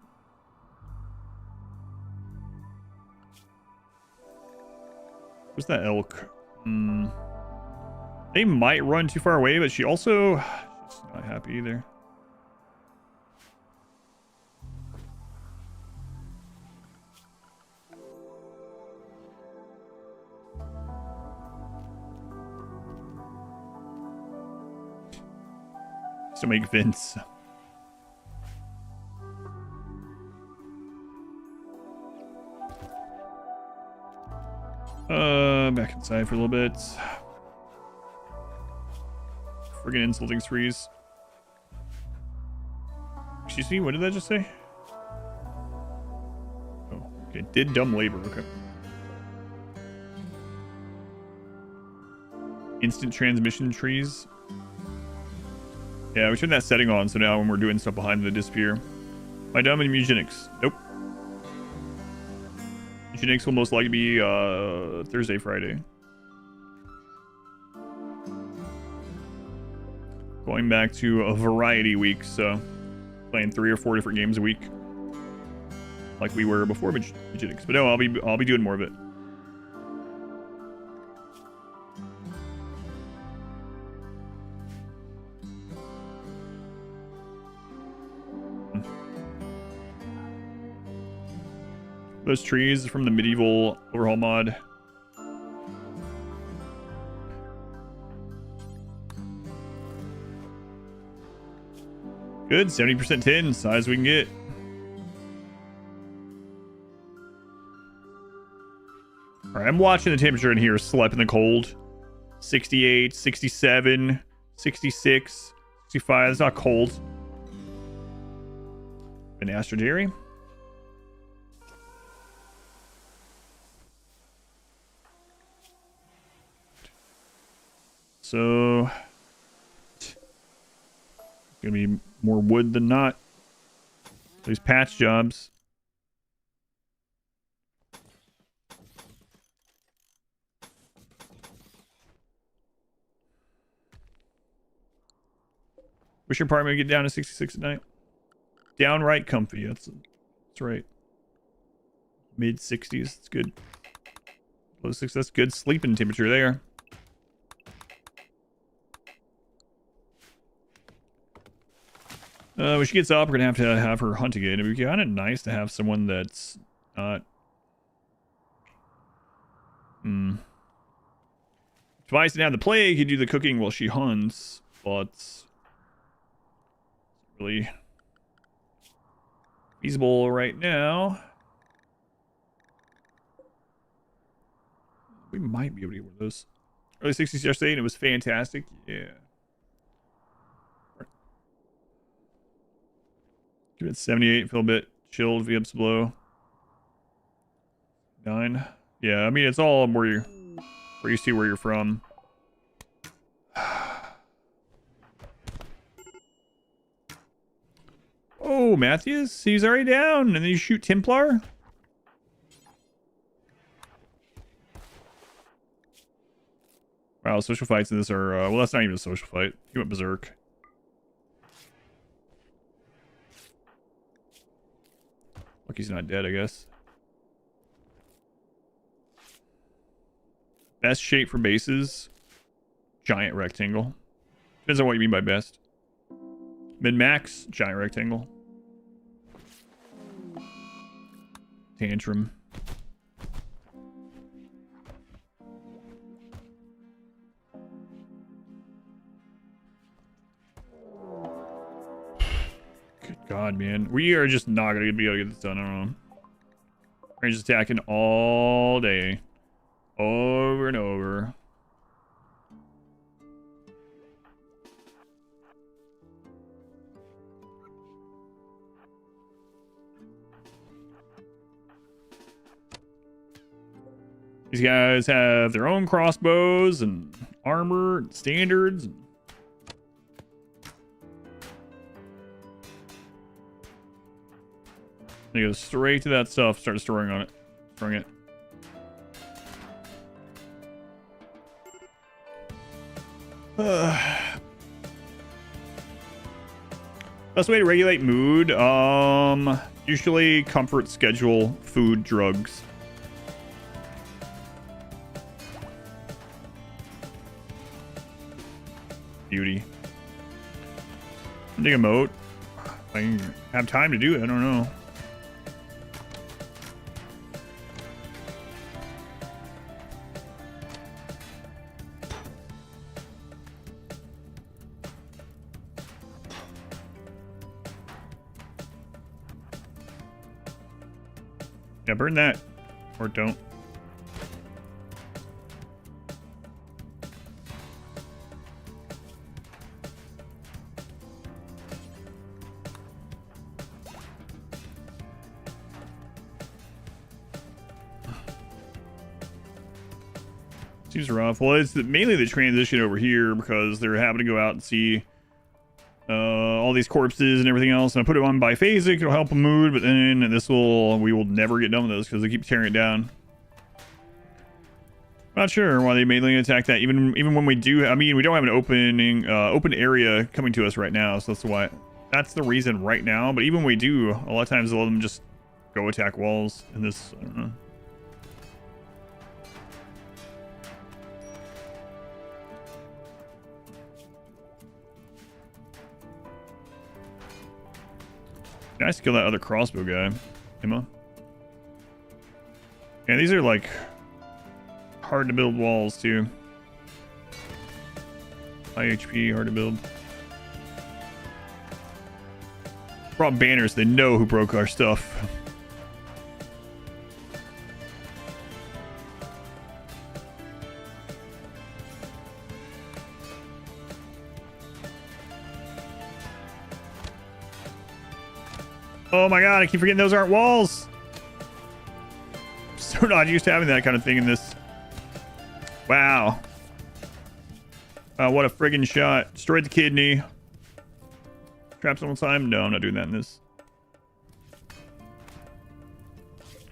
Where's that elk? They might run too far away, but she also... she's not happy either. To make Vince. Back inside for a little bit. Friggin' insulting sprees. Excuse me, what did that just say? Oh, okay. Did dumb labor, okay. Instant transmission trees. Yeah, we turned that setting on, so now when we're doing stuff behind them, they disappear. Am I dumb in eugenics? Nope. Eugenics will most likely be Thursday, Friday. Going back to a variety week, so playing 3 or 4 different games a week, like we were before eugenics. But no, I'll be doing more of it. Those trees from the medieval Overhaul mod. Good, 70% tin, size we can get. Alright, I'm watching the temperature in here slip in the cold. 68, 67, 66, 65. It's not cold. An Astroderry. So, gonna be more wood than not. These patch jobs. Wish your apartment would get down to 66 at night. Downright comfy. That's right. Mid 60s. It's good. Low 60s. That's good sleeping temperature there. When she gets up, we're gonna have her hunt again. It'd be kind of nice to have someone that's not. Twice didn't have the plague. You do the cooking while she hunts, but it's really feasible right now. We might be able to get one of those. Early 60s yesterday, and it was fantastic. Yeah. Give it 78, feel a bit chilled, V-ups below. 9. Yeah, I mean, it's all where you see where you're from. Oh, Matthews, he's already down, and then you shoot Templar? Wow, social fights in this are, well, that's not even a social fight. He went berserk. Look, he's not dead, I guess. Best shape for bases. Giant rectangle. Depends on what you mean by best. Min-max, giant rectangle. Tantrum. Good God, man. We are just not going to be able to get this done. I don't know. We're just attacking all day. Over and over. These guys have their own crossbows and armor and standards. They go straight to that stuff, start storing on it. Storing it. Best way to regulate mood, usually comfort, schedule, food, drugs. Beauty. Dig a moat. I have time to do it, I don't know. Yeah, burn that. Or don't. Seems rough. Well, it's mainly the transition over here because they're having to go out and see all these corpses and everything else. And I put it on biphasic. It'll help the mood, but then we will never get done with this because they keep tearing it down. Not sure why they mainly attack that. Even when we do, I mean, we don't have an open area coming to us right now, so that's the reason right now. But even when we do, a lot of times they'll let them just go attack walls in this. I don't know. Nice to kill that other crossbow guy, Emma. Yeah, these are like hard to build walls too. High HP, hard to build. Brought banners, they know who broke our stuff. Oh my god, I keep forgetting those aren't walls. I'm so not used to having that kind of thing in this. Wow. What a friggin' shot. Destroyed the kidney. Trap someone's time? No, I'm not doing that in this.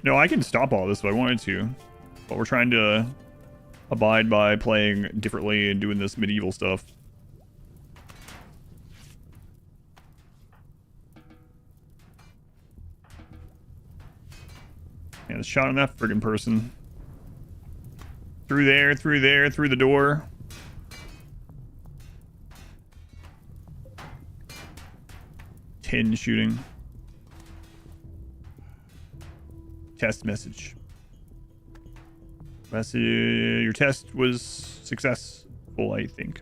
No, I can stop all this if I wanted to. But we're trying to abide by playing differently and doing this medieval stuff. Yeah, the shot on that friggin' person. Through there, through the door. Shooting. Test message. Your test was successful, I think.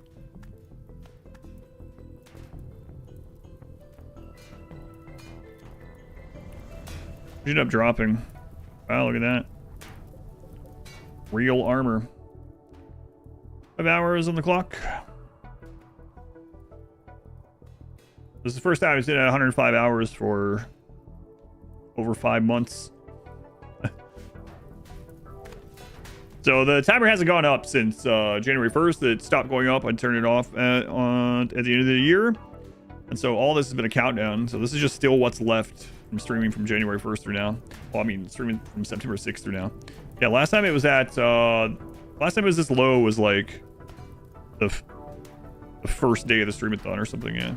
Ended up dropping. Wow, look at that. Real armor. 5 hours on the clock. This is the first time I did 105 hours for over 5 months. So the timer hasn't gone up since January 1st. It stopped going up. I turned it off at the end of the year. And so all this has been a countdown. So this is just still what's left from streaming from January 1st through now. Well, I mean, streaming from September 6th through now. Yeah, last time it was at... last time it was this low was like the first day of the stream-a-thon or something, yeah.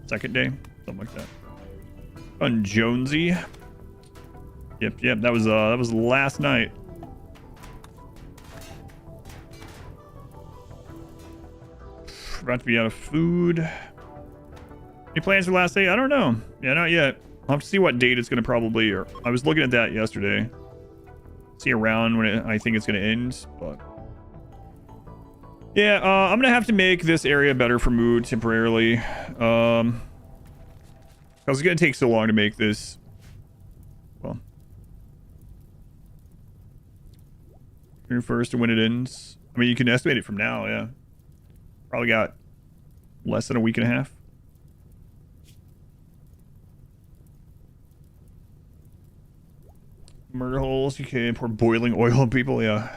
Second day, something like that. On Jonesy. Yep, that was last night. About to be out of food. Any plans for last day? I don't know. Yeah, not yet. I'll have to see what date it's gonna probably, or I was looking at that yesterday. See around when I think it's gonna end, but yeah, I'm gonna have to make this area better for mood temporarily. Because it's gonna take so long to make this. Well, June 1st to when it ends. I mean, you can estimate it from now. Yeah, probably got less than a week and a half. Murder holes. You can pour boiling oil on people. Yeah,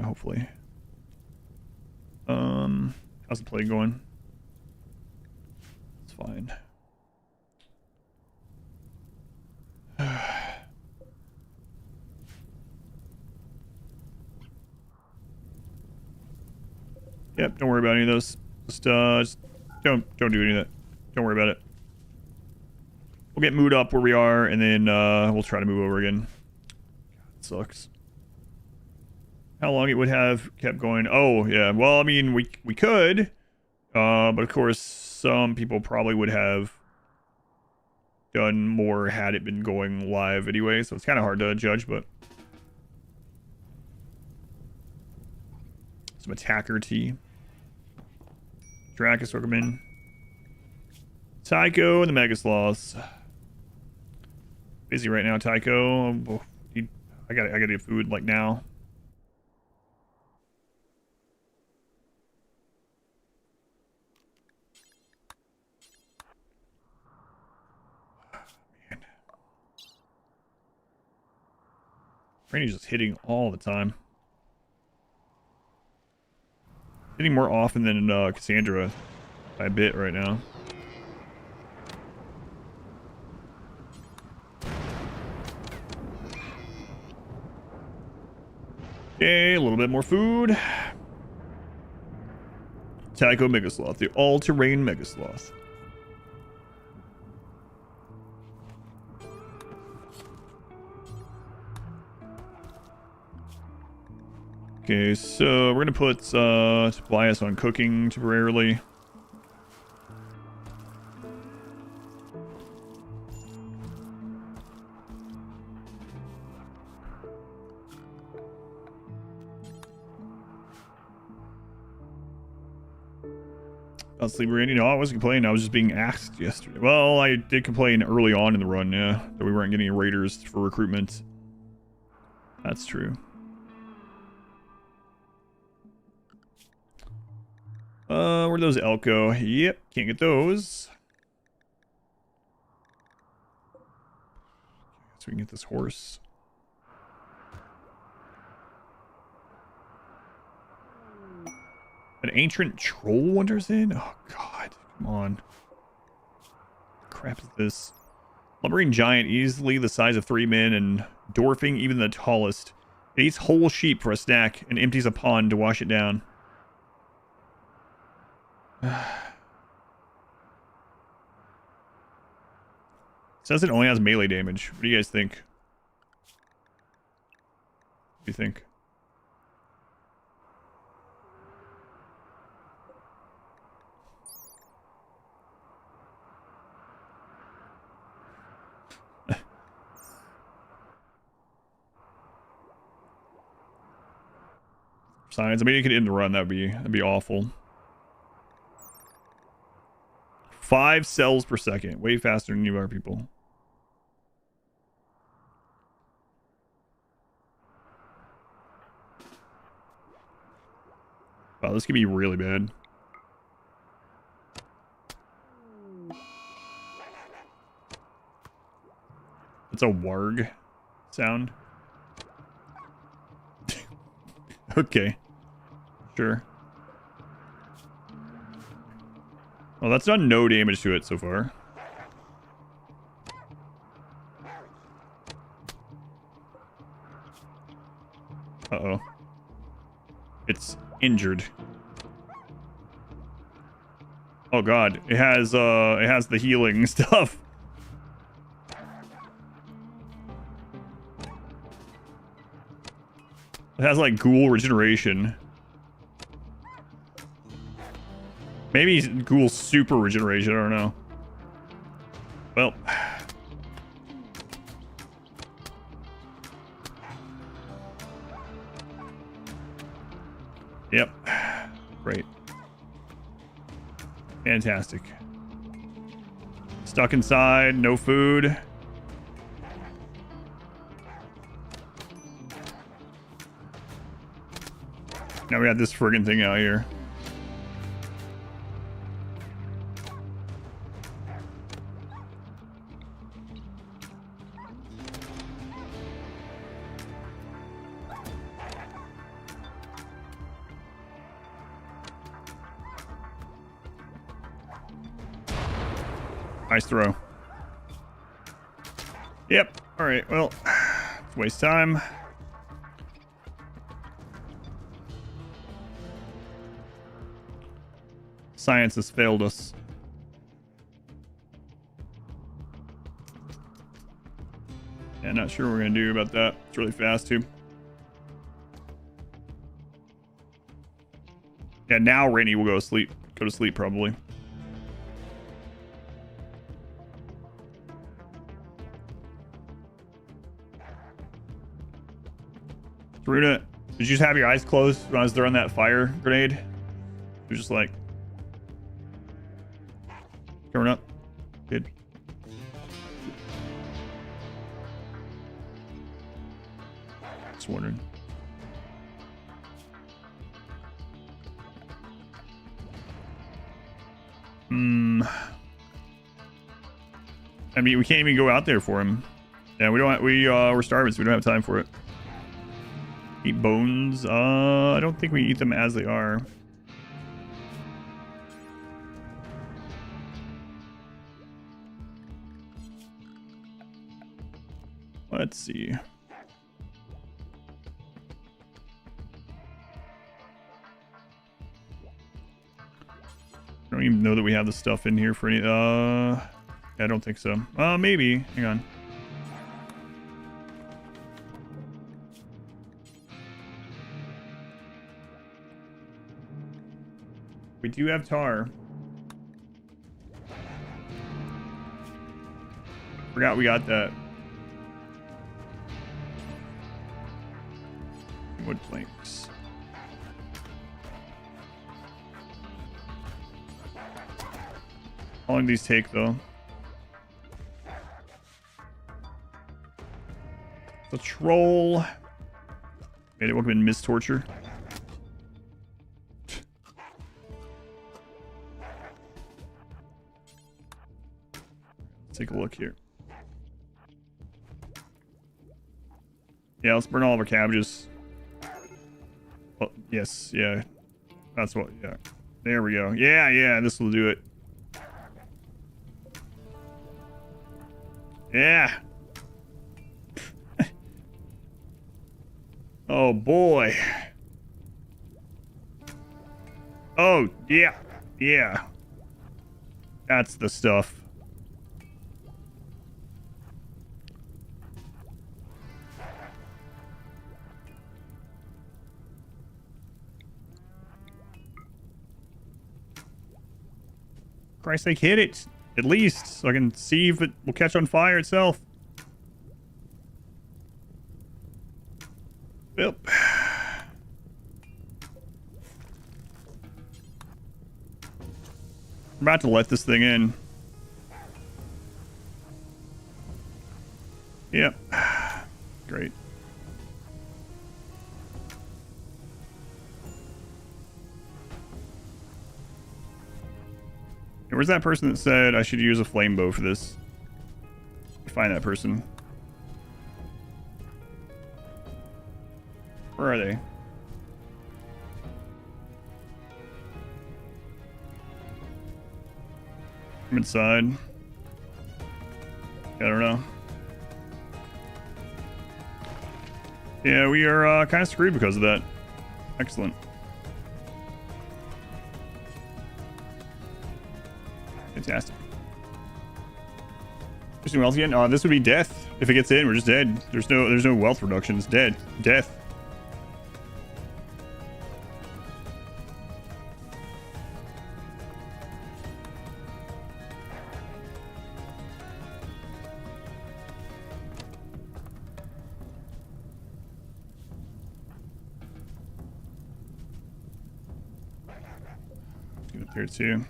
hopefully. How's the play going? It's fine. Yep, don't worry about any of those. Just don't do any of that. Don't worry about it. We'll get mood up where we are, and then we'll try to move over again. God, it sucks. How long it would have kept going? Oh yeah, well, I mean, we could, but of course some people probably would have done more had it been going live anyway, so it's kind of hard to judge. But some attacker tea. Dracus recommend. Tycho and the Mega Sloths. Busy right now, Tycho. I gotta get food like now. Rain is just hitting all the time. Hitting more often than Cassandra by a bit right now. Okay, a little bit more food. Tycho Megasloth, the all-terrain Megasloth. Okay, so we're gonna put Tobias on cooking temporarily. About sleep, Randy. No, I wasn't complaining. I was just being asked yesterday. Well, I did complain early on in the run, yeah, that we weren't getting raiders for recruitment. That's true. Where'd those elk go? Yep, can't get those. So we can get this horse. An ancient troll wanders in? Oh, God. Come on. Crap is this? Lumbering giant, easily the size of 3 men and dwarfing even the tallest. It eats whole sheep for a snack and empties a pond to wash it down. Says it only has melee damage. What do you guys think? What do you think? Signs. I mean, you could end the run. That'd be awful. 5 cells per second. Way faster than you are, people. Wow, this could be really bad. It's a warg sound. Okay. Sure. Well, that's done no damage to it so far. Uh-oh. It's injured. Oh god, it has the healing stuff. It has like ghoul regeneration. Maybe ghoul super regeneration, I don't know. Well. Yep. Great. Fantastic. Stuck inside, no food. Now we got this friggin' thing out here. Nice throw. Yep. All right. Well, waste time. Science has failed us. Yeah, not sure what we're gonna do about that. It's really fast too. Yeah, now Rainy will go to sleep. Go to sleep probably. Runa, did you just have your eyes closed when I was throwing that fire grenade? You're just like going up. Good. Just wondering. I mean, we can't even go out there for him. Yeah, we don't. We're starving, so we don't have time for it. Eat bones. I don't think we eat them as they are. Let's see. I don't even know that we have the stuff in here for any. I don't think so. Maybe. Hang on. We do have tar. Forgot we got that. Wood planks. How long do these take, though? The troll. Made it welcome in Miss Torture. Let's take a look here. Yeah, let's burn all of our cabbages. Oh, yes, yeah. That's what, yeah. There we go. Yeah, this will do it. Yeah. Oh, boy. Oh, yeah. That's the stuff. Christ's sake, hit it. At least, so I can see if it will catch on fire itself. Yep. I'm about to let this thing in. Yep. Great. Where's that person that said I should use a flame bow for this? Find that person. Where are they? I'm inside. I don't know. Yeah, we are kind of screwed because of that. Excellent. Fantastic. There's no wealth again? Oh, this would be death. If it gets in, we're just dead. There's no wealth reduction. It's dead. Death. Let's get up there too.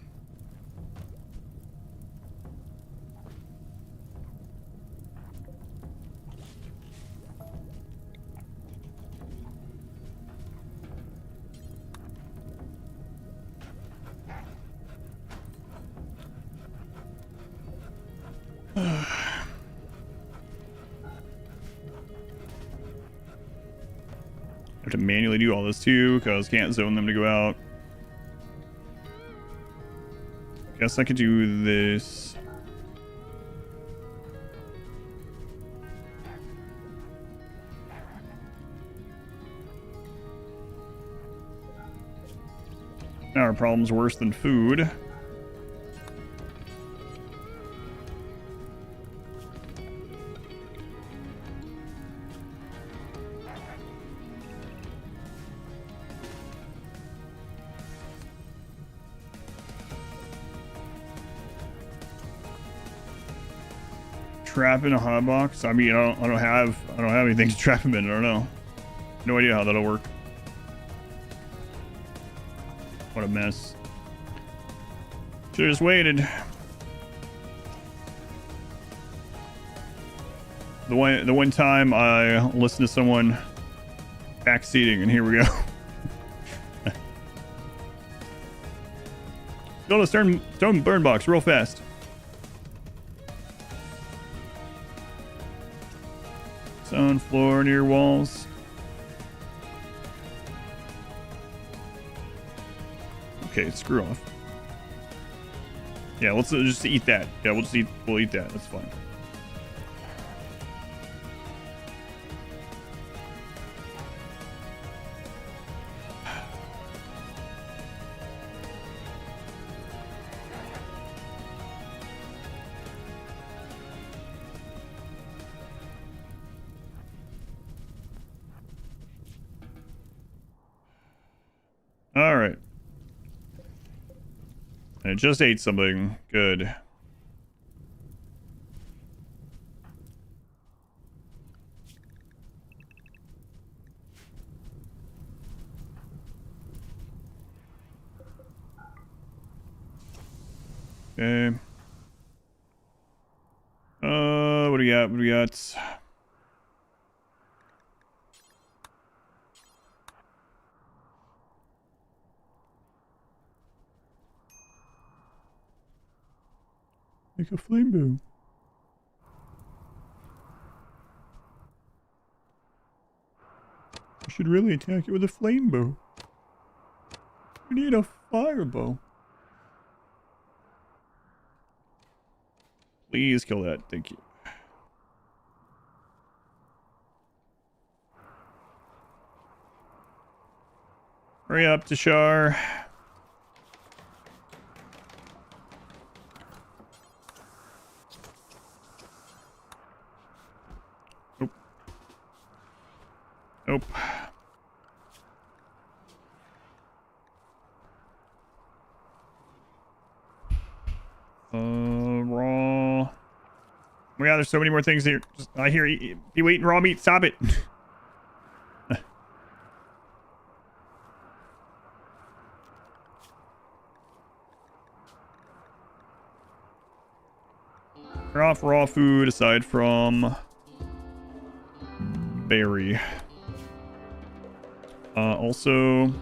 I have to manually do all this too, because can't zone them to go out. Guess I could do this. Now our problem's worse than food. Trap in a hot box? I mean, I don't have anything to trap him in. I don't know. No idea how that'll work. What a mess. Should've just waited. The one time I listened to someone backseating, and here we go. Build a stone burn box real fast. Stone floor near walls. Okay, screw off. Yeah, let's just eat that. Yeah, we'll eat that. That's fine. All right. And it just ate something. Good. Okay. What do we got? What do we got? Make a flame bow. I should really attack it with a flame bow. We need a fire bow. Please kill that. Thank you. Hurry up, Tashar. Nope. Nope. Raw. Oh my god, there's so many more things here. I hear you eating raw meat. Stop it. Turn off raw food aside from berry. Also.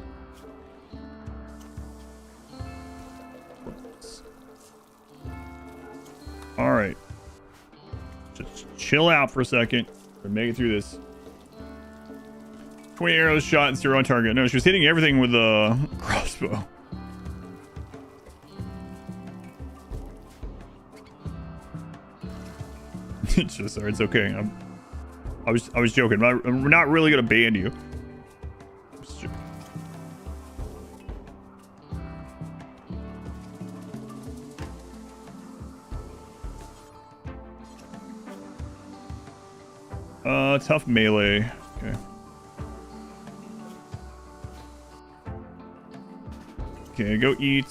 All right. Just chill out for a second. We're making it through this. 20 arrows shot and 0 on target. No, she was hitting everything with a crossbow. Sorry, it's okay. I was joking. I'm not really gonna ban you. Tough melee. Okay. Okay, go eat.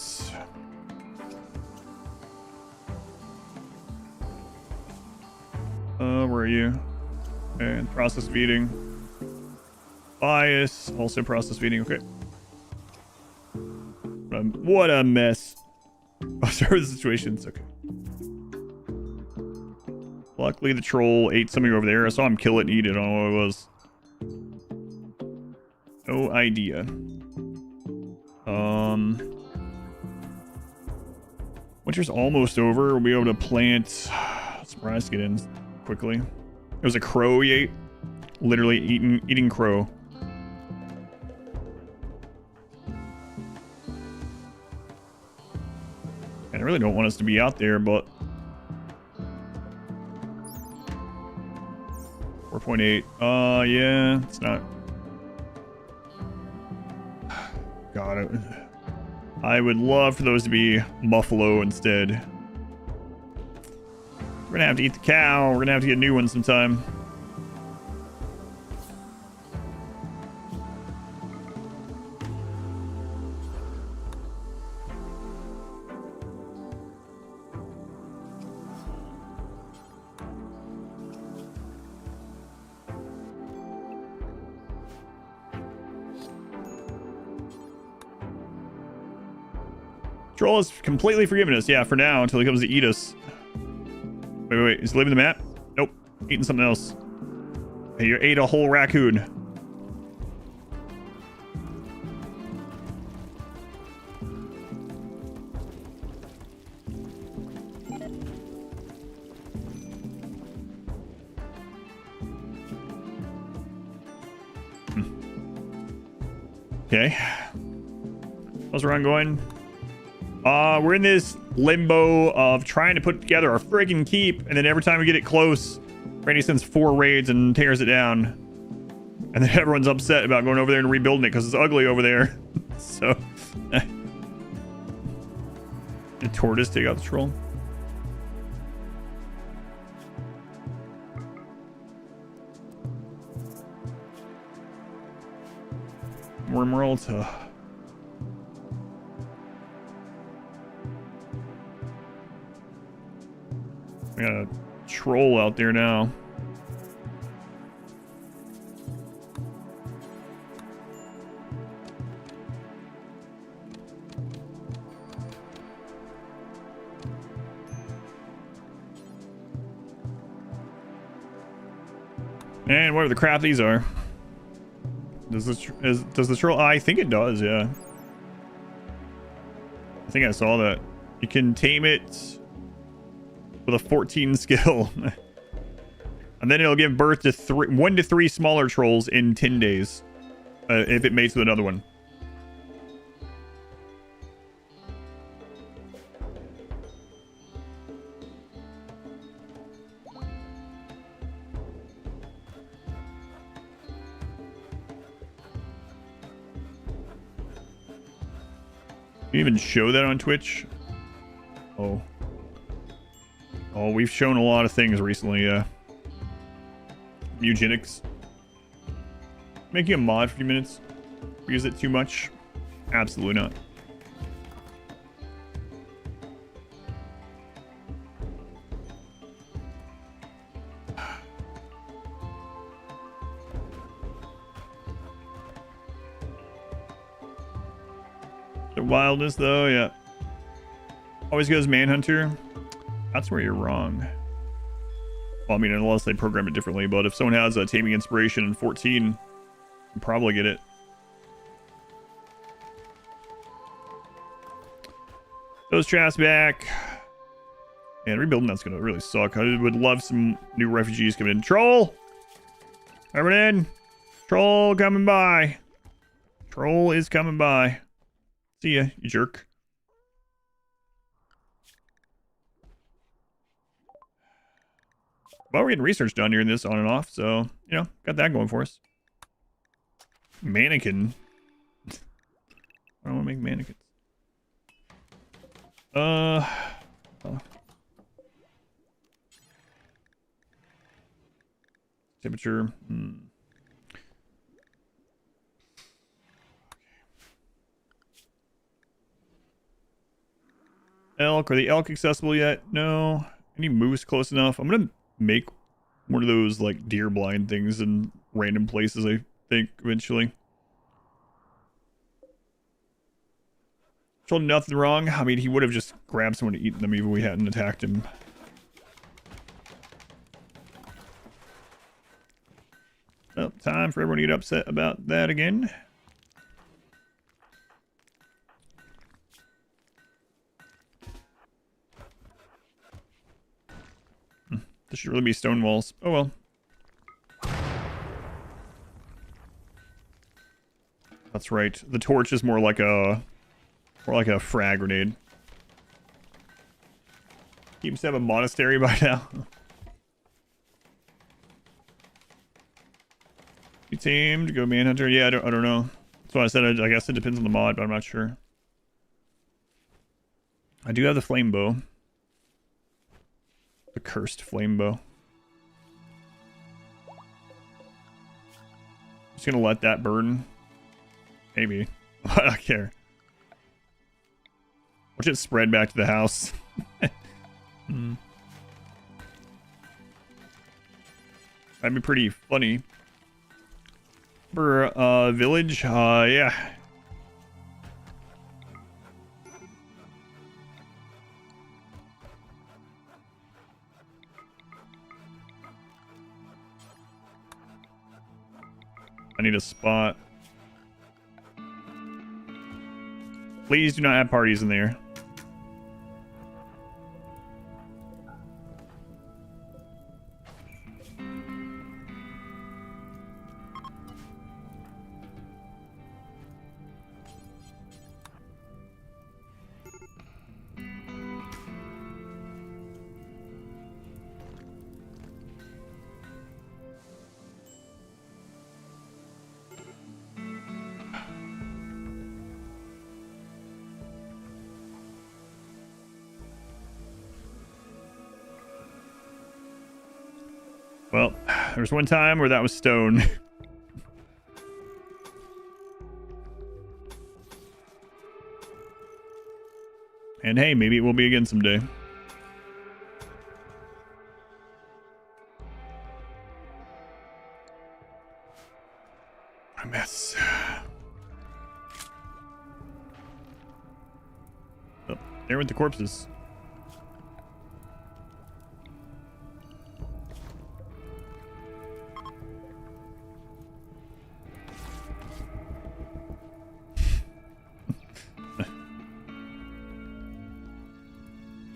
Where are you? And process feeding. Bias, also process feeding. Okay. What a mess. Oh, sorry, the situation's okay. Luckily, the troll ate something over there. I saw him kill it and eat it. I don't know what it was. No idea. Winter's almost over. We'll be able to plant some rice, get in quickly. It was a crow he ate. Literally eating crow. And I really don't want us to be out there, but 4.8. Yeah, it's not. God, I would love for those to be buffalo instead. We're gonna have to eat the cow. We're gonna have to get a new one sometime. Troll has completely forgiven us, yeah, for now, until he comes to eat us. Wait, is he leaving the map? Nope, eating something else. Hey, you ate a whole raccoon. Okay. How's the run going? We're in this limbo of trying to put together our friggin' keep, and then every time we get it close, Randy sends 4 raids and tears it down. And then everyone's upset about going over there and rebuilding it because it's ugly over there. So, did Tortoise take out the troll? RimWorld. I got a troll out there now. And whatever the crap these are. Does the troll? I think it does, yeah. I think I saw that. You can tame it with a 14 skill. And then it'll give birth to 1 to 3 smaller trolls in 10 days. If it mates with another one. You even show that on Twitch? Oh. Oh, we've shown a lot of things recently, yeah. Eugenics. Making a mod for a few minutes. Use it too much? Absolutely not. The wildness, though, yeah. Always goes Manhunter. That's where you're wrong. Well, I mean, unless they program it differently, but if someone has a Taming Inspiration in 14, you can probably get it. Those traps back. Man, rebuilding that's gonna really suck. I would love some new refugees coming in. Troll! Coming in! Troll coming by! Troll is coming by. See ya, you jerk. Well, we're getting research done here in this on and off, so, you know, got that going for us. Mannequin. I don't want to make mannequins. Temperature. Elk. Are the elk accessible yet? No. Any moose close enough? I'm gonna make one of those like deer blind things in random places, I think, eventually. Told nothing wrong. I mean, he would have just grabbed someone to eat them even if we hadn't attacked him. Well, time for everyone to get upset about that again. This should really be stone walls. Oh well. That's right. The torch is more like a frag grenade. Seems to have a monastery by now. You tamed, go manhunter. Yeah, I don't know. That's why I said I guess it depends on the mod, but I'm not sure. I do have the flame bow. The cursed flame bow. Just gonna let that burn. Maybe. I don't care. Watch it spread back to the house. That'd be pretty funny. For village, yeah. I need a spot. Please do not have parties in there. Well, there was one time where that was stone. And hey, maybe it will be again someday. mess. Oh, there went the corpses.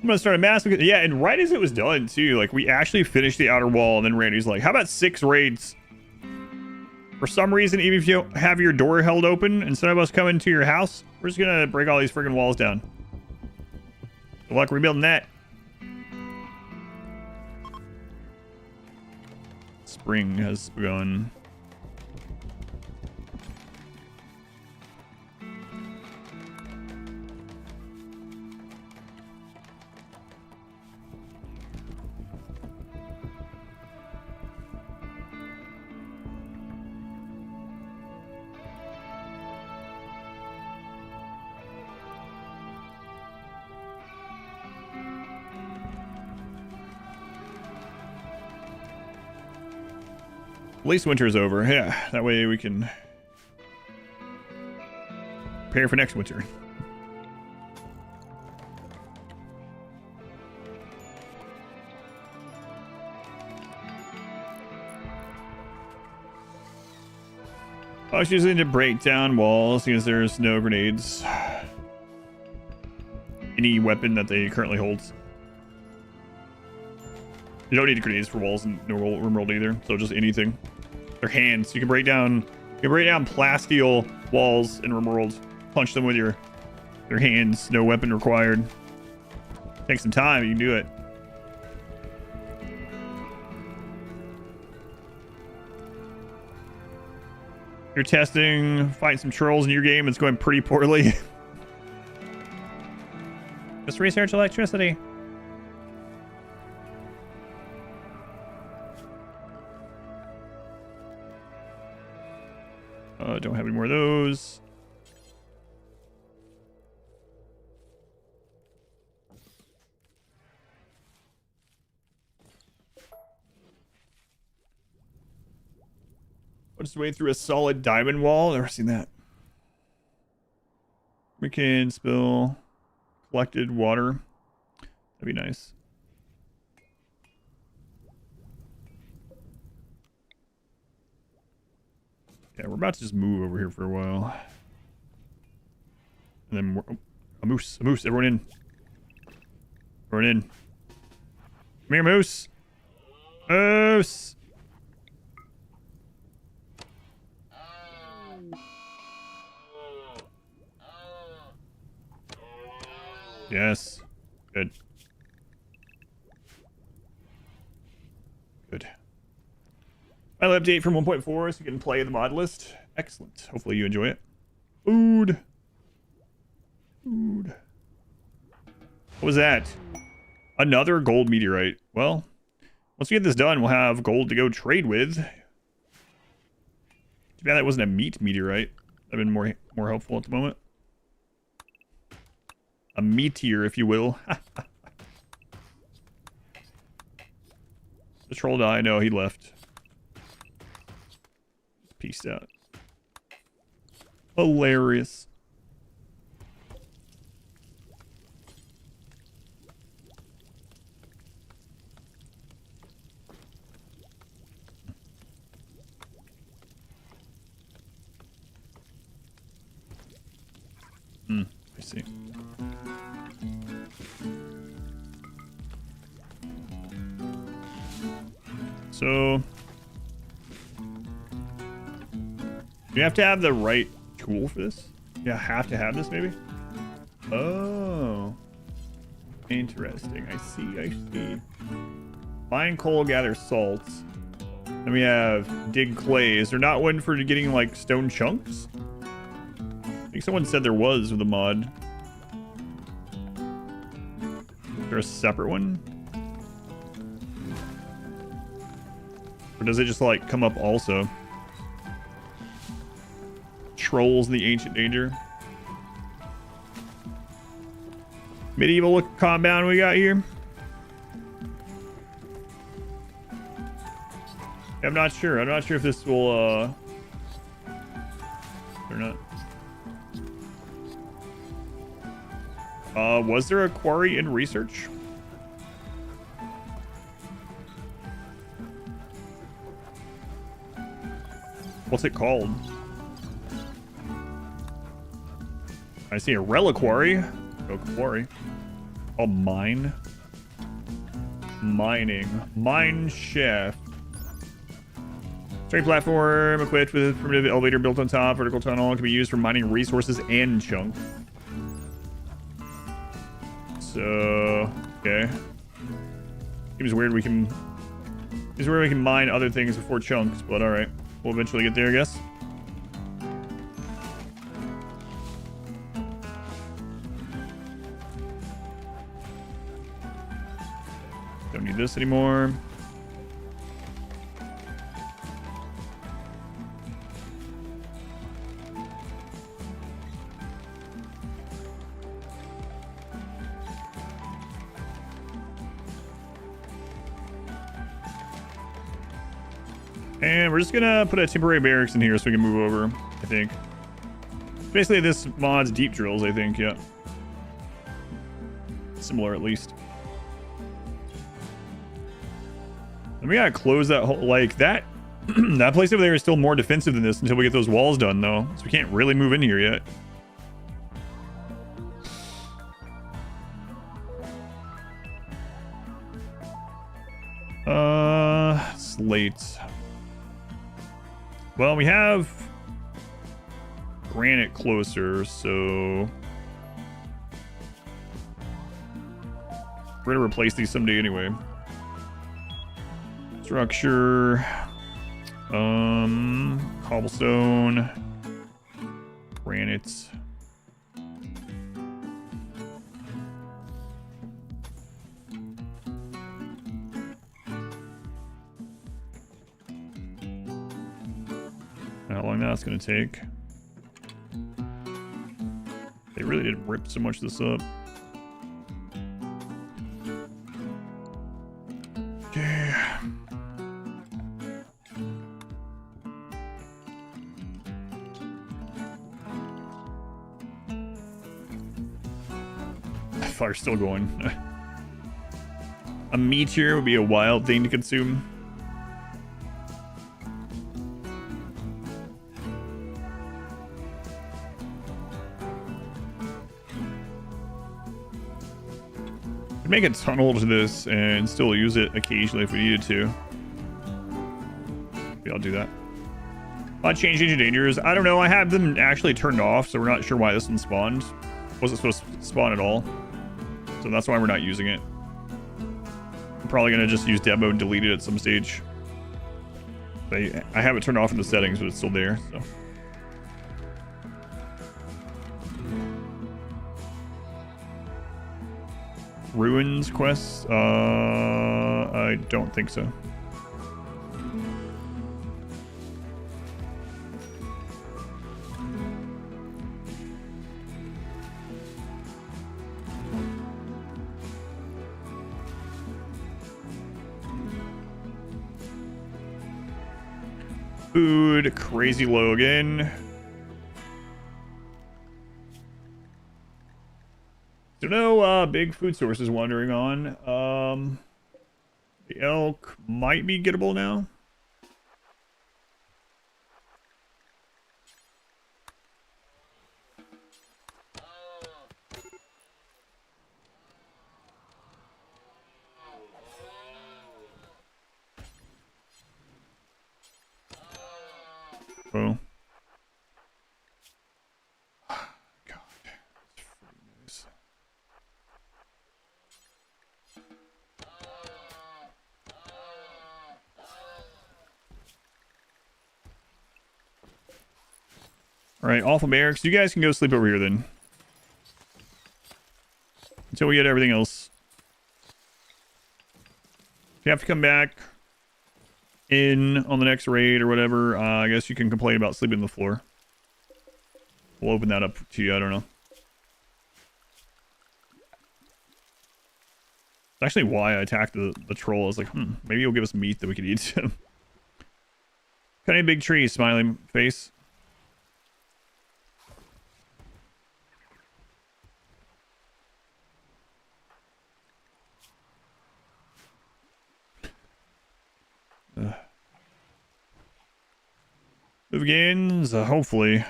I'm gonna start a massive. Yeah, and right as it was done too, like we actually finished the outer wall, and then Randy's like, "How about 6 raids?" For some reason, even if you have your door held open, instead of us coming to your house, we're just gonna break all these freaking walls down. Good luck rebuilding that. Spring has begun. At least winter's over. Yeah, that way we can prepare for next winter. I was using to break down walls because there's no grenades. Any weapon that they currently hold. You don't need grenades for walls in RimWorld either, so just anything. They're hands. You can break down plasteel walls in RimWorld. Punch them with your hands. No weapon required. Take some time, you can do it. You're testing, fighting some trolls in your game. It's going pretty poorly. Just research electricity. Don't have any more of those. Just wade through a solid diamond wall. Never seen that. We can spill collected water. That'd be nice. Yeah, we're about to just move over here for a while. And then more, oh, a moose, everyone in. Everyone in. Come here, moose. Moose. Yes. Good. Good. Final update from 1.4 so you can play the mod list. Excellent. Hopefully you enjoy it. Food. Food. What was that? Another gold meteorite. Well, once we get this done, we'll have gold to go trade with. Too bad that wasn't a meat meteorite. That'd been more helpful at the moment. A meteor, if you will. The troll died. No, he left. Peaced out. Hilarious. I see. So you have to have the right tool for this. You have to have this, maybe. Oh, interesting. I see. Mine coal, gather salts. Then we have dig clay. Is there not one for getting like stone chunks? I think someone said there was with the mod. Is there a separate one? Or does it just like come up also? Trolls in the ancient danger. Medieval look compound we got here. I'm not sure. I'm not sure if this will They're not. Was there a quarry in research? What's it called? I see a reliquary. Go quarry. Oh, mine. Mining. Mine shaft. Straight platform equipped with primitive elevator built on top. Vertical tunnel can be used for mining resources and chunk. So, okay. Seems weird we can mine other things before chunks, but alright. We'll eventually get there, I guess. Don't need this anymore. And we're just gonna put a temporary barracks in here so we can move over, I think. Basically, this mod's deep drills, I think, yeah. Similar, at least. And we gotta close that whole, like, that that place over there is still more defensive than this until we get those walls done, though. So we can't really move in here yet. Slate. Well, we have granite closer, so we're gonna replace these someday anyway. Structure, cobblestone, granite. How long that's gonna take. They really did rip so much of this up. Okay. Fire's still going. A meteor would be a wild thing to consume. Make a tunnel to this and still use it occasionally if we needed to. Maybe I'll do that. Change agent dangers. I don't know. I have them actually turned off, so we're not sure why this one spawned. Wasn't supposed to spawn at all. So that's why we're not using it. I'm probably going to just use dev mode and delete it at some stage. I have it turned off in the settings, but it's still there. So. Ruins quests? I don't think so. Food, crazy low again. So no big food sources wandering on. The elk might be gettable now. Oh. God. It's freaking nice. Alright, awful barracks. You guys can go sleep over here then. Until we get everything else. If you have to come back in on the next raid or whatever, I guess you can complain about sleeping on the floor. We'll open that up to you, I don't know. That's actually why I attacked the troll. I was like, maybe he'll give us meat that we could eat. Cut a big tree, smiling face. Move gains, hopefully.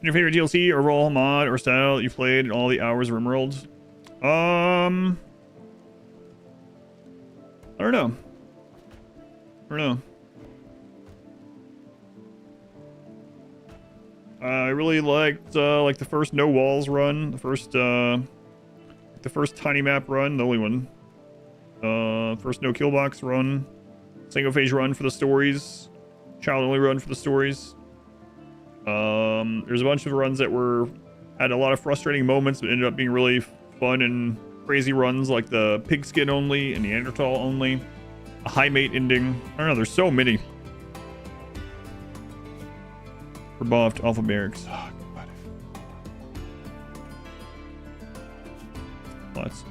Your favorite DLC or role mod or style you played in all the hours of RimWorld? I don't know. I really liked like the first no walls run, the first tiny map run, the only one. First no kill box run, single phase run for the stories, child only run for the stories. There's a bunch of runs that had a lot of frustrating moments, but ended up being really fun and crazy runs, like the pigskin only and Neanderthal only, a high mate ending. I don't know. There's so many. Rebuffed Alpha Barracks. Oh, God. Lots.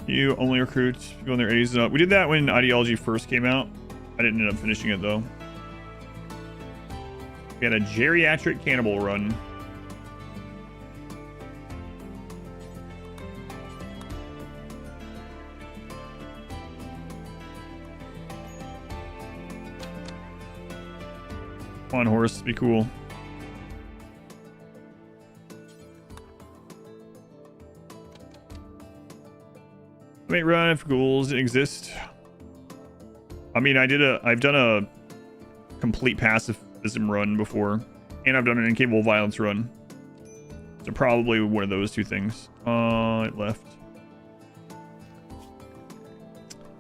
You only recruit people in their 80s and up. We did that when Ideology first came out. I didn't end up finishing it though. We had a geriatric cannibal run. Come on, horse, be cool. Wait, run if ghouls exist. I mean, I've done a complete pacifism run before, and I've done an incapable violence run. So probably one of those two things. It left.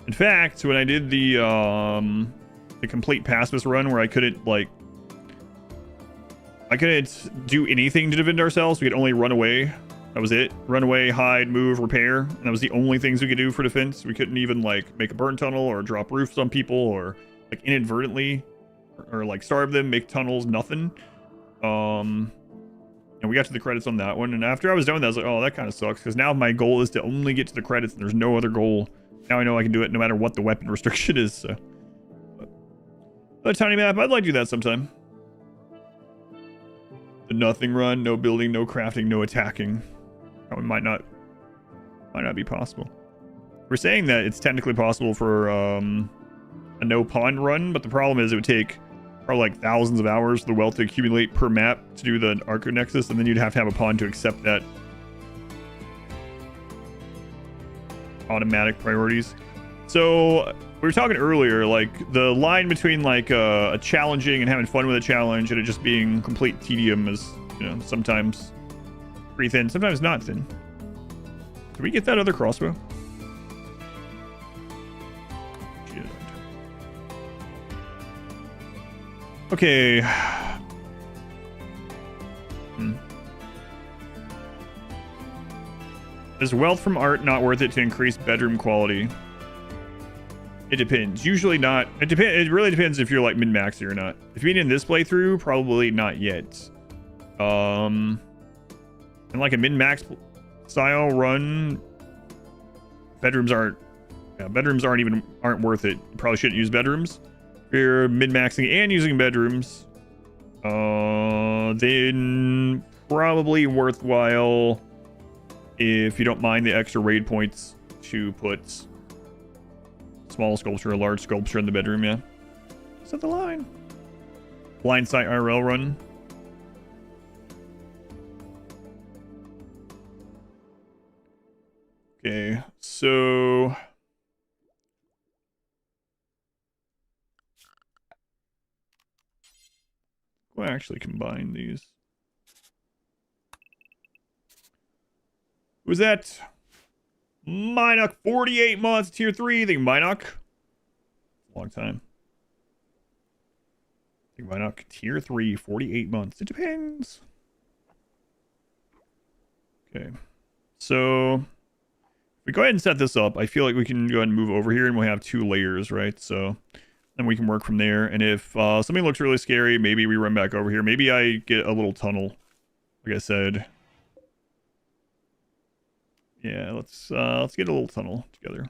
In fact, when I did the complete pacifist run where I couldn't do anything to defend ourselves, we could only run away. That was it. Run away, hide, move, repair. And that was the only things we could do for defense. We couldn't even like make a burn tunnel or drop roofs on people or like inadvertently or like starve them, make tunnels, nothing. And we got to the credits on that one. And after I was done with that, I was like, oh, that kind of sucks. Because now my goal is to only get to the credits and there's no other goal. Now I know I can do it no matter what the weapon restriction is. So, a tiny map, I'd like to do that sometime. The nothing run, no building, no crafting, no attacking. Probably might not be possible. We're saying that it's technically possible for a no pond run, but the problem is it would take probably like thousands of hours for the wealth to accumulate per map to do the Arco Nexus, and then you'd have to have a pond to accept that. Automatic priorities. So we were talking earlier, like the line between like a challenging and having fun with a challenge and it just being complete tedium is, you know, sometimes pretty thin, sometimes not thin. Did we get that other crossbow? Shit. Okay. Is wealth from art not worth it to increase bedroom quality? It depends. Usually not. It really depends if you're like min-maxing or not. If you're in this playthrough, probably not yet. And like a min-max style run, bedrooms aren't worth it. You probably shouldn't use bedrooms. If you're min-maxing and using bedrooms, then probably worthwhile if you don't mind the extra raid points to put small sculpture or large sculpture in the bedroom. Yeah, set the line. Blind sight IRL run. Okay, so we'll actually combine these. Who's that? Minoc, 48 months, tier 3. I think Minoc. Long time. I think Minoc, tier 3, 48 months. It depends. Okay. So, if we go ahead and set this up, I feel like we can go ahead and move over here and we'll have 2 layers, right? So, then we can work from there. And if something looks really scary, maybe we run back over here. Maybe I get a little tunnel, like I said. Yeah, let's get a little tunnel together.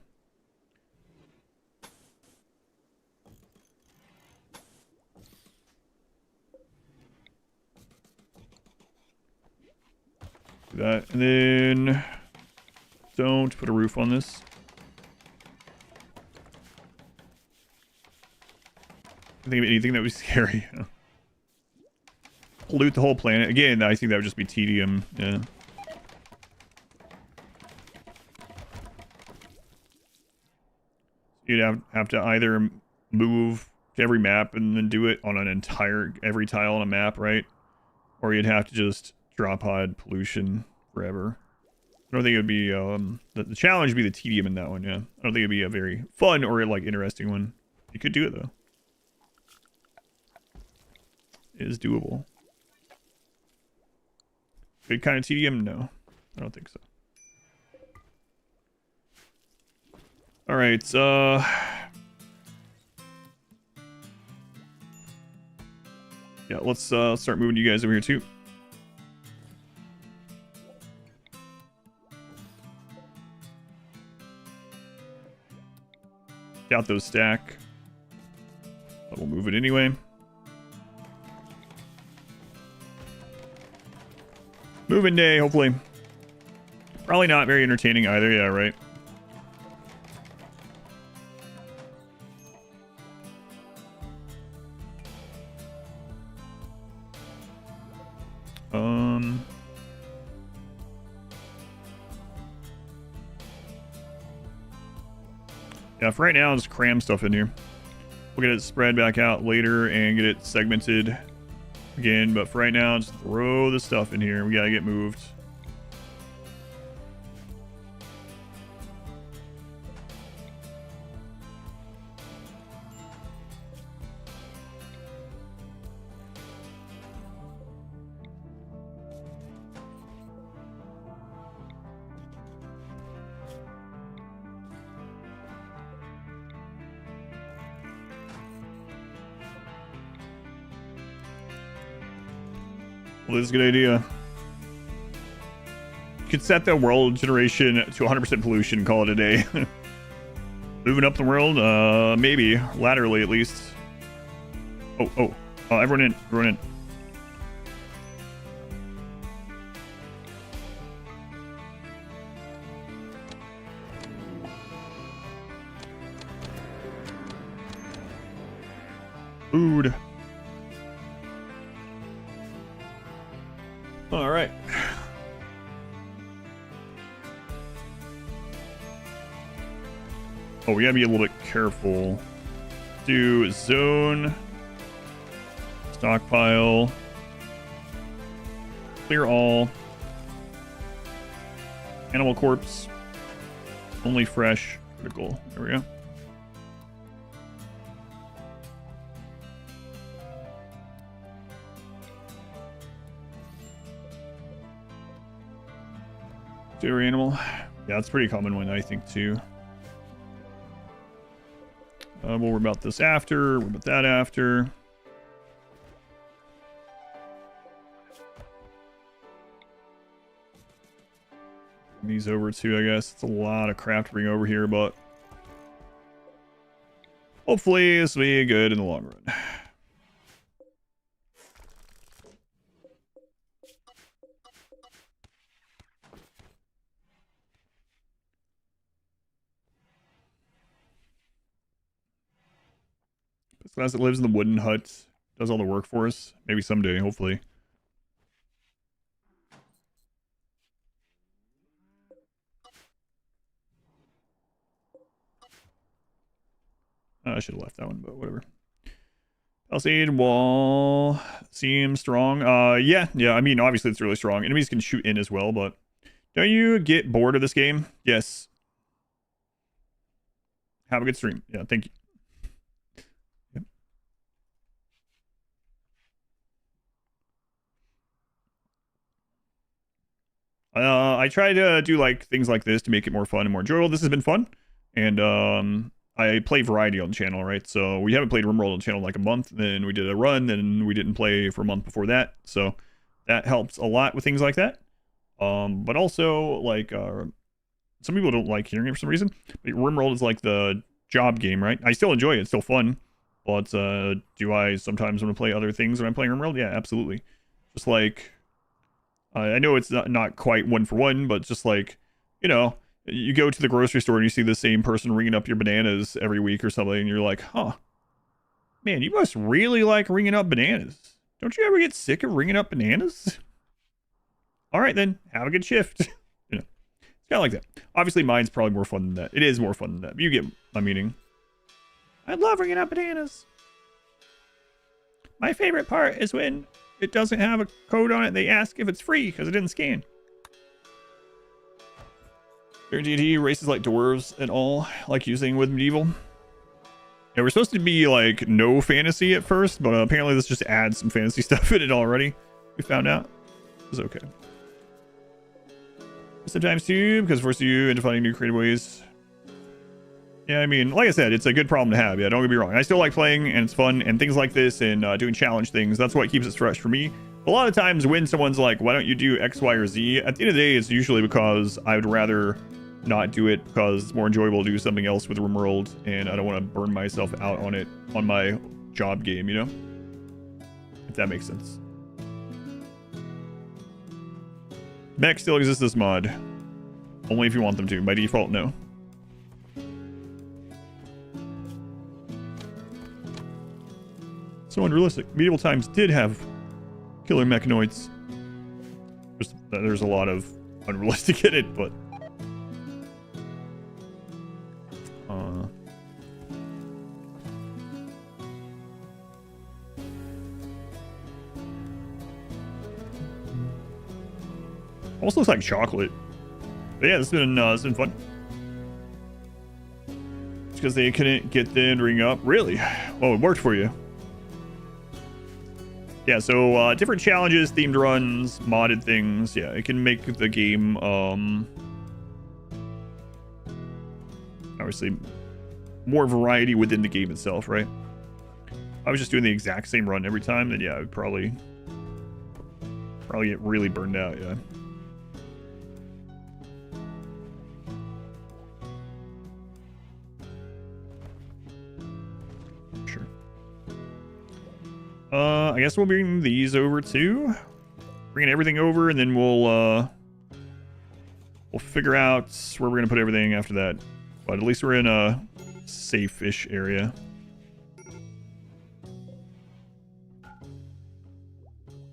do that. And then don't put a roof on this. I think of anything that would be scary. Pollute the whole planet. Again, I think that would just be tedium. Yeah. You'd have to either move to every map and then do it on an every tile on a map, right? Or you'd have to just drop pod pollution forever. I don't think it would be, the challenge would be the tedium in that one, yeah. I don't think it'd be a very fun or, like, interesting one. You could do it, though. It is doable. Good kind of tedium? No. I don't think so. Alright, yeah, let's start moving you guys over here, too. Doubt those stack. But we'll move it anyway. Moving day, hopefully. Probably not very entertaining either, yeah, right? Yeah, for right now, just cram stuff in here. We'll get it spread back out later and get it segmented again. But for right now, just throw the stuff in here. We gotta get moved. Well, this is a good idea. You could set the world generation to 100% pollution and call it a day. Moving up the world? Maybe. Laterally, at least. Oh, everyone in. Everyone in. Food. All right. Oh, we gotta be a little bit careful. Do zone, stockpile, clear all, animal corpse, only fresh, critical. There we go. Dairy animal. Yeah, it's a pretty common one, I think, too. We'll worry about this after. Worry about that after. These over, too, I guess. It's a lot of crap to bring over here, but hopefully this will be good in the long run. As it lives in the wooden hut, does all the work for us. Maybe someday, hopefully. I should have left that one, but whatever. Palisade wall seems strong. Yeah. I mean, obviously it's really strong. Enemies can shoot in as well, but don't you get bored of this game? Yes. Have a good stream. Yeah, thank you. I try to do like things like this to make it more fun and more enjoyable. This has been fun, and I play variety on the channel, right? So we haven't played RimWorld on the channel in like a month. Then we did a run, then we didn't play for a month before that. So that helps a lot with things like that. But also like some people don't like hearing it for some reason. But RimWorld is like the job game, right? I still enjoy it; it's still fun. But do I sometimes want to play other things when I'm playing RimWorld? Yeah, absolutely. Just like I know it's not quite one for one, but just like, you know, you go to the grocery store and you see the same person ringing up your bananas every week or something, and you're like, huh, man, you must really like ringing up bananas. Don't you ever get sick of ringing up bananas? All right, then, have a good shift. You know, it's kind of like that. Obviously, mine's probably more fun than that. It is more fun than that. You get my meaning. I love ringing up bananas. My favorite part is when it doesn't have a code on it. They ask if it's free because it didn't scan. Their D&D races like dwarves and all, like using with medieval. Yeah, we're supposed to be like no fantasy at first, but apparently this just adds some fantasy stuff in it already. We found out. It was okay. Sometimes too, because it forces you into finding new creative ways. Yeah, I mean, like I said, it's a good problem to have. Yeah, don't get me wrong. I still like playing, and it's fun, and things like this, and doing challenge things. That's what keeps it fresh for me. A lot of times when someone's like, why don't you do X, Y, or Z? At the end of the day, it's usually because I would rather not do it because it's more enjoyable to do something else with RimWorld, and I don't want to burn myself out on it on my job game, you know? If that makes sense. Mech still exists this mod. Only if you want them to. By default, no. So unrealistic. Medieval times did have killer mechanoids. There's a lot of unrealistic in it, but... almost looks like chocolate. But yeah, this has been fun. It's because they couldn't get the ring up. Really? Oh, it worked for you. Yeah, so different challenges, themed runs, modded things. Yeah, it can make the game obviously more variety within the game itself, right? If I was just doing the exact same run every time, then yeah, I would probably get really burned out, yeah. I guess we'll bring these over too. Bringing everything over, and then we'll figure out where we're gonna put everything after that. But at least we're in a safe-ish area.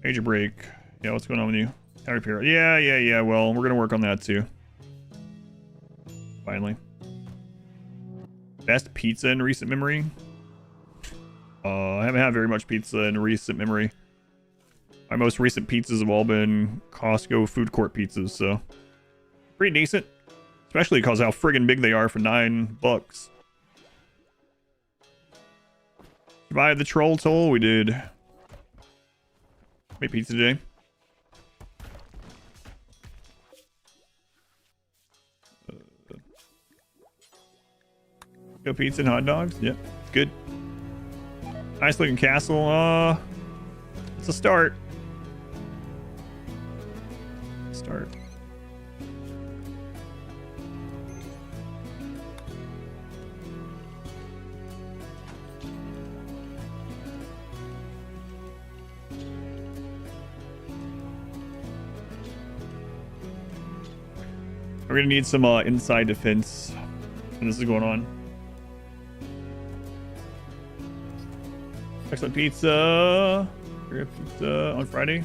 Major break. Yeah, what's going on with you? Tower repair. Yeah. Well, we're gonna work on that too. Finally. Best pizza in recent memory. I haven't had very much pizza in recent memory. My most recent pizzas have all been Costco food court pizzas, so pretty decent. Especially because how friggin' big they are for $9. Survived the troll toll. We did. Make pizza today. Go pizza and hot dogs. Yep, good. Nice looking castle. It's a start. Start. We're gonna need some inside defense when this is going on. Excellent pizza. Pizza on Friday.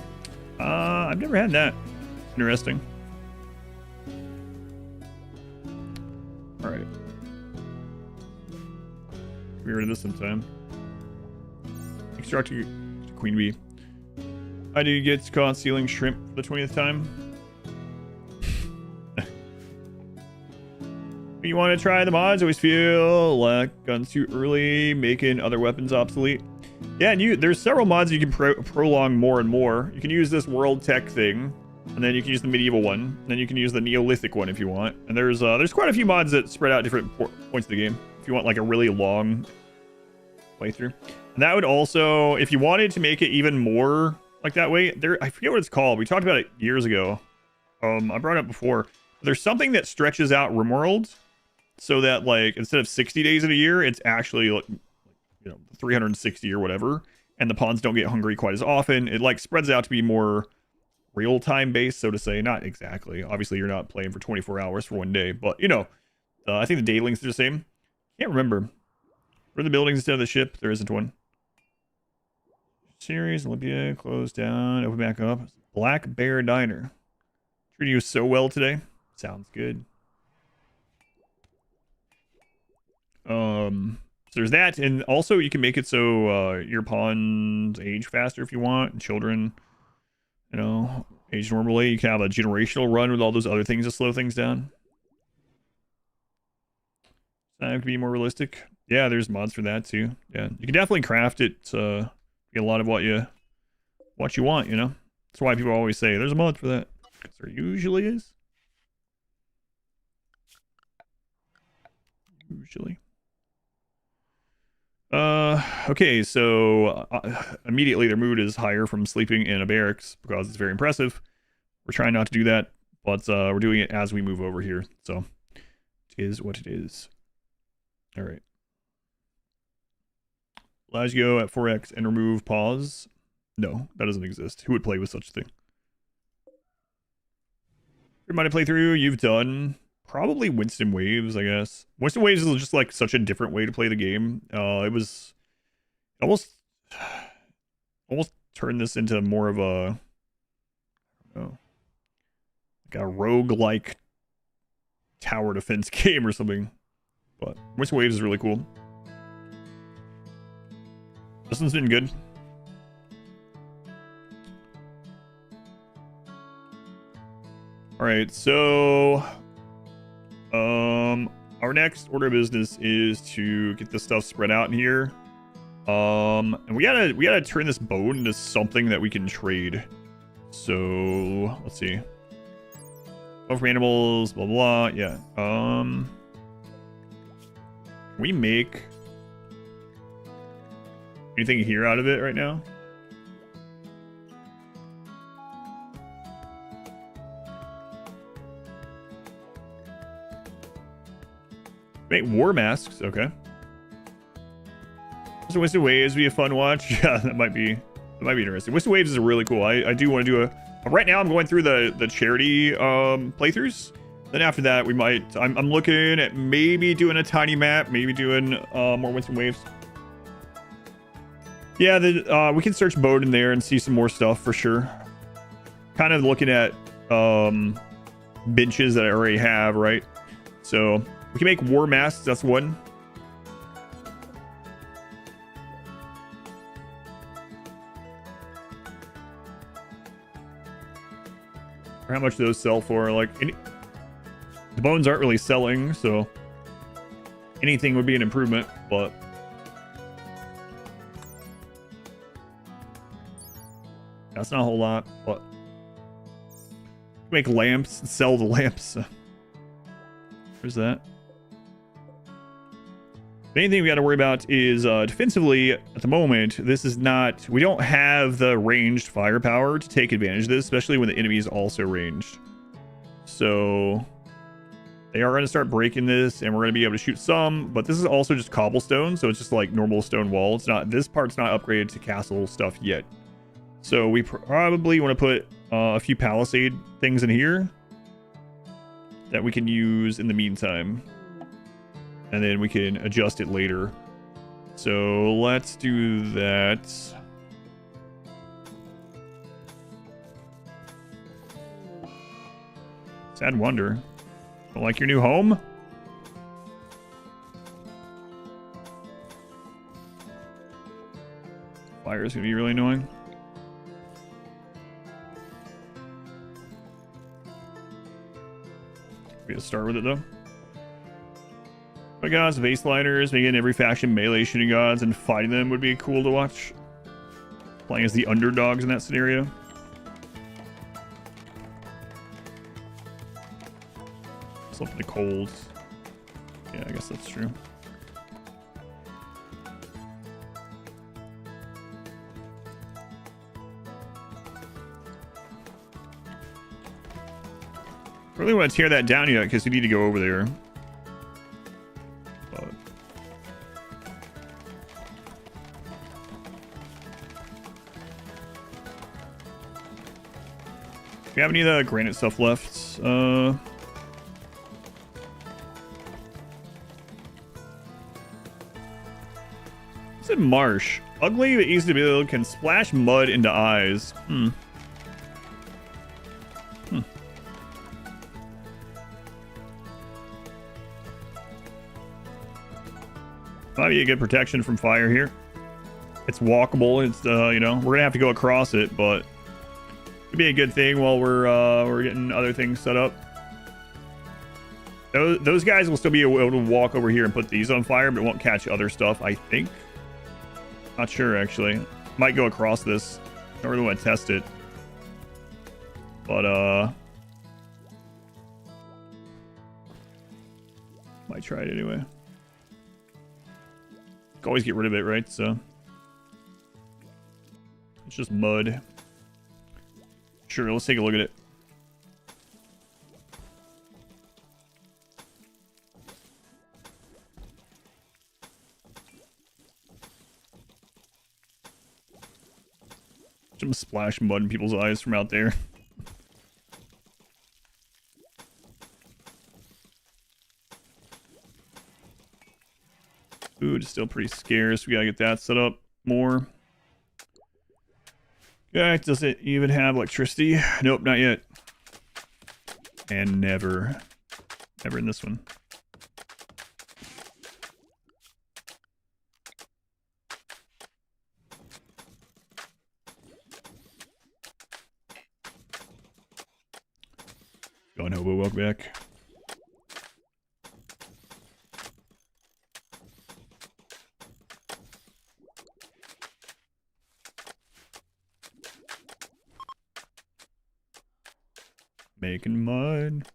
I've never had that. Interesting. All right. Get rid of this sometime. Extract queen bee. I do get caught stealing shrimp for the 20th time. You want to try the mods? Always feel like guns too early, making other weapons obsolete. Yeah, and there's several mods you can prolong more and more. You can use this world tech thing, and then you can use the medieval one, and then you can use the Neolithic one if you want. And there's quite a few mods that spread out different points of the game if you want like a really long playthrough. And that would also, if you wanted to make it even more like that way, I forget what it's called. We talked about it years ago. I brought it up before. There's something that stretches out RimWorld so that like instead of 60 days in a year, it's actually like, 360 or whatever, and the pawns don't get hungry quite as often. It like spreads out to be more real-time based, so to say. Not exactly. Obviously, you're not playing for 24 hours for one day, but you know, I think the day links are the same. Can't remember. Where are the buildings instead of the ship? There isn't one. Series, Olympia, closed down, open back up. Black Bear Diner. Treating you so well today. Sounds good. So there's that, and also you can make it so your pawns age faster if you want, and children, you know, age normally. You can have a generational run with all those other things to slow things down. That could be more realistic. Yeah, there's mods for that too. Yeah, you can definitely craft it to get a lot of what you want, you know. That's why people always say there's a mod for that, because there usually is. Usually. Okay, so immediately their mood is higher from sleeping in a barracks because it's very impressive. We're trying not to do that, but we're doing it as we move over here. So it is what it is. All right. Allows you to go at 4x and remove pause. No, that doesn't exist. Who would play with such a thing? Remind a playthrough you've done. Probably Winston Waves, I guess. Winston Waves is just like such a different way to play the game. It was almost turned this into more of a, I don't know, like a rogue-like tower defense game or something. But Winston Waves is really cool. This one's been good. All right, so our next order of business is to get this stuff spread out in here. And we gotta turn this bone into something that we can trade. So let's see. Over animals, blah blah. Yeah. Can we make anything here out of it right now? Make war masks, okay. So Winston Waves would be a fun watch. Yeah, that might be interesting. Winston Waves is really cool. I do want to do a. Right now, I'm going through the charity playthroughs. Then after that, we might. I'm looking at maybe doing a tiny map, maybe doing more Winston Waves. Yeah, we can search mode in there and see some more stuff for sure. Kind of looking at benches that I already have, right? So we can make war masks. That's one. Or how much those sell for? Like the bones aren't really selling, so anything would be an improvement, but that's not a whole lot. But make lamps and sell the lamps. Where's that? The main thing we got to worry about is defensively at the moment. This is not, we don't have the ranged firepower to take advantage of this, especially when the enemy is also ranged. So they are going to start breaking this, and we're going to be able to shoot some, but this is also just cobblestone, so it's just like normal stone wall. It's not, this part's not upgraded to castle stuff yet. So we probably want to put a few palisade things in here that we can use in the meantime. And then we can adjust it later. So let's do that. Sad wonder. Don't like your new home? Fire is gonna be really annoying. We gotta start with it though. My gods, base liners, making every faction melee shooting gods and fighting them would be cool to watch. Playing as the underdogs in that scenario. Something to cold. Yeah, I guess that's true. Really want to tear that down yet because we need to go over there. we have any of the granite stuff left? It's in marsh. Ugly but easy to build. Can splash mud into eyes. Might be a good protection from fire here. It's walkable. It's you know, we're gonna have to go across it, but it'd be a good thing while we're getting other things set up. Those guys will still be able to walk over here and put these on fire, but it won't catch other stuff, I think. Not sure, actually. Might go across this. Don't really want to test it. But, might try it anyway. Can always get rid of it, right? So it's just mud. Sure, let's take a look at it. Just splash mud in people's eyes from out there. Food is still pretty scarce. We gotta get that set up more. Okay, does it even have electricity? Nope, not yet. And never. Never in this one. Gone hobo, welcome back. Making mud.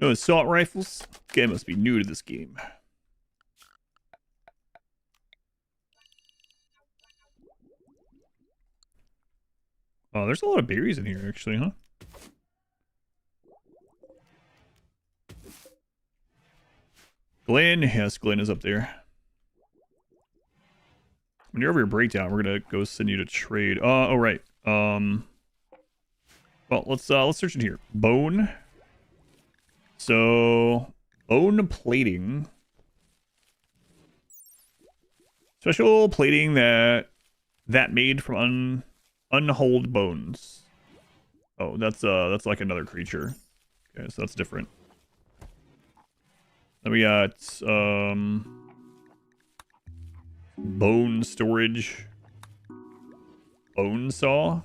No assault rifles? Guy must be new to this game. Oh, there's a lot of berries in here, actually, huh? Glenn? Yes, Glenn is up there. When you're over your breakdown, we're gonna go send you to trade. Oh, right. Well, let's search in here. Bone. So, bone plating. Special plating that made from unhulled bones. Oh, that's like another creature. Okay, so that's different. Then we got bone storage. Bone saw.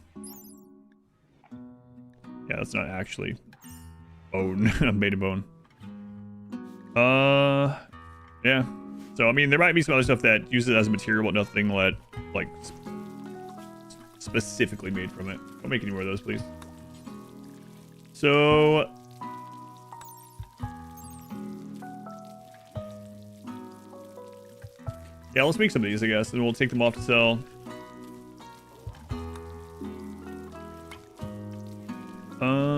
Yeah, that's not actually bone. Made of bone. Yeah. So, I mean, there might be some other stuff that uses it as a material, but nothing like specifically made from it. Don't make any more of those, please. So, yeah, let's make some of these, I guess, and we'll take them off to sell.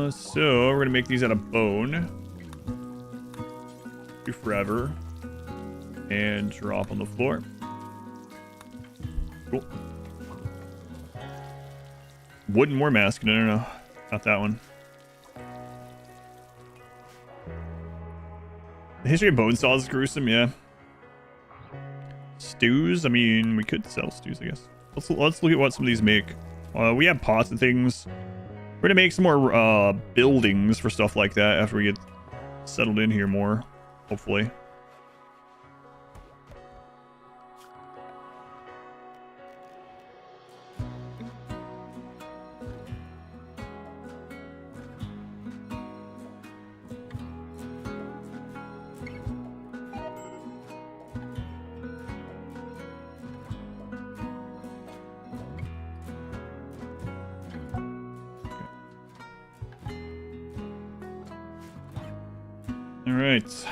So we're gonna make these out of bone. Do forever. And drop on the floor. Cool. Wooden war mask. No. Not that one. The history of bone saws is gruesome, yeah. Stews? I mean, we could sell stews, I guess. Let's look at what some of these make. We have pots and things. We're gonna make some more buildings for stuff like that after we get settled in here more, hopefully. Alright.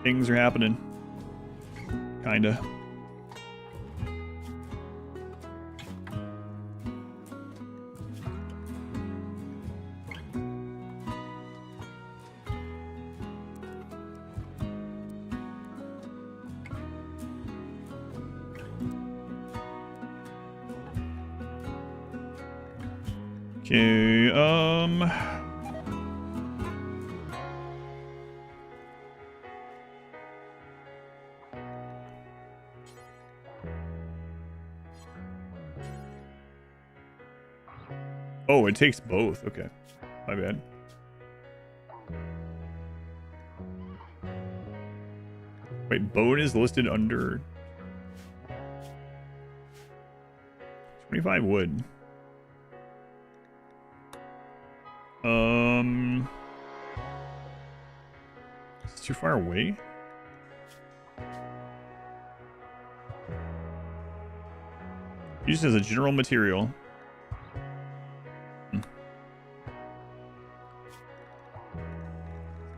Things are happening. Kinda. Okay, oh, it takes both. Okay. My bad. Wait, bone is listed under 25 wood. It's too far away. Used as a general material.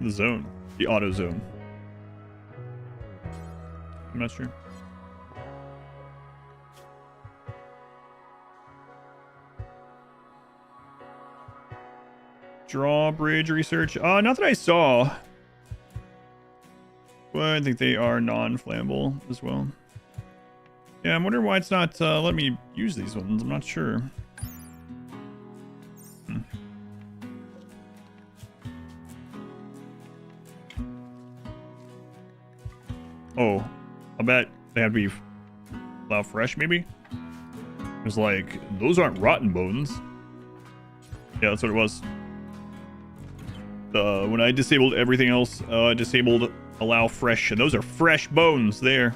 The zone. The auto zone. I'm not sure. Drawbridge research. Not that I saw. But I think they are non-flammable as well. Yeah, I'm wondering why it's not letting me use these ones. I'm not sure. Oh, I bet they have to be allowed fresh, maybe? It's like, those aren't rotten bones. Yeah, that's what it was. When I disabled everything else, disabled allow fresh, and those are fresh bones there.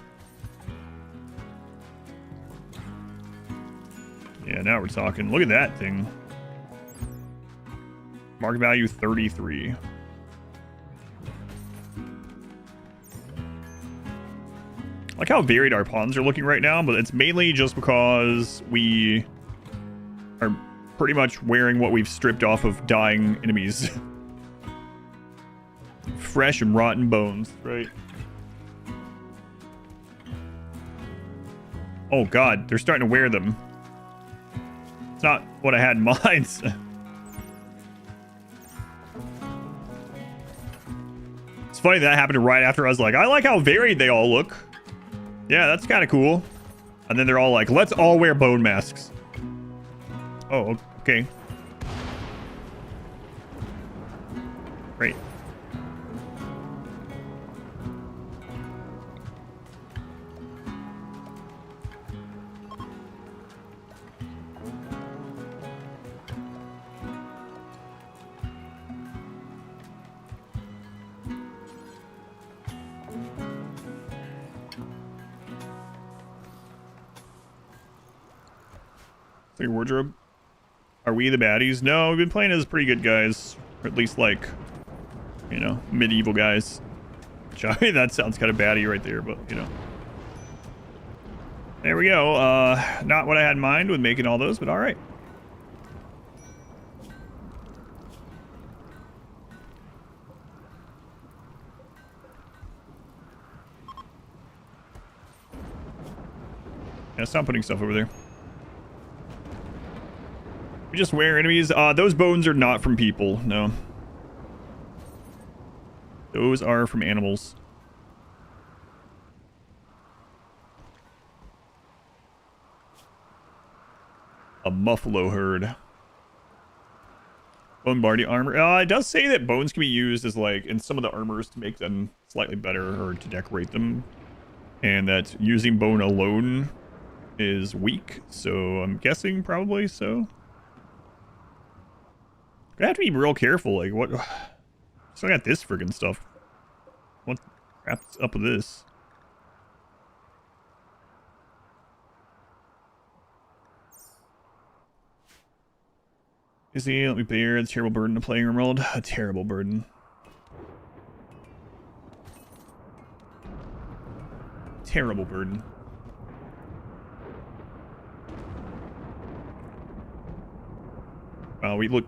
Yeah, now we're talking. Look at that thing. Market value 33. I like how varied our pawns are looking right now, but it's mainly just because we are pretty much wearing what we've stripped off of dying enemies. Fresh and rotten bones, right? Oh god, they're starting to wear them. It's not what I had in mind. It's funny that happened right after I was like, I like how varied they all look. Yeah, that's kind of cool. And then they're all like, let's all wear bone masks. Oh, okay. Great. Your wardrobe. Are we the baddies? No, we've been playing as pretty good guys. Or at least like, you know, medieval guys. Which, I mean, that sounds kind of baddie right there, but you know. There we go. Not what I had in mind with making all those, but alright. Yeah, stop putting stuff over there. We just wear enemies. Those bones are not from people. No. Those are from animals. A buffalo herd. Bombardier armor. It does say that bones can be used as like in some of the armors to make them slightly better or to decorate them. And that using bone alone is weak. So I'm guessing probably so. I have to be real careful. Like, what? So I got this friggin' stuff. What crap's up with this? Is he? Let me bear a terrible burden to playing RimWorld. A terrible burden. Terrible burden. Wow, we look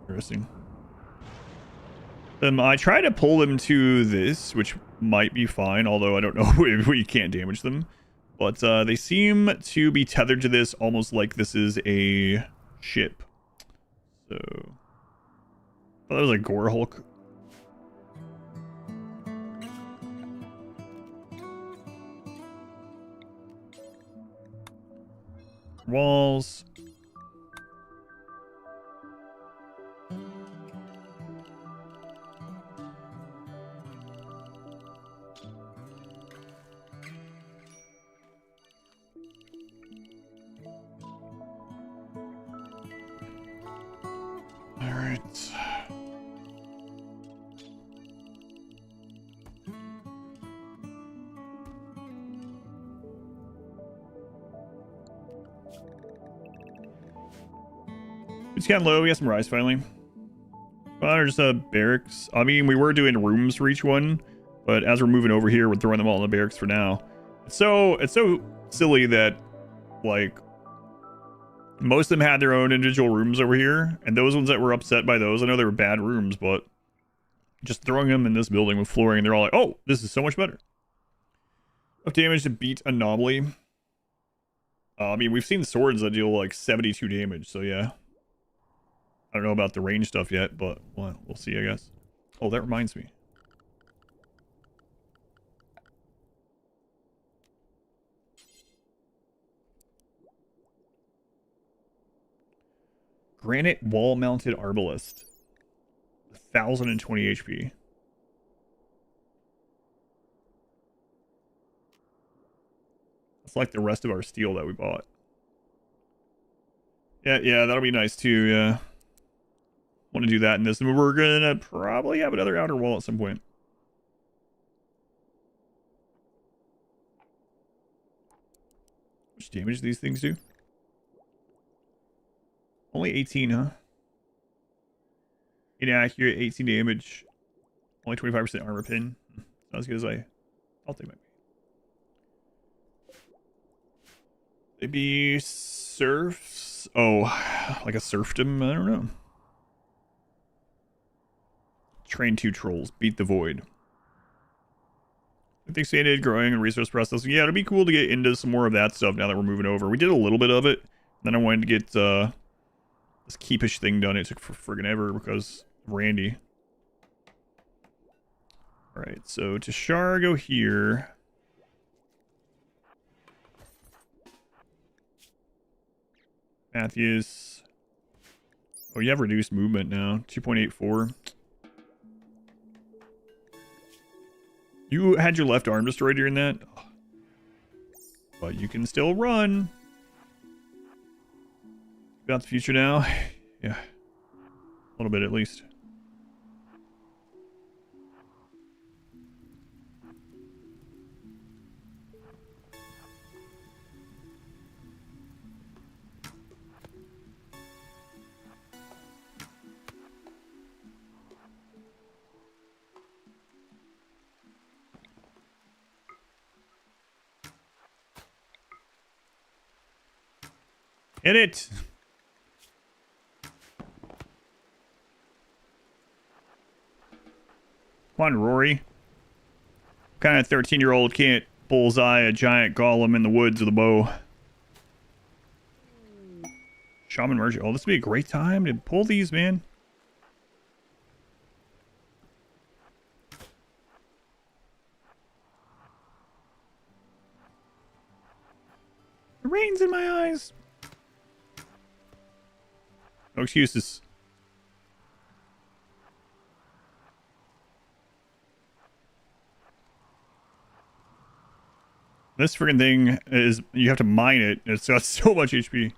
interesting. I try to pull them to this, which might be fine, although I don't know if we can't damage them. But they seem to be tethered to this almost like this is a ship. So, that was a Gore Hulk. Walls. Alright. It's kind of low. We got some rise finally. Well, there's barracks. I mean, we were doing rooms for each one, but as we're moving over here, we're throwing them all in the barracks for now. It's so silly that, like, most of them had their own individual rooms over here, and those ones that were upset by those, I know they were bad rooms, but just throwing them in this building with flooring, they're all like, oh, this is so much better. Enough damage to beat Anomaly. I mean, we've seen swords that deal like 72 damage, so yeah. I don't know about the range stuff yet, but well, we'll see, I guess. Oh, that reminds me. Granite wall-mounted arbalist. 1,020 HP. It's like the rest of our steel that we bought. Yeah, that'll be nice too, yeah. Want to do that in this, and we're gonna probably have another outer wall at some point. How much damage do these things do? Only 18, huh? Inaccurate, 18 damage. Only 25% armor pin. Not as good as I thought they might be. Maybe serfs? Oh, like a serfdom? I don't know. Train 2 trolls. Beat the void. I think expanded, growing, and resource processing. Yeah, it'd be cool to get into some more of that stuff now that we're moving over. We did a little bit of it. Then I wanted to get this keepish thing done. It took for friggin' ever because of Randy. Alright, so to Shar, go here. Matthews. Oh, you have reduced movement now. 2.84. You had your left arm destroyed during that? But you can still run. About the future now? Yeah. A little bit at least. Hit it! Come on, Rory. What kind of 13-year-old can't bullseye a giant golem in the woods with a bow? Shaman merge. Oh, this would be a great time to pull these, man. The rain's in my eyes. No excuses. This freaking thing is, you have to mine it. It's got so much HP.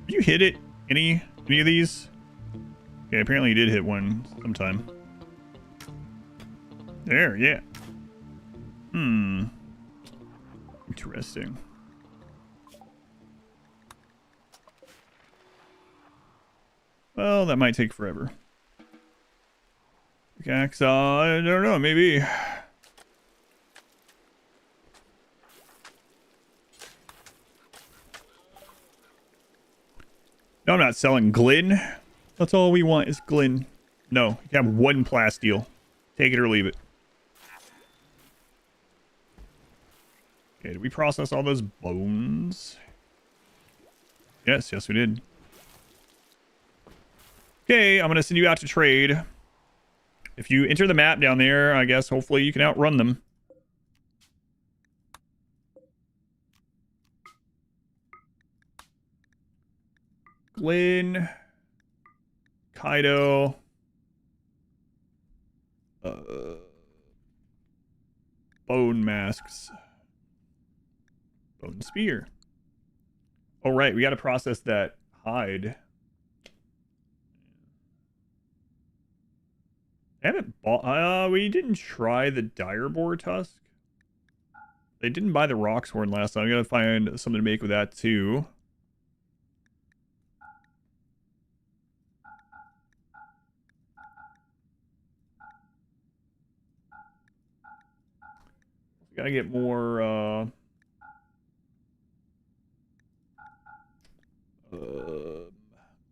Did you hit it? Any of these? Okay, apparently you did hit one sometime. There, yeah. Interesting. Well, that might take forever. Okay, I don't know, maybe. No, I'm not selling Glyn. That's all we want is Glyn. No, you have one plasteel. Take it or leave it. Okay, did we process all those bones? Yes, we did. Okay, I'm going to send you out to trade. If you enter the map down there, I guess hopefully you can outrun them. Glenn. Kaido. bone masks. Bone spear. Oh, right. We got to process that hide. I haven't bought... we didn't try the direboar tusk. They didn't buy the rock's horn last time. I gotta find something to make with that, too. Gotta get more,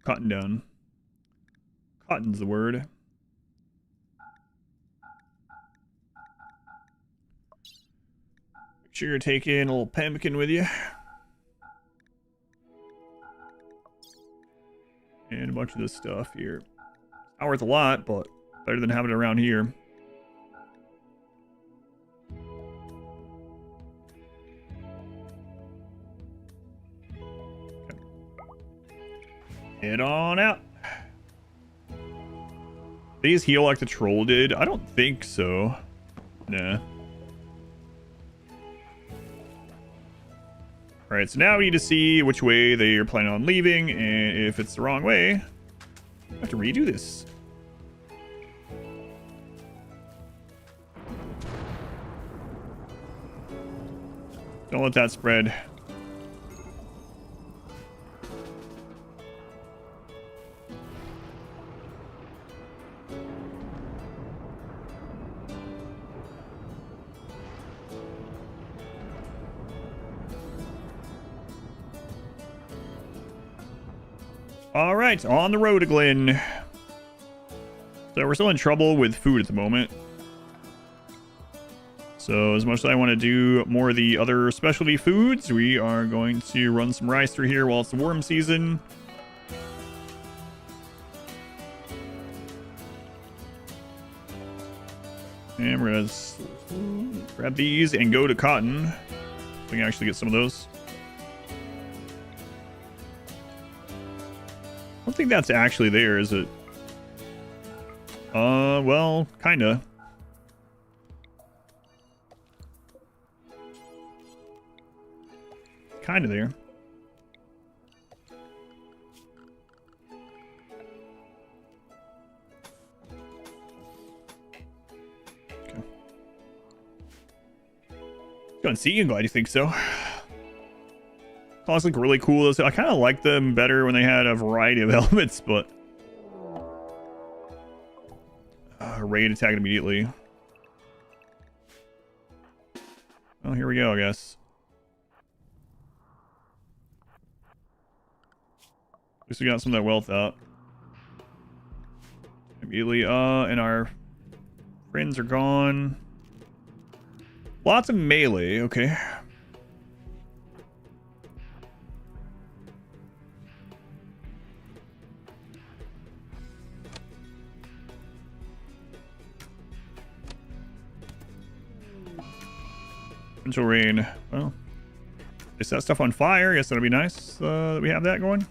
cotton down. Cotton's the word. Make sure you're taking a little pemmican with you. And a bunch of this stuff here. Not worth a lot, but better than having it around here. Head on out. These heal like the troll did? I don't think so. Nah. Alright, so now we need to see which way they are planning on leaving, and if it's the wrong way, I have to redo this. Don't let that spread. All right, on the road again. So we're still in trouble with food at the moment. So as much as I want to do more of the other specialty foods, we are going to run some rice through here while it's the warm season. And we're going to grab these and go to cotton. We can actually get some of those. I don't think that's actually there, is it? Well, kinda. Kinda there. Okay. Go and see. I'm glad you think so. Claws look really cool. I kind of like them better when they had a variety of elements, but raid attack immediately. Well, here we go, I guess. At least we got some of that wealth out immediately. And our friends are gone. Lots of melee. Okay. Potential rain. Well, they set stuff on fire. Yes, that'll be nice that we have that going.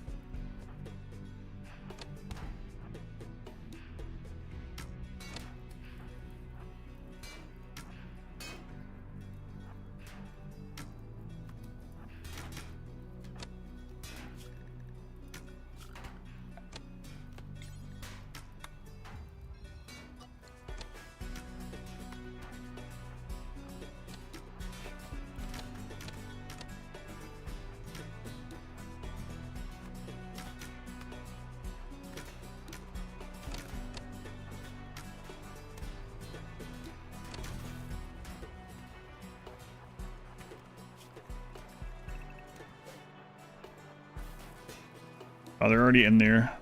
Oh, they're already in there.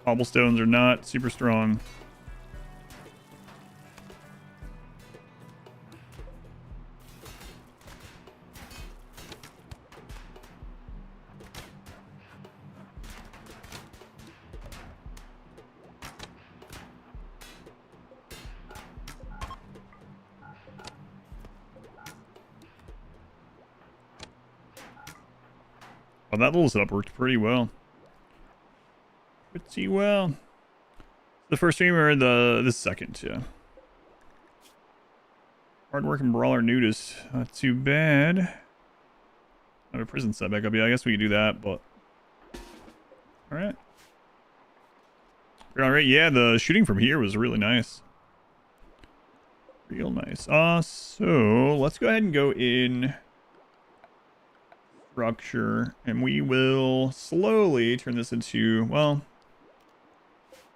Cobblestones are not super strong. Oh, that little setup worked pretty well. Pretty well. The first stream or the second, yeah. Hardworking brawler nudist. Not too bad. I have a prison set back up. Yeah, I guess we could do that, but... Alright. Alright, yeah, the shooting from here was really nice. Real nice. So, let's go ahead and go in... structure, and we will slowly turn this into, well...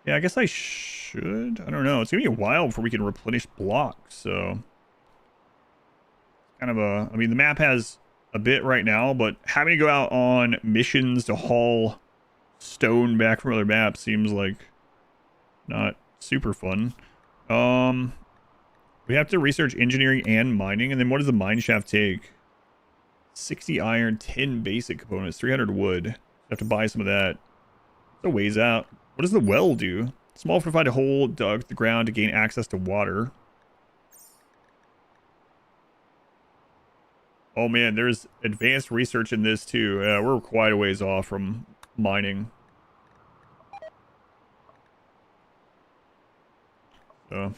Yeah, I guess I should. I don't know. It's gonna be a while before we can replenish blocks, so... Kind of a... I mean, the map has a bit right now, but having to go out on missions to haul stone back from other maps seems like not super fun. We have to research engineering and mining, and then what does the mine shaft take? 60 iron, 10 basic components, 300 wood. Have to buy some of that. It's a ways out. What does the well do? Small fortified hole dug to the ground to gain access to water. Oh man, there's advanced research in this too. Yeah, we're quite a ways off from mining. So.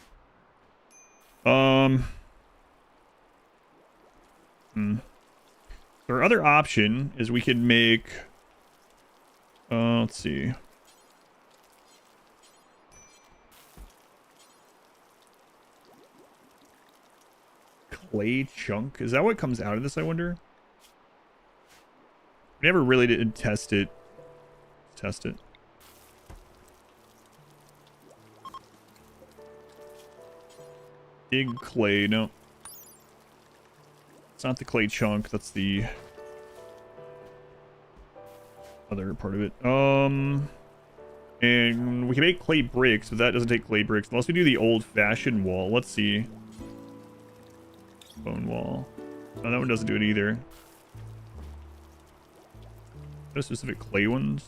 Our other option is we could make... let's see. Clay chunk? Is that what comes out of this, I wonder? We never really did test it. Test it. Big clay, no. It's not the clay chunk, that's the other part of it. And we can make clay bricks, but that doesn't take clay bricks unless we do the old-fashioned wall. Let's see. Bone wall. No, that one doesn't do it either. No specific clay ones.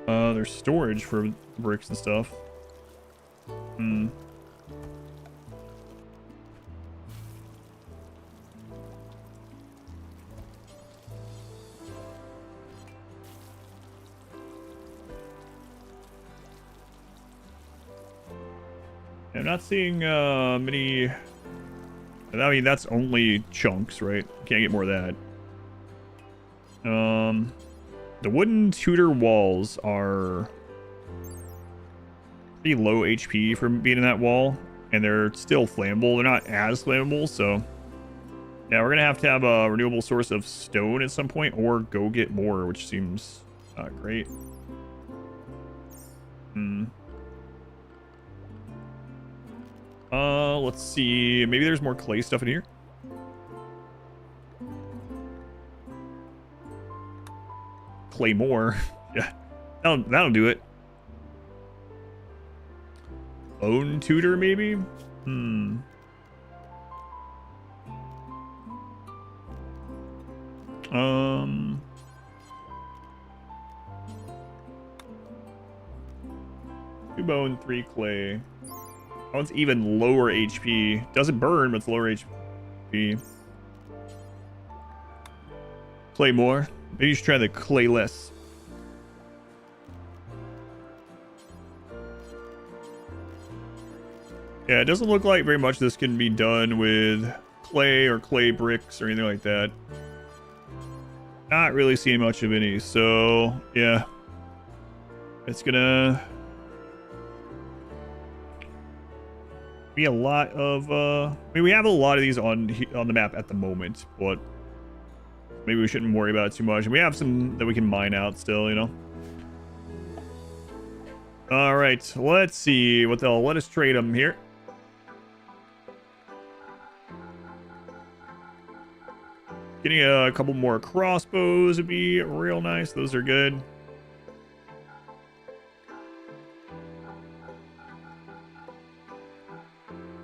There's storage for bricks and stuff. I'm not seeing many... I mean, that's only chunks, right? Can't get more of that. The wooden Tudor walls are pretty low HP from being in that wall, and they're still flammable. They're not as flammable, so yeah, we're gonna have to have a renewable source of stone at some point, or go get more, which seems great. Let's see. Maybe there's more clay stuff in here. Clay more. Yeah, that'll do it. Bone tutor, maybe? Two bone, 3 clay. That one's even lower HP. Doesn't burn, but it's lower HP. Clay more. Maybe you should try the clay less. Yeah, it doesn't look like very much this can be done with clay or clay bricks or anything like that. Not really seeing much of any, so yeah. It's gonna be a lot of I mean, we have a lot of these on the map at the moment, but maybe we shouldn't worry about it too much. And we have some that we can mine out still, you know. All right, let's see what they'll let us trade them here. Getting a couple more crossbows would be real nice. Those are good.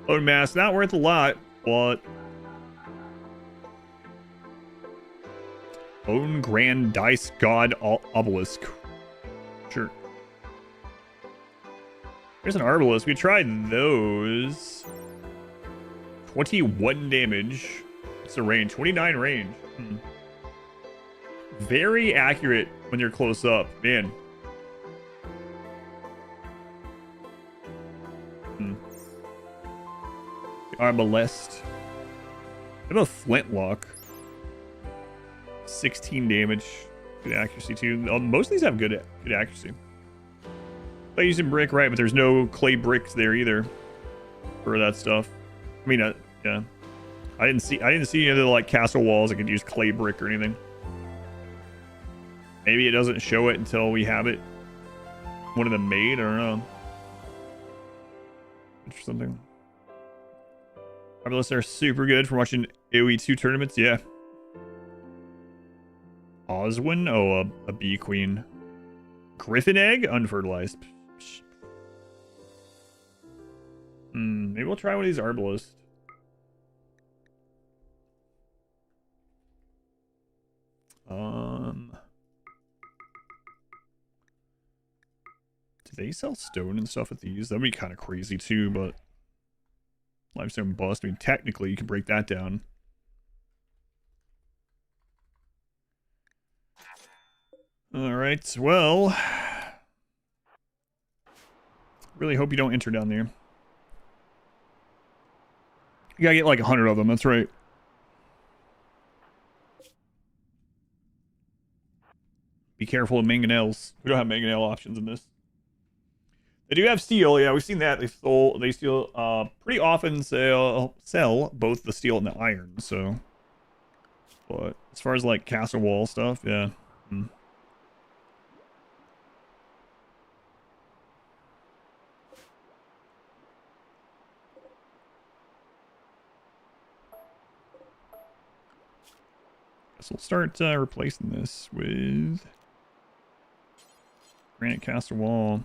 Bone mass, not worth a lot, but Bone Grand Dice God Obelisk. Sure. There's an Arbalisk. We tried those. 21 damage. What's the range? 29 range. Very accurate when you're close up. Man. Arbalest. I have a flintlock. 16 damage. Good accuracy too. Most of these have good accuracy. I use some brick, right? But there's no clay bricks there either for that stuff. I mean, yeah. I didn't see any of the like castle walls that could use clay brick or anything. Maybe it doesn't show it until we have it. One of them made. I don't know. Interesting. Arbalists are super good for watching AoE 2 tournaments. Yeah. Oswin? Oh, a bee queen. Griffin egg? Unfertilized. Maybe we'll try one of these arbalists. Do they sell stone and stuff at these? That'd be kind of crazy too, but limestone bust. I mean, technically you can break that down. All right, well, really hope you don't enter down there. You gotta get like 100 of them, that's right. Be careful of mangonels. We don't have mangonel options in this. They do have steel, yeah, we've seen that. They steal pretty often sell both the steel and the iron, so. But as far as like castle wall stuff, yeah. So we'll start replacing this with granite castle wall.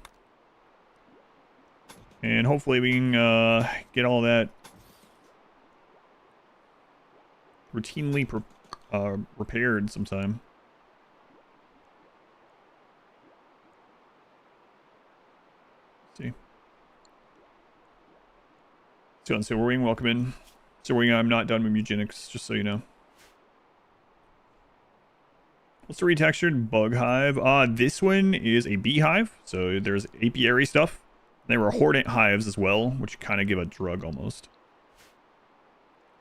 And hopefully we can get all that routinely repaired sometime. Let's see. So we're wing, welcome in. So I'm not done with eugenics, just so you know. What's the retextured bug hive? This one is a beehive, so there's apiary stuff. There were hornet hives as well, which kind of give a drug almost.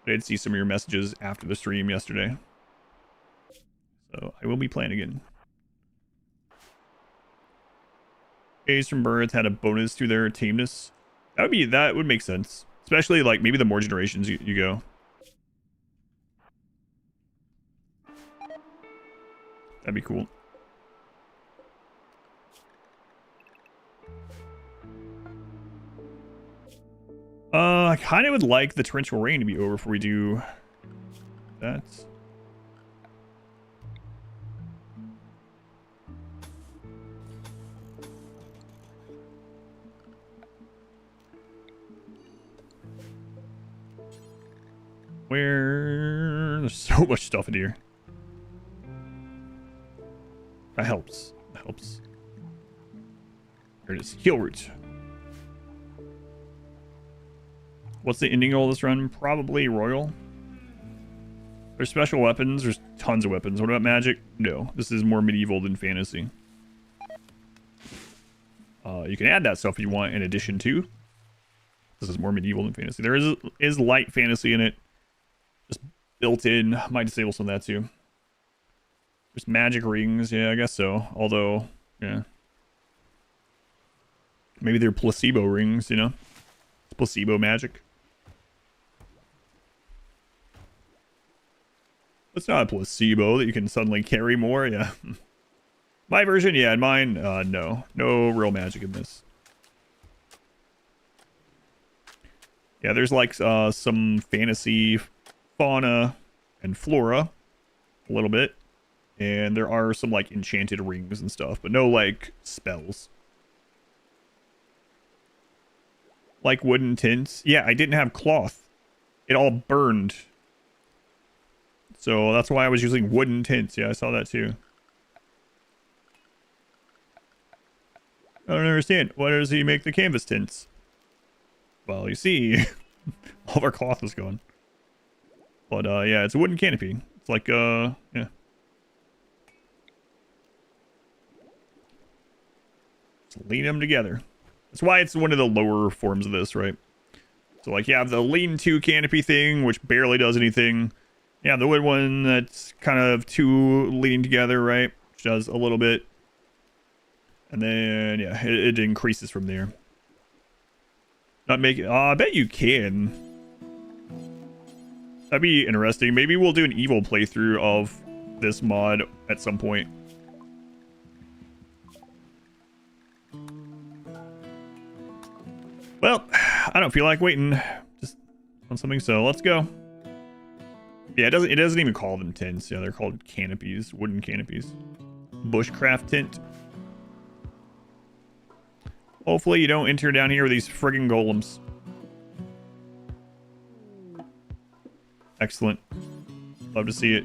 I did see some of your messages after the stream yesterday, so I will be playing again. A's from birds had a bonus to their tameness. That would make sense, especially like maybe the more generations you go. That'd be cool. I kind of would like the torrential rain to be over before we do that. There's so much stuff in here. That helps. That helps. There it is. Heal root. What's the ending goal of this run? Probably royal. There's special weapons. There's tons of weapons. What about magic? No. This is more medieval than fantasy. You can add that stuff if you want in addition to. This is more medieval than fantasy. There is light fantasy in it. Just built in. Might disable some of that too. There's magic rings. Yeah, I guess so. Although, yeah. Maybe they're placebo rings, you know? It's placebo magic. It's not a placebo that you can suddenly carry more, yeah. My version, yeah, and mine, no. No real magic in this. Yeah, there's like some fantasy fauna and flora. A little bit. And there are some like enchanted rings and stuff, but no like spells. Like wooden tints. Yeah, I didn't have cloth. It all burned. So that's why I was using wooden tints. Yeah, I saw that too. I don't understand. Why does he make the canvas tints? Well, you see, all of our cloth is gone. But yeah, it's a wooden canopy. It's like yeah. Just lean them together. That's why it's one of the lower forms of this, right? So like you have the lean-to canopy thing, which barely does anything. Yeah, the wood one that's kind of two leaning together, right? Which does a little bit. And then, yeah, it increases from there. Not make it... I bet you can. That'd be interesting. Maybe we'll do an evil playthrough of this mod at some point. Well, I don't feel like waiting just on something, so let's go. Yeah, it doesn't even call them tents. Yeah, they're called canopies, wooden canopies. Bushcraft tent. Hopefully you don't enter down here with these friggin' golems. Excellent. Love to see it.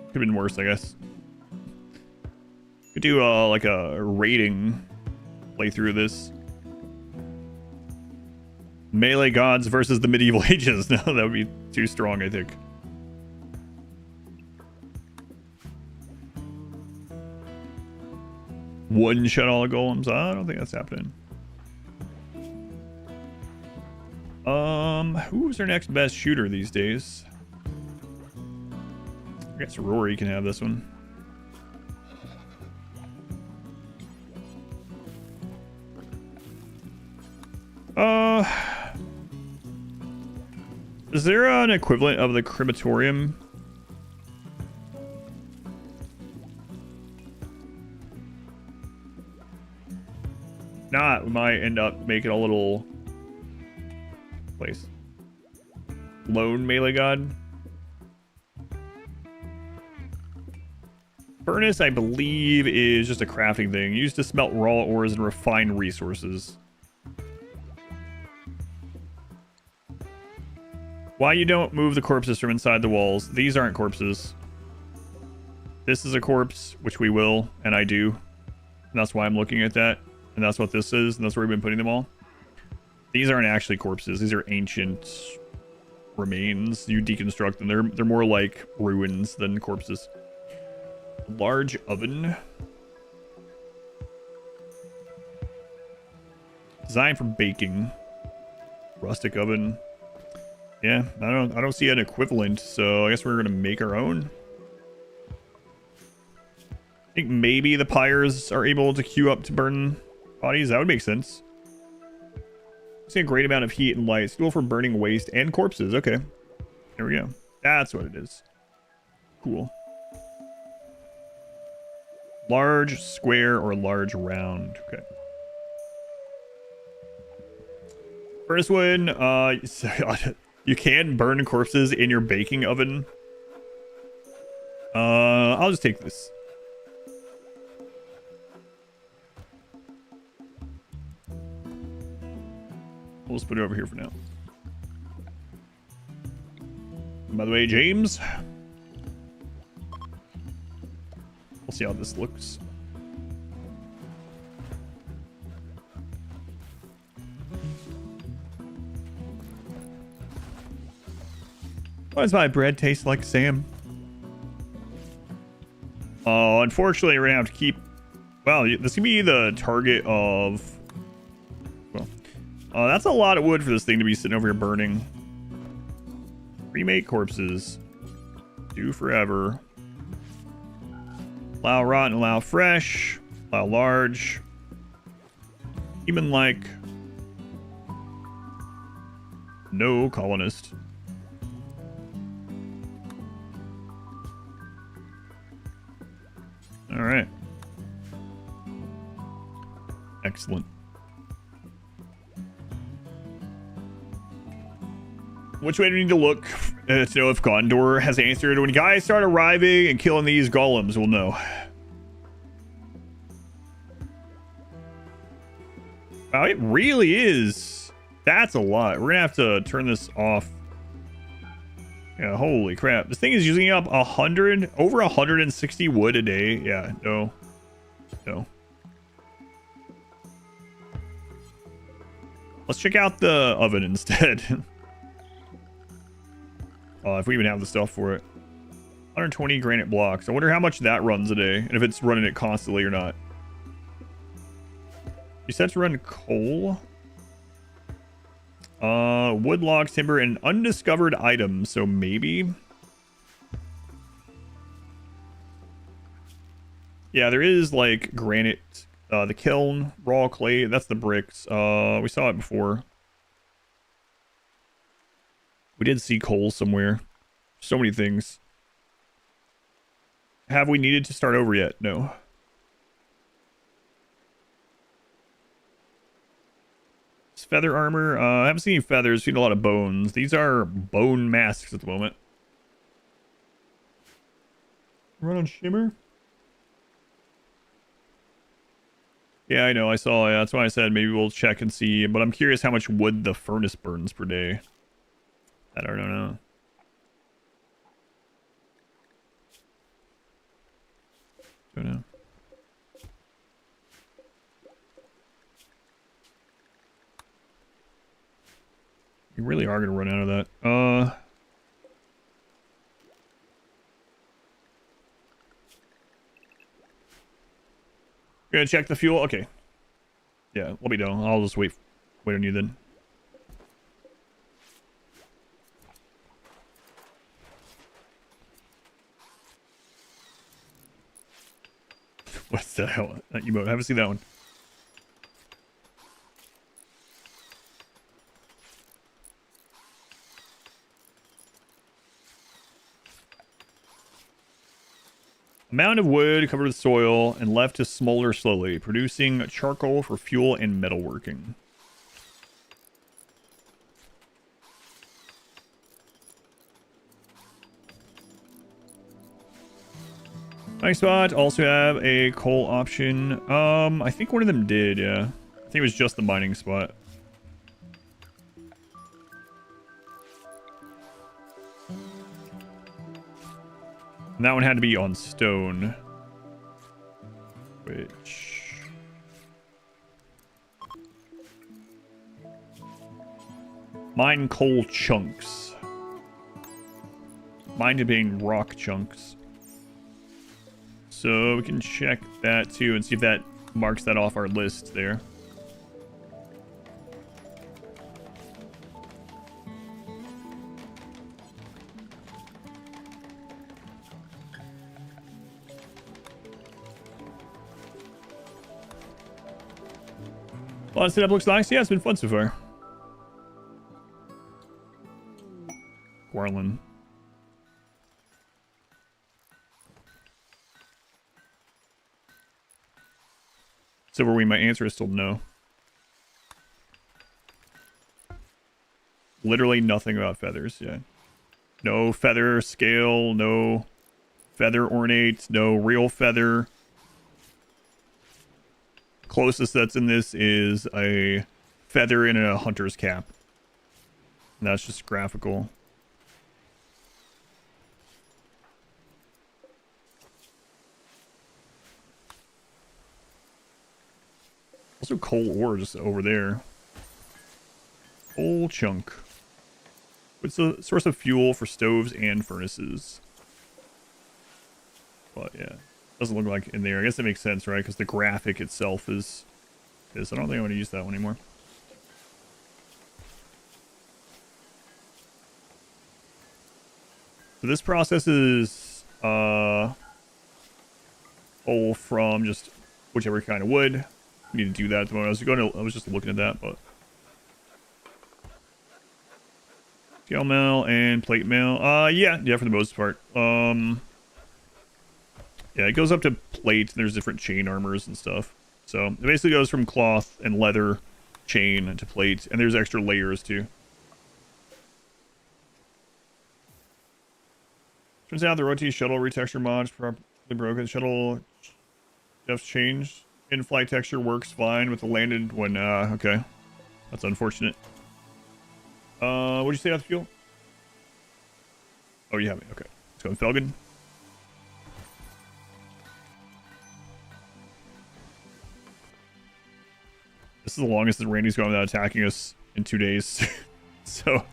Could have been worse, I guess. Could do like a rating playthrough of this. Melee gods versus the medieval ages. No, that would be too strong, I think. One shot all the golems. I don't think that's happening. Who's our next best shooter these days? I guess Rory can have this one. Is there an equivalent of the crematorium? Not, we might end up making a little place. Lone melee god. Furnace, I believe, is just a crafting thing. Used to smelt raw ores and refine resources. Why you don't move the corpses from inside the walls? These aren't corpses. This is a corpse, which we will, and I do. And that's why I'm looking at that. And that's what this is, and that's where we've been putting them all. These aren't actually corpses. These are ancient remains. You deconstruct them. They're more like ruins than corpses. Large oven. Designed for baking. Rustic oven. Yeah, I don't see an equivalent, so I guess we're gonna make our own. I think maybe the pyres are able to queue up to burn bodies. That would make sense. See a great amount of heat and light, suitable for burning waste and corpses. Okay, there we go. That's what it is. Cool. Large square or large round. Okay. Furnace wood. You can burn corpses in your baking oven. I'll just take this. We'll just put it over here for now. And by the way, James, we'll see how this looks. Why does my bread taste like Sam? Oh, unfortunately, we're gonna have to keep. Well, this can be the target of. Well, that's a lot of wood for this thing to be sitting over here burning. Cremate corpses. Do forever. Allow rotten, allow fresh, allow large. Even like. No colonist. All right. Excellent. Which way do we need to look to know if Gondor has answered? When guys start arriving and killing these golems, we'll know. Wow, it really is. That's a lot. We're gonna have to turn this off. Yeah, holy crap. This thing is using up over 160 wood a day. Yeah, no. No. Let's check out the oven instead. If we even have the stuff for it. 120 granite blocks. I wonder how much that runs a day, and if it's running it constantly or not. You set to run coal. Wood, logs, timber, and undiscovered items. So maybe. Yeah, there is like granite, the kiln, raw clay. That's the bricks. We saw it before. We did see coal somewhere. So many things. Have we needed to start over yet? No. It's feather armor. I haven't seen any feathers. Seen a lot of bones. These are bone masks at the moment. Run on shimmer. Yeah, I know. I saw. Yeah, that's why I said maybe we'll check and see. But I'm curious how much wood the furnace burns per day. I don't know. Don't know. You really are gonna run out of that. Gonna check the fuel. Okay. Yeah, let me know. I'll just wait on you then. What's the hell? That emote. I haven't seen that one. A mound of wood covered with soil and left to smolder slowly, producing charcoal for fuel and metalworking. Nice spot. Also have a coal option. I think one of them did, yeah. I think it was just the mining spot. And that one had to be on stone. Which... Mine coal chunks. Mine being rock chunks. So we can check that too and see if that marks that off our list there. A lot of setup looks nice. Yeah, it's been fun so far. Garland. So were we? My answer is still no. Literally nothing about feathers, yeah. No feather scale, no feather ornate, no real feather. Closest that's in this is a feather in a hunter's cap. And that's just graphical. Also coal ore just over there. Coal chunk. It's a source of fuel for stoves and furnaces. But yeah, doesn't look like in there. I guess that makes sense, right? Because the graphic itself is. I don't think I want to use that one anymore. So this process is all from just whichever kind of wood. We need to do that at the moment. I was just looking at that, but scale mail and plate mail. Yeah, for the most part. Yeah, it goes up to plate. There's different chain armors and stuff. So it basically goes from cloth and leather chain to plate, and there's extra layers too. Turns out the rotate shuttle retexture mod's properly broken. Shuttle just changed. In-flight texture works fine with the landed when, okay. That's unfortunate. What'd you say about the fuel? Oh, you have it. Okay. Let's go with Felgen. This is the longest that Randy's gone without attacking us in 2 days. So,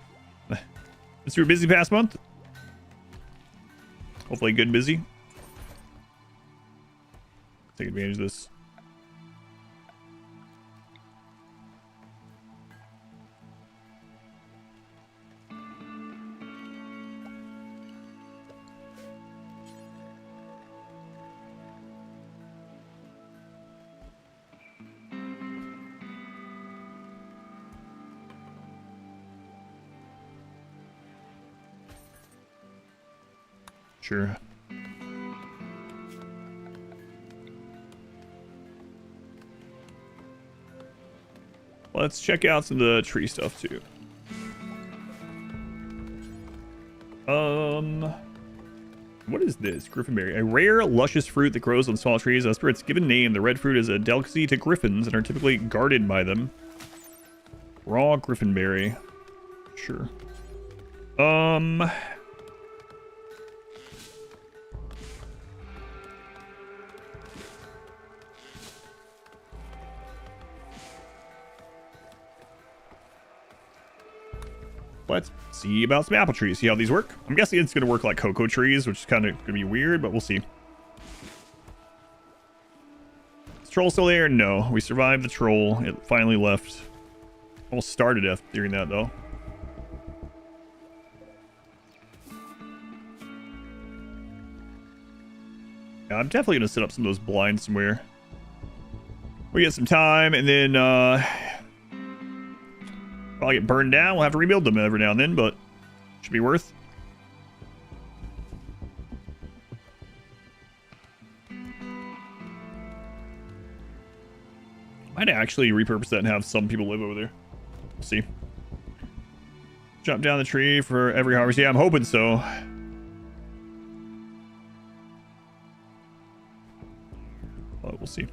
it's your busy past month. Hopefully good and busy. Take advantage of this. Sure. Let's check out some of the tree stuff too. What is this? Griffinberry. A rare, luscious fruit that grows on small trees. As per its given name, the red fruit is a delicacy to griffins and are typically guarded by them. Raw griffinberry. Sure. Let's see about some apple trees. See how these work. I'm guessing it's going to work like cocoa trees, which is kind of going to be weird, but we'll see. Is troll still there? No. We survived the troll. It finally left. Almost started after doing that, though. Yeah, I'm definitely going to set up some of those blinds somewhere. We get some time, and then probably get burned down. We'll have to rebuild them every now and then, but should be worth. Might actually repurpose that and have some people live over there. We'll see. Jump down the tree for every harvest. Yeah, I'm hoping so. But we'll see.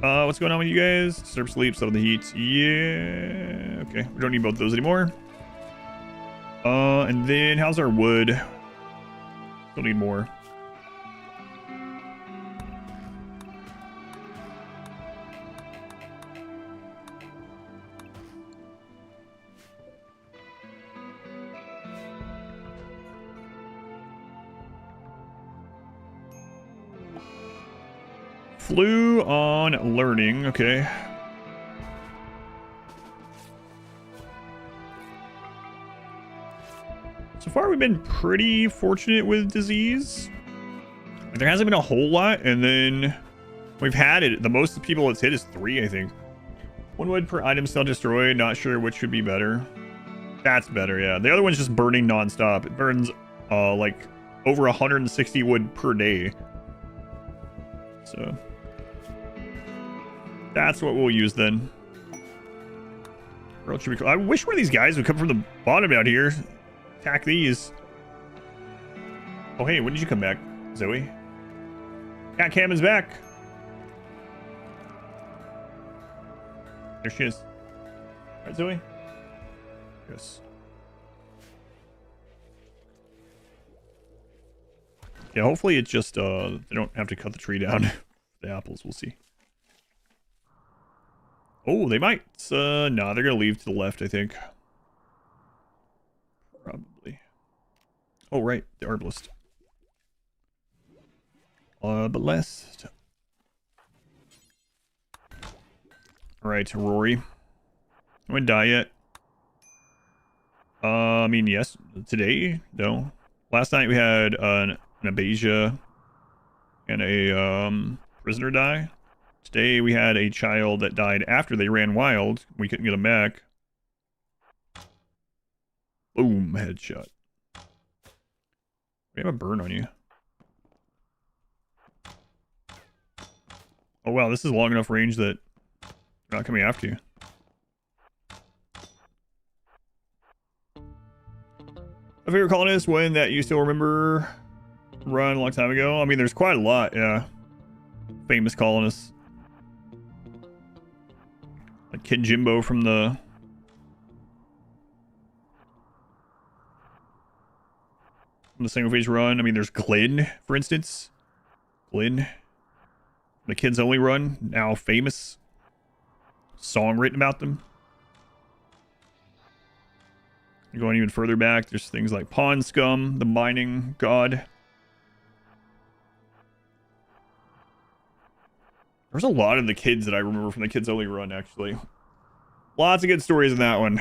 What's going on with you guys? Disturb sleep, settle the heat. Yeah. Okay. We don't need both of those anymore. And then how's our wood? Still need more. Flew on learning. Okay. So far, we've been pretty fortunate with disease. There hasn't been a whole lot, and then we've had it. The most people it's hit is 3, I think. 1 wood per item still destroyed. Not sure which should be better. That's better, yeah. The other one's just burning nonstop. It burns like over 160 wood per day. So that's what we'll use then. Should be cool. I wish one of these guys would come from the bottom out here. Attack these. Oh, hey, when did you come back, Zoe? Cat Cam is back. There she is. All right, Zoe? Yes. Yeah, hopefully it's just, they don't have to cut the tree down. The apples, we'll see. Oh, they might. No, they're going to leave to the left, I think. Probably. Oh, right. The herbalist. Herbalist. Alright, Rory. I wouldn't die yet. I mean, yes. Today? No. Last night we had an abasia and a prisoner die. Today we had a child that died after they ran wild. We couldn't get him back. Boom, headshot. We have a burn on you. Oh wow, this is long enough range that they're not coming after you. My favorite colonist, one that you still remember run a long time ago. I mean, there's quite a lot, yeah. Famous colonists. Like Kid Jimbo from the single phase run. I mean, there's Glenn, for instance. Glenn. The Kids Only run. Now famous. Song written about them. Going even further back, there's things like Pawn Scum, the Mining God. There's a lot of the kids that I remember from the Kids Only run, actually. Lots of good stories in that one.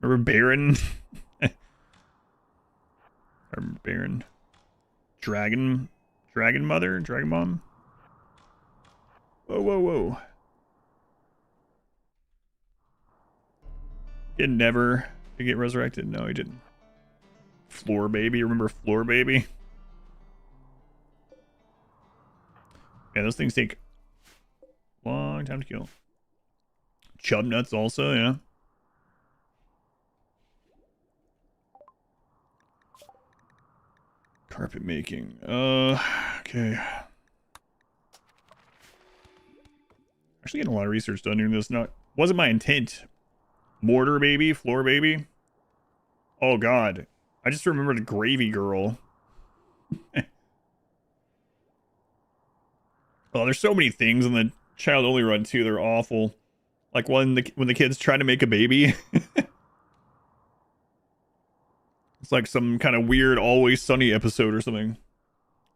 Remember Baron? Or Baron. Dragon Mother? Dragon Mom? Whoa, whoa, whoa. He never to get resurrected? No, he didn't. Floor Baby. Remember Floor Baby? Yeah, those things take a long time to kill. Chub nuts also, yeah. Carpet making. Okay. Actually getting a lot of research done here. This wasn't my intent. Mortar baby, floor baby. Oh god. I just remembered Gravy Girl. Oh, there's so many things in the child only run too. They're awful. Like when the kids try to make a baby. It's like some kind of weird Always Sunny episode or something.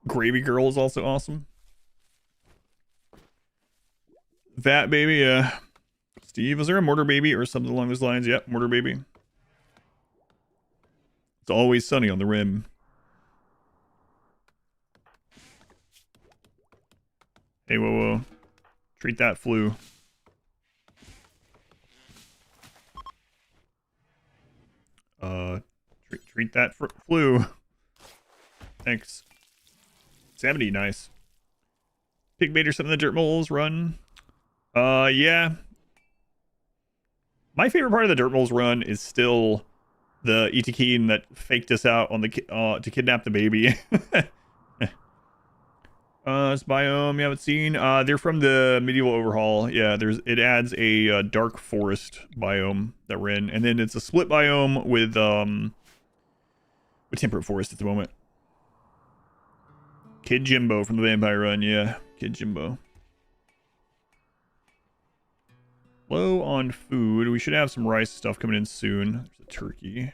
Gravy Girl is also awesome. That baby, yeah. Steve, is there a mortar baby or something along those lines? Yep, mortar baby. It's Always Sunny on the rim. Hey, whoa. Treat that flu. Treat that flu. Thanks. 70, nice. Pig bait or something the dirt moles run. Yeah. My favorite part of the dirt moles run is still the Itikeen that faked us out on the to kidnap the baby. This biome you haven't seen. They're from the medieval overhaul. Yeah, it adds a dark forest biome that we're in, and then it's a split biome with temperate forest at the moment. Kid Jimbo from the Vampire Run, yeah, Kid Jimbo. Low on food. We should have some rice stuff coming in soon. There's a turkey.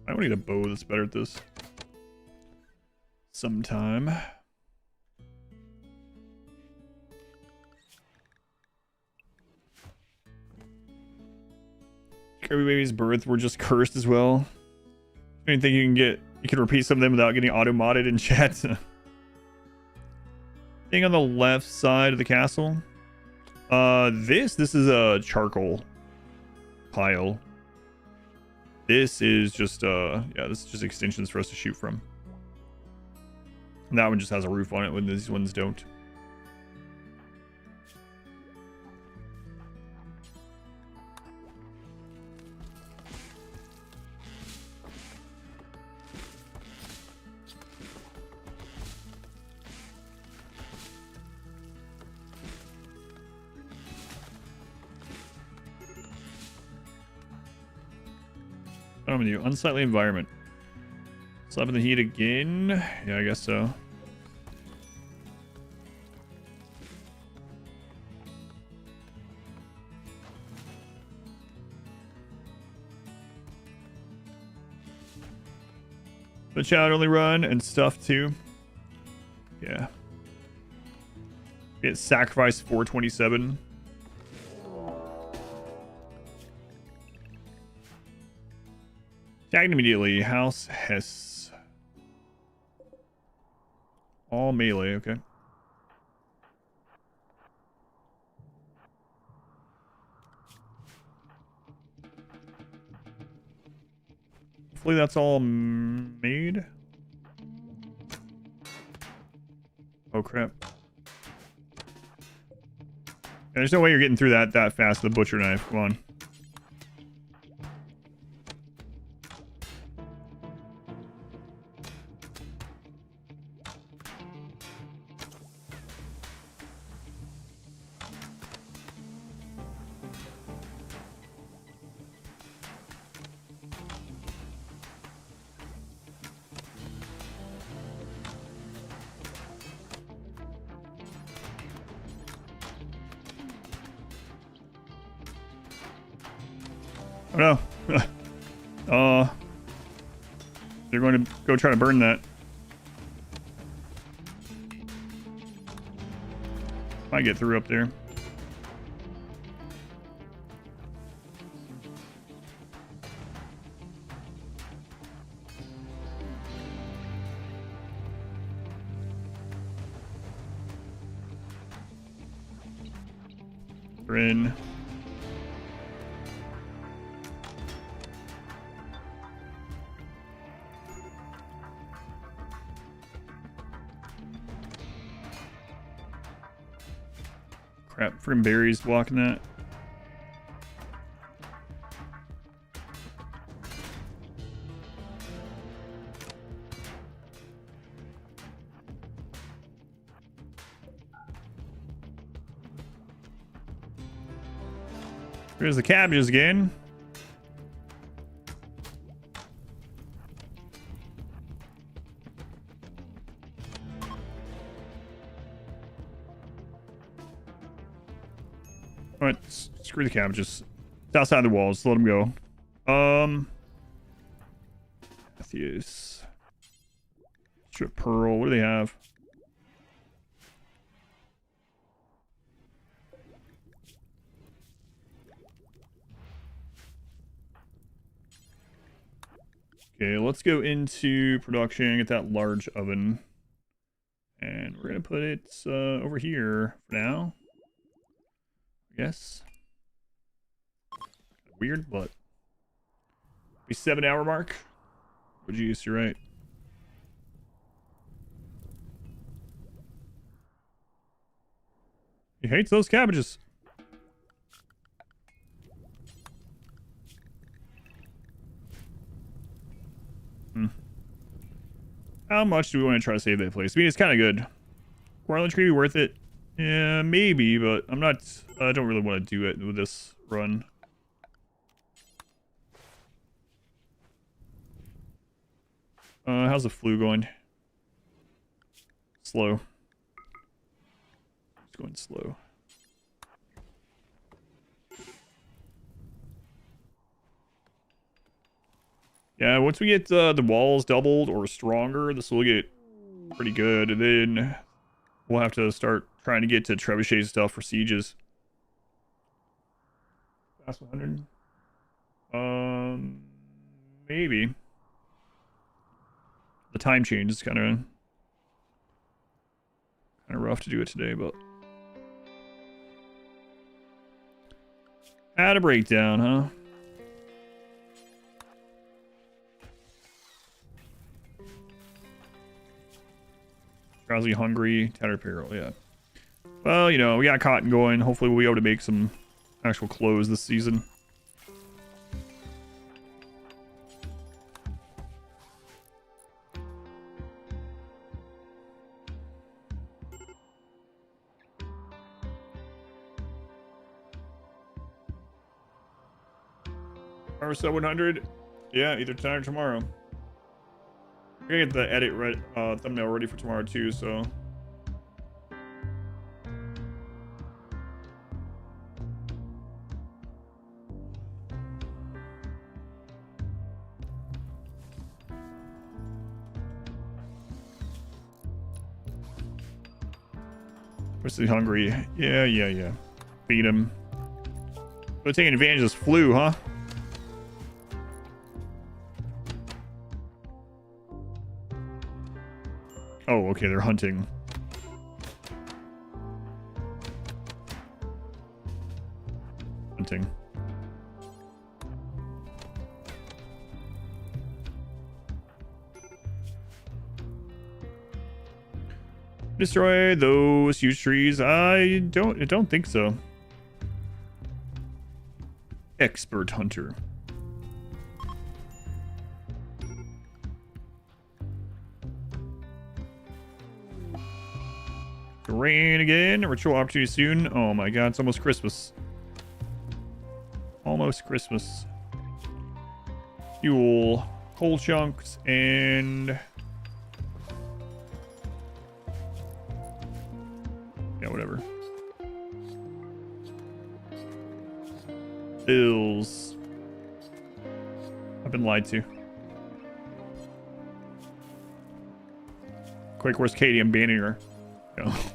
I want to get a bow that's better at this. Sometime. Kirby Baby's birth were just cursed as well. I don't think you can repeat some of them without getting auto-modded in chat. Thing on the left side of the castle. This is a charcoal pile. This is just yeah, this is just extensions for us to shoot from. And that one just has a roof on it when these ones don't. I'm gonna do unsightly environment. Slapping the heat again. Yeah, I guess so. The child only run and stuff too. Yeah. Get sacrificed 427. Tagged immediately. House Hess. All melee, okay. Hopefully that's all made. Oh crap. There's no way you're getting through that fast with the butcher knife. Come on. Oh no. They're going to go try to burn that. Might get through up there. We're in. Crap, freaking berries blocking that. There's the cabbages again. Alright, screw the cabbages. It's outside the walls. Let them go. Matthews. Strip pearl. What do they have? Okay, let's go into production, get that large oven. And we're going to put it over here for now. I guess. Weird, but... The 7-hour mark. Oh, geez, you're right. He hates those cabbages. How much do we want to try to save that place? I mean, it's kind of good. Garland tree be worth it? Yeah, maybe, but I'm not... I don't really want to do it with this run. How's the flu going? Slow. It's going slow. Yeah, once we get the walls doubled or stronger, this will get pretty good. And then we'll have to start trying to get to trebuchet stuff for sieges. Fast 100. Maybe. The time change is kind of rough to do it today, but add a breakdown, huh? Drowsy, hungry, tattered apparel, yeah. Well, you know, we got cotton going. Hopefully we'll be able to make some actual clothes this season. Or so 100? Yeah, either tonight or tomorrow. I'm gonna get the edit thumbnail ready for tomorrow too, so. Where's he hungry? Yeah. Feed him. They're taking advantage of this flu, huh? Oh, okay, they're hunting. Hunting. Destroy those huge trees. I don't think so. Expert hunter. Rain again. Ritual opportunity soon. Oh my god, it's almost Christmas. Almost Christmas. Fuel. Coal chunks and... yeah, whatever. Bills. I've been lied to. Quick, where's Katie? I'm banning her. No. What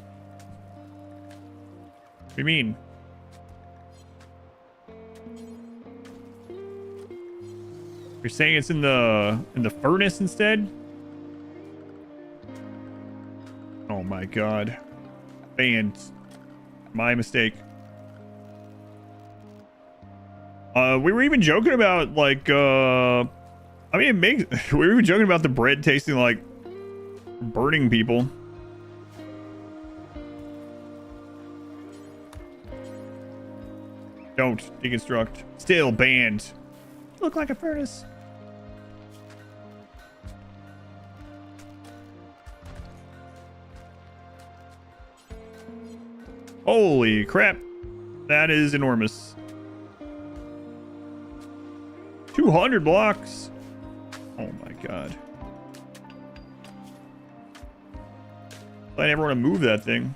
do you mean? You're saying it's in the furnace instead? Oh my god. Banned. My mistake. We were even joking about like I mean it makes we were even joking about the bread tasting like burning people. Don't deconstruct. Still banned. Look like a furnace. Holy crap. That is enormous. 200 blocks. Oh my god. I never want to move that thing.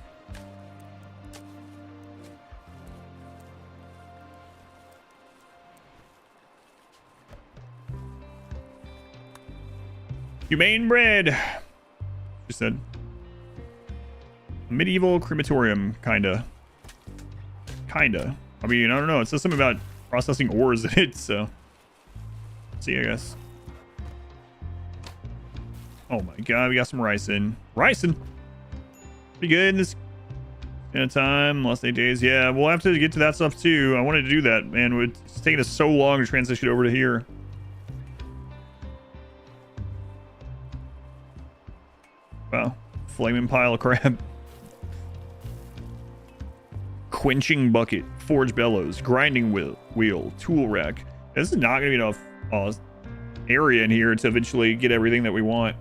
Humane bread, she said. Medieval crematorium, kinda. Kinda. I mean, I don't know. It says something about processing ores in it, so. Let's see, I guess. Oh my god, we got some ricin. Ricin! Pretty good in this time. Last 8 days. Yeah, we'll have to get to that stuff too. I wanted to do that, man. It's taking us so long to transition over to here. Wow. Flaming pile of crap. Quenching bucket. Forge bellows. Grinding wheel. Tool rack. This is not going to be enough area in here to eventually get everything that we want.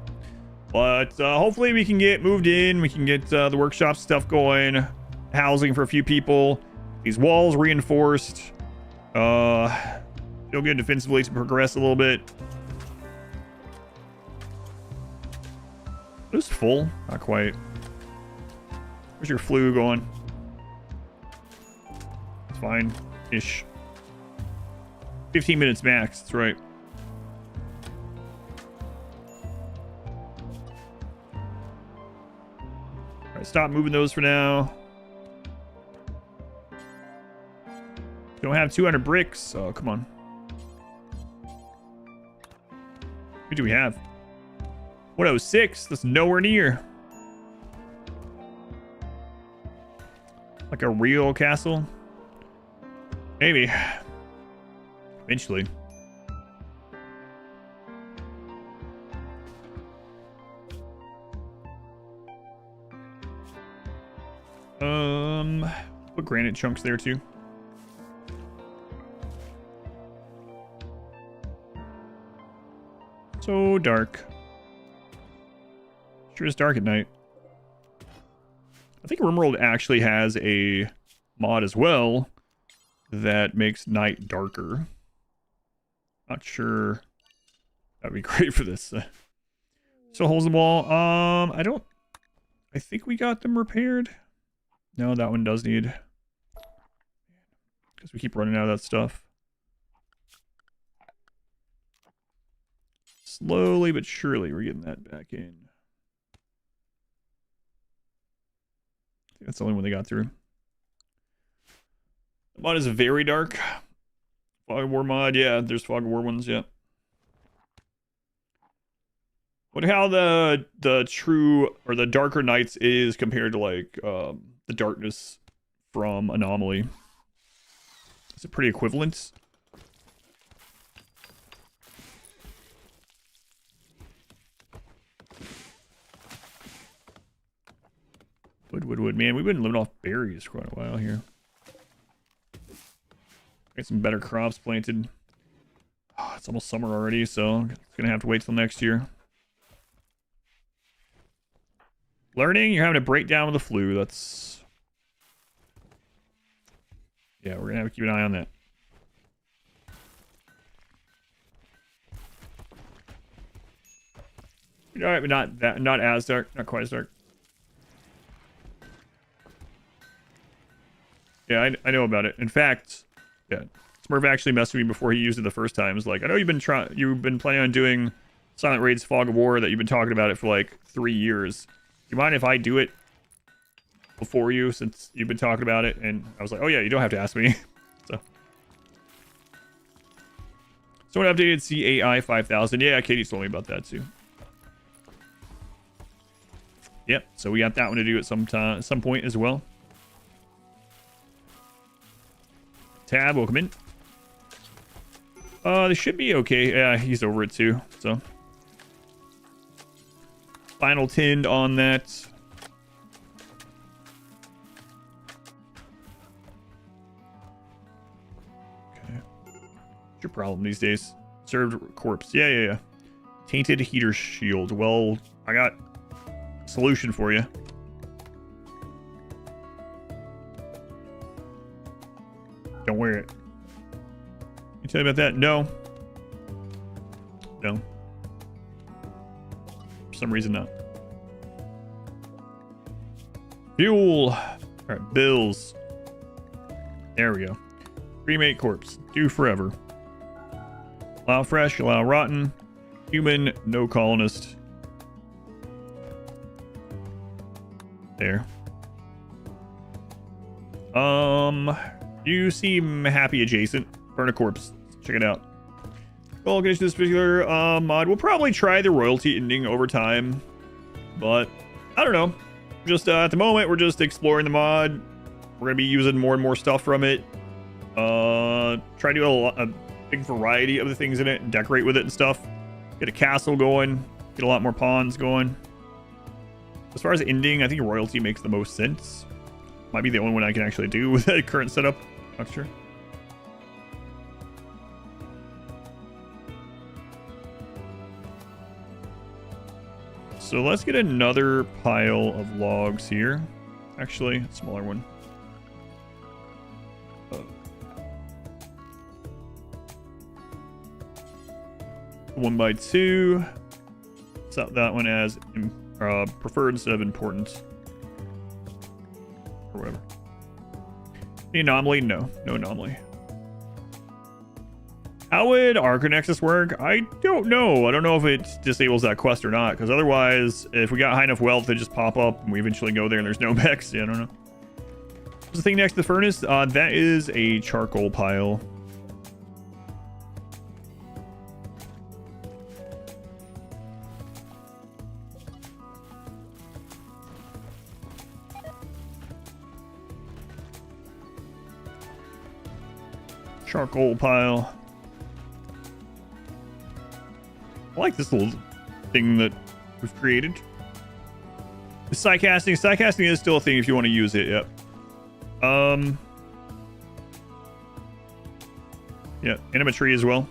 But hopefully we can get moved in. We can get the workshop stuff going. Housing for a few people. These walls reinforced. Feel good defensively to progress a little bit. It was full. Not quite. Where's your flu going? It's fine. Ish. 15 minutes max. That's right. All right, stop moving those for now. Don't have 200 bricks. Oh, come on. What do we have? 106. That's nowhere near. Like a real castle? Maybe. Eventually. Put granite chunks there too. So dark. Sure is dark at night. I think RimWorld actually has a mod as well that makes night darker. Not sure. That'd be great for this. So holes in the wall. I think we got them repaired. No, that one does need. Because we keep running out of that stuff. Slowly but surely we're getting that back in. That's the only one they got through. The mod is very dark. Fog of War mod, yeah, there's Fog of War ones, yeah. What how the true or the darker nights is compared to like the darkness from Anomaly. Is it pretty equivalent? Wood. Man, we've been living off berries for quite a while here. Get some better crops planted. Oh, it's almost summer already, so it's gonna have to wait till next year. Learning, you're having a breakdown with the flu. That's... Yeah, we're gonna have to keep an eye on that. Alright, but not as dark, not quite as dark. Yeah, I know about it. In fact, yeah, Smurf actually messaged me before he used it the first time. It's like, I know you've been planning on doing Silent Raid's Fog of War, that you've been talking about it for like 3 years. Do you mind if I do it before you, since you've been talking about it? And I was like, oh yeah, you don't have to ask me. So someone updated CAI 5000. Yeah, Katie told me about that too. Yep, so we got that one to do at some point as well. Tab, welcome in. They should be okay. Yeah, he's over it too. So final tinned on that. Okay. What's your problem these days? Served corpse. Yeah. Tainted heater shield. Well, I got a solution for you. Don't wear it. You tell me about that? No. For some reason not. Fuel. All right, bills. There we go. Cremate corpse. Do forever. Allow fresh, allow rotten. Human, no colonist. There. You seem happy adjacent. Burn a corpse. Check it out. Well, get into this particular mod. We'll probably try the royalty ending over time, but I don't know. Just at the moment, we're just exploring the mod. We're gonna be using more and more stuff from it. Try to do a big variety of the things in it and decorate with it and stuff. Get a castle going. Get a lot more pawns going. As far as ending, I think royalty makes the most sense. Might be the only one I can actually do with the current setup. Not sure. So let's get another pile of logs here. Actually, a smaller one. 1x2. Set that one as preferred instead of important. Or whatever. The anomaly? No. No anomaly. How would Arcanexus work? I don't know. I don't know if it disables that quest or not, because otherwise, if we got high enough wealth, they just pop up and we eventually go there and there's no mechs. Yeah, I don't know. What's the thing next to the furnace? That is a charcoal pile. Charcoal pile. I like this little thing that we've created. The Psycasting. Psycasting is still a thing if you want to use it. Yep. Yeah, animatry as well.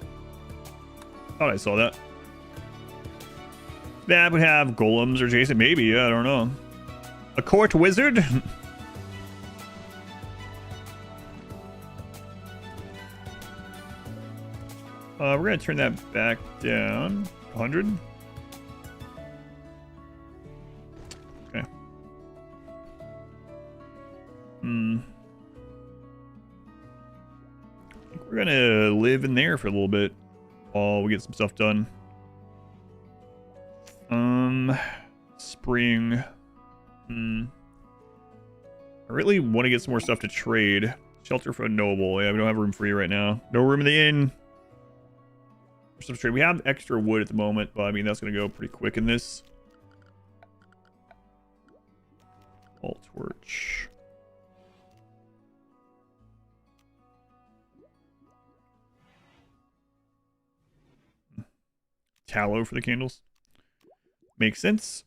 Thought I saw that. That would have golems or Jason. Maybe. Yeah, I don't know. A court wizard. We're going to turn that back down. 100. Okay. I think we're going to live in there for a little bit while we get some stuff done. Spring. I really want to get some more stuff to trade. Shelter for a noble. Yeah, we don't have room for you right now. No room in the inn. Some trade. We have extra wood at the moment, but I mean that's gonna go pretty quick in this. All torch. Tallow for the candles. Makes sense.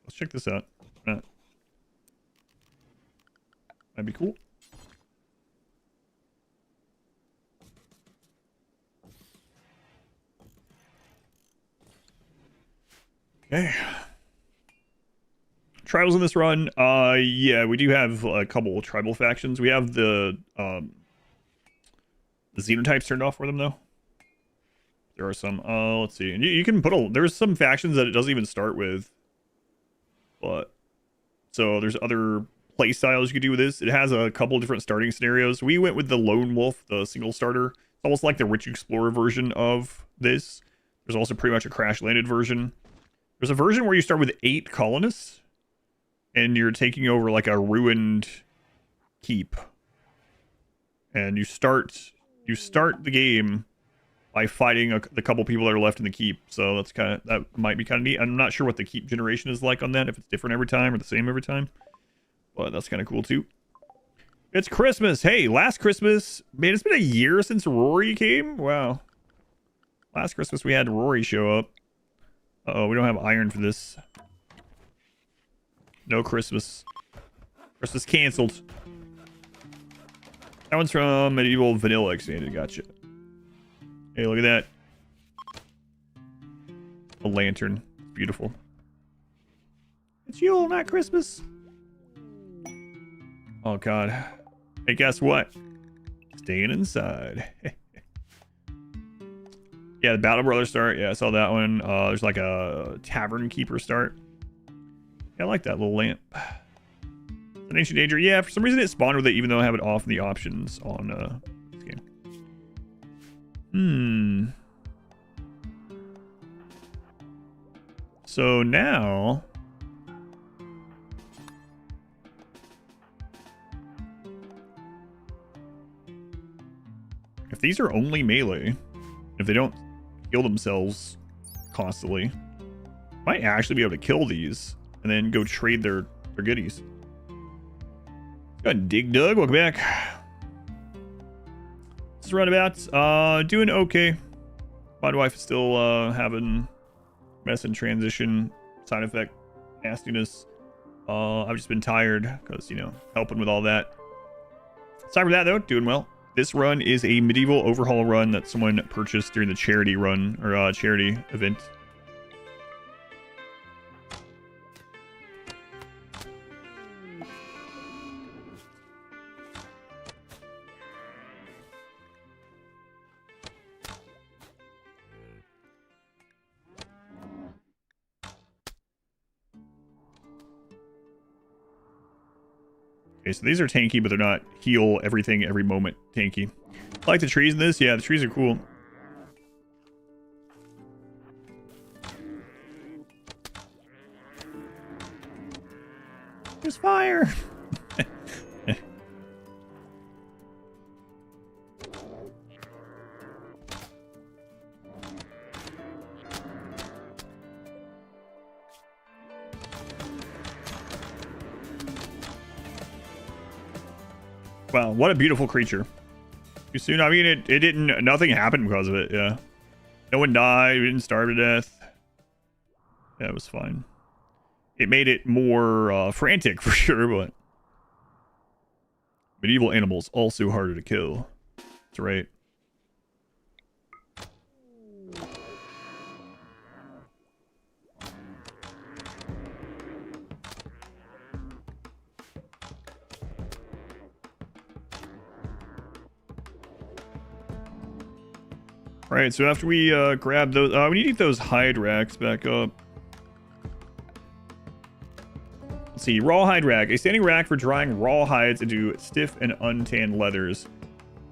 Let's check this out. That'd be cool. Okay. Tribals in this run. Yeah, we do have a couple of tribal factions. We have the xenotypes turned off for them though. There are some. Let's see. And you can put there's some factions that it doesn't even start with. But so there's other play styles you could do with this. It has a couple different starting scenarios. We went with the Lone Wolf, the single starter. It's almost like the Rich Explorer version of this. There's also pretty much a crash landed version. There's a version where you start with 8 colonists and you're taking over like a ruined keep. And you start the game by fighting the couple people that are left in the keep. So that might be kind of neat. I'm not sure what the keep generation is like on that, if it's different every time or the same every time. But that's kind of cool too. It's Christmas. Hey, last Christmas, man, it's been a year since Rory came. Wow. Last Christmas we had Rory show up. Uh-oh, we don't have iron for this. No Christmas. Christmas canceled. That one's from Medieval Vanilla Expanded. Gotcha. Hey, look at that. A lantern. Beautiful. It's Yule, not Christmas. Oh, God. Hey, guess what? Staying inside. Yeah, the Battle Brother start. Yeah, I saw that one. There's like a Tavern Keeper start. Yeah, I like that little lamp. An Ancient Danger. Yeah, for some reason it spawned with it, even though I have it off in the options on this game. So now... if these are only melee, if they don't heal themselves constantly, might actually be able to kill these and then go trade their goodies. Got Dig Dug, welcome back. This is Runabouts. Doing okay. My wife is still having mess and transition side effect nastiness. I've just been tired because, you know, helping with all that. Aside from that, though, doing well. This run is a medieval overhaul run that someone purchased during the charity run or charity event. Okay, so these are tanky, but they're not heal everything every moment tanky. I like the trees in this. Yeah, the trees are cool. There's fire. Wow, what a beautiful creature. Too soon. I mean, it didn't, nothing happened because of it. Yeah. No one died. We didn't starve to death. Yeah, it was fine. It made it more frantic for sure, but medieval animals also harder to kill. That's right. Alright, so after we grab those, we need to get those hide racks back up. Let's see, raw hide rack. A standing rack for drying raw hides into stiff and untanned leathers.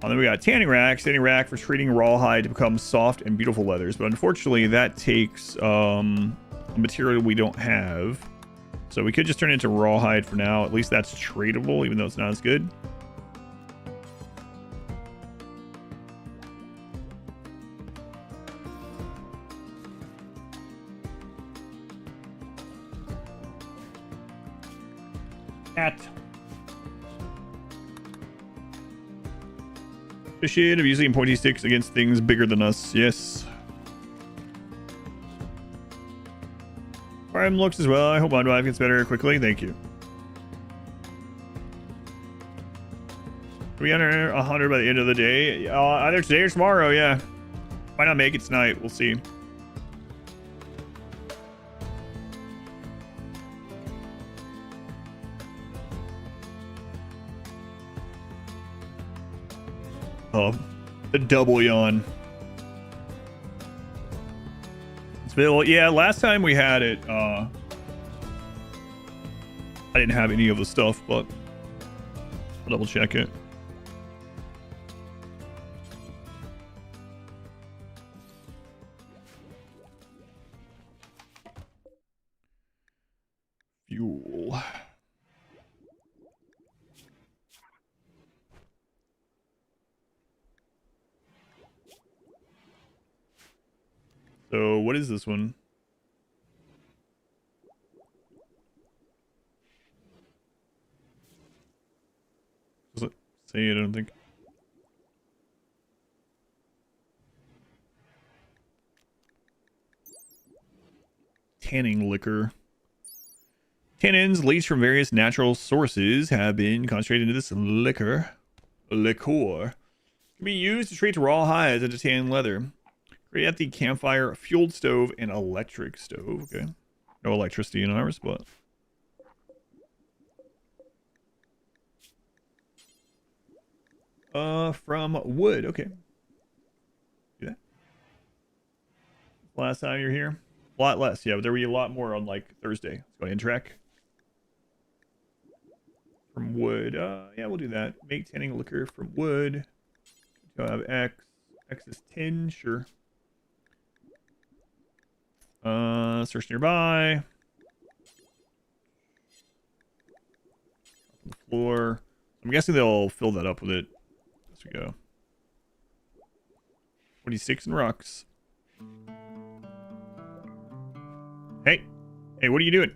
And then we got tanning rack, standing rack for treating raw hide to become soft and beautiful leathers. But unfortunately, that takes a material we don't have. So we could just turn it into raw hide for now. At least that's tradable, even though it's not as good. Appreciate of using pointy sticks against things bigger than us. Yes. Prime looks as well. I hope my life gets better quickly. Thank you. We enter 100 by the end of the day. Either today or tomorrow. Yeah. Might not make it tonight. We'll see. The double yawn. It's been, yeah, last time we had it, I didn't have any of the stuff, but I'll double check it. Fuel. What is this one? Does it say it? I don't think. Tanning liquor. Tannins leached from various natural sources have been concentrated into this liquor. Liqueur. Can be used to treat raw hides and to tan leather. Great at the campfire, fueled stove, and electric stove. Okay. No electricity in ours, but... from wood. Okay. Do that. Last time you were here? A lot less, yeah, but there will be a lot more on, like, Thursday. Let's go ahead and track. From wood. Yeah, we'll do that. Make tanning liquor from wood. So I have X. X is 10, sure. Search nearby. On the floor. I'm guessing they'll fill that up with it as we go. 26 in rocks. Hey. Hey, what are you doing?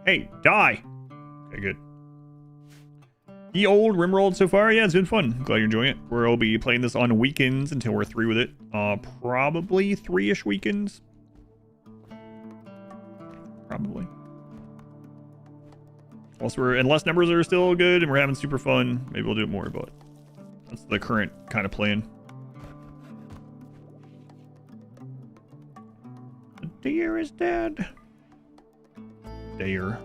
Hey, die. Okay, good. The old RimWorld so far, yeah, it's been fun. Glad you're enjoying it. We'll be playing this on weekends until we're through with it. Probably 3-ish weekends. Probably. Also, unless numbers are still good and we're having super fun, maybe we'll do it more, but that's the current kind of plan. The deer is dead. Deer.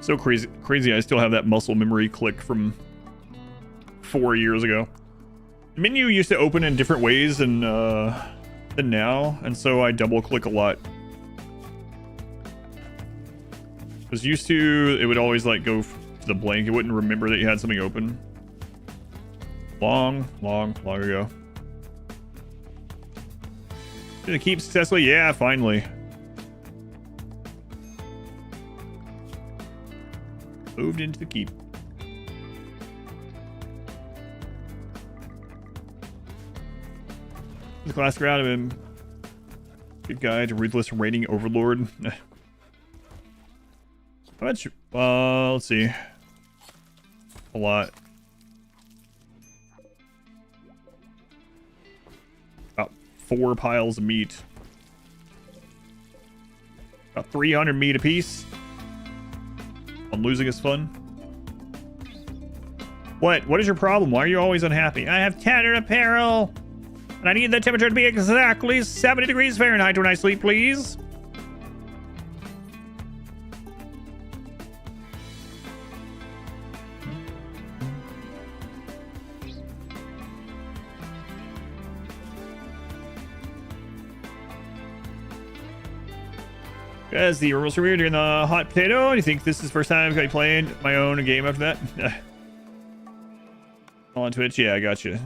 So crazy. I still have that muscle memory click from 4 years ago. The menu used to open in different ways than now, and so I double click a lot. Because used to, it would always like go to the blank. It wouldn't remember that you had something open. Long ago. Did it keep successfully? Yeah, finally. Moved into the keep. The class out of him. Good guy to ruthless raiding overlord. How much? Let's see. A lot. About 4 piles of meat. About 300 meat apiece. On losing is fun. What is your problem? Why are you always unhappy? I have tattered apparel, and I need the temperature to be exactly 70 degrees Fahrenheit when I sleep, please. As the rules premiere during the hot potato, you think this is the first time I've played my own game after that? On Twitch, yeah, I gotcha.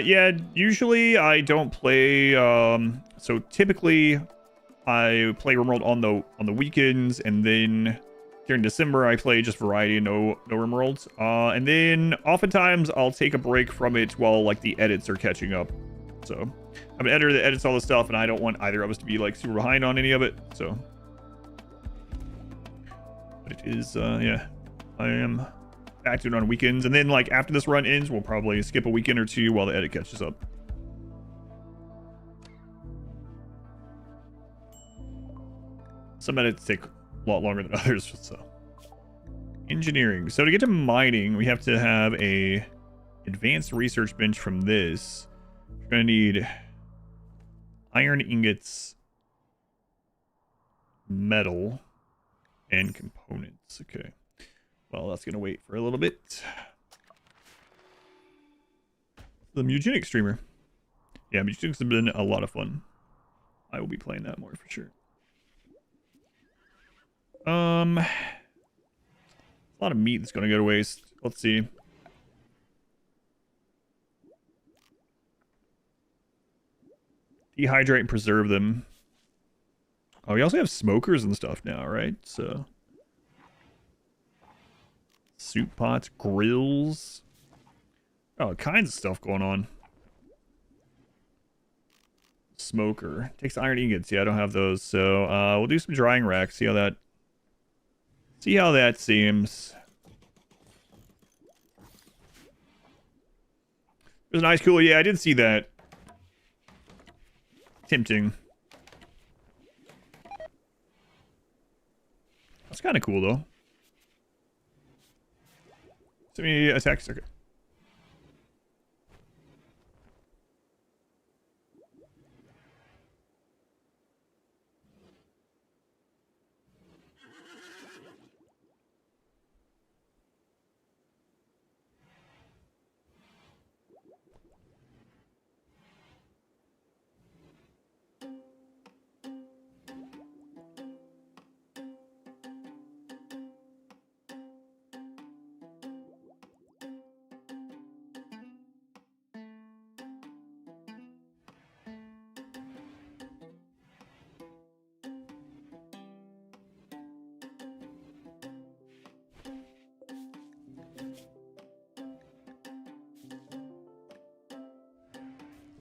Yeah, usually I don't play. So typically I play RimWorld on the weekends, and then during December I play just variety, no RimWorlds. And then oftentimes I'll take a break from it while like the edits are catching up. So I'm an editor that edits all this stuff, and I don't want either of us to be like super behind on any of it. So. It is, yeah, I am active on weekends, and then like after this run ends, we'll probably skip a weekend or two while the edit catches up. Some edits take a lot longer than others. So engineering. So to get to mining, we have to have a advanced research bench from this. We're gonna need iron ingots, metal, and components. Okay. Well, that's gonna wait for a little bit. The Mutagenic streamer. Yeah, Mutagenics have been a lot of fun. I will be playing that more for sure. A lot of meat that's gonna go to waste. Let's see. Dehydrate and preserve them. Oh, we also have smokers and stuff now, right? So Soup pots, grills. Oh, all kinds of stuff going on. Smoker. Takes iron ingots. Yeah, I don't have those. So we'll do some drying racks. See how that seems. There's an ice cooler. Yeah, I did see that. Tempting. That's kind of cool, though. Send me a text. Okay.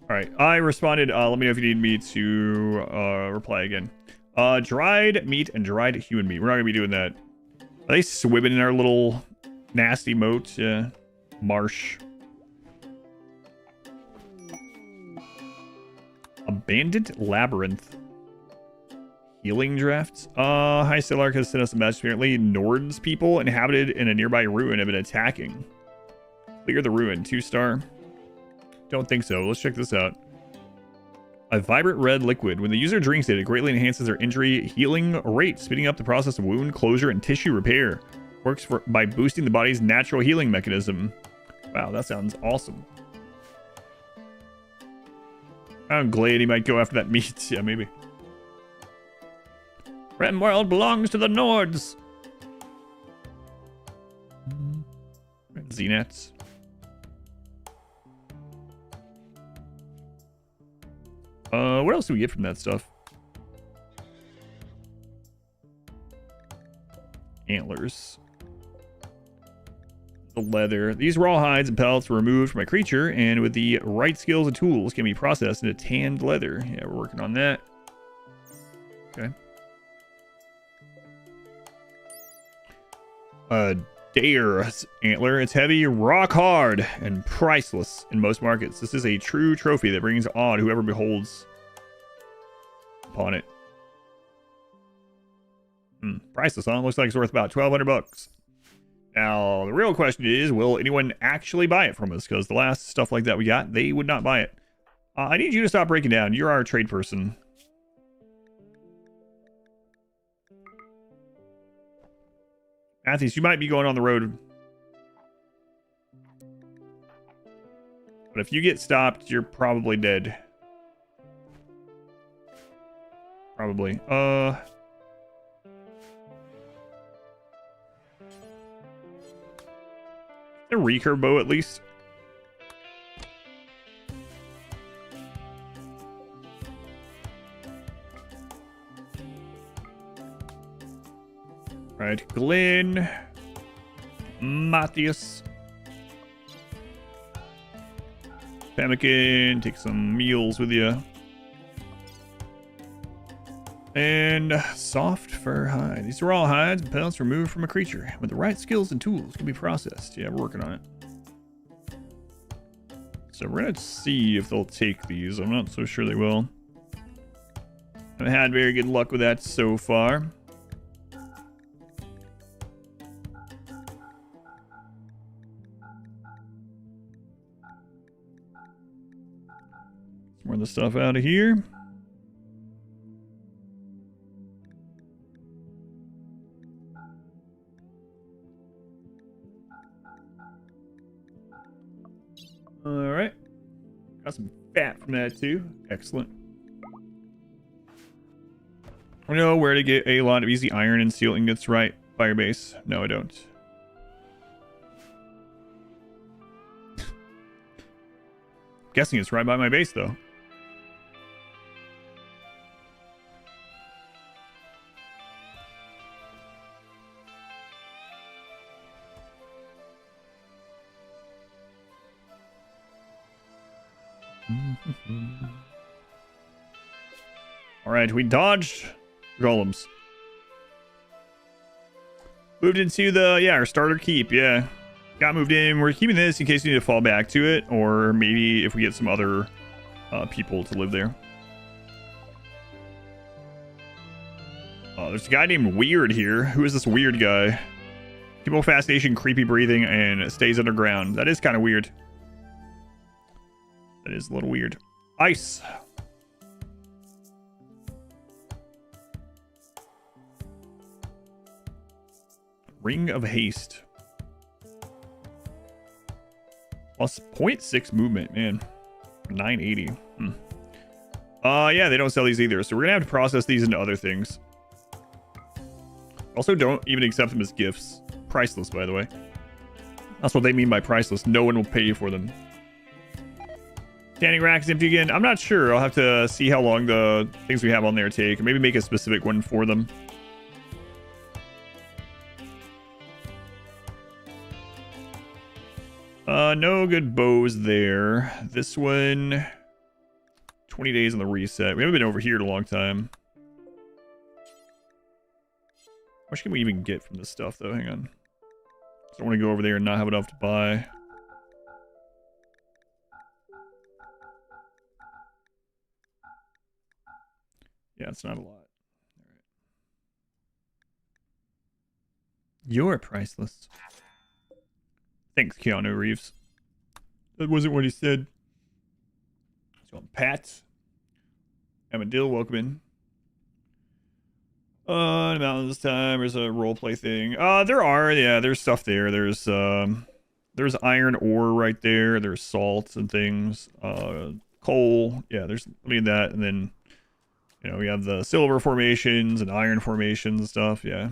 All right, I responded. Let me know if you need me to reply again. Dried meat and dried human meat. We're not gonna be doing that. Are they swimming in our little nasty moat? Marsh. Abandoned labyrinth. Healing drafts. Hi, Stellark has sent us a message. Apparently, Nord's people inhabited in a nearby ruin have been attacking. Clear the ruin. 2-star. Don't think so. Let's check this out. A vibrant red liquid. When the user drinks it, it greatly enhances their injury healing rate, speeding up the process of wound closure and tissue repair. Works by boosting the body's natural healing mechanism. Wow, that sounds awesome. I'm glad he might go after that meat. Yeah, maybe. RimWorld belongs to the Nords. Z-nets. What else do we get from that stuff? Antlers. The leather. These raw hides and pellets were removed from my creature, and with the right skills and tools can be processed into tanned leather. Yeah, we're working on that. Okay. Dare's antler. It's heavy, rock hard, and priceless in most markets. This is a true trophy that brings awe to whoever beholds upon it. Priceless, huh? Looks like it's worth about 1,200 bucks. Now, the real question is, will anyone actually buy it from us? Because the last stuff like that we got, they would not buy it. I need you to stop breaking down. You're our trade person. Matthews, you might be going on the road. But if you get stopped, you're probably dead. Probably. A recurve bow at least. Right, Glenn, Matthias, Pemmican, take some meals with you, and soft fur hide. These are all hides and pellets removed from a creature. With the right skills and tools, can be processed. Yeah, we're working on it. So we're gonna see if they'll take these. I'm not so sure they will. I've had very good luck with that so far. More of the stuff out of here. All right. Got some fat from that too. Excellent. I know where to get a lot of easy iron and steel ingots right by your base. No, I don't. Guessing it's right by my base though. All right, we dodged golems. Moved into the, our starter keep, yeah. Got moved in. We're keeping this in case we need to fall back to it, or maybe if we get some other people to live there. There's a guy named Weird here. Who is this weird guy? Chemo fascination, creepy breathing, and stays underground. That is kind of weird. That is a little weird. Ice. Ring of Haste. Plus 0.6 movement, man. 980. Yeah, they don't sell these either, so we're gonna have to process these into other things. Also, don't even accept them as gifts. Priceless, by the way. That's what they mean by priceless. No one will pay you for them. Standing rack is empty again. I'm not sure. I'll have to see how long the things we have on there take. Maybe make a specific one for them. No good bows there. This one, 20 days on the reset. We haven't been over here in a long time. How much can we even get from this stuff, though? Hang on. I don't want to go over there and not have enough to buy. Yeah, it's not a lot. All right. You're priceless. Thanks, Keanu Reeves. That wasn't what he said. So, Pat. Emma Dill, welcome in. Mountain this time. There's a roleplay thing. There's stuff there. There's iron ore right there. There's salts and things. Coal. Yeah, there's that, and then we have the silver formations and iron formations and stuff. Yeah,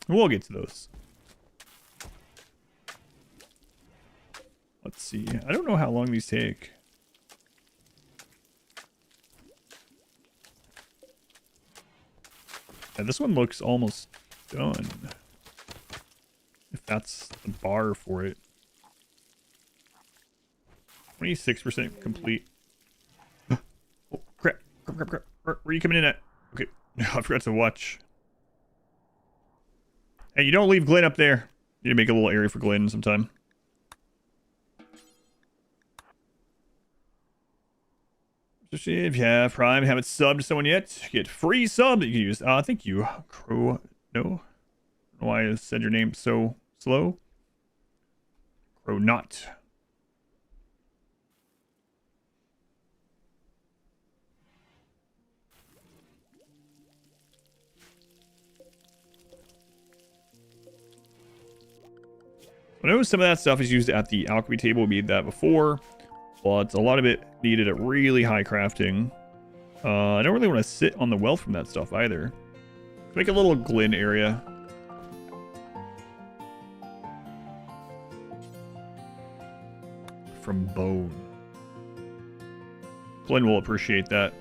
we'll get to those. Let's see. I don't know how long these take. Yeah, this one looks almost done. If that's the bar for it. 26% complete. Oh, crap. Where are you coming in at? Okay. I forgot to watch. Hey, you don't leave Glenn up there. You need to make a little area for Glenn sometime. If you have Prime, haven't subbed to someone yet, get free sub that you can use. Thank you, Crow. No. I don't know why I said your name so slow. Crow not. I know some of that stuff is used at the alchemy table. We made that before. But a lot of it needed at really high crafting. I don't really want to sit on the wealth from that stuff either. Let's make a little Glen area. From bone. Glen will appreciate that.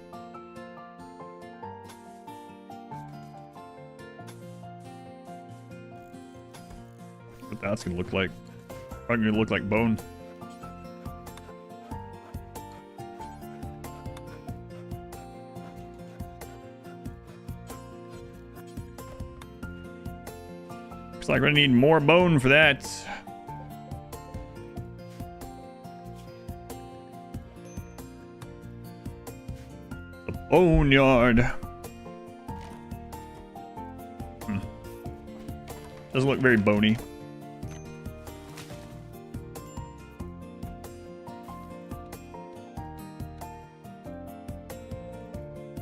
What that's going to look like. Probably going to look like bone. Looks like we're gonna need more bone for that. The boneyard. Doesn't look very bony.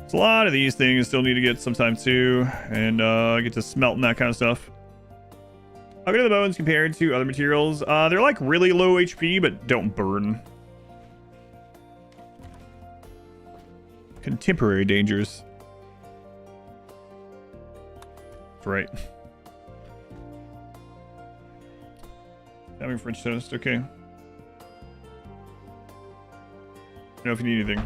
So a lot of these things still need to get some time too, and get to smelting that kind of stuff. How good are the bones compared to other materials? They're like really low HP, but don't burn. Contemporary dangers. That's right. Having French toast, okay. I don't know if you need anything.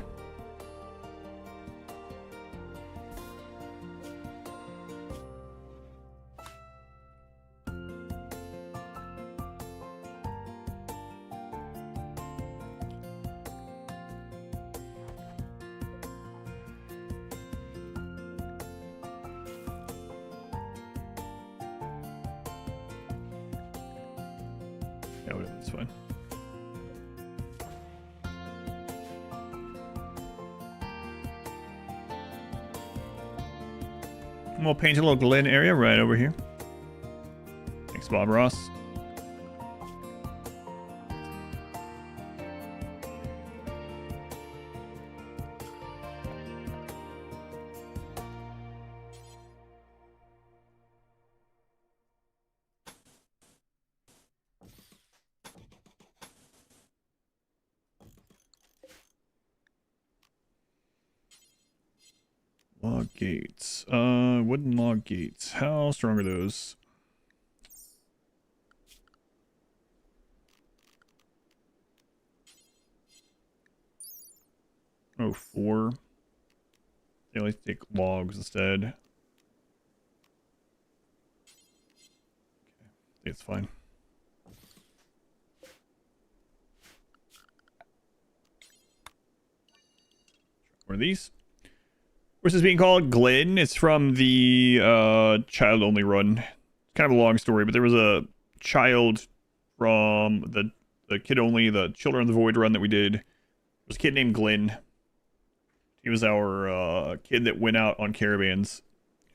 Yeah, whatever, it's fine. And we'll paint a little Glen area right over here. Thanks, Bob Ross. Log gates. Wooden log gates. How strong are those? Oh, 4. They only take logs instead. Okay. I think it's fine. What are these? What's this being called? Glen. It's from the child only run. Kind of a long story, but there was a child from the kid only, the Children of the Void run that we did. There was a kid named Glen. He was our kid that went out on caravans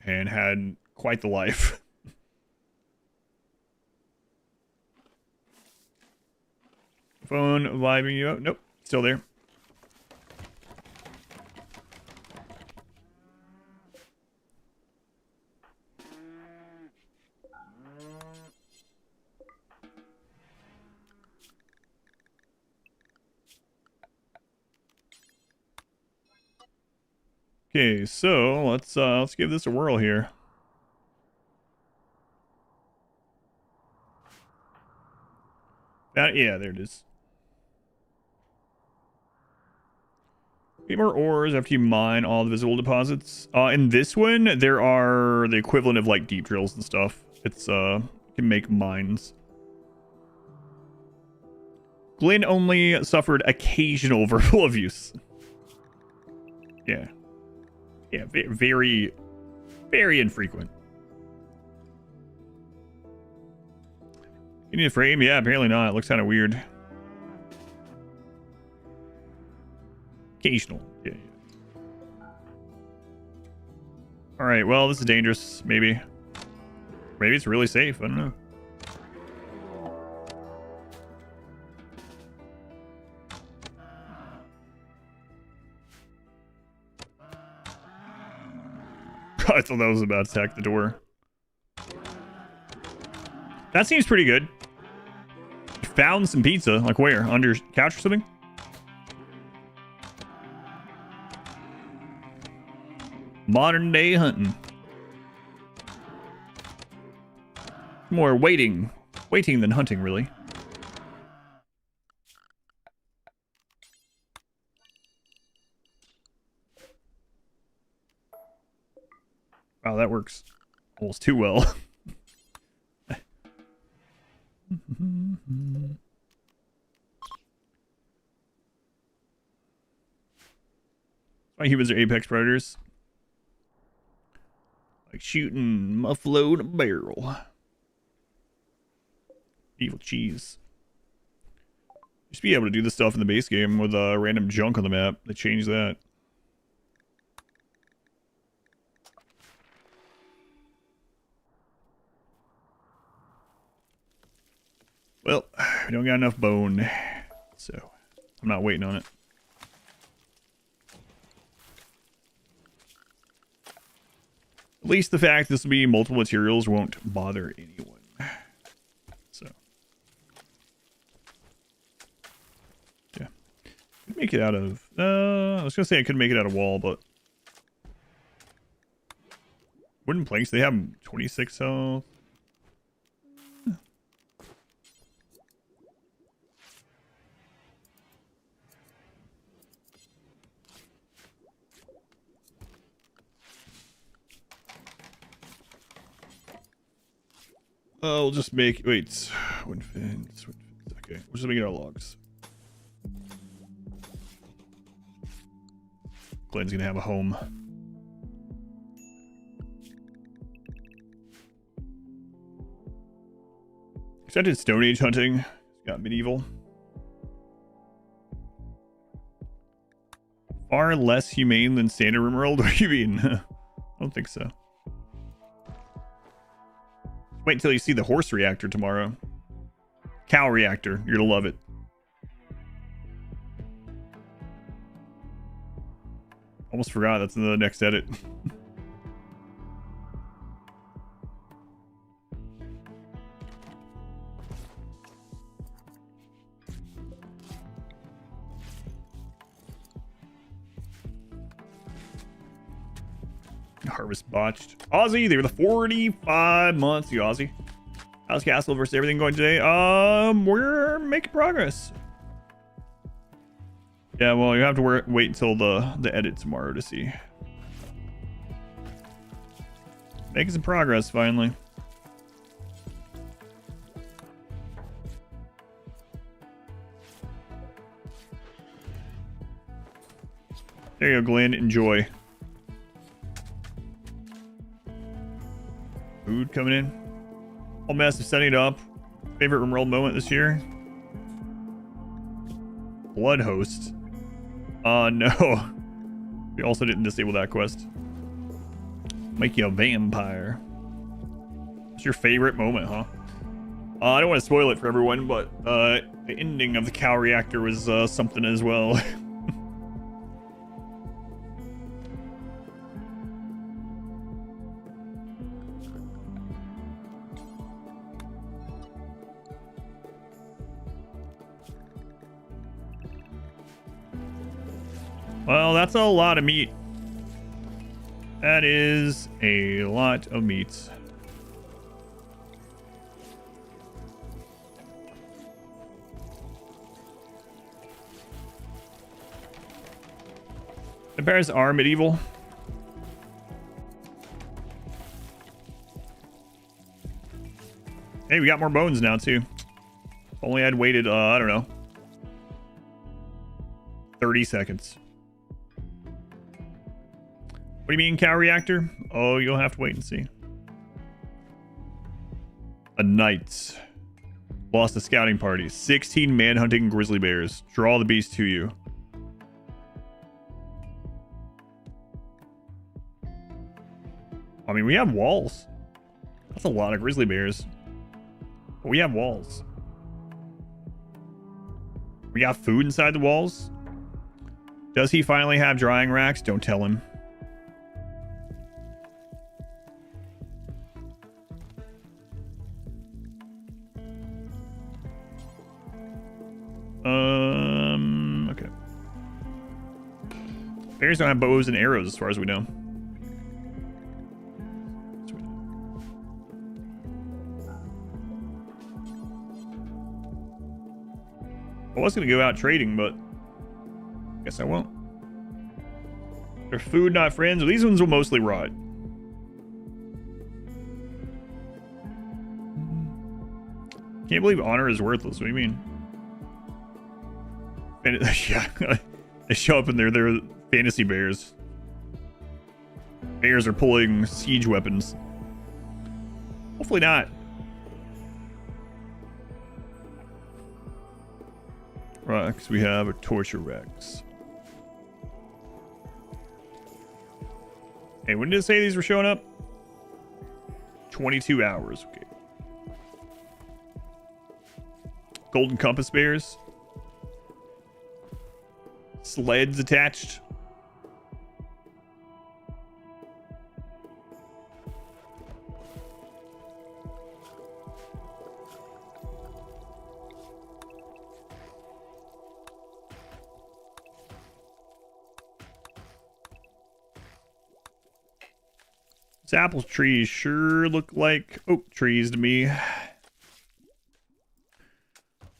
and had quite the life. Phone vibing you out? Nope, still there. Okay, so let's give this a whirl here. Yeah, there it is. 8 more ores after you mine all the visible deposits. In this one, there are the equivalent of like deep drills and stuff. It's you can make mines. Glen only suffered occasional verbal abuse. Yeah. Yeah, very, very infrequent. You need a frame? Yeah, apparently not. It looks kind of weird. Occasional. Yeah. Alright, well, this is dangerous. Maybe. Maybe it's really safe. I don't know. I thought that was about to attack the door. That seems pretty good. You found some pizza. Like where? Under your couch or something? Modern day hunting. More waiting. Waiting than hunting, really. Wow, that works almost too well. Why humans are apex predators. Like shooting muffalo in a barrel. Evil cheese. Used to be able to do this stuff in the base game with random junk on the map. They changed that. Well, we don't got enough bone, so I'm not waiting on it. At least the fact this will be multiple materials won't bother anyone. So, yeah. Could make it out of, I was gonna say I could make it out of wall, but wooden planks, they have 26 health. We'll just make, wait, wooden fence, okay, we'll just make it out of logs. Glenn's gonna have a home. Except in Stone Age hunting, it's Got medieval. Far less humane than standard RimWorld? What do you mean? I don't think so. Wait until you see the horse reactor tomorrow. Cow reactor. You're gonna love it. Almost forgot. That's in the next edit. Harvest botched. Aussie, they were the 45 months, you Aussie. How's Castle versus everything going today? We're making progress. Yeah, well, you have to wait until the edit tomorrow to see. Making some progress, finally. There you go, Glenn. Enjoy. Food coming in. Whole mess of setting it up. Favorite RimWorld moment this year? Blood host. No. We also didn't disable that quest. Make you a vampire. What's your favorite moment, huh? I don't want to spoil it for everyone, but the ending of the cow reactor was something as well. Well, that's a lot of meat. That is a lot of meat. The bears are medieval. Hey, we got more bones now, too. Only I'd waited, I don't know, 30 seconds. What do you mean, cow reactor? Oh, you'll have to wait and see. A knight. Lost a scouting party. 16 manhunting grizzly bears. Draw the beast to you. I mean, we have walls. That's a lot of grizzly bears. But we have walls. We got food inside the walls. Does he finally have drying racks? Don't tell him. Okay. Bears don't have bows and arrows as far as we know. I was going to go out trading, but I guess I won't. They're food, not friends. These ones will mostly rot. Can't believe honor is worthless. What do you mean? Yeah, they show up and they're fantasy bears. Bears are pulling siege weapons. Hopefully not. Rex, we have a torture Rex. Hey, when did it say these were showing up? 22 hours. Okay. Golden compass bears. Sleds attached. These apple trees sure look like oak trees to me. Yeah,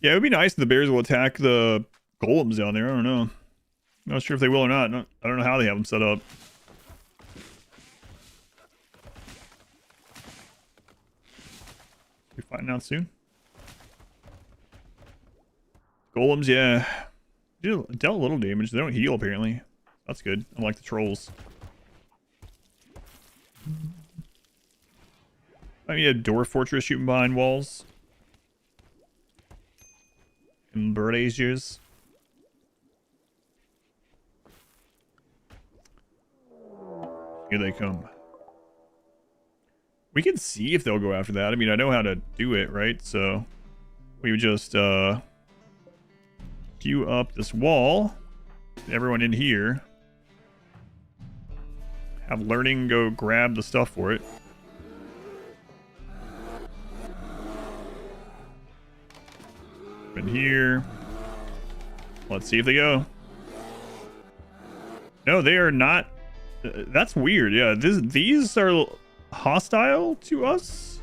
it would be nice if the bears will attack the golems down there. I don't know. I'm not sure if they will or not. I don't know how they have them set up. We're finding out soon. Golems, yeah. Dealt a little damage. They don't heal, apparently. That's good. Unlike the trolls. I mean, a dwarf fortress shooting behind walls. Braziers. Here they come. We can see if they'll go after that. I mean, I know how to do it, right? So we would just queue up this wall. Everyone in here. Have learning go grab the stuff for it. In here. Let's see if they go. No, they are not. That's weird. Yeah, these are hostile to us,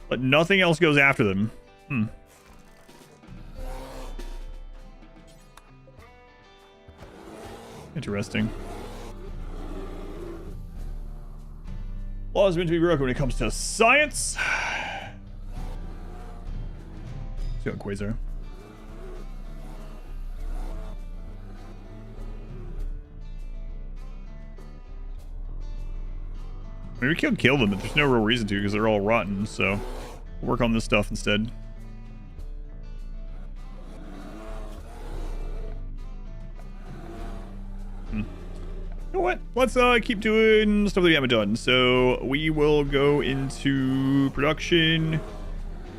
but nothing else goes after them. Interesting. Law is meant to be broken when it comes to science. See how Quasar. I mean, we can kill them, but there's no real reason to because they're all rotten, so we'll work on this stuff instead. You know what? Let's keep doing stuff that we haven't done. So we will go into production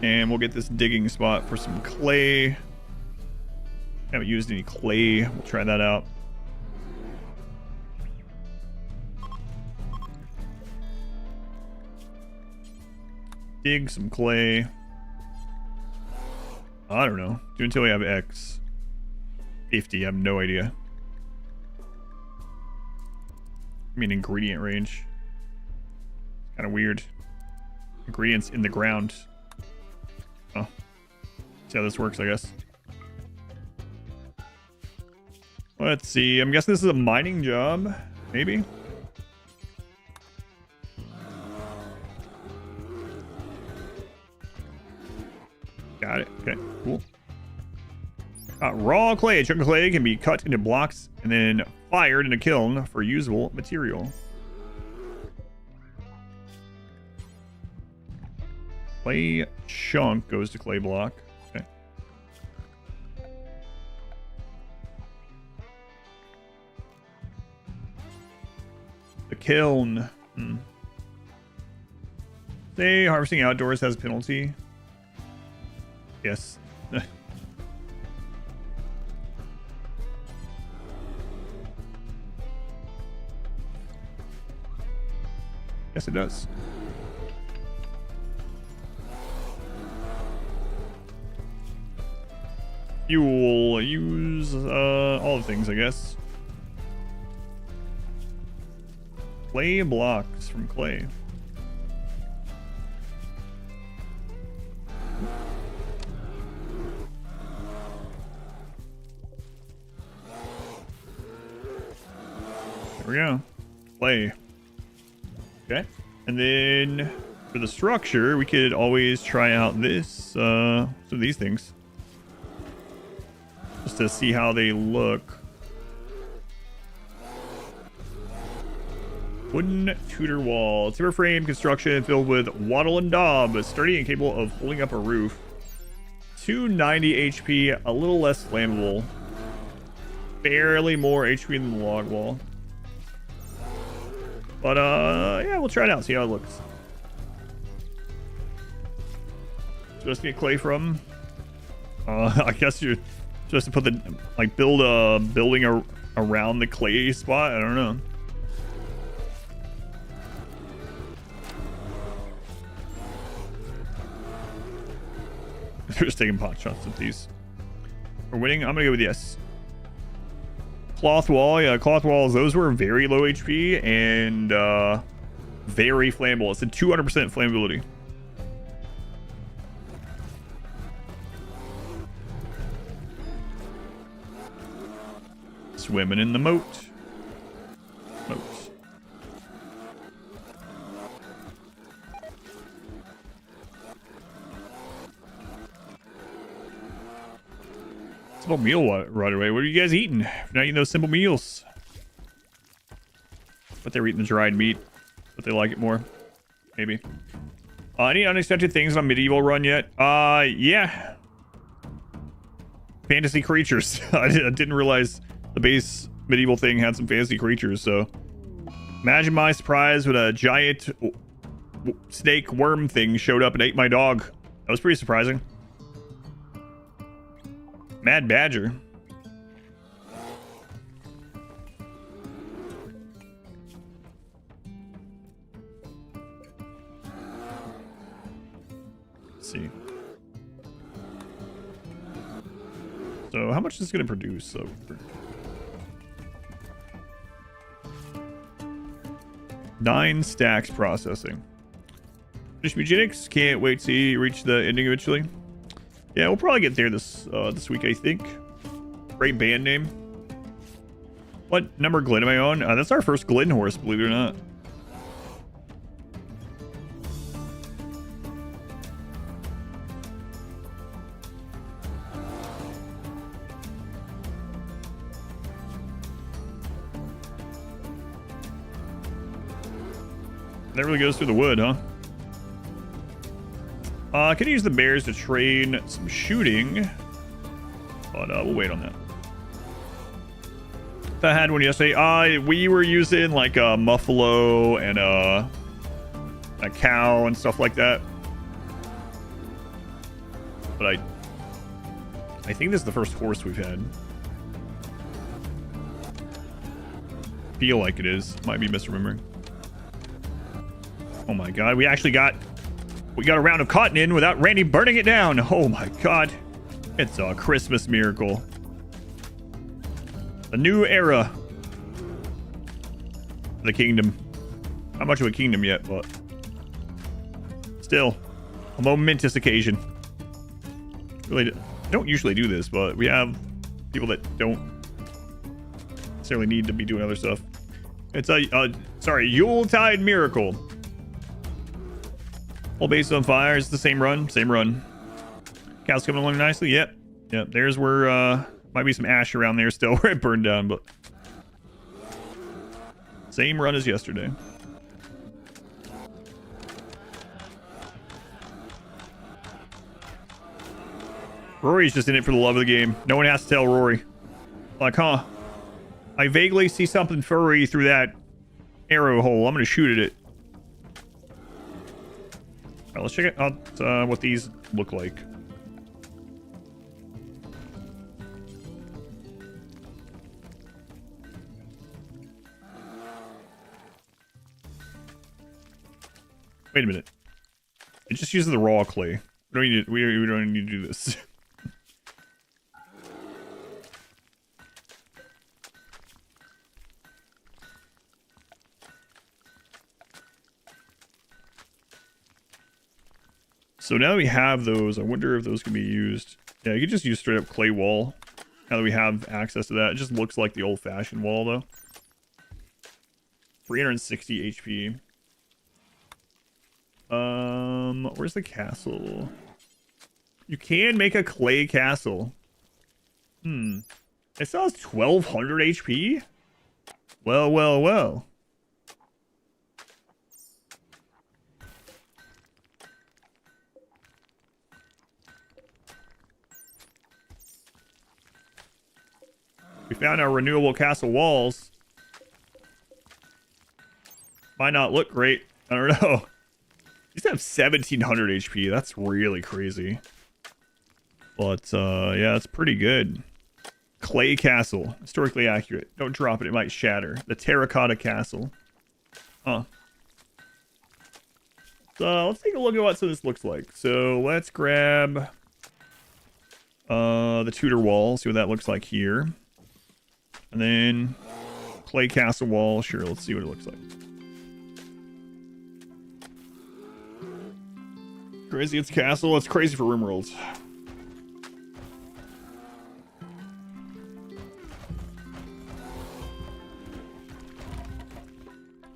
and we'll get this digging spot for some clay. Haven't used any clay. We'll try that out. Dig some clay. I don't know. Do until we have X. 50, I have no idea. I mean ingredient range. Kind of weird. Ingredients in the ground. Oh. See how this works, I guess. Let's see. I'm guessing this is a mining job. Maybe. Got it. Okay, cool. Raw clay. A chunk of clay can be cut into blocks and then fired in a kiln for usable material. Clay chunk goes to clay block. Okay. The kiln. Say harvesting outdoors has a penalty. Yes. Yes, it does. Fuel. Use all the things, I guess. Clay blocks from clay. There we go. Clay. Okay. And then for the structure, we could always try out this, some of these things. Just to see how they look. Wooden Tudor wall. Timber frame construction filled with wattle and daub. Sturdy and capable of holding up a roof. 290 HP, a little less flammable. Barely more HP than the log wall. But, yeah, we'll try it out, see how it looks. Just get clay from. I guess you're supposed to put the, like, build a building around the clay spot. I don't know. They're just taking pot shots at these. We're winning. I'm gonna go with yes. Cloth wall, yeah, cloth walls, those were very low HP and very flammable. It's a 200% flammability. Swimming in the moat. Moat. Simple meal right away. What are you guys eating? If you're not eating those simple meals. But they're eating the dried meat. But they like it more. Maybe. Any unexpected things on medieval run yet? Yeah. fantasy creatures. I didn't realize the base medieval thing had some fantasy creatures, so imagine my surprise when a giant snake worm thing showed up and ate my dog. That was pretty surprising. Mad Badger. Let's see. So how much is this going to produce? So 9 stacks processing. British Eugenics, can't wait to reach the ending eventually. Yeah, we'll probably get there this week, I think. Great band name. What number Glen am I on? That's our first Glen horse, believe it or not. That really goes through the wood, huh? I could use the bears to train some shooting, but we'll wait on that. If I had one yesterday, we were using like a muffalo and a cow and stuff like that. But I think this is the first horse we've had. Feel like it is. Might be misremembering. Oh my god, we got a round of cotton in without Randy burning it down. Oh my god. It's a Christmas miracle. A new era. The kingdom. Not much of a kingdom yet, but still a momentous occasion. Really don't usually do this, but we have people that don't necessarily need to be doing other stuff. It's a Yuletide miracle. Whole base on fire. It's the same run. Same run. Cows coming along nicely. Yep. There's where might be some ash around there still where it burned down, but same run as yesterday. Rory's just in it for the love of the game. No one has to tell Rory. Like, huh? I vaguely see something furry through that arrow hole. I'm gonna shoot at it. Right, let's check out what these look like. Wait a minute. It just uses the raw clay. We don't need to do this. So now that we have those, I wonder if those can be used. Yeah, you could just use straight up clay wall. Now that we have access to that, it just looks like the old-fashioned wall, though. 360 HP. Where's the castle? You can make a clay castle. It still has 1200 HP? Well. We found our renewable castle walls. Might not look great. I don't know. These have 1700 HP. That's really crazy. But, yeah, it's pretty good. Clay castle. Historically accurate. Don't drop it. It might shatter. The terracotta castle. Huh. So, let's take a look at what this looks like. So, let's grab the Tudor wall. See what that looks like here. And then clay castle wall. Sure, let's see what it looks like. Crazy it's castle. It's crazy for RimWorld.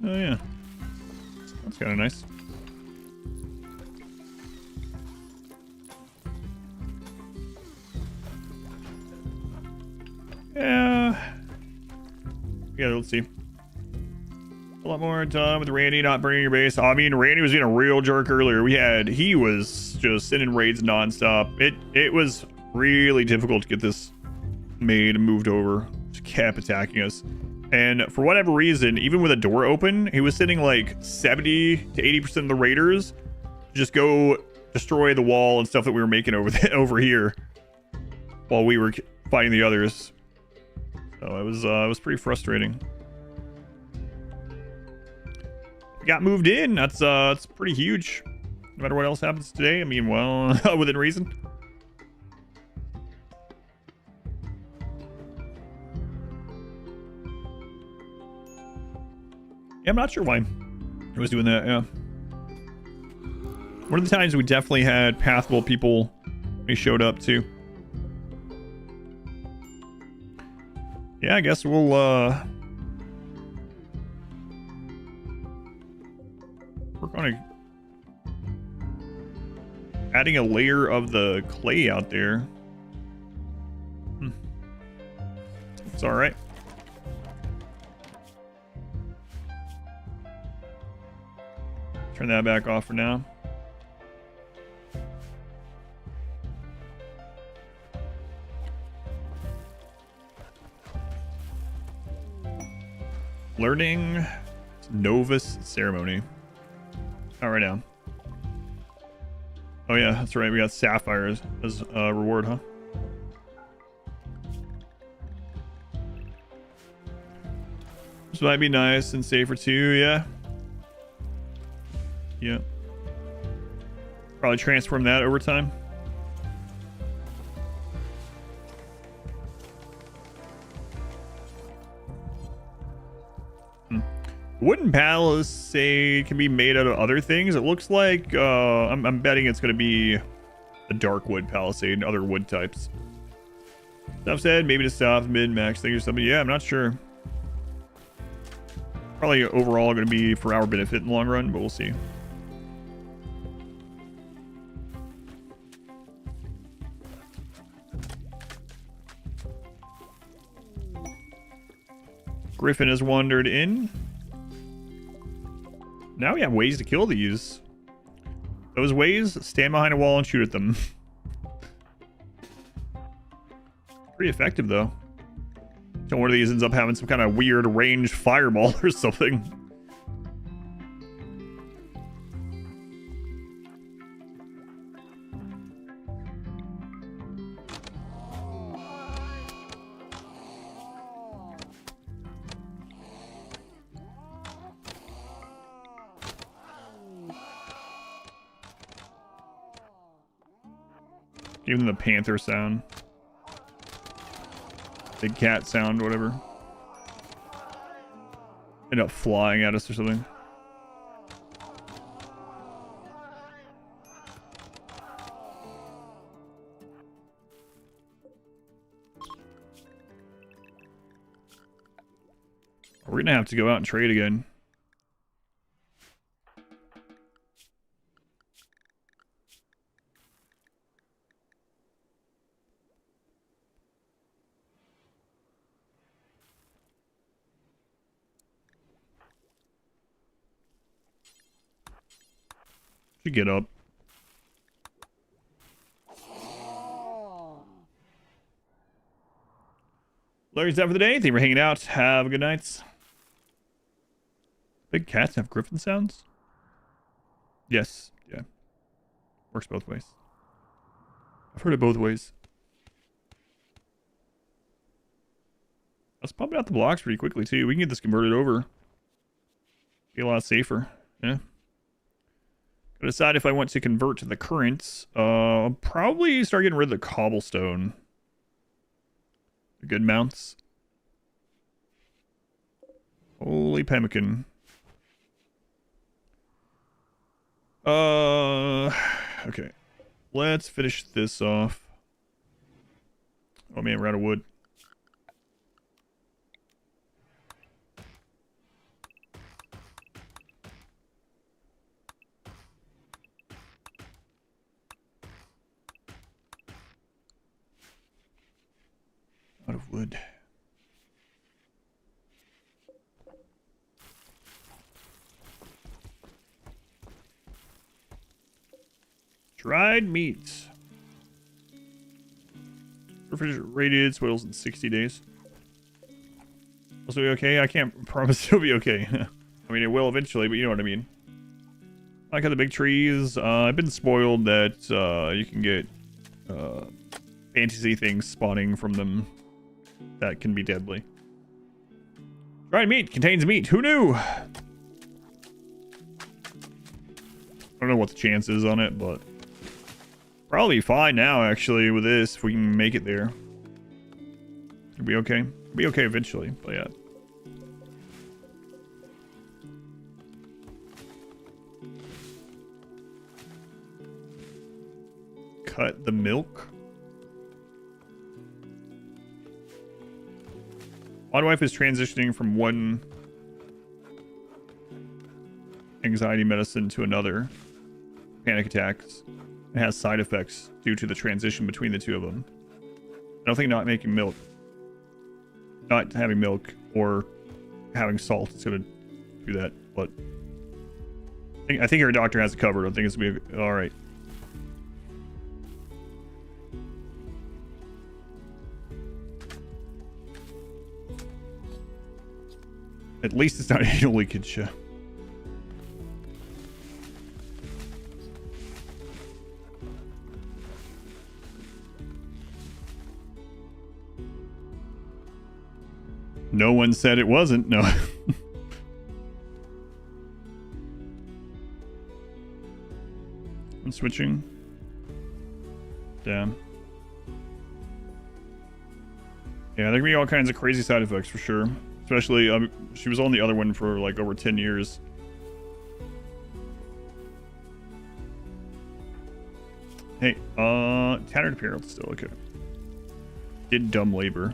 Oh yeah. That's kind of nice. Yeah, let's see. A lot more time with Randy not burning your base. I mean, Randy was being a real jerk earlier. He was just sending raids nonstop. It was Really difficult to get this made and moved over. Just kept attacking us. And for whatever reason, even with a door open, he was sending like 70 to 80% of the raiders just go destroy the wall and stuff that we were making over here while we were fighting the others. So it was pretty frustrating. We got moved in. That's pretty huge. No matter what else happens today. I mean, well, within reason. Yeah, I'm not sure why I was doing that. Yeah. One of the times we definitely had pathable people when he showed up too. Yeah, I guess we'll work on adding a layer of the clay out there. It's all right. Turn that back off for now. Learning Novus ceremony. Oh, right now. Oh yeah, that's right. We got sapphires as a reward, huh? This might be nice and safer too. Yeah. Yeah. Probably transform that over time. Wooden palace say can be made out of other things. It looks like I'm betting it's going to be a dark wood palisade and other wood types. Stuff said maybe to stop mid max thing or something. Yeah, I'm not sure. Probably overall going to be for our benefit in the long run, but we'll see. Griffin has wandered in. Now we have ways to kill these. Those ways, stand behind a wall and shoot at them. Pretty effective, though. Until one of these ends up having some kind of weird ranged fireball or something. Give them the panther sound. Big cat sound, whatever. End up flying at us or something. We're gonna have to go out and trade again. Should get up. Larry's out for the day. Thank you for hanging out. Have a good night. Big cats have griffin sounds? Yes. Yeah. Works both ways. I've heard it both ways. Let's pump out the blocks pretty quickly too. We can get this converted over. Be a lot safer. Yeah. Gotta decide if I want to convert to the currents. I'll probably start getting rid of the cobblestone. The good mounts. Holy pemmican. Okay. Let's finish this off. Oh man, we're out of wood. Out of wood. Dried meats. refrigerated, spoils in 60 days. Also be okay? I can't promise it'll be okay. I mean, it will eventually, but you know what I mean. I like how the big trees, I've been spoiled that you can get fantasy things spawning from them that can be deadly. Dried meat contains meat. Who knew? I don't know what the chance is on it, but probably fine now, actually, with this, if we can make it there. It'll be okay. It'll be okay eventually, but yeah. Cut the milk. My wife is transitioning from one anxiety medicine to another. Panic attacks. It has side effects due to the transition between the two of them. I don't think not having milk or having salt is going to do that, but I think her doctor has it covered. I think it's going to be all right. At least it's not anal leakage. No one said it wasn't. No. I'm switching. Damn. Yeah, there can be all kinds of crazy side effects for sure. Especially, she was on the other one for like over 10 years. Hey, tattered apparel still okay. Did dumb labor.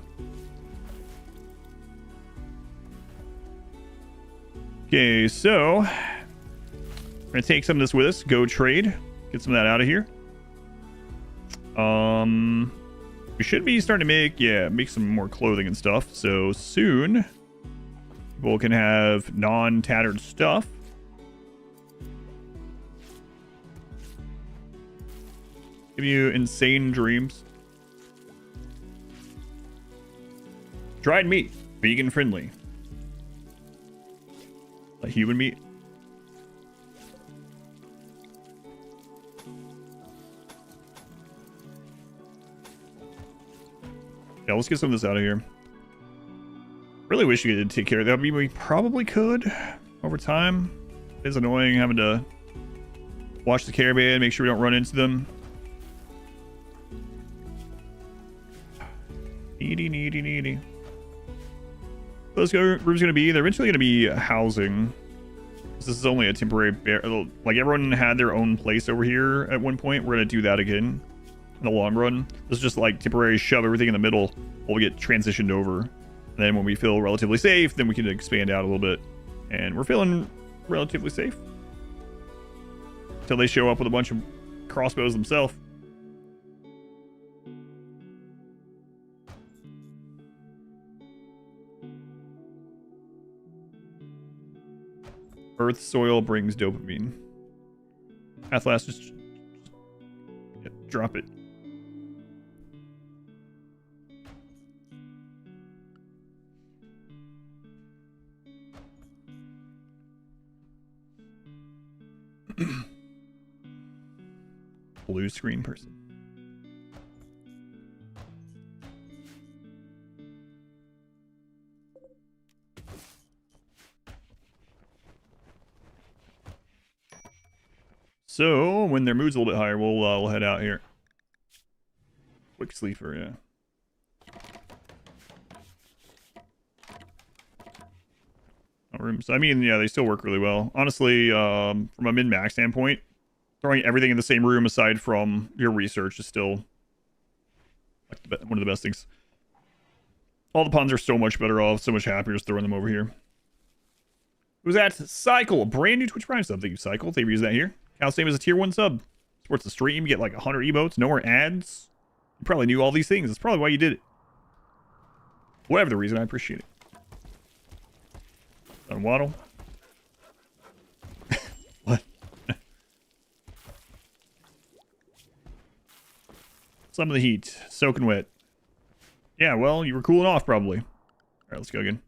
Okay, so we're gonna take some of this with us. Go trade. Get some of that out of here. We should be starting to make some more clothing and stuff. So soon, people can have non-tattered stuff. Give you insane dreams. Dried meat, vegan friendly. Like human meat. Yeah, let's get some of this out of here. Really wish you could take care of that. I mean, we probably could over time. It's annoying having to watch the caravan, make sure we don't run into them. Needy. Those rooms going to be, they're eventually going to be housing. This is only a temporary, like everyone had their own place over here at one point. We're going to do that again in the long run. This is just like temporary shove everything in the middle while we get transitioned over. And then when we feel relatively safe, then we can expand out a little bit. And we're feeling relatively safe. Until they show up with a bunch of crossbows themselves. Earth soil brings dopamine. Atlas, just drop it. Blue screen person. So when their mood's a little bit higher, we'll head out here. Quick sleeper, yeah. Rooms. I mean, yeah, they still work really well. Honestly, from a min-max standpoint, throwing everything in the same room aside from your research is still like one of the best things. All the puns are so much better off, so much happier just throwing them over here. Who's that? Cycle, a brand new Twitch Prime sub. Thank you, Cycle. They use that here. Cal's name is a tier 1 sub. Supports the stream, get like 100 emotes, no more ads. You probably knew all these things. That's probably why you did it. Whatever the reason, I appreciate it. Waddle. What? Some of the heat. Soaking wet. Yeah, well, you were cooling off probably. All right, let's go again.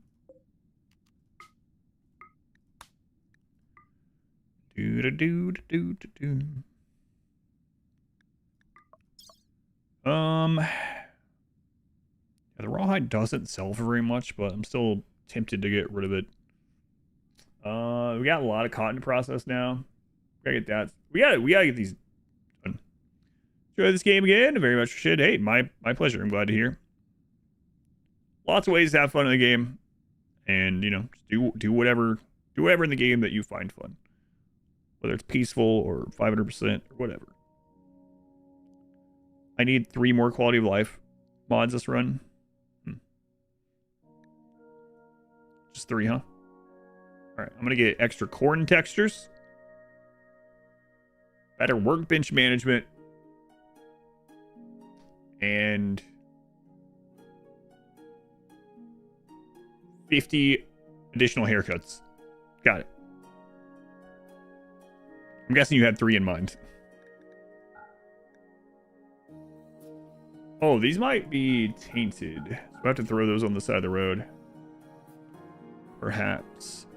Do. Yeah, the rawhide doesn't sell for very much, but I'm still tempted to get rid of it. We got a lot of cotton to process now. We gotta get that. We gotta get these done. Enjoy this game again. Very much should. Hey, my pleasure. I'm glad to hear. Lots of ways to have fun in the game, and you know, do whatever in the game that you find fun, whether it's peaceful or 500% or whatever. I need 3 more quality of life mods this run. Just 3, huh? All right, I'm gonna get extra corn textures, better workbench management, and 50 additional haircuts. Got it. I'm guessing you had 3 in mind. Oh, these might be tainted. So we'll have to throw those on the side of the road. Perhaps.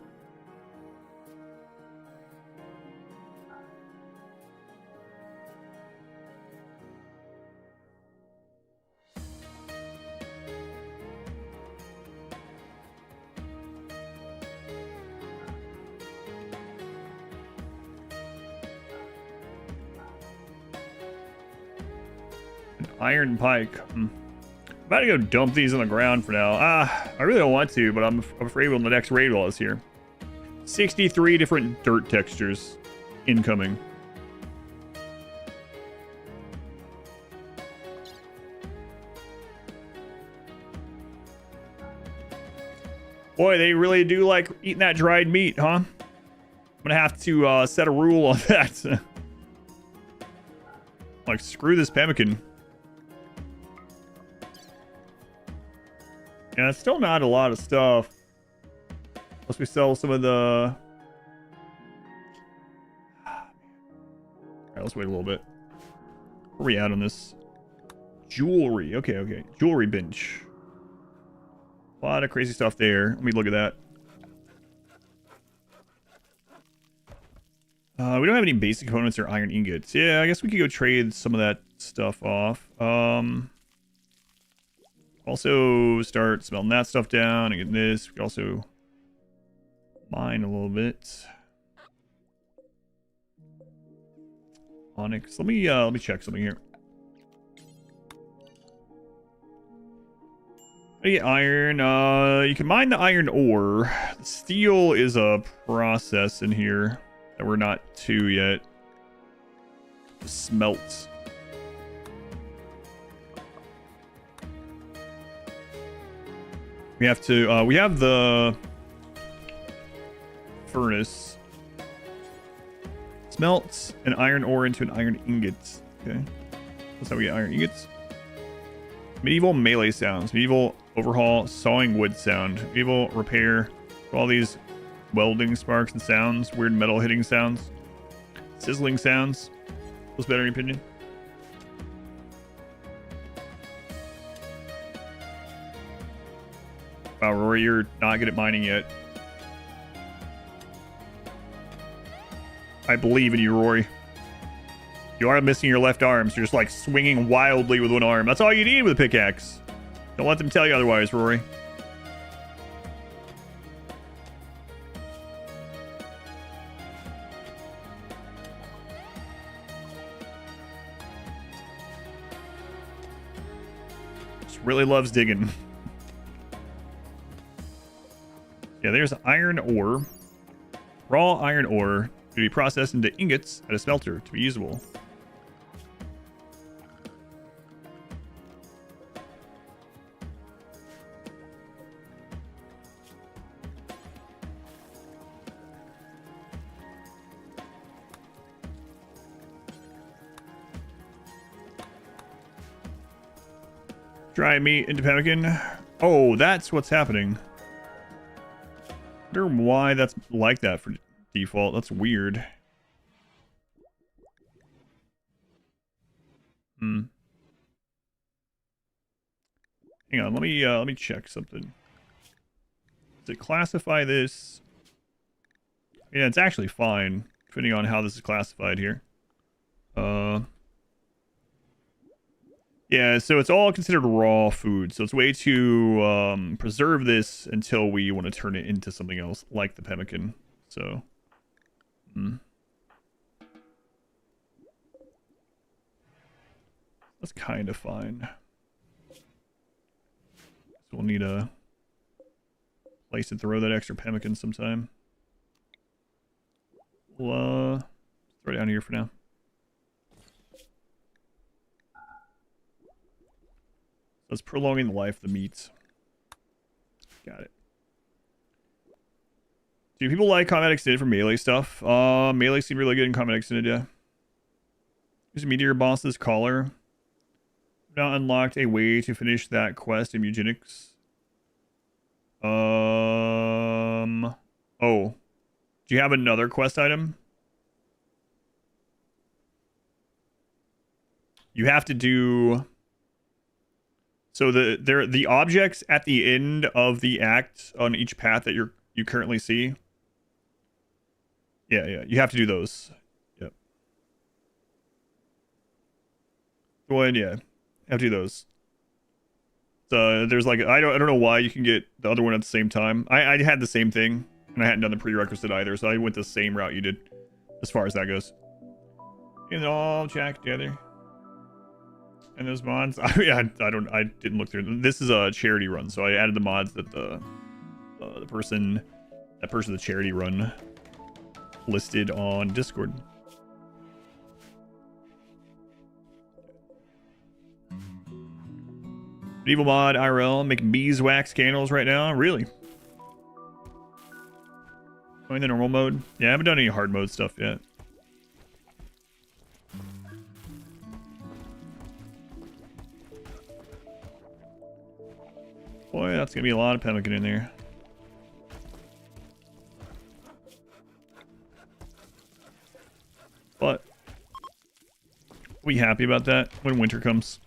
An iron pike. I'm about to go dump these on the ground for now. I really don't want to, but I'm afraid when the next raid wall is here. 63 different dirt textures incoming. Boy, they really do like eating that dried meat, huh? I'm gonna have to set a rule on that. Like, screw this pemmican. Yeah, it's still not a lot of stuff. Unless we sell some of the... Alright, let's wait a little bit. Where are we at on this? Jewelry. Okay. Jewelry bench. A lot of crazy stuff there. Let me look at that. We don't have any basic components or iron ingots. Yeah, I guess we could go trade some of that stuff off. Also start smelting that stuff down and get this. We could also mine a little bit. Onyx. Let me check something here. How do you get iron? You can mine the iron ore. The steel is a process in here that we're not to yet. The smelt. We have to, we have the furnace. Smelt an iron ore into an iron ingot. Okay. That's how we get iron ingots. Medieval melee sounds. Medieval overhaul sawing wood sound. Medieval repair. All these welding sparks and sounds. Weird metal hitting sounds. Sizzling sounds. What's better in your opinion? Wow, Rory, you're not good at mining yet. I believe in you, Rory. You are missing your left arm, so you're just like swinging wildly with one arm. That's all you need with a pickaxe. Don't let them tell you otherwise, Rory. Just really loves digging. Yeah, there's iron ore. Raw iron ore to be processed into ingots at a smelter to be usable. Dry meat into pemmican. Oh, that's what's happening. I wonder why that's like that for default. That's weird. Hang on, let me check something. Does it classify this? Yeah, it's actually fine, depending on how this is classified here. Yeah, so it's all considered raw food. So it's way to preserve this until we want to turn it into something else, like the pemmican. So, that's kind of fine. So we'll need a place to throw that extra pemmican sometime. We'll throw it down here for now. That's prolonging the life of the meats. Got it. Do people like combat extended for melee stuff? Melee seemed really good in combat extended, yeah. Use a meteor boss's collar. Now unlocked a way to finish that quest in eugenics. Oh. Do you have another quest item? You have to do... So the objects at the end of the act on each path that you currently see. Yeah, you have to do those. Yep. Go ahead, yeah. Have to do those. So there's like I don't know why you can get the other one at the same time. I had the same thing, and I hadn't done the prerequisite either, so I went the same route you did, as far as that goes. And all jacked together. And those mods, I didn't look through them. This is a charity run, so I added the mods that the person the charity run listed on Discord. Medieval mod IRL making beeswax candles right now. Really? Going the normal mode? Yeah, I haven't done any hard mode stuff yet. Boy, that's gonna be a lot of pemmican in there. But are we happy about that when winter comes?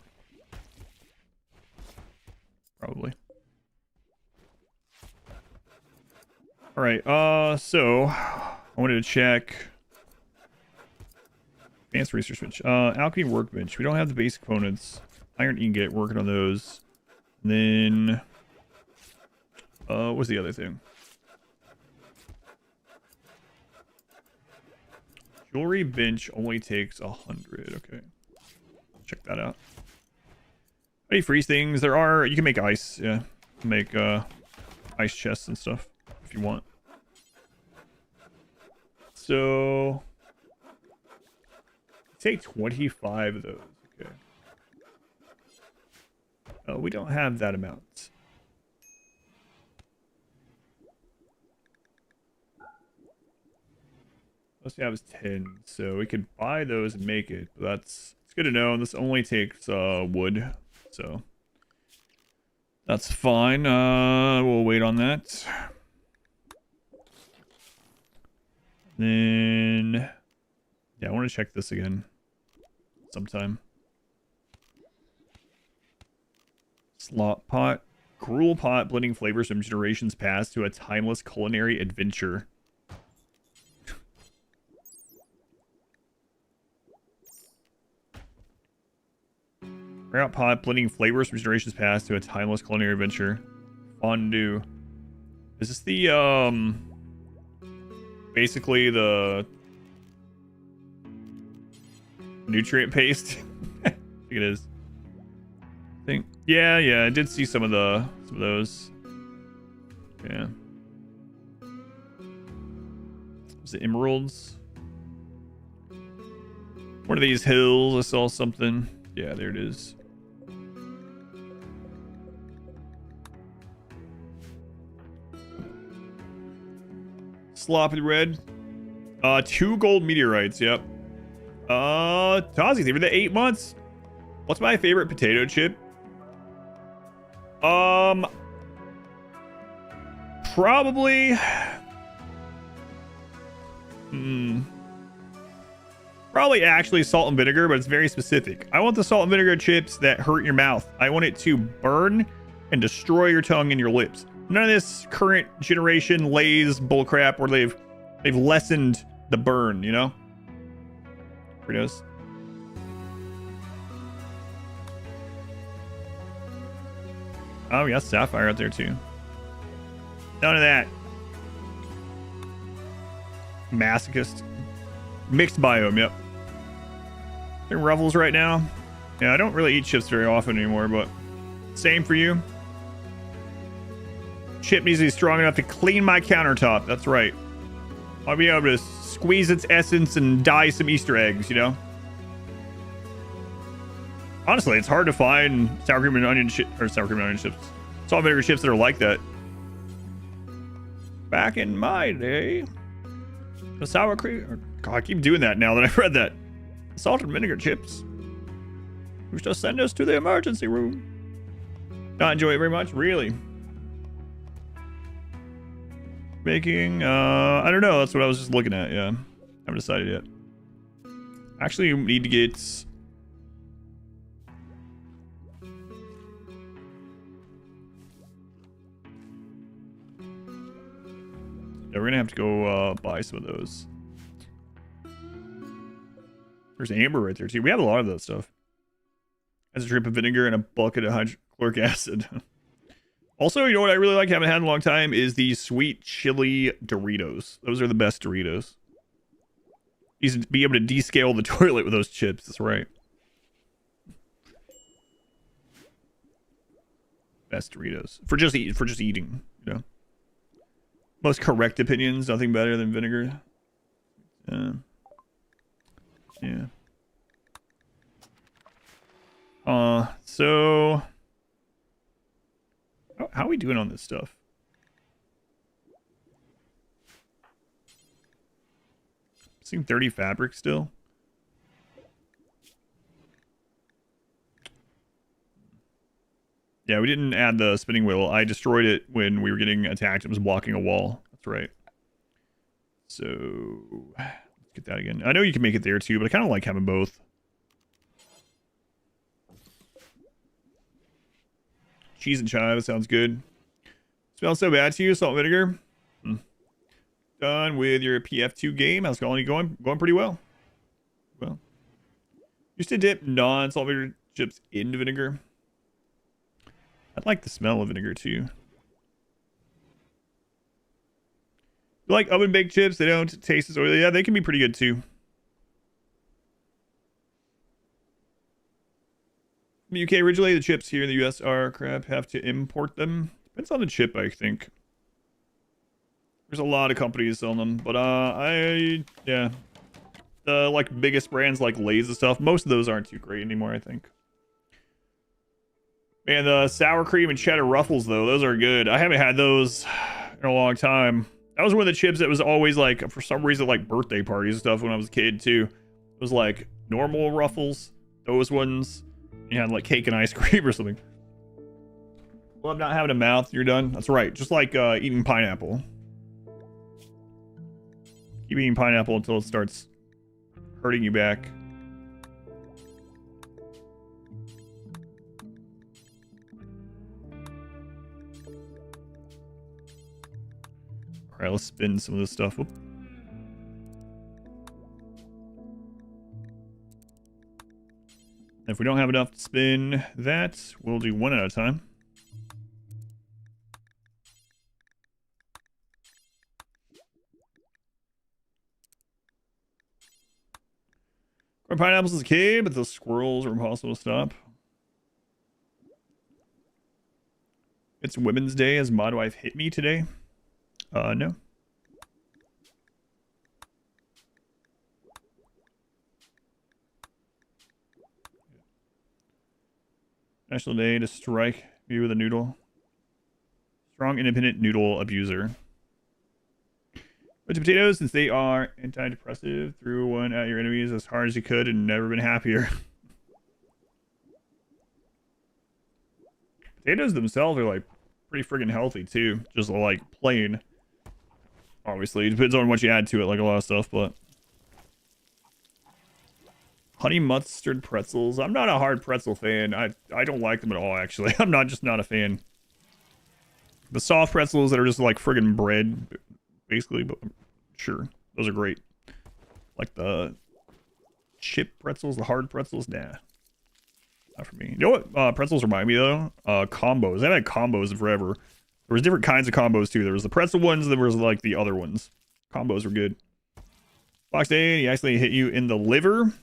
Probably. All right. So I wanted to check advanced research bench. Alchemy workbench. We don't have the basic components. Iron ingot. Working on those. And then what's the other thing? Jewelry bench only takes 100. Okay. Check that out. Any freeze things? There are. You can make ice. Yeah. Make ice chests and stuff if you want. So take 25 of those. Okay. Oh, we don't have that amount. Most we have is 10, so we could buy those and make it. But it's good to know. This only takes wood, so that's fine. We'll wait on that. Then, yeah, I want to check this again sometime. Slot pot, gruel pot, blending flavors from generations past to a timeless culinary adventure. Grout pot, blending flavors from generations past to a timeless culinary adventure. Fondue. Is this the basically the nutrient paste? I think it is. I think. Yeah, I did see some of those. Yeah. Was it emeralds? One of these hills, I saw something. Yeah, there it is. Sloppy red. 2 gold meteorites, yep. Tozzy, they were the 8 months. What's my favorite potato chip? Probably. Probably actually salt and vinegar, but it's very specific. I want the salt and vinegar chips that hurt your mouth. I want it to burn and destroy your tongue and your lips. None of this current generation Lay's bullcrap where they've lessened the burn, you know? Fritos. Oh, yeah, Sapphire out there too. None of that. Masochist. Mixed biome, yep. They're Ruffles right now. Yeah, I don't really eat chips very often anymore, but same for you. Chip needs to be strong enough to clean my countertop. That's right. I'll be able to squeeze its essence and dye some Easter eggs, you know? Honestly, it's hard to find sour cream and onion chips, or sour cream and onion chips. Salt and vinegar chips that are like that. Back in my day, the sour cream, or, God, I keep doing that now that I've read that. Salt and vinegar chips used to send us to the emergency room. Not enjoy it very much, really. Making, I don't know. That's what I was just looking at. Yeah, haven't decided yet. Actually, you need to get. Yeah, we're gonna have to go buy some of those. There's amber right there too. We have a lot of that stuff. That's a drip of vinegar and a bucket of hydrochloric acid. Also, you know what I really like, haven't had in a long time, is these sweet chili Doritos. Those are the best Doritos. You should be able to descale the toilet with those chips. That's right. Best Doritos for just eating. You know, most correct opinions. Nothing better than vinegar. Yeah. So how are we doing on this stuff? Seeing 30 fabric still. Yeah, we didn't add the spinning wheel. I destroyed it when we were getting attacked. It was blocking a wall. That's right. So let's get that again. I know you can make it there too, but I kind of like having both. Cheese and chive sounds good. Smells so bad to you, salt and vinegar. Done with your PF2 game. How's it going? Going pretty well. Well, used to dip non-salt vinegar chips into vinegar. I like the smell of vinegar too. You like oven baked chips? They don't taste as oily. Yeah, they can be pretty good too. In the UK originally, the chips here in the US are crap. Have to import them. Depends on the chip, I think. There's a lot of companies selling them, but yeah, the like biggest brands like Lay's and stuff, most of those aren't too great anymore, I think. Man, the sour cream and cheddar Ruffles though, those are good. I haven't had those in a long time. That was one of the chips that was always like, for some reason, like birthday parties and stuff when I was a kid too. It was like normal Ruffles, those ones. You had like cake and ice cream or something. Well, I'm not having a mouth. You're done. That's right. Just like eating pineapple. Keep eating pineapple until it starts hurting you back. All right, let's spin some of this stuff. Whoop. If we don't have enough to spin that, we'll do one at a time. Growing pineapples as a kid, but those squirrels are impossible to stop. It's Women's Day. Has Mod Wife hit me today? No. National Day to strike me with a noodle. Strong, independent noodle abuser. Bunch of potatoes, since they are antidepressive, threw one at your enemies as hard as you could and never been happier. Potatoes themselves are like pretty friggin' healthy too. Just like plain. Obviously, it depends on what you add to it, like a lot of stuff, but. Honey mustard pretzels. I'm not a hard pretzel fan. I don't like them at all, actually. I'm not a fan. The soft pretzels that are just like friggin' bread, basically, but sure, those are great. Like the chip pretzels, the hard pretzels, nah. Not for me. You know what pretzels remind me though? Combos. I've had combos forever. There was different kinds of combos too. There was the pretzel ones, there was like the other ones. Combos were good. Box A, he actually hit you in the liver.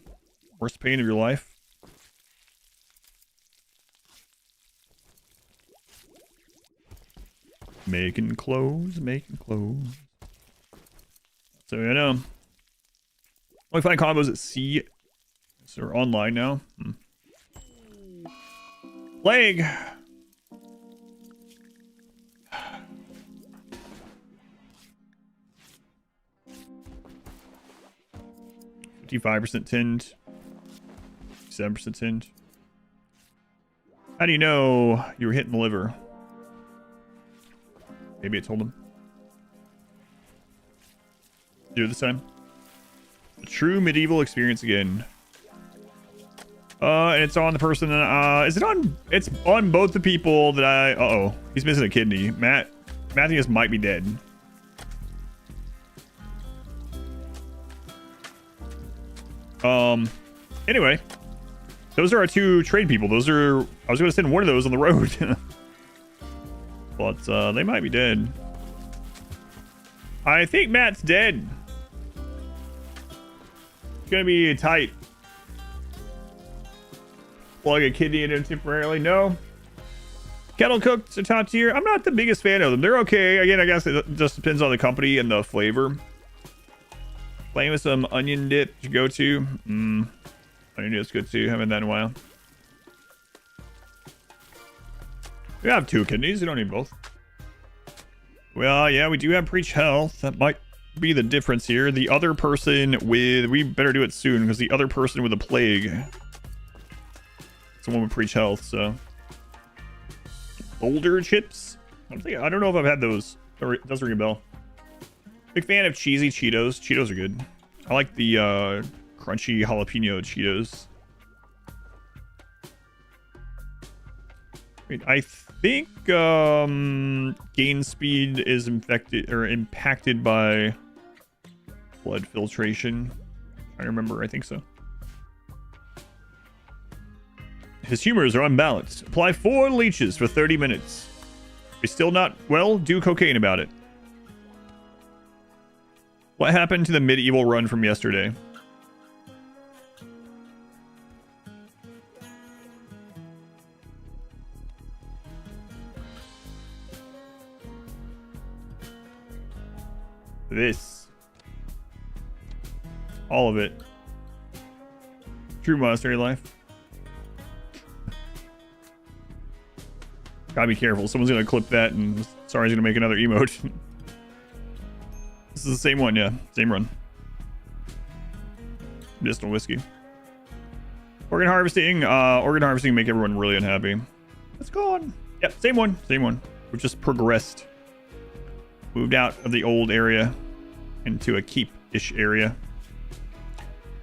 Worst pain of your life. Making clothes, making clothes. So you know. Only find combos at C. So we're online now. Plague. %5 tinned. 7% tinned. How do you know you were hitting the liver? Maybe it told him. Do it this time. A true medieval experience again. And it's on the person. Is it on? It's on both the people that I. Uh-oh. He's missing a kidney. Matthias might be dead. Anyway. Those are our two trade people. Those are. I was going to send one of those on the road. But, they might be dead. I think Matt's dead. It's going to be tight. Plug a kidney in him temporarily. No. Kettle cooked to top tier. I'm not the biggest fan of them. They're okay. Again, I guess it just depends on the company and the flavor. Playing with some onion dip to go to. Onion dip's good too. Haven't had that in a while. We have two kidneys. We don't need both. Well, yeah, we do have Preach Health. That might be the difference here. The other person with... We better do it soon because the other person with the plague... Someone with Preach Health, so... Boulder chips? I don't know if I've had those. It does ring a bell. Big fan of cheesy Cheetos. Cheetos are good. I like the crunchy jalapeno Cheetos. Wait, I think gain speed is impacted by blood filtration. I remember, I think so. His humors are unbalanced. Apply 4 leeches for 30 minutes. If you're still not well, do cocaine about it. What happened to the medieval run from yesterday? This. All of it. True monastery life. Gotta be careful. Someone's gonna clip that and Sorry's gonna make another emote. This is the same one, yeah. Same run. Medicinal whiskey. Organ harvesting. Organ harvesting make everyone really unhappy. It's gone. Yep, same one. Same one. We've just progressed. Moved out of the old area into a keep-ish area.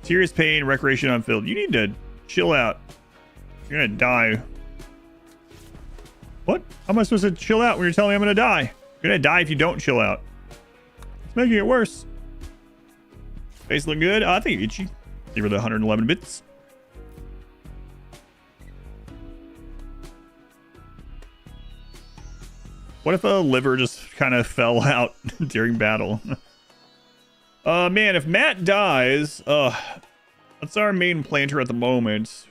Serious pain, recreation unfilled. You need to chill out. You're gonna die. What? How am I supposed to chill out when you're telling me I'm gonna die? You're gonna die if you don't chill out. It's making it worse. Face look good. I think itchy. Give her the 111 bits. What if a liver just kind of fell out during battle? Man, if Matt dies, that's our main planter at the moment.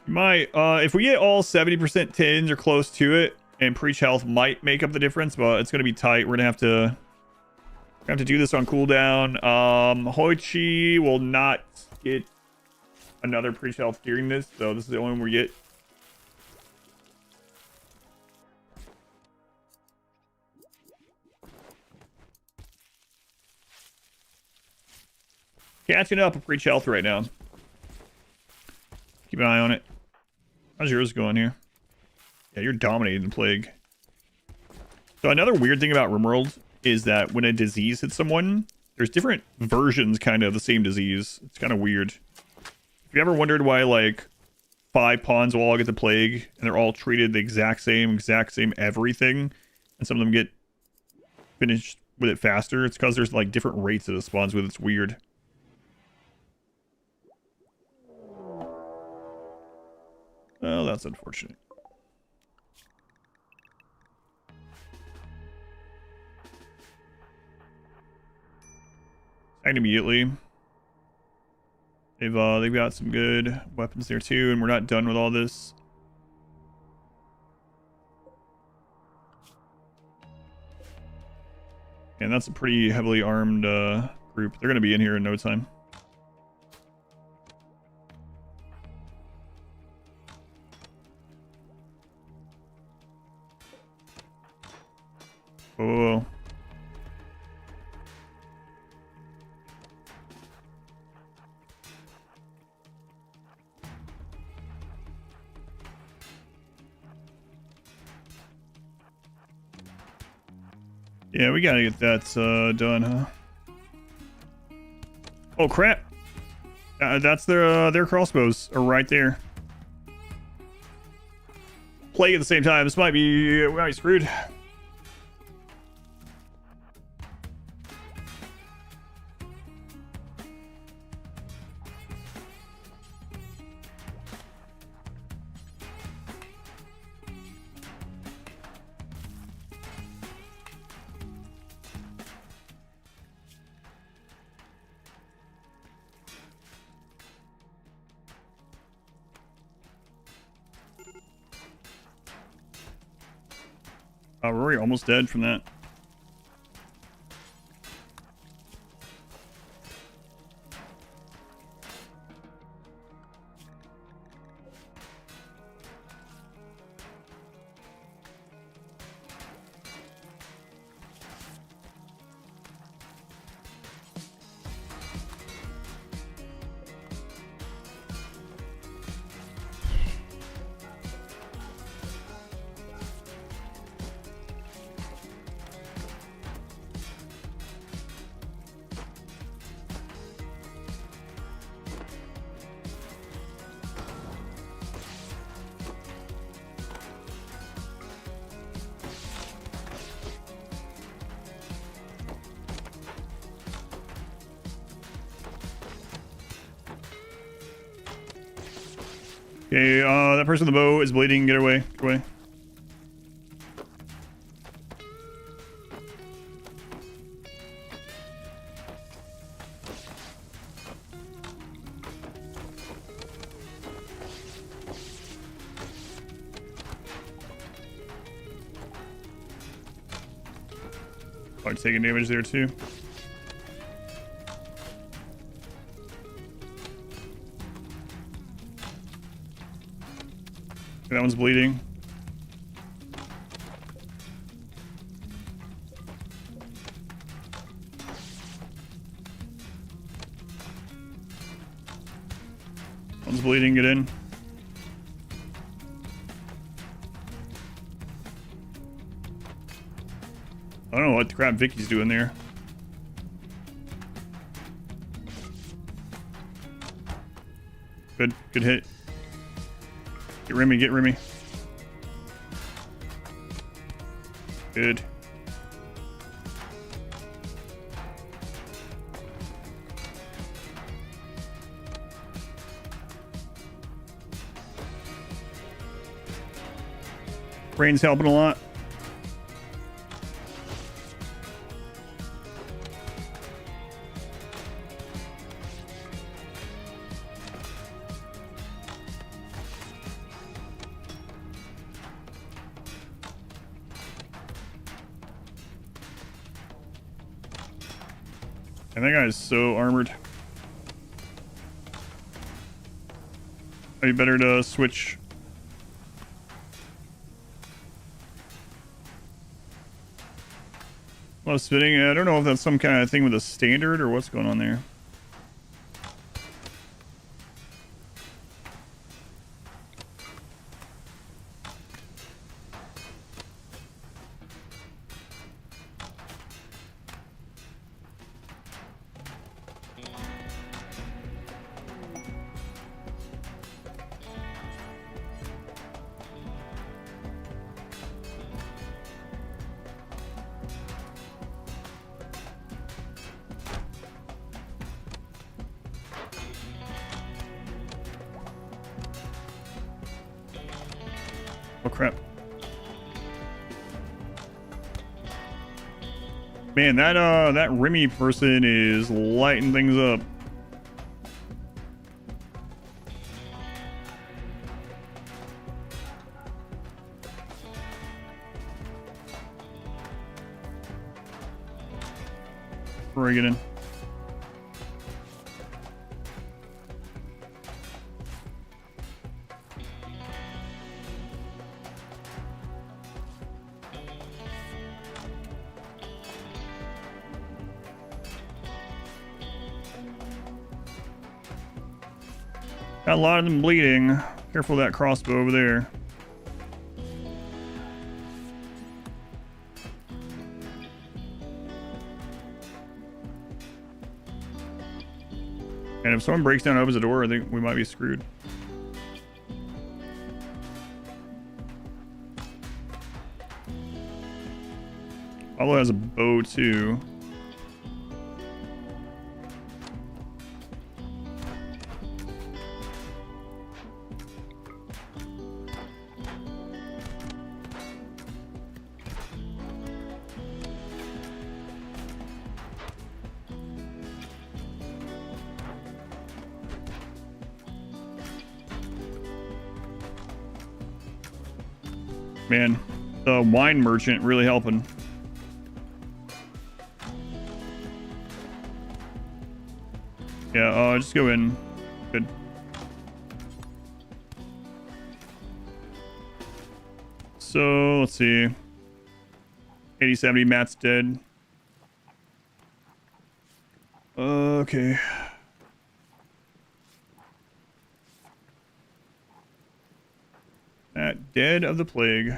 If we get all 70% tins or close to it, and Preach Health might make up the difference, but it's gonna be tight. We're gonna have to do this on cooldown. Hoichi will not get another Preach Health during this, so this is the only one we get. Catching up with Preach Health right now. Keep an eye on it. How's yours going here? Yeah, you're dominating the plague. So another weird thing about RimWorld is that when a disease hits someone, there's different versions kind of the same disease. It's kind of weird. If you ever wondered why, like, 5 pawns will all get the plague, and they're all treated the exact same everything, and some of them get finished with it faster. It's because there's like different rates that it spawns with. It's weird. Well, that's unfortunate. And immediately. They've got some good weapons there too, and we're not done with all this. And that's a pretty heavily armed group. They're gonna be in here in no time. Whoa. Yeah, we gotta get that done, huh? Oh crap! That's their crossbows are right there. Plague at the same time. This might be screwed. Oh, we're already almost dead from that. Okay, that person with the bow is bleeding. Get away. Get away. Probably taking damage there too. That one's bleeding. One's bleeding, get in. I don't know what the crap Vicky's doing there. Good hit. Get Remy, get Remy. Good. Rain's helping a lot. And that guy is so armored. Maybe better to switch. A lot of spitting. I don't know if that's some kind of thing with a standard or what's going on there. Oh crap. Man, that Remy person is lighting things up. Before I get in. Got a lot of them bleeding. Careful of that crossbow over there. And if someone breaks down and opens the door, I think we might be screwed. Pablo has a bow too. Man, the wine merchant really helping. Yeah, just go in. Good. So, let's see. 80-70, Matt's dead. Okay. Matt, dead of the plague.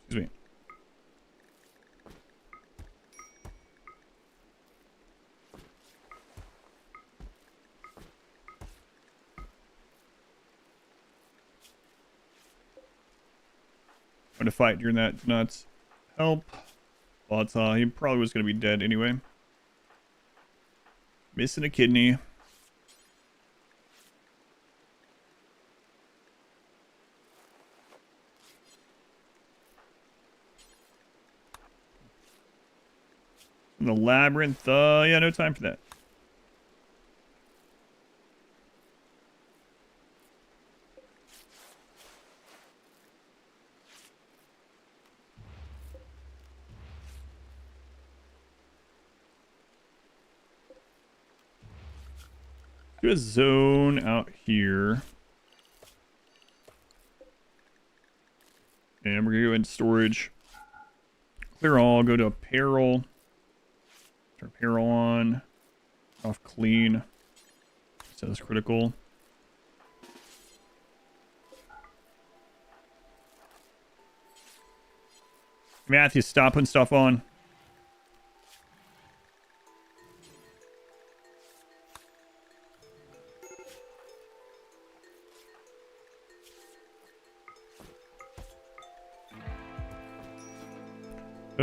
Excuse me. Going to fight during that nuts. Help. But he probably was going to be dead anyway. Missing a kidney. The labyrinth. Yeah, no time for that. Do a zone out here. And we're gonna go into storage. Clear all, go to apparel. Turn apparel on. Off clean. Set as critical. Matthew, stop putting stuff on.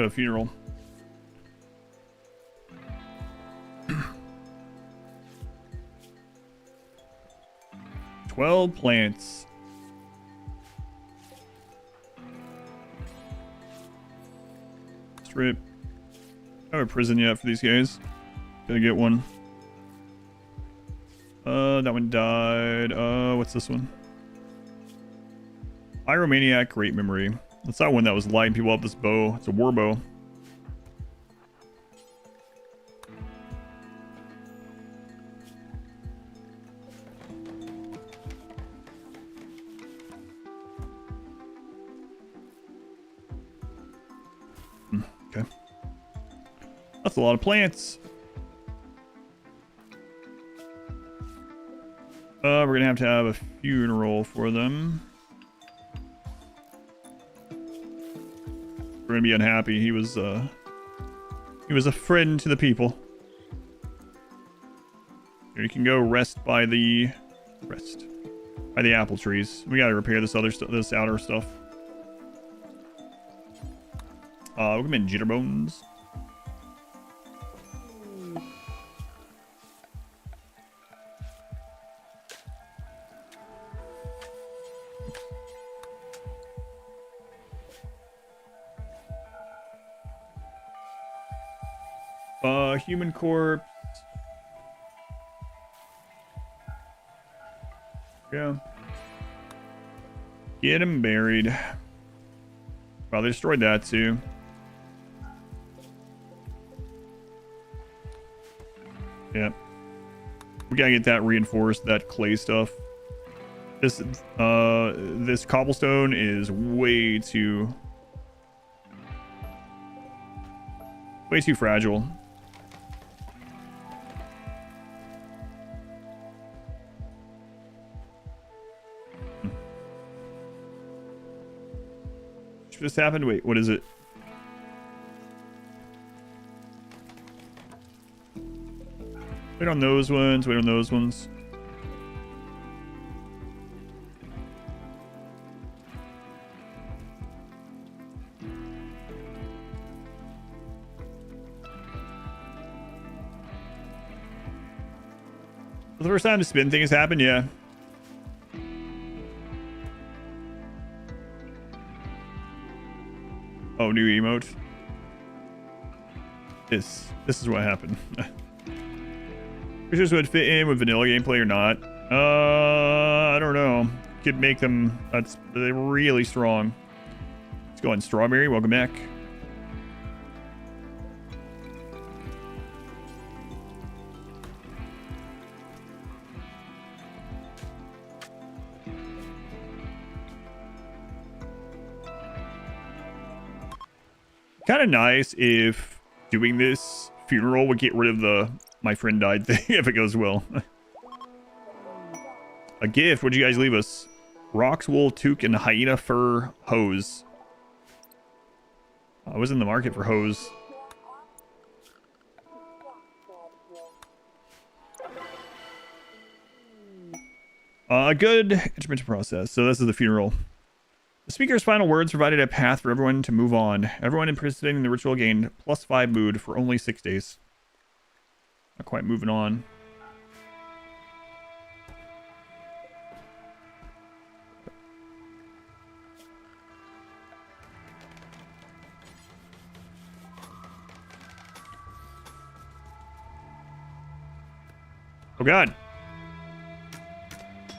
Funeral. $12 plants. Strip. I have a prison yet for these guys. Gotta get one. That one died. What's this one? Pyromaniac, great memory. That's that one that was lighting people up. This bow. It's a war bow. Okay. That's a lot of plants. We're gonna have a funeral for them. We're gonna be unhappy. He was a friend to the people. Here, you can go rest by the apple trees. We gotta repair this other stuff, this outer stuff. We'll come in jitterbones. Human corpse. Yeah. Get him buried. Well, they destroyed that too. Yeah. We gotta get that reinforced, that clay stuff. This cobblestone is way too fragile. What just happened? Wait, what is it? Wait on those ones, wait on those ones. The first time the spin thing has happened, yeah. Oh, new emote. This is what happened. Pictures would fit in with vanilla gameplay or not. I don't know. Could make them. They're really strong. Let's go on strawberry. Welcome back. Kind of nice if doing this funeral would get rid of the my friend died thing if it goes well. A gift. What'd you guys leave us? Rocks, wool, toque, and hyena fur hose. I was in the market for hose. A good instrument to process. So this is the funeral. The speaker's final words provided a path for everyone to move on. Everyone participating in the ritual gained +5 mood for only 6 days. Not quite moving on. Oh god.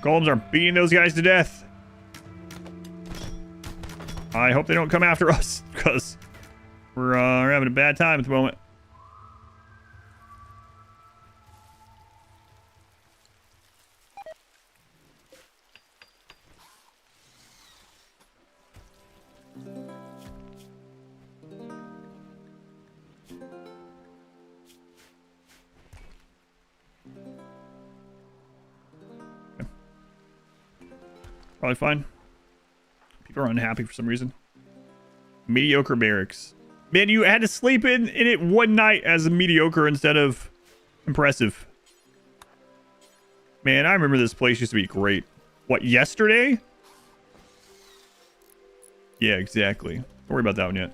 Golems are beating those guys to death. I hope they don't come after us, because we're having a bad time at the moment. Okay. Probably fine. People are unhappy for some reason. Mediocre barracks. Man, you had to sleep in it one night as a mediocre instead of impressive. Man, I remember this place used to be great. What, yesterday? Yeah, exactly. Don't worry about that one yet.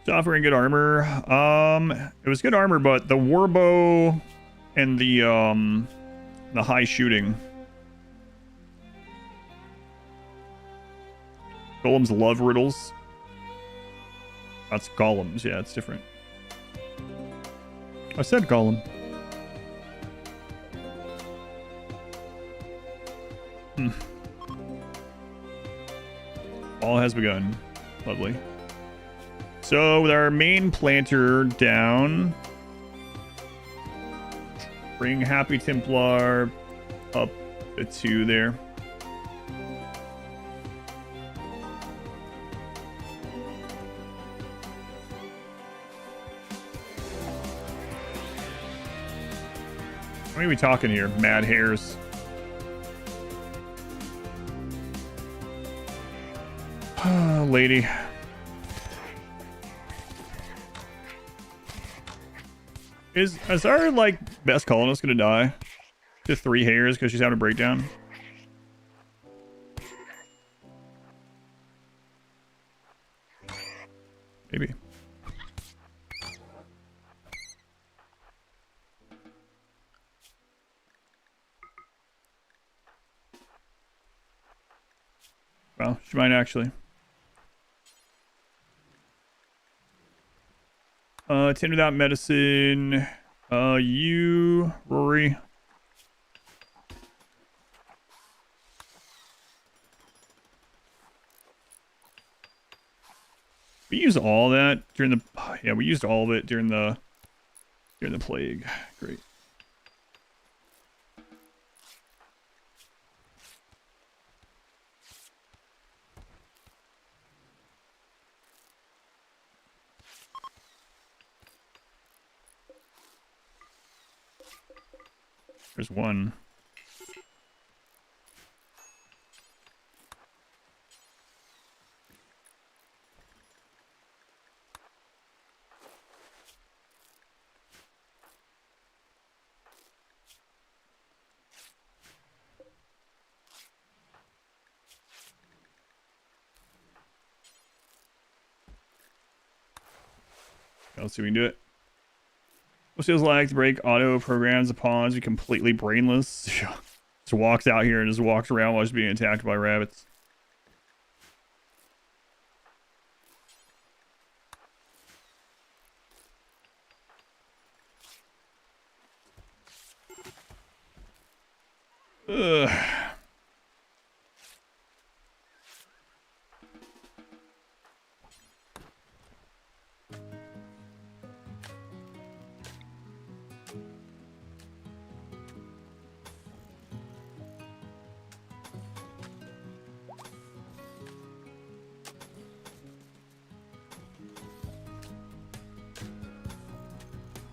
Offering good armor. It was good armor, but the warbow and the high shooting. Golems love riddles. That's golems. Yeah, it's different. I said golem. All has begun. Lovely. So with our main planter down, bring Happy Templar up to 2 there. What are we talking here? Mad hares. Lady. Is our, like, best colonist gonna die? To 3 hairs because she's having a breakdown? Maybe. Well, she might actually. Tin without medicine. You, Rory. We used all that during the. Yeah, we used all of it during the plague. Great. There's one. Let's see if we can do it. What feels like to break auto programs of pawns be completely brainless? Just walks out here and just walks around while he's being attacked by rabbits. Ugh.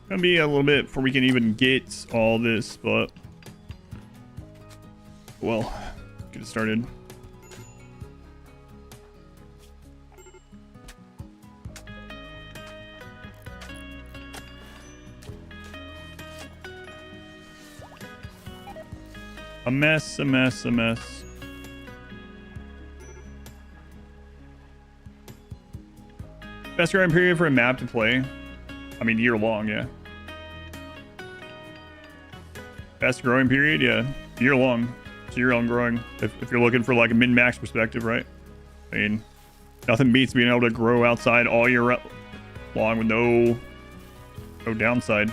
Gonna be a little bit before we can even get all this, but well, get it started. A mess, a mess, a mess. Best growing period for a map to play. I mean, year long, yeah. Best growing period, yeah. Year long. It's year long growing. If you're looking for like a min-max perspective, right? I mean, nothing beats being able to grow outside all year long with no downside.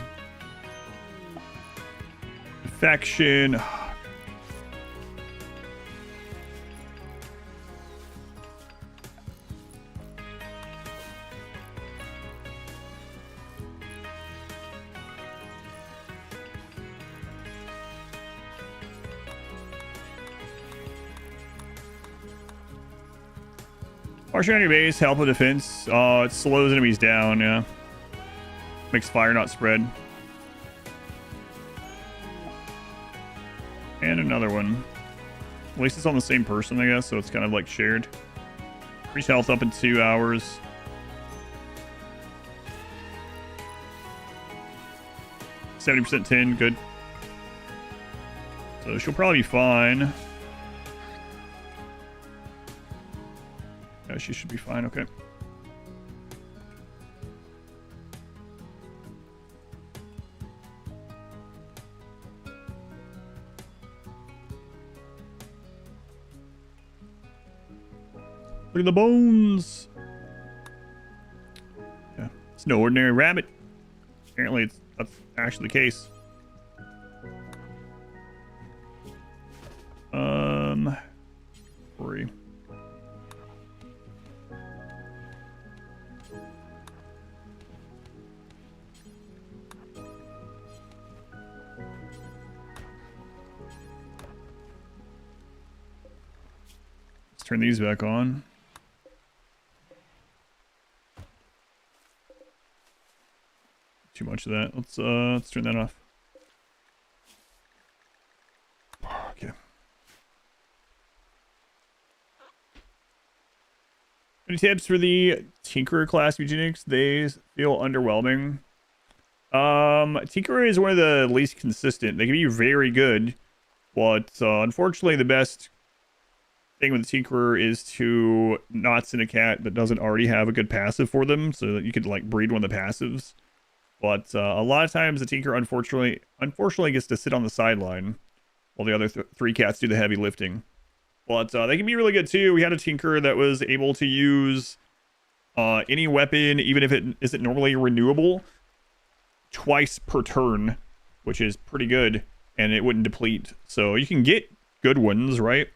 Infection. Partial on your base, help with defense. It slows enemies down, yeah. Makes fire not spread. And another one. At least it's on the same person, I guess, so it's kind of like shared. Increase health up in 2 hours. %, 10, good. So she'll probably be fine. Yeah, she should be fine, okay. Look at the bones. Yeah, it's no ordinary rabbit. Apparently, that's actually the case. Worry. Let's turn these back on. Too much of that. Let's turn that off. Okay. Any tips for the Tinkerer class eugenics? They feel underwhelming. Tinkerer is one of the least consistent. They can be very good, but unfortunately the best thing with the Tinkerer is to not send a cat that doesn't already have a good passive for them, so that you could like breed one of the passives. But a lot of times the Tinker unfortunately gets to sit on the sideline while the other 3 cats do the heavy lifting. But they can be really good too. We had a tinker that was able to use any weapon, even if it isn't normally renewable, twice per turn, which is pretty good, and it wouldn't deplete. So you can get good ones, right?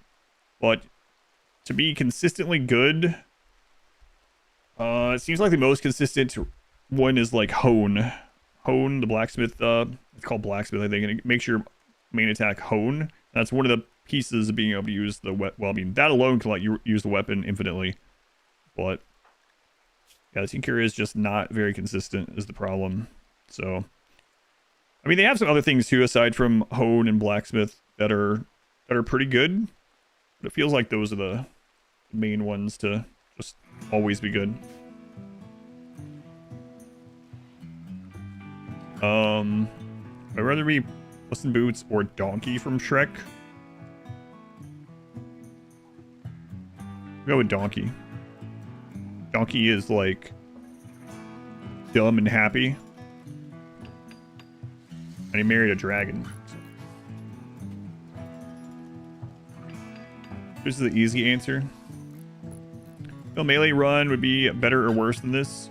But to be consistently good, it seems like the most consistent one is like Hone. Hone, the blacksmith, it's called blacksmith, I think, and it makes your main attack Hone. That's one of the pieces of being able to use the well, I mean, that alone can let you use the weapon infinitely. But yeah, the tinker is just not very consistent is the problem. So I mean, they have some other things too aside from Hone and blacksmith that are pretty good. But it feels like those are the main ones to just always be good. I'd rather be Puss in Boots or Donkey from Shrek. I'll go with Donkey. Donkey is like dumb and happy. And he married a dragon. This is the easy answer. No, melee run would be better or worse than this.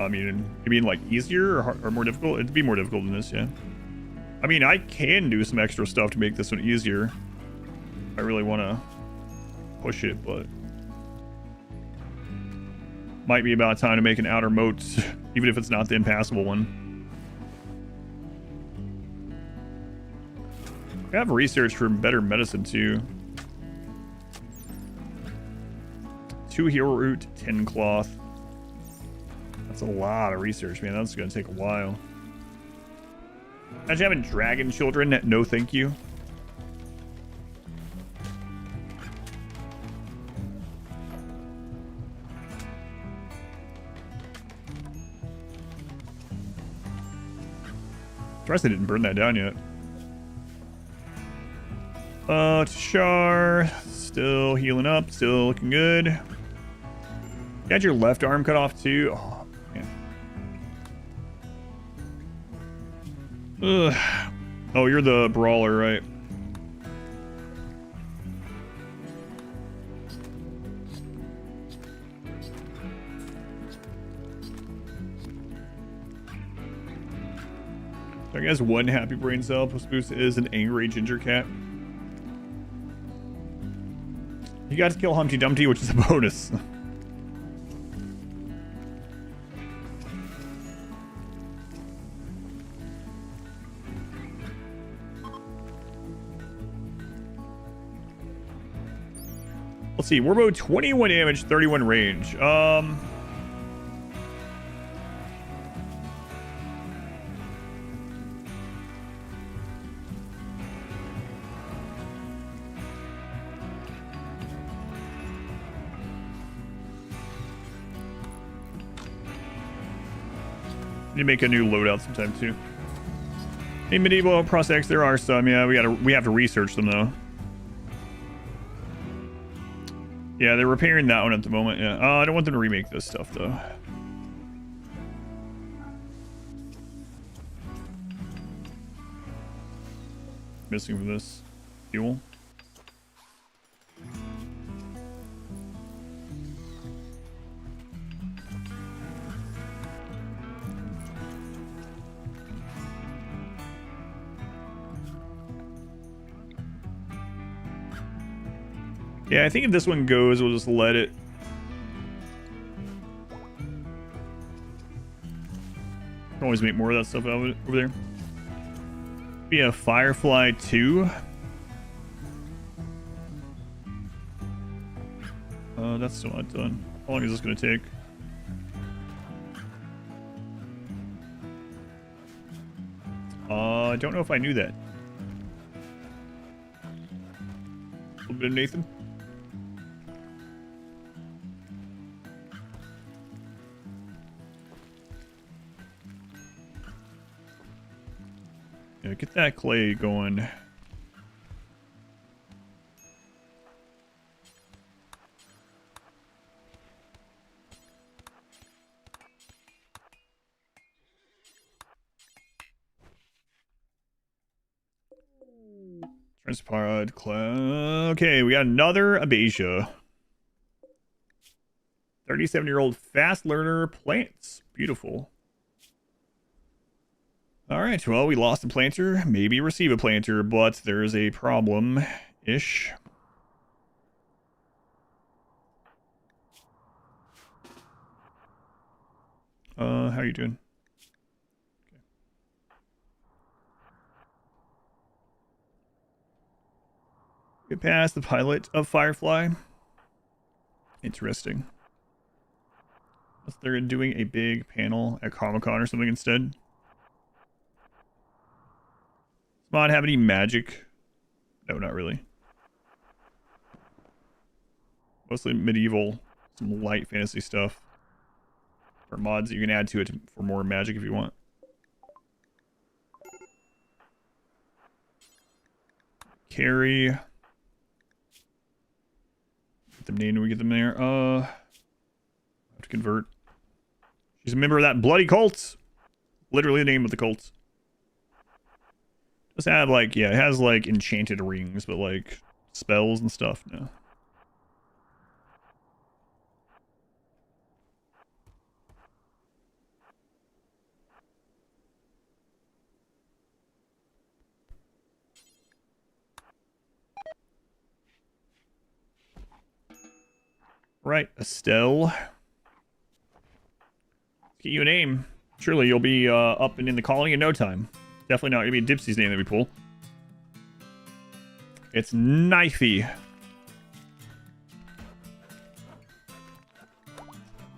I mean, you mean like easier or more difficult? It'd be more difficult than this, yeah. I mean, I can do some extra stuff to make this one easier. I really want to push it, but might be about time to make an outer moat, even if it's not the impassable one. I have research for better medicine too. 2 hero root, 10 cloth. That's a lot of research, man. That's gonna take a while. Imagine having dragon children. No, thank you. Surprised they didn't burn that down yet. Char, still healing up, still looking good. You had your left arm cut off too. Oh, man. Ugh. Oh, you're the brawler, right? So I guess one happy brain cell plus boost is an angry ginger cat. You got to kill Humpty Dumpty, which is a bonus. Let's see, Warbow 21 damage, 31 range. Need to make a new loadout sometime too. In medieval prosthetics, there are some. Yeah, we have to research them though. Yeah, they're repairing that one at the moment. Yeah, I don't want them to remake this stuff though. Missing from this fuel. Yeah, I think if this one goes, we'll just let it. Can always make more of that stuff over there. Be a Firefly 2. That's still not done. How long is this going to take? I don't know if I knew that. A little bit of Nathan. Yeah, get that clay going. Transpod, okay, we got another Abasia. 37-year-old fast learner plants. Beautiful. All right, well, we lost a planter. Maybe receive a planter, but there's a problem-ish. How are you doing? Okay. Get past the pilot of Firefly. Interesting. Unless they're doing a big panel at Comic-Con or something instead. Does mod have any magic? No, not really. Mostly medieval, some light fantasy stuff. Or mods that you can add to it for more magic if you want. Carry. Get them named when we get them there. Have to convert. She's a member of that bloody cult. Literally the name of the cult. Does have like, yeah, it has like enchanted rings, but like spells and stuff, no. Right, Estelle. Let's get you a name. Surely you'll be up and in the colony in no time. Definitely not gonna be Dipsy's name that we pull. It's Knifey.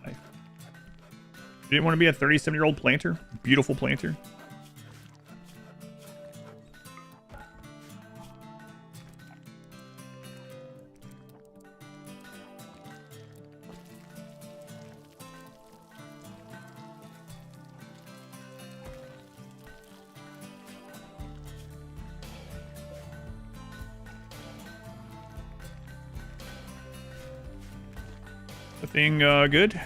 Knife. You didn't want to be a 37-year-old planter? Beautiful planter. Thing good.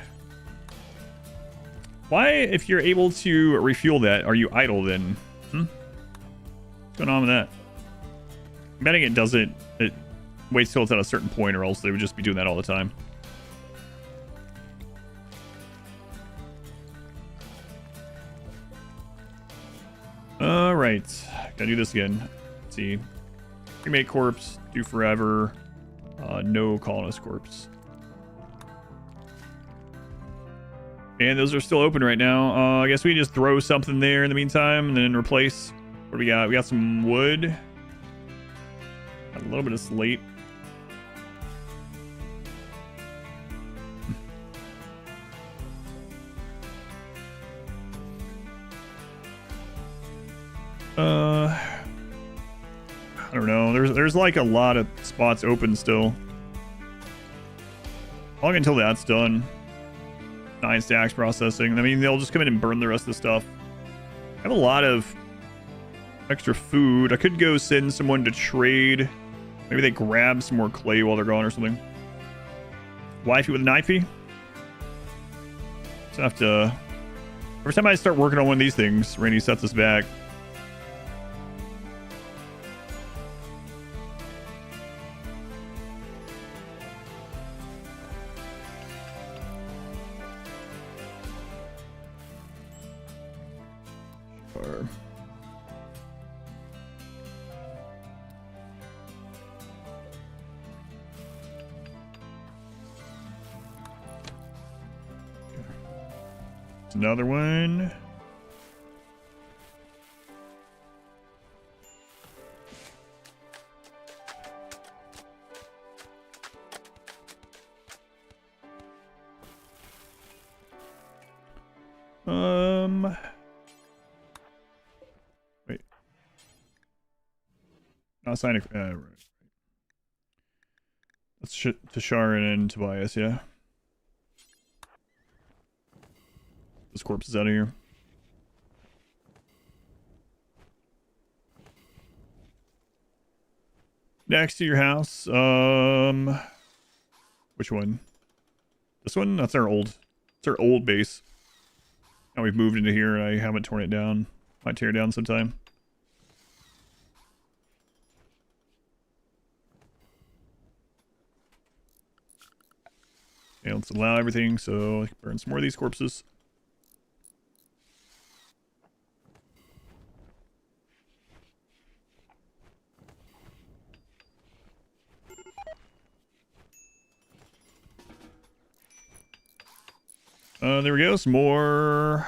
Why, if you're able to refuel that, are you idle then? What's going on with that? I'm betting it doesn't. It waits till it's at a certain point, or else they would just be doing that all the time. All right, gotta do this again. Let's see. Cremate corpse, do forever. No colonist corpse. And those are still open right now. I guess we just throw something there in the meantime and then replace. What do we got? We got some wood. Got a little bit of slate. I don't know. There's like a lot of spots open still. Long until that's done. 9 stacks processing. I mean, they'll just come in and burn the rest of the stuff. I have a lot of extra food. I could go send someone to trade. Maybe they grab some more clay while they're gone or something. Wifey with a knifey? So I have to... Every time I start working on one of these things, Randy sets us back. Another one. Wait. Not signing. Right. That's Tasharin and Tobias, yeah. This corpse is out of here. Next to your house. Which one? This one? That's our old. It's our old base. Now we've moved into here. I haven't torn it down. Might tear it down sometime. Let's allow everything so I can burn some more of these corpses. There we go. Some more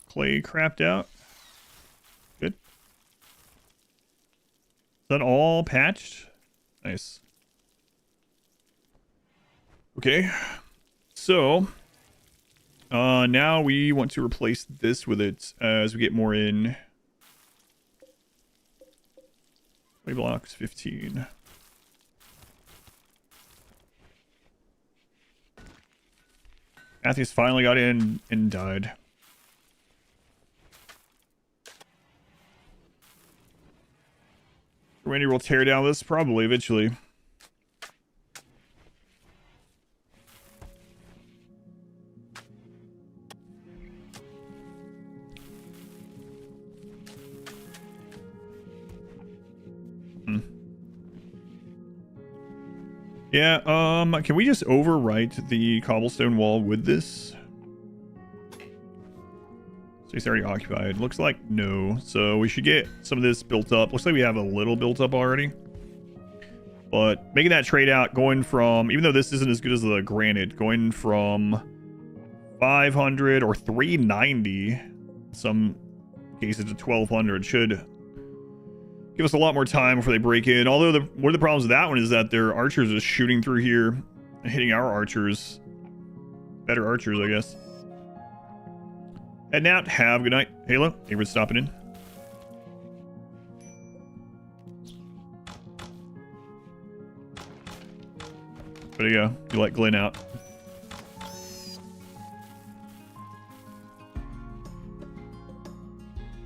clay crapped out. Good. Is that all patched? Nice. Okay. So, now we want to replace this with it as we get more in. Clay blocks 15. Matthews finally got in and died. Randy will tear down this probably eventually. Yeah, can we just overwrite the cobblestone wall with this? So it's already occupied. Looks like no. So we should get some of this built up. Looks like we have a little built up already. But making that trade out, going from, even though this isn't as good as the granite, going from 500 or 390, some cases to 1200 should give us a lot more time before they break in. Although one of the problems with that one is that their archers are shooting through here and hitting our archers. Better archers, I guess. Heading out. Have a good night. Halo, thank you for stopping in. There you go. You let Glenn out.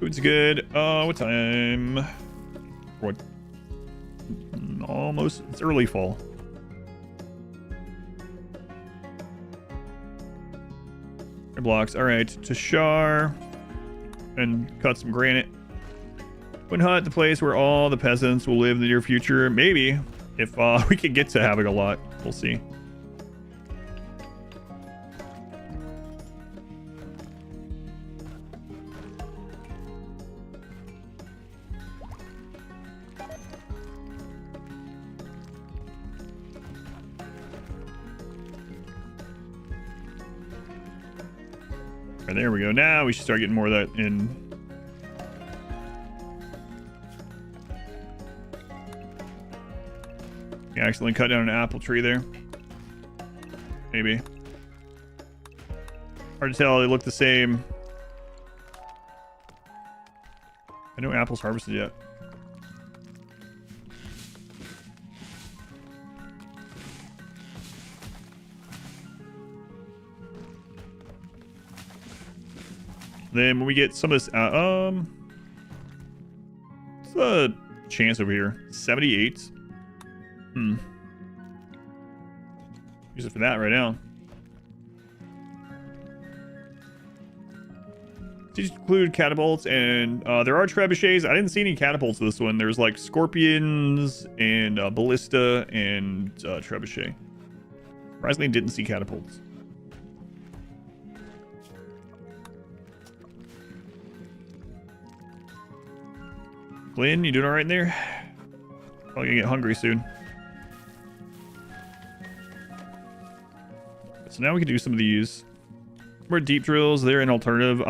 Food's good. What time? What? Almost. It's early fall. Blocks. All right. Tashar. And cut some granite. When hunt the place where all the peasants will live in the near future. Maybe. If we can get to having a lot. We'll see. Right, there we go. Now we should start getting more of that in. You accidentally cut down an apple tree there. Maybe. Hard to tell. They look the same. I know apples harvested yet. Then when we get some of this what's the chance over here? 78. Use it for that right now. These include catapults, and there are trebuchets. I didn't see any catapults this one. There's like scorpions and ballista and trebuchet. Surprisingly, didn't see catapults. Glenn, you doing all right in there? Probably gonna get hungry soon. So now we can do some of these. More deep drills, they're an alternative.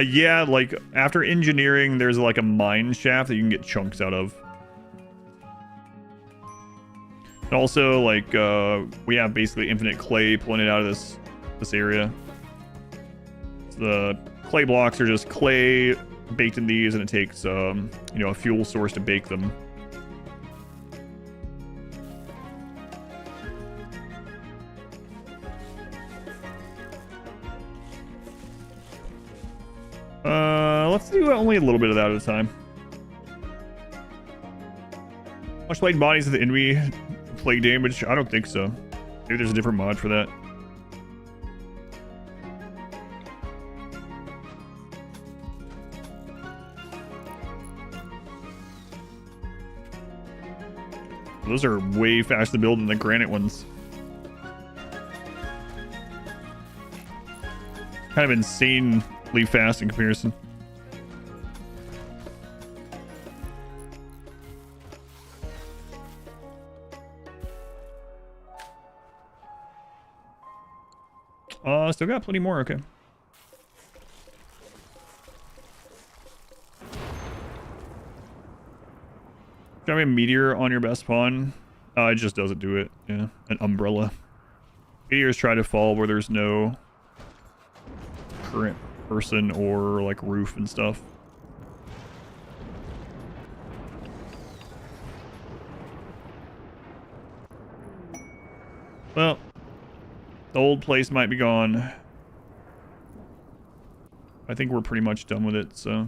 Yeah, like after engineering, there's like a mine shaft that you can get chunks out of. And also, like, we have basically infinite clay pulling it out of this area. So the clay blocks are just clay baked in these, and it takes you know, a fuel source to bake them. Let's do only a little bit of that at a time. Much like bodies of the enemy plague damage? I don't think so. Maybe there's a different mod for that. Those are way faster to build than the granite ones. kind of insanely fast in comparison. Still got plenty more, okay. Driving a meteor on your best pawn, it just doesn't do it. Yeah, an umbrella. Meteors try to fall where there's no current person or like roof and stuff. Well, the old place might be gone. I think we're pretty much done with it, so.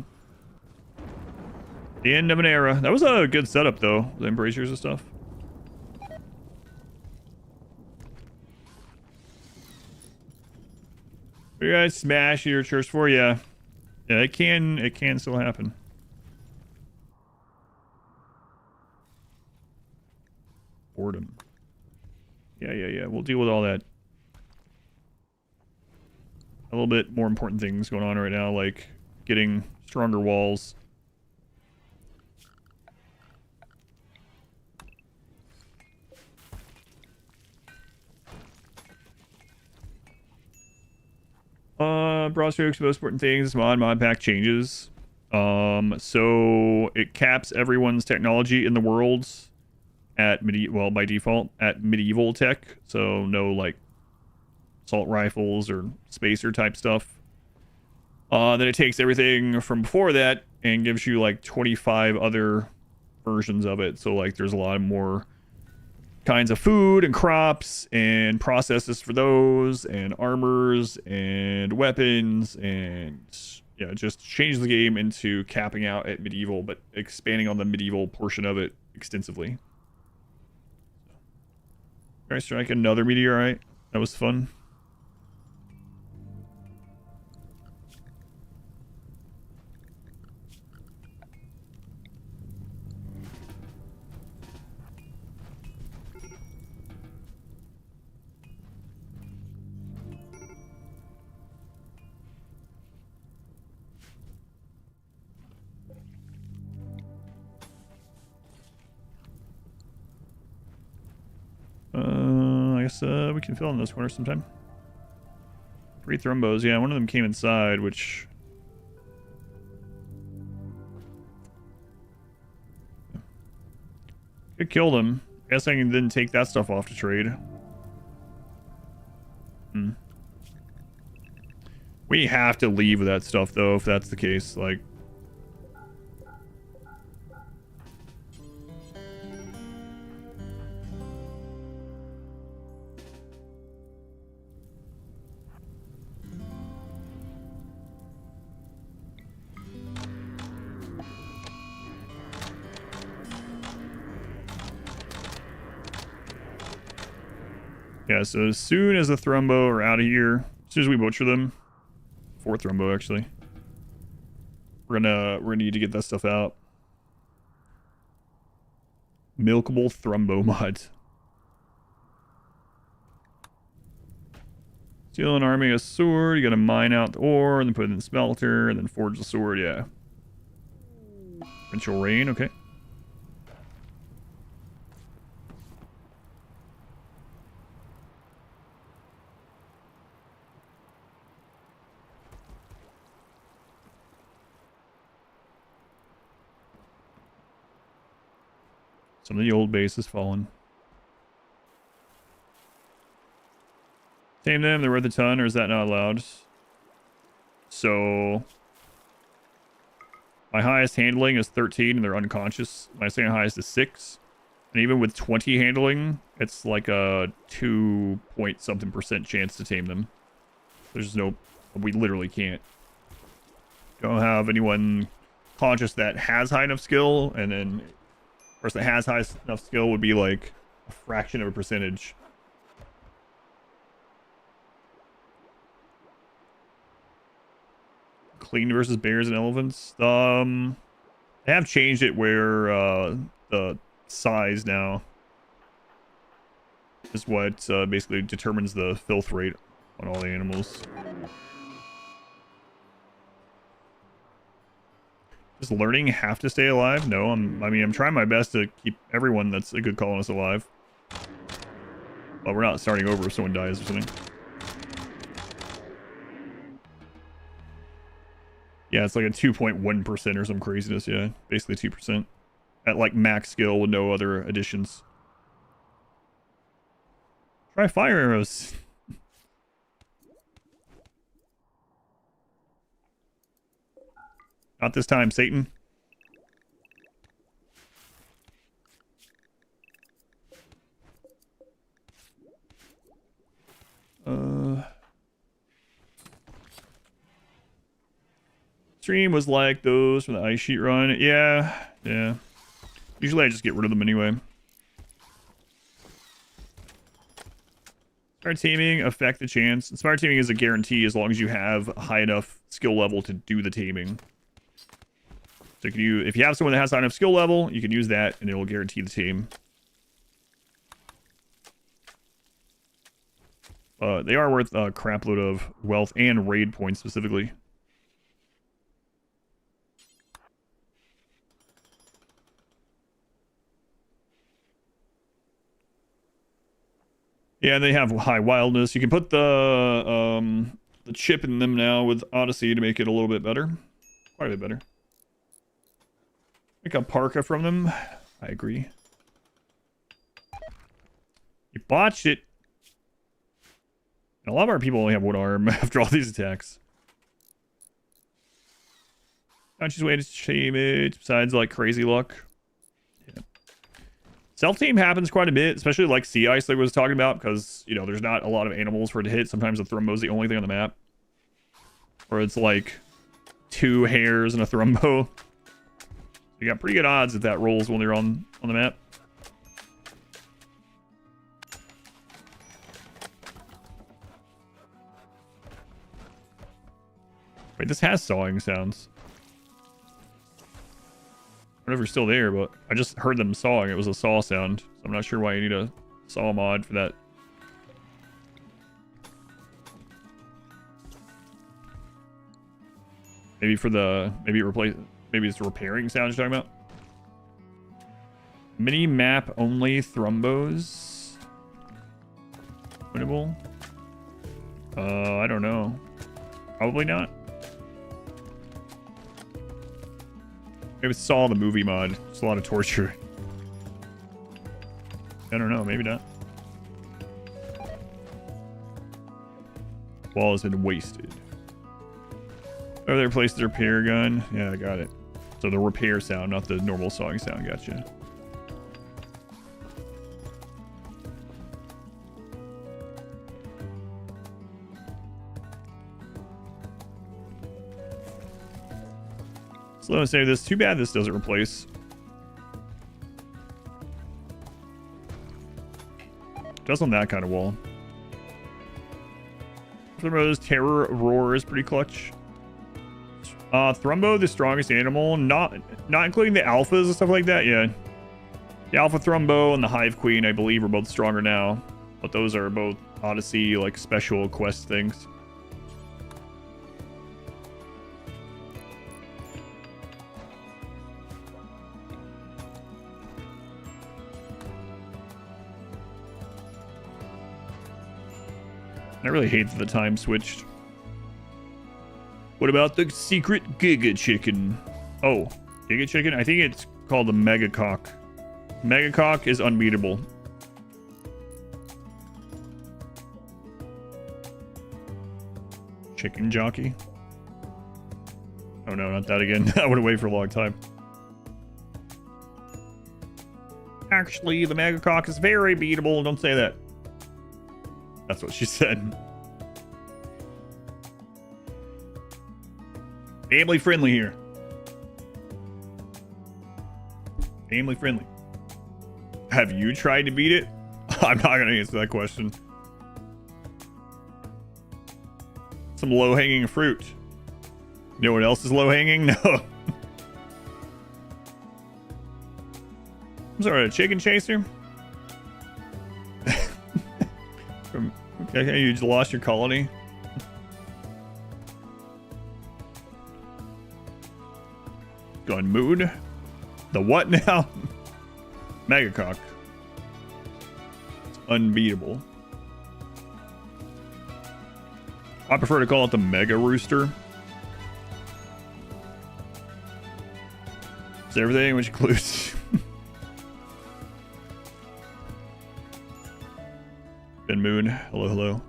The end of an era. That was a good setup, though. The embrasures and stuff. You guys smash your church for you. Yeah, it can still happen. Boredom. Yeah. We'll deal with all that. A little bit more important things going on right now, like getting stronger walls. Broad strokes, most important things, mod pack changes. So it caps everyone's technology in the worlds at by default at medieval tech. So no like assault rifles or spacer type stuff. Then it takes everything from before that and gives you like 25 other versions of it. So like there's a lot more kinds of food and crops and processes for those and armors and weapons, and yeah, just change the game into capping out at medieval but expanding on the medieval portion of it extensively. All right, strike another meteorite. That was fun. I guess we can fill in those corners sometime. 3 thrombos. Yeah, one of them came inside, which... Could kill them. I guess I can then take that stuff off to trade. We have to leave with that stuff, though, if that's the case. Like... Yeah, so as soon as the thrombo are out of here, as soon as we butcher them, 4 thrombo actually, we're gonna need to get that stuff out. Milkable thrombo mod. Steal an army a sword, you gotta mine out the ore, and then put it in the smelter, and then forge the sword, yeah. Torrential rain, okay. Some of the old base has fallen. Tame them, they're worth a ton, or is that not allowed? So... my highest handling is 13 and they're unconscious. My second highest is 6. And even with 20 handling, it's like a 2 point something% chance to tame them. There's no... we literally can't. Don't have anyone conscious that has high enough skill, and then... of course, that has high enough skill would be like a fraction of a percentage. Clean versus bears and elephants. They have changed it where the size now is what basically determines the filth rate on all the animals. Does learning have to stay alive? No, I mean, I'm trying my best to keep everyone that's a good colonist alive. But we're not starting over if someone dies or something. Yeah, it's like a 2.1% or some craziness, yeah. Basically 2%. At like max skill with no other additions. Try fire arrows. Not this time, Satan. Stream was like those from the ice sheet run. Yeah. Usually I just get rid of them anyway. Smart teaming affect the chance. Smart teaming is a guarantee as long as you have a high enough skill level to do the taming. So if you have someone that has high enough skill level, you can use that and it will guarantee the tame. They are worth a crap load of wealth and raid points specifically. Yeah, they have high wildness. You can put the chip in them now with Odyssey to make it a little bit better. Quite a bit better. Make a parka from them. I agree. You botched it. And a lot of our people only have one arm after all these attacks. Not just way to shame it, besides like crazy luck. Yeah. Self-team happens quite a bit, especially like sea ice like I was talking about, because, you know, there's not a lot of animals for it to hit. Sometimes the Thrumbo is the only thing on the map. Or it's like 2 hares and a Thrumbo. You got pretty good odds if that rolls when they're on the map. Wait, this has sawing sounds. I don't know if you're still there, but I just heard them sawing. It was a saw sound. So I'm not sure why you need a saw mod for that. Maybe for the... Maybe it's a repairing sound you're talking about? Mini map only Thrumbos? Winnable? I don't know. Probably not. Maybe it's Saw the movie mod. It's a lot of torture. I don't know. Maybe not. Wall has been wasted. Oh, they replaced the repair gun. Yeah, I got it. So the repair sound, not the normal sawing sound. Gotcha. So let me say this. Too bad this doesn't replace. Just on that kind of wall. Thrumbo's Terror Roar is pretty clutch. Thrumbo, the strongest animal, not including the alphas and stuff like that. Yeah, the Alpha Thrumbo and the Hive Queen, I believe, are both stronger now, but those are both Odyssey like special quest things. I really hate that the time switched. What about the secret Giga Chicken? Oh, Giga Chicken? I think it's called the Mega Cock. Mega Cock is unbeatable. Chicken Jockey? Oh no, not that again. I would have waited for a long time. Actually, the Mega Cock is very beatable. Don't say that. That's what she said. Family friendly here. Family friendly. Have you tried to beat it? I'm not going to answer that question. Some low-hanging fruit. You know what else is low-hanging? No. I'm sorry, a chicken chaser? Okay, you just lost your colony. Gun mood. The what now? Megacock. It's unbeatable. I prefer to call it the Mega Rooster. It's everything, which includes Ben Moon. Hello, hello.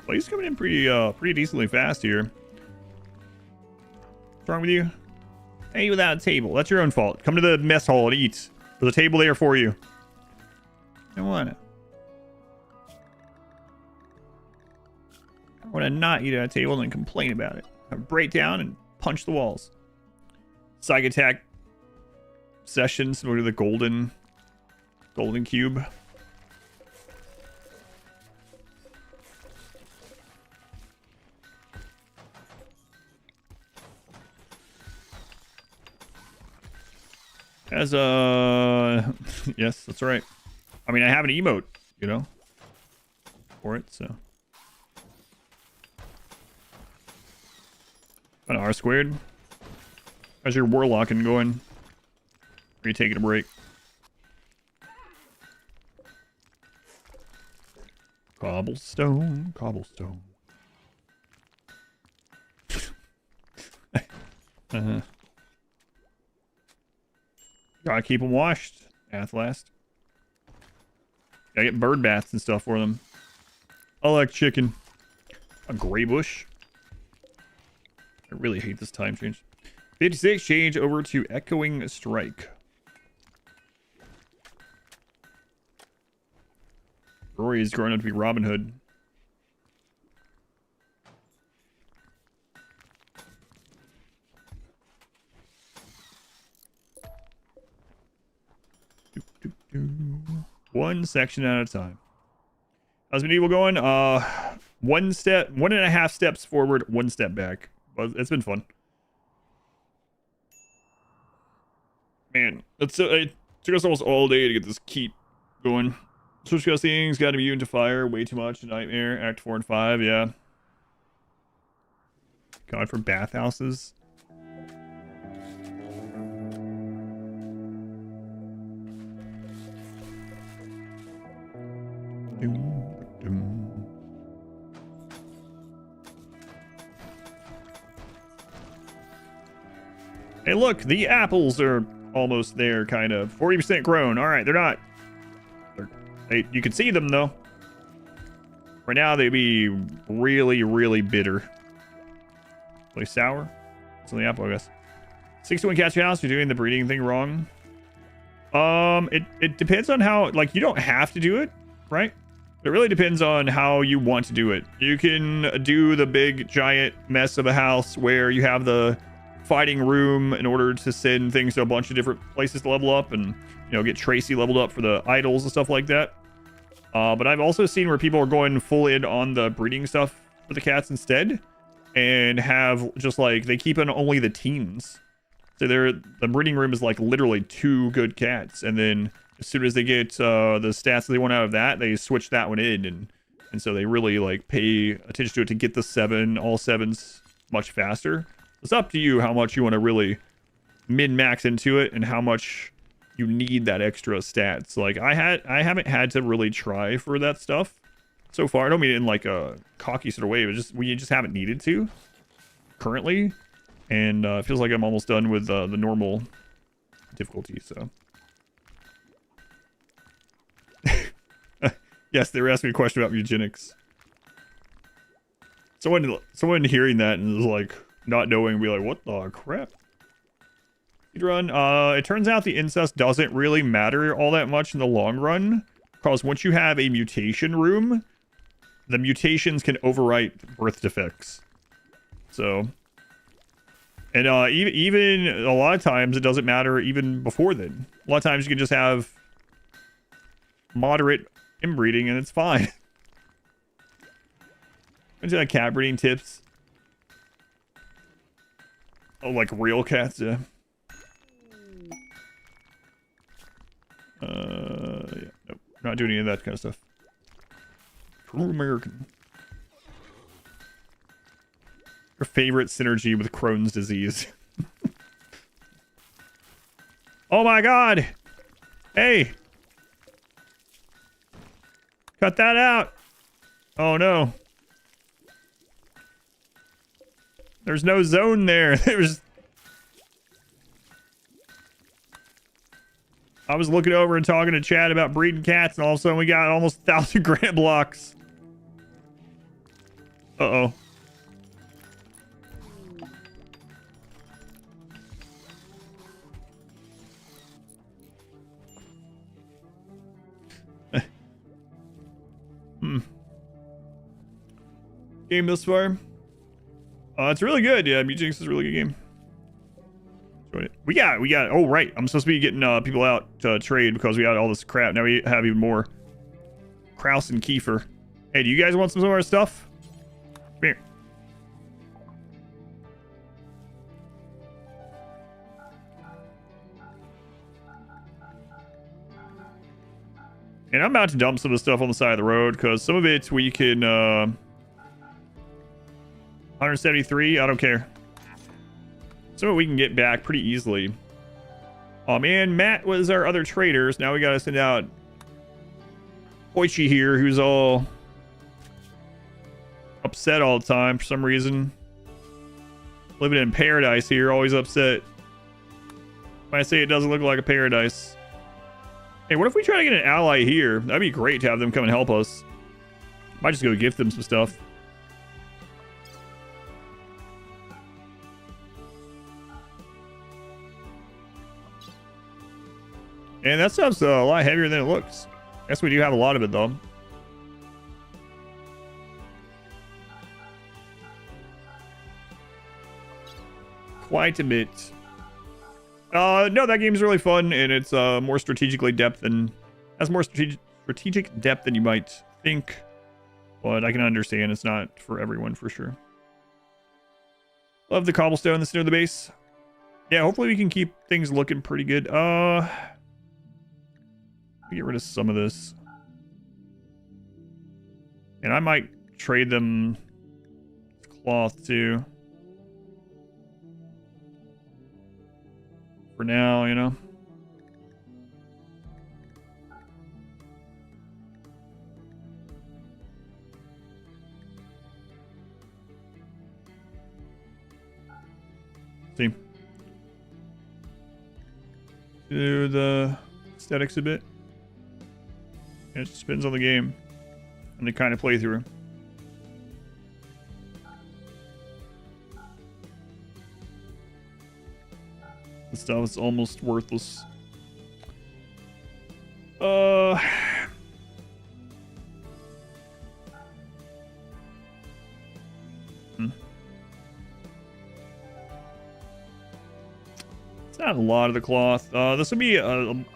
Well, he's coming in pretty decently fast here. What's wrong with you? Hey, without a table. That's your own fault. Come to the mess hall and eat. There's a table there for you. I want it. I want to not eat at a table and then complain about it. I break down and punch the walls. Psych attack session similar to the golden cube. As yes, that's right. I mean, I have an emote, you know, for it, so. An R squared. How's your warlocking going? Are you taking a break? Cobblestone, cobblestone. Gotta keep them washed, Athlast. Gotta get bird baths and stuff for them. I like chicken. A gray bush. I really hate this time change. 56, change over to Echoing Strike. Rory's growing up to be Robin Hood. One section at a time. How's medieval going? 1.5 steps forward, 1 step back. But it's been fun. Man, it took us almost all day to get this keep going. Switch things got immune to fire way too much. Nightmare, Act 4 and 5, yeah. God for bathhouses. Hey, look, the apples are almost there, kind of. 40% grown. All right, they're not. You can see them, though. Right now, they'd be really, really bitter. Really sour. It's on the apple, I guess. 61 catch your house. You're doing the breeding thing wrong. It depends on how, like, you don't have to do it, right? It really depends on how you want to do it. You can do the big, giant mess of a house where you have the fighting room in order to send things to a bunch of different places to level up and, you know, get Tracy leveled up for the idols and stuff like that. But I've also seen where people are going full in on the breeding stuff for the cats instead and have just like, they keep in only the teens. So the breeding room is like literally 2 good cats. And then as soon as they get the stats that they want out of that, they switch that one in. And so they really like pay attention to it to get the all 7s much faster. It's up to you how much you want to really min-max into it and how much you need that extra stats. Like I haven't had to really try for that stuff so far. I don't mean it in like a cocky sort of way, but we just haven't needed to currently. And it feels like I'm almost done with the normal difficulty, so. Yes, they were asking me a question about eugenics. Someone hearing that and was like, not knowing, be like, what the crap? Speedrun. It turns out the incest doesn't really matter all that much in the long run, because once you have a mutation room, the mutations can overwrite birth defects. So, and even a lot of times it doesn't matter even before then. A lot of times you can just have moderate inbreeding and it's fine. Into like cat breeding tips. Oh, like real cats, yeah. Yeah, nope. Not doing any of that kind of stuff. True American. Your favorite synergy with Crohn's disease. Oh my god! Hey! Cut that out! Oh no. There's no zone there. I was looking over and talking to Chad about breeding cats, and all of a sudden we got almost 1,000 grand blocks. Uh-oh. Game this far? It's really good. Yeah, Mujinx is a really good game. Enjoyed it. We got. Oh right, I'm supposed to be getting people out to trade because we got all this crap. Now we have even more. Kraus and Kiefer. Hey, do you guys want some of our stuff? Come here. And I'm about to dump some of the stuff on the side of the road because some of it we can 173, I don't care. Some of it we can get back pretty easily. Oh man, Matt was our other traders. Now we gotta send out Oichi here, who's all upset all the time for some reason. Living in paradise here, always upset. When I say it doesn't look like a paradise. Hey, what if we try to get an ally here? That'd be great to have them come and help us. Might just go gift them some stuff. And that stuff's a lot heavier than it looks. I guess we do have a lot of it, though. Quite a bit. No, that game's really fun, and it's more strategically depth than... has more strategic depth than you might think. But I can understand it's not for everyone, for sure. Love the cobblestone that's near the base. Yeah, hopefully we can keep things looking pretty good. Get rid of some of this. And I might trade them cloth too. For now, you know. See. Do the aesthetics a bit. It just depends on the game and the kind of playthrough. The stuff is almost worthless. Hmm. It's not a lot of the cloth. This would be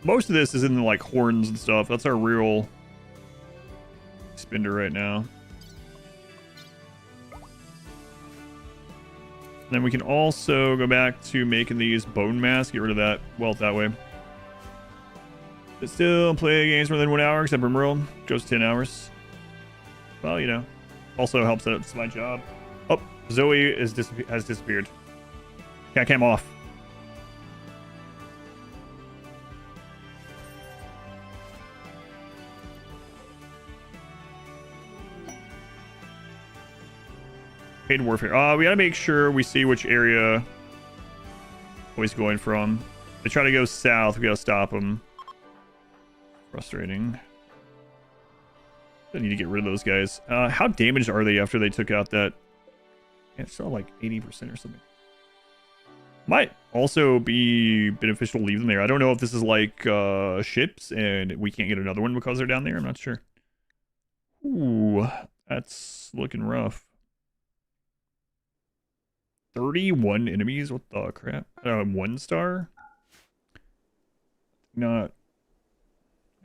most of this is in the like horns and stuff. That's our real spender right now. Then we can also go back to making these bone masks. Get rid of that wealth that way. But still play games more than 1 hour, except RimWorld goes 10 hours. Well, you know, also helps that it's my job. Oh, Zoe has disappeared. Cat cam off. Paid warfare. We gotta make sure we see which area he's going from. They try to go south, we gotta stop them. Frustrating. I need to get rid of those guys. How damaged are they after they took out that? Yeah, it's still like 80% or something. Might also be beneficial to leave them there. I don't know if this is like ships and we can't get another one because they're down there. I'm not sure. Ooh, that's looking rough. 31 enemies? What the crap? 1 star? Not.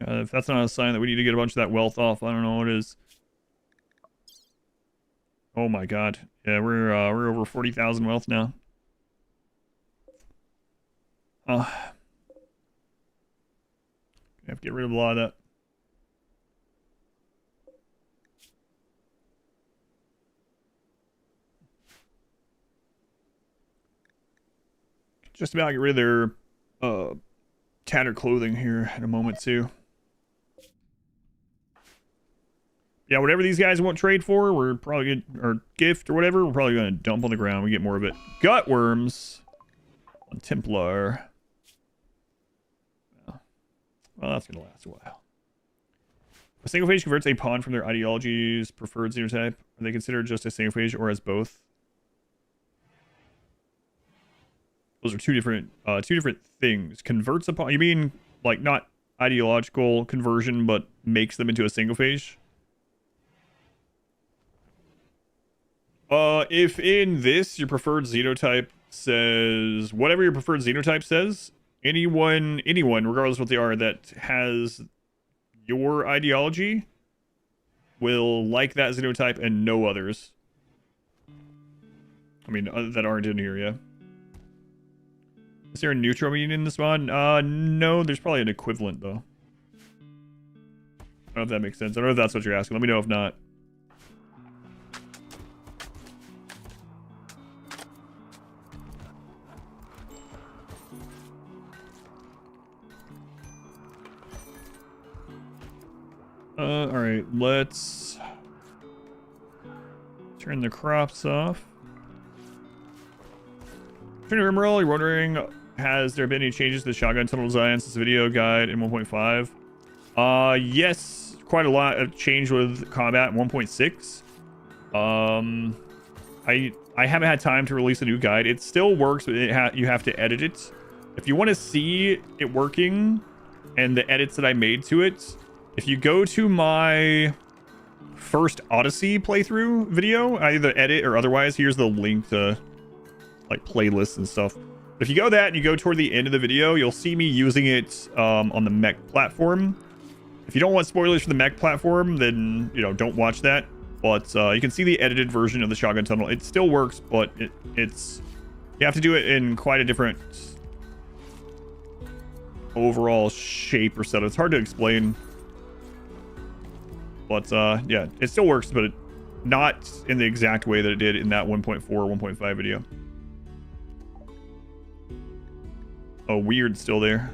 If that's not a sign that we need to get a bunch of that wealth off, I don't know what is. Oh my god. Yeah, we're over 40,000 wealth now. I have to get rid of a lot of that. just about get rid of their tattered clothing here in a moment too. Yeah, whatever these guys won't trade for, we're probably gonna, or gift or whatever, we're probably gonna dump on the ground. We get more of it. Gut worms on Templar. Well, that's gonna last a while. A single phage converts a pawn from their ideology's preferred xenotype. Are they considered just a single phage or as both? Those are two different things. Converts a pawn. You mean like not ideological conversion, but makes them into a single phage? If in this your preferred xenotype says whatever your preferred xenotype says, anyone, regardless of what they are, that has your ideology will like that xenotype and no others. I mean, that aren't in here, yeah. Is there a neutral meaning in this mod? No, there's probably an equivalent, though. I don't know if that makes sense. I don't know if that's what you're asking. Let me know if not. Alright, let's turn the crops off. Turn to RimWorld, you're wondering, has there been any changes to the shotgun tunnel design since the video guide in 1.5? Yes, quite a lot of change with combat in 1.6. I haven't had time to release a new guide. It still works, but you have to edit it. If you want to see it working and the edits that I made to it, if you go to my first Odyssey playthrough video, either edit or otherwise, here's the link to like playlists and stuff. If you go that and you go toward the end of the video, you'll see me using it on the mech platform. If you don't want spoilers for the mech platform, then, you know, don't watch that. But you can see the edited version of the shotgun tunnel. It still works, but it's you have to do it in quite a different overall shape or setup. It's hard to explain. But yeah, it still works, but not in the exact way that it did in that 1.4 or 1.5 video. Oh, weird, still there.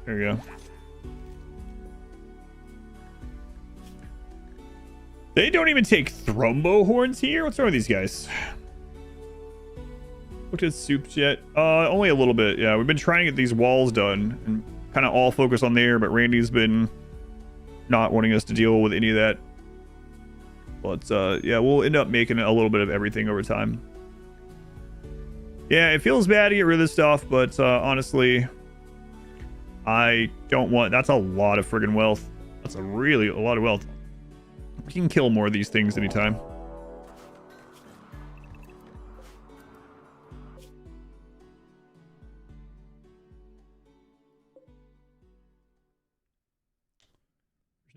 There you go. They don't even take thrombo horns here? What's wrong with these guys? Looked at soups yet? Only a little bit. Yeah, we've been trying to get these walls done and kind of all focus on there, but Randy's been not wanting us to deal with any of that. But yeah, we'll end up making a little bit of everything over time. Yeah, it feels bad to get rid of this stuff, but honestly, I don't want... That's a lot of friggin' wealth. That's a lot of wealth. We can kill more of these things anytime.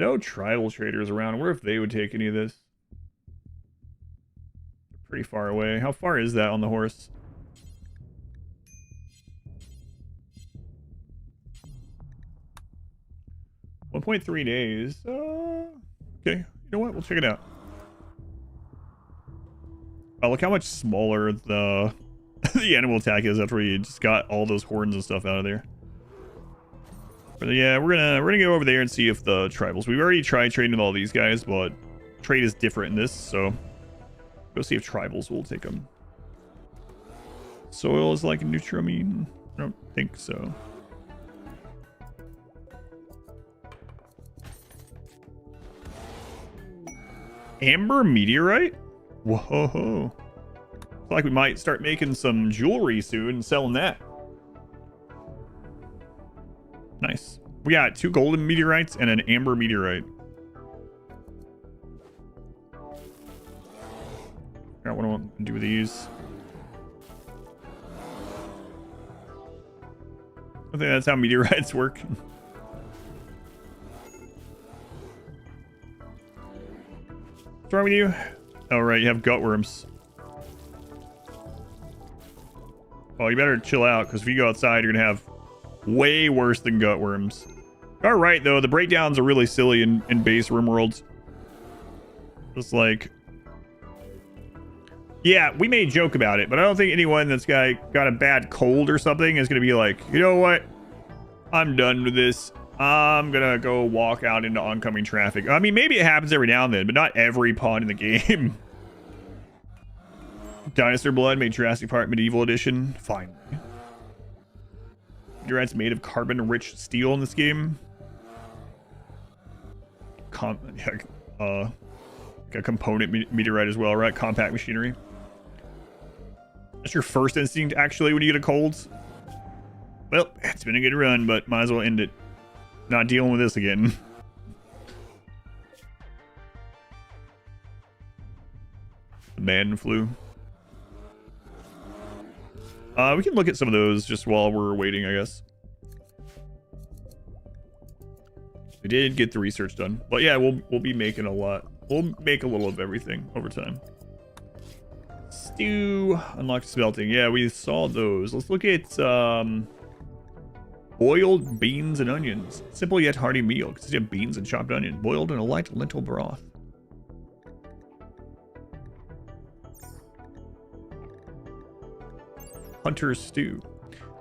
No tribal traders around. I wonder if they would take any of this. They're pretty far away. How far is that on the horse? .3 days. Okay. You know what? We'll check it out. Oh, look how much smaller the the animal attack is after we just got all those horns and stuff out of there. But yeah, we're gonna go over there and see if the tribals. We've already tried trading with all these guys, but trade is different in this, so go see if tribals will take them. Soil is like a neutramine. I don't think so. Amber meteorite? Whoa. Looks like we might start making some jewelry soon and selling that. Nice. We got 2 golden meteorites and an amber meteorite. Alright, what do I want to do with these? I think that's how meteorites work. What's wrong with you? Oh, right, you have gut worms. Oh, you better chill out, because if you go outside, you're going to have way worse than gut worms. All right, though, the breakdowns are really silly in base RimWorld. Just like, yeah, we may joke about it, but I don't think anyone that's got a bad cold or something is going to be like, you know what? I'm done with this. I'm going to go walk out into oncoming traffic. I mean, maybe it happens every now and then, but not every pod in the game. Dinosaur Blood made Jurassic Park Medieval Edition. Finally. Meteorites made of carbon-rich steel in this game. A component meteorite as well, right? Compact machinery. That's your first instinct, actually, when you get a cold. Well, it's been a good run, but might as well end it. Not dealing with this again. The man flu. We can look at some of those just while we're waiting, I guess. We did get the research done. But yeah, we'll be making a lot. We'll make a little of everything over time. Stew. Unlocked smelting. Yeah, we saw those. Let's look at boiled beans and onions. Simple yet hearty meal. Consists of beans and chopped onion. Boiled in a light lentil broth. Hunter's stew.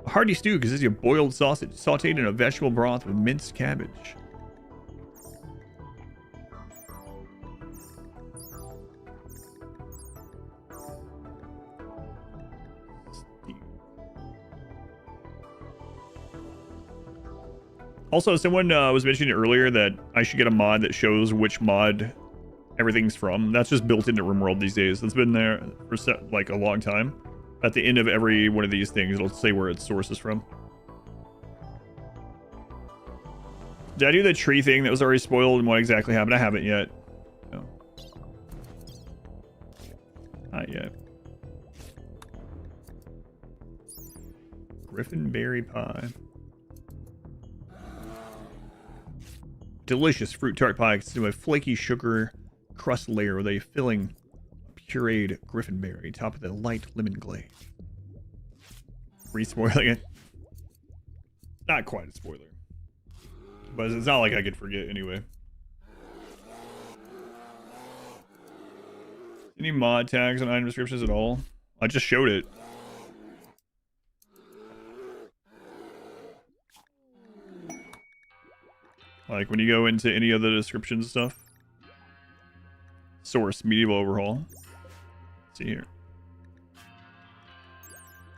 A hearty stew consists of boiled sausage sauteed in a vegetable broth with minced cabbage. Also, someone was mentioning earlier that I should get a mod that shows which mod everything's from. That's just built into RimWorld these days. It's been there for like a long time. At the end of every one of these things, it'll say where its source is from. Did I do the tree thing that was already spoiled and what exactly happened? I haven't yet. No. Not yet. Griffinberry pie. Delicious fruit tart pie consists of a flaky sugar crust layer with a filling pureed griffinberry topped with a light lemon glaze. Re-spoiling it. Not quite a spoiler. But it's not like I could forget anyway. Any mod tags and item descriptions at all? I just showed it. Like when you go into any of the descriptions and stuff. Source, medieval overhaul. Let's see here.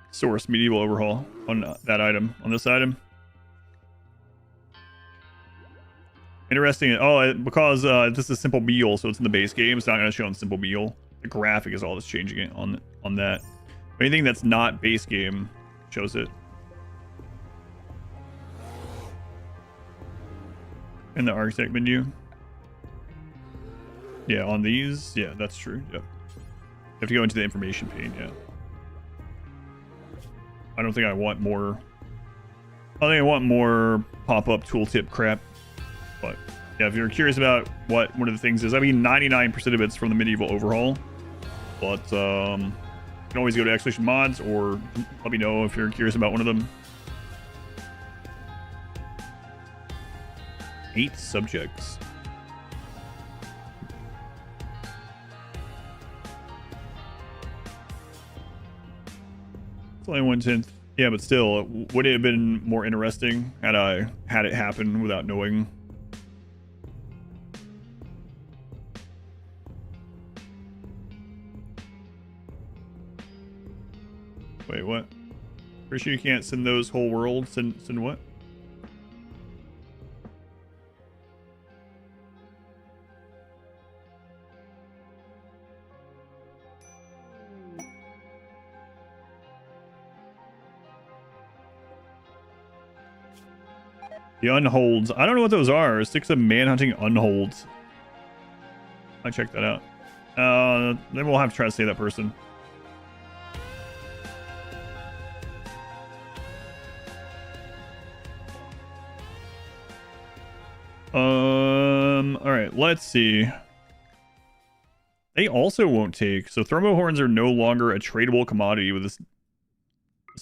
Source, medieval overhaul on that item, on this item. Interesting. Oh, because this is simple meal, so it's in the base game. It's not going to show on simple meal. The graphic is all that's changing it on that. Anything that's not base game shows it. In the architect menu. Yeah, on these. Yeah, that's true. Yep. You have to go into the information pane, yeah. I don't think I want more. I think I want more pop-up tooltip crap. But yeah, if you're curious about what one of the things is, I mean 99% of it's from the medieval overhaul. But you can always go to Exploration Mods or let me know if you're curious about one of them. 8 subjects. It's only 1/10. Yeah, but still, would it have been more interesting had I had it happen without knowing? Wait, what? Pretty sure you can't send those whole worlds. Send what? The unholds. I don't know what those are. 6 of manhunting unholds. I check that out. Then we'll have to try to save that person. All right, let's see. They also won't take. So thermohorns are no longer a tradable commodity with this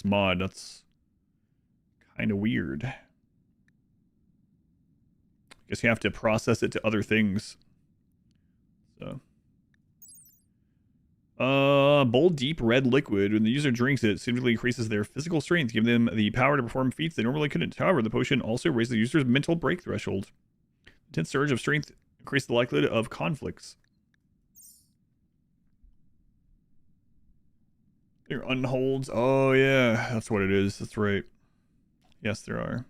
mod. That's kind of weird. guess you have to process it to other things. So. Bold deep red liquid. When the user drinks it, significantly increases their physical strength, giving them the power to perform feats they normally couldn't. However, the potion also raises the user's mental break threshold. Intense surge of strength increases the likelihood of conflicts. There are unholds. Oh yeah, that's what it is. That's right. Yes, there are.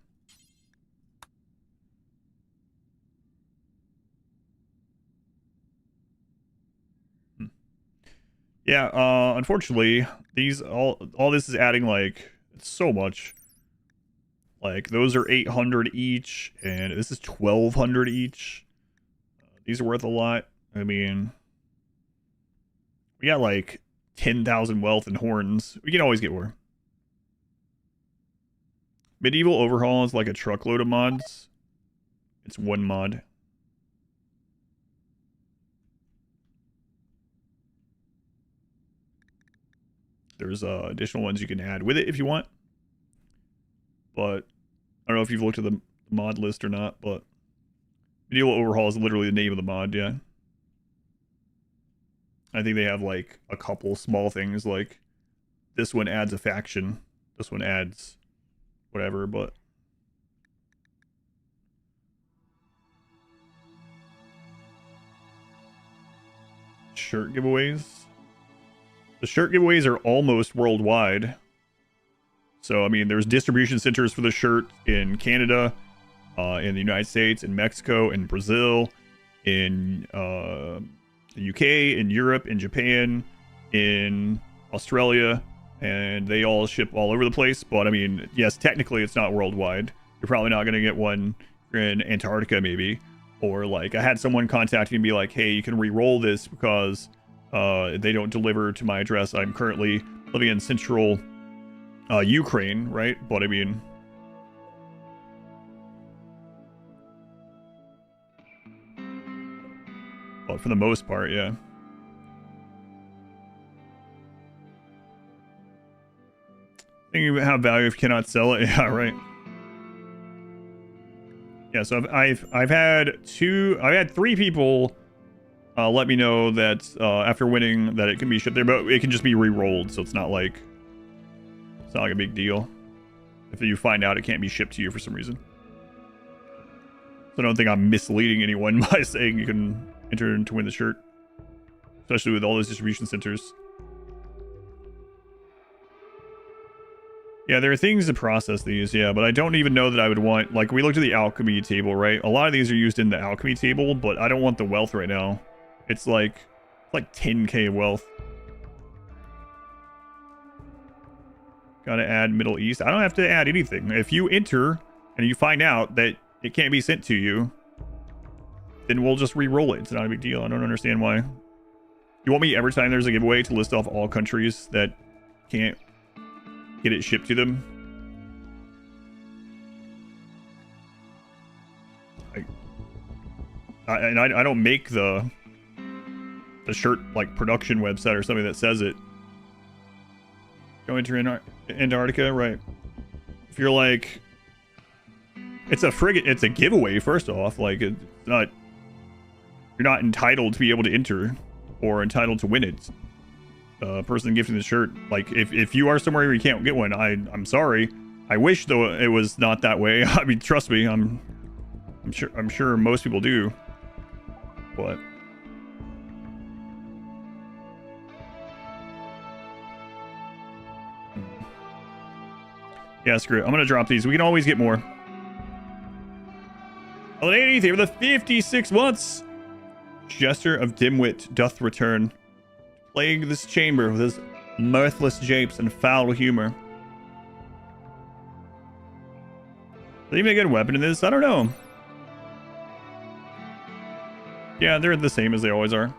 Yeah, unfortunately, these all this is adding like so much. Like those are 800 each, and this is 1200 each. These are worth a lot. I mean, we got like 10,000 wealth and horns. We can always get more. Medieval Overhaul is like a truckload of mods. It's one mod. There's additional ones you can add with it if you want. But I don't know if you've looked at the mod list or not, but Medieval Overhaul is literally the name of the mod, yeah. I think they have like a couple small things, like this one adds a faction, this one adds whatever, but shirt giveaways. The shirt giveaways are almost worldwide. So, I mean, there's distribution centers for the shirt in Canada, in the United States, in Mexico, in Brazil, in the UK, in Europe, in Japan, in Australia, and they all ship all over the place. But, I mean, yes, technically it's not worldwide. You're probably not going to get one in Antarctica, maybe. Or, like, I had someone contact me and be like, hey, you can re-roll this because they don't deliver to my address. I'm currently living in central Ukraine, right? But I mean, but for the most part, yeah. Think you have value if you cannot sell it. Yeah, right. Yeah, so I've had 3 people let me know that after winning that it can be shipped there, but it can just be re-rolled, so it's not like a big deal if you find out it can't be shipped to you for some reason. So I don't think I'm misleading anyone by saying you can enter to win the shirt, especially with all those distribution centers. Yeah, there are things to process these, yeah, but I don't even know that I would want, like, we looked at the alchemy table, right? A lot of these are used in the alchemy table, but I don't want the wealth right now. It's like 10k wealth. Gotta add Middle East. I don't have to add anything. If you enter and you find out that it can't be sent to you, then we'll just re-roll it. It's not a big deal. I don't understand why. You want me every time there's a giveaway to list off all countries that can't get it shipped to them? I don't make the shirt like production website or something that says it. Go enter Antarctica, right? If you're like, it's a giveaway. First off, like it's not, you're not entitled to be able to enter or entitled to win it. Person gifting the shirt, like if you are somewhere where you can't get one, I'm sorry. I wish though it was not that way. I mean, trust me, I'm sure most people do, but. Yeah, screw it. I'm gonna drop these. We can always get more. Oh, lady, here for the 56 months. Jester of Dimwit doth return, plague this chamber with his mirthless japes and foul humor. Is there even a good weapon in this? I don't know. Yeah, they're the same as they always are.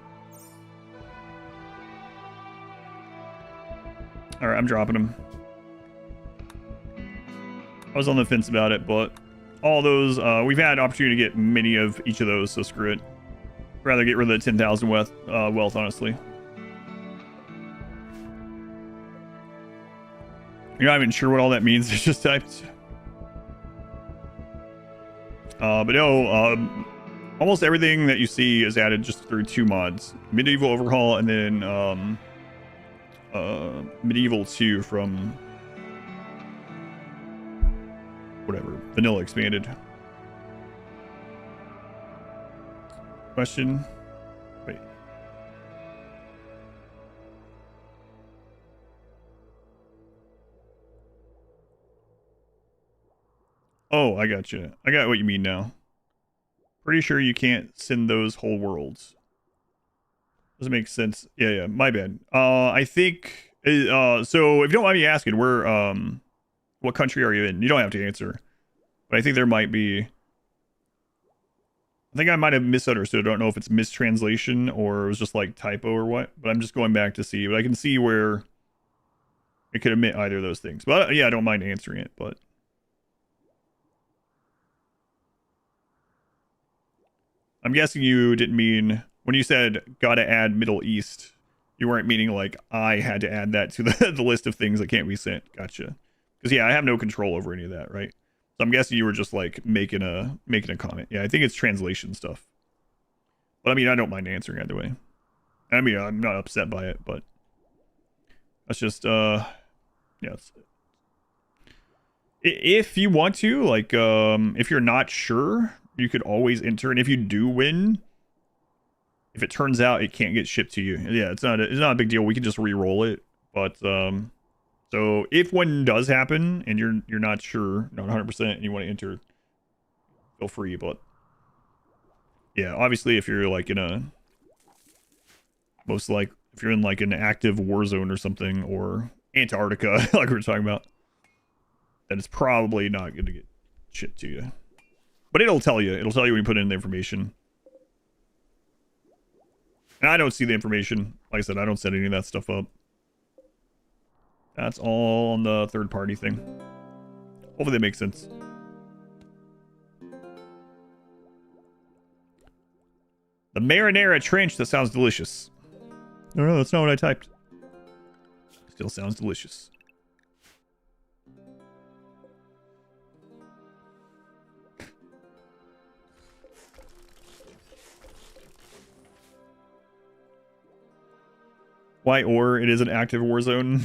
Alright, I'm dropping them. I was on the fence about it, but all those, we've had opportunity to get many of each of those, so screw it. I'd rather get rid of the 10,000 wealth, honestly. You're not even sure what all that means. It's just typed. But no, almost everything that you see is added just through 2 mods: Medieval Overhaul and then Medieval 2 from whatever, Vanilla Expanded. Question? Wait. Oh, I got you. I got what you mean now. Pretty sure you can't send those whole worlds. Doesn't make sense. Yeah, my bad. I think, so if you don't mind me asking, what country are you in? You don't have to answer. But I think there might be, I think I might have misunderstood. I don't know if it's mistranslation or it was just like typo or what, but I'm just going back to see. But I can see where it could admit either of those things. But yeah, I don't mind answering it, but. I'm guessing you didn't mean, when you said gotta add Middle East, you weren't meaning like I had to add that to the list of things that can't be sent. Gotcha. Because yeah, I have no control over any of that, right? So I'm guessing you were just like making a comment. Yeah, I think it's translation stuff. But I mean, I don't mind answering either way. I mean, I'm not upset by it, but that's just yeah. If you want to, like, if you're not sure, you could always enter, and if you do win, if it turns out it can't get shipped to you, yeah, it's not a big deal. We can just re-roll it. But so if one does happen and you're not sure, not 100%, and you want to enter, feel free. But yeah, obviously, if you're like in a if you're in like an active war zone or something, or Antarctica, like we were talking about, then it's probably not going to get shipped to you. But it'll tell you. It'll tell you when you put in the information. And I don't see the information. Like I said, I don't set any of that stuff up. That's all on the third-party thing. Hopefully that makes sense. The marinara trench, that sounds delicious. No, that's not what I typed. Still sounds delicious. Why or it is an active war zone.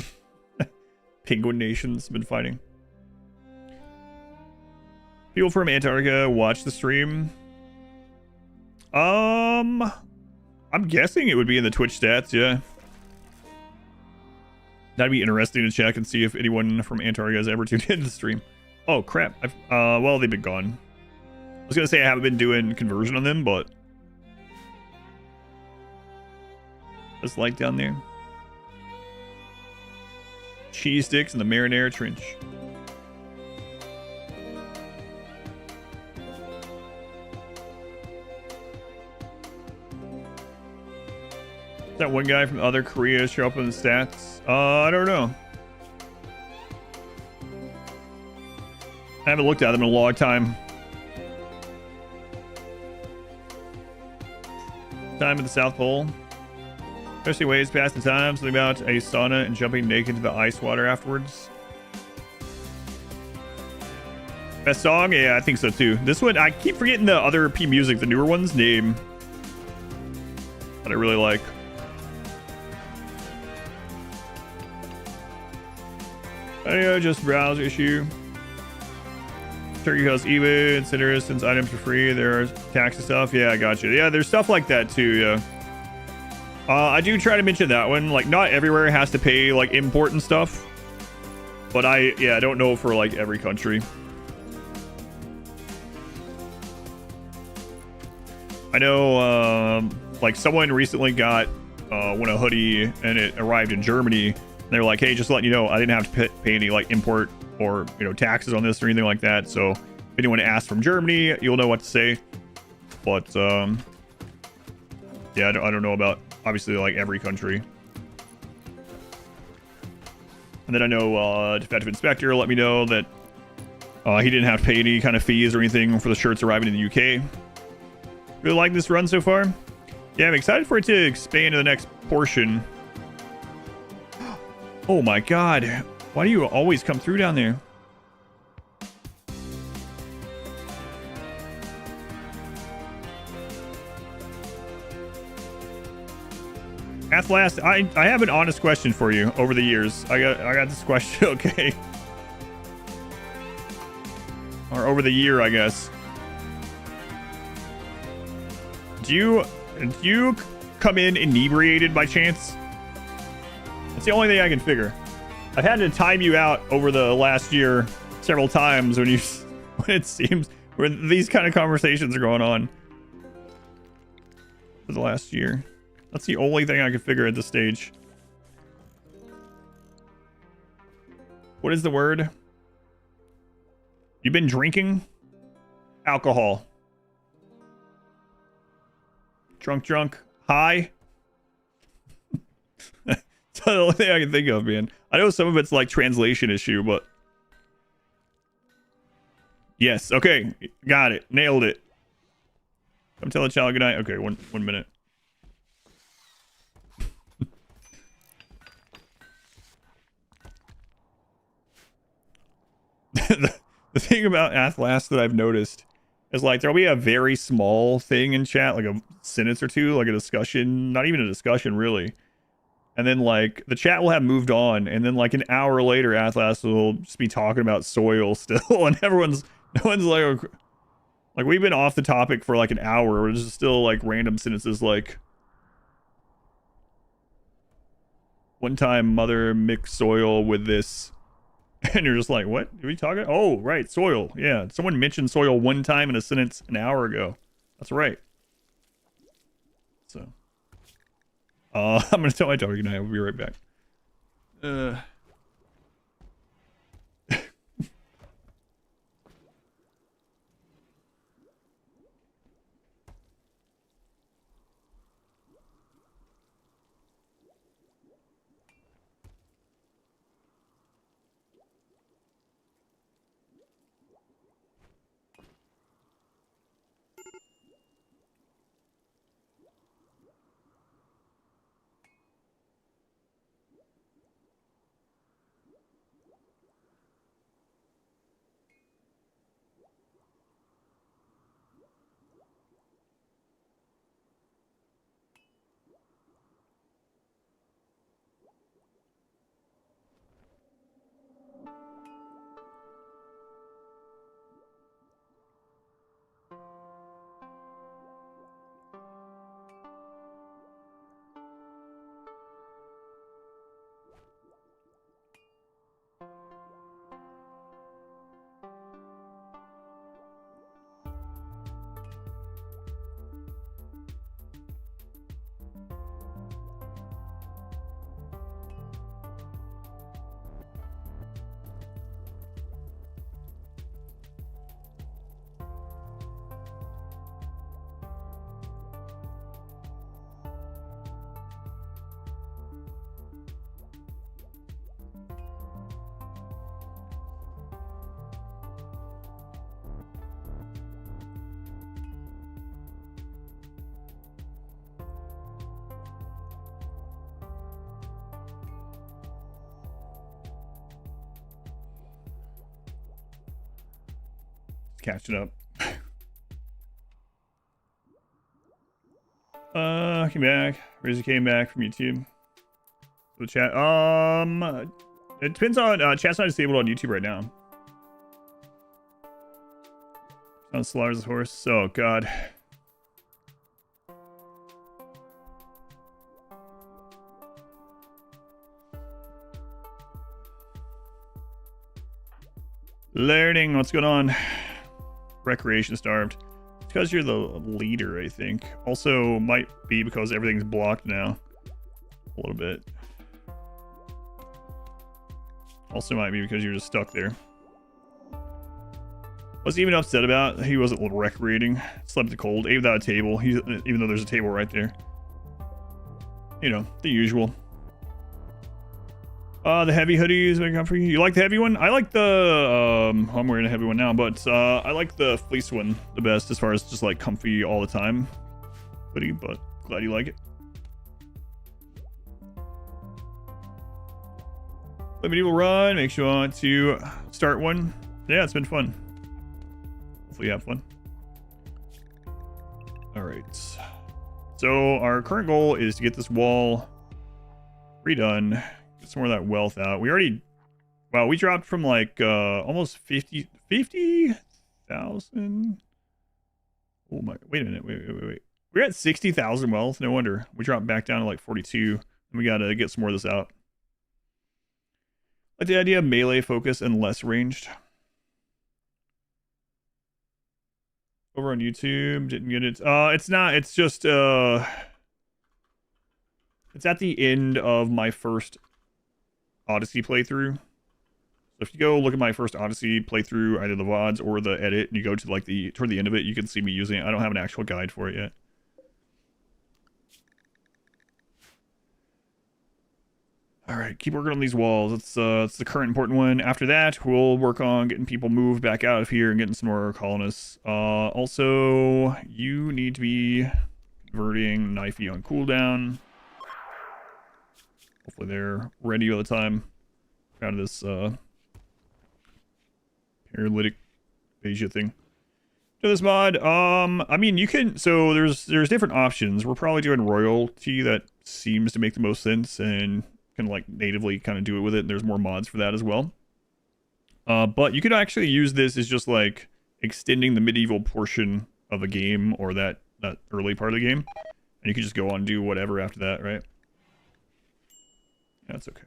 Penguin Nation's been fighting. People from Antarctica watch the stream. I'm guessing it would be in the Twitch stats, yeah. That'd be interesting to check and see if anyone from Antarctica has ever tuned into the stream. Oh crap. Well, they've been gone. I was gonna say I haven't been doing conversion on them, but it's like down there. Cheese sticks in the marinara trench. Is that one guy from other Korea show up in the stats? I don't know. I haven't looked at them in a long time. Time at the South Pole. Especially ways past the time, something about a sauna and jumping naked into the ice water afterwards. Best song? Yeah, I think so too. This one, I keep forgetting the other P Music, the newer one's name. That I really like. Anyway, just browse issue. Turkey costs eBay, etc. Since items are free, there are tax and stuff. Yeah, I got you. Yeah, there's stuff like that too, yeah. I do try to mention that one. Like, not everywhere has to pay, like, import and stuff. But I don't know for, like, every country. I know, like, someone recently got won a hoodie, and it arrived in Germany. And they were like, hey, just letting you know, I didn't have to pay any, like, import or, you know, taxes on this or anything like that. So, if anyone asks from Germany, you'll know what to say. But, yeah, I don't know about, obviously, like, every country. And then I know Defective Inspector let me know that he didn't have to pay any kind of fees or anything for the shirts arriving in the UK. Really like this run so far. Yeah, I'm excited for it to expand to the next portion. Oh my god. Why do you always come through down there? Athlast, I have an honest question for you over the years. I got this question, okay. Or over the year, I guess. Do you come in inebriated by chance? That's the only thing I can figure. I've had to time you out over the last year several times when it seems where these kind of conversations are going on for the last year. That's the only thing I can figure at this stage. What is the word? You've been drinking? Alcohol. Drunk. High? That's the only thing I can think of, man. I know some of it's like translation issue, but... Yes, okay. Got it. Nailed it. Come tell the child goodnight. Okay, one minute. The thing about Athlast that I've noticed is like there'll be a very small thing in chat, like a sentence or two, like a discussion, not even a discussion really. And then like the chat will have moved on, and then like an hour later Athlast will just be talking about soil still, and no one's like we've been off the topic for like an hour. We're just still like random sentences like one time mother mixed soil with this. And you're just like, what? Are we talking? Oh, right. Soil. Yeah. Someone mentioned soil one time in a sentence an hour ago. That's right. So, I'm going to tell my daughter goodnight. I'll be right back. Catching up. Came back. Rizzy came back from YouTube. The chat. It depends on chat's not disabled on YouTube right now. On Slaughter's horse. Oh god. Learning. What's going on? Recreation starved. It's because you're the leader, I think. Also might be because everything's blocked now. A little bit. Also might be because you're just stuck there. What's he even upset about? He wasn't recreating. Slept in the cold. Ate without a table. Even though there's a table right there. You know, the usual. The heavy hoodies make up for you. You like the heavy one? I like the, I'm wearing a heavy one now, but, I like the fleece one the best as far as just like comfy all the time hoodie, but glad you like it. Let medieval run. Make sure you want to start one. Yeah, it's been fun. Hopefully you have fun. All right. So our current goal is to get this wall Redone. Get some more of that wealth out. We already... Wow, we dropped from like almost 50,000. Oh my... Wait a minute. Wait. We're at 60,000 wealth. No wonder. We dropped back down to like 42. And we got to get some more of this out. Like the idea of melee focus and less ranged. Over on YouTube, didn't get it. It's not, it's just, it's at the end of my first Odyssey playthrough. So if you go look at my first Odyssey playthrough, either the VODs or the edit, and you go to like toward the end of it, you can see me using it. I don't have an actual guide for it yet. All right, keep working on these walls. It's the current important one. After that, we'll work on getting people moved back out of here and getting some more colonists. Also, you need to be converting Knifey on cooldown. Hopefully they're ready all the time. Out of this paralytic aphasia thing. To this mod, I mean, you can, so there's different options. We're probably doing royalty. That seems to make the most sense and can like natively kind of do it with it. And there's more mods for that as well. But you could actually use this as just like extending the medieval portion of a game, or that early part of the game. And you can just go on and do whatever after that, right? Yeah, that's okay.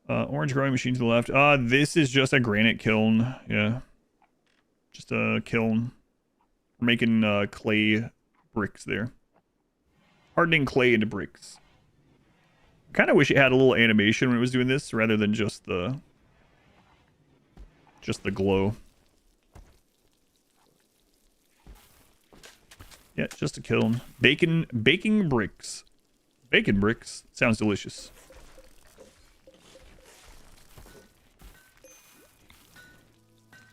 Orange growing machine to the left. This is just a granite kiln. Yeah. Just a kiln. We're making clay bricks there. Hardening clay into bricks. Kind of wish it had a little animation when it was doing this, rather than just the glow. Yeah, just a kiln. Baking bricks. Bacon bricks. Sounds delicious.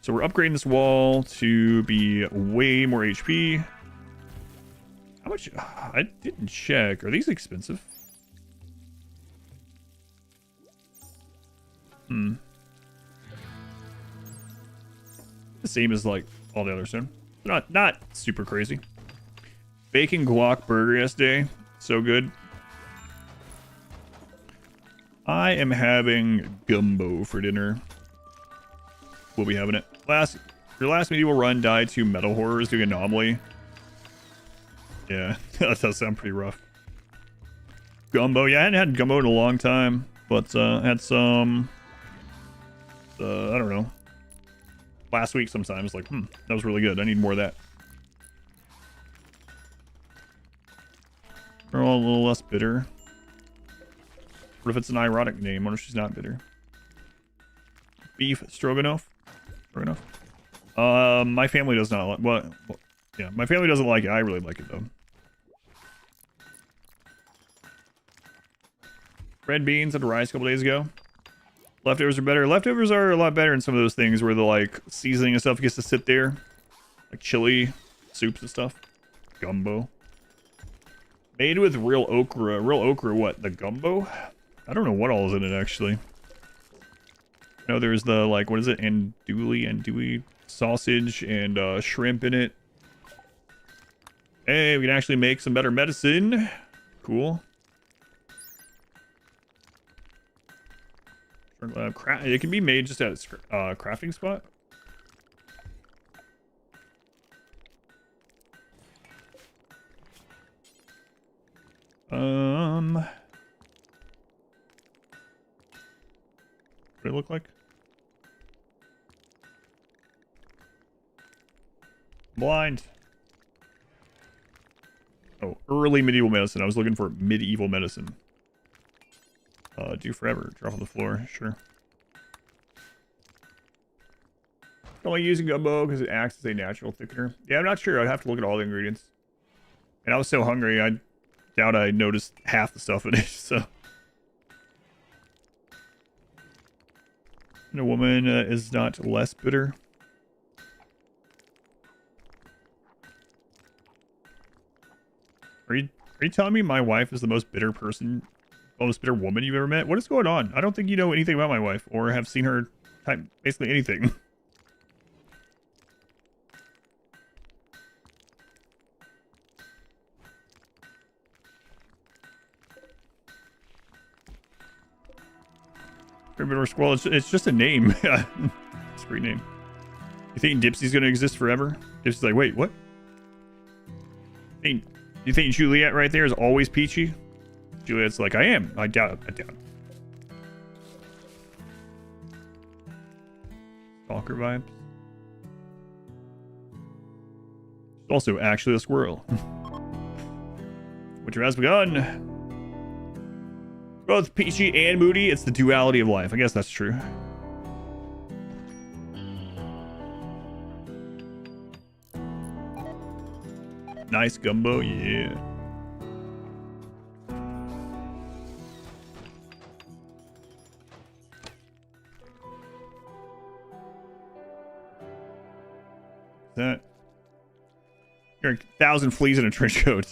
So we're upgrading this wall to be way more HP. How much? I didn't check. Are these expensive? The same as like all the others. So not super crazy. Bacon guac burger yesterday. So good. I am having gumbo for dinner. We'll be having it. Your last medieval run died to metal horrors doing anomaly. Yeah, that does sound pretty rough. Gumbo. Yeah, I hadn't had gumbo in a long time. But had some... I don't know. Last week sometimes. Like, that was really good. I need more of that. We're all a little less bitter. What if it's an ironic name? What if she's not bitter? Beef stroganoff? Stroganoff? My family does not like... Well, yeah, my family doesn't like it. I really like it, though. Red beans at the rice a couple days ago. Leftovers are better. Leftovers are a lot better in some of those things where the like seasoning and stuff gets to sit there. Like chili, soups and stuff. Gumbo. Made with real okra. Real okra, what? The gumbo? I don't know what all is in it, actually. No, there's the, like, what is it? Andouille sausage and shrimp in it. Hey, we can actually make some better medicine. Cool. It can be made just at a crafting spot. What did it look like? Blind. Oh, early medieval medicine. I was looking for medieval medicine. Do forever. Drop on the floor. Sure. Only using gumbo because it acts as a natural thickener. Yeah, I'm not sure. I'd have to look at all the ingredients. And I was so hungry, I doubt I noticed half the stuff in it, so. And a woman is not less bitter. Are you telling me my wife is the most bitter person, most bitter woman you've ever met? What is going on? I don't think you know anything about my wife or have seen her type basically anything. Rabbit or squirrel. It's just a name. It's a great name. You think Dipsy's gonna exist forever? Dipsy's like, wait, what? You think Juliet right there is always peachy? Juliet's like, I am. I doubt it. I doubt it. Stalker vibes. She's also actually a squirrel. Winter has begun. Both peachy and moody. It's the duality of life. I guess that's true. Nice gumbo, yeah. That you're 1,000 fleas in a trench coat.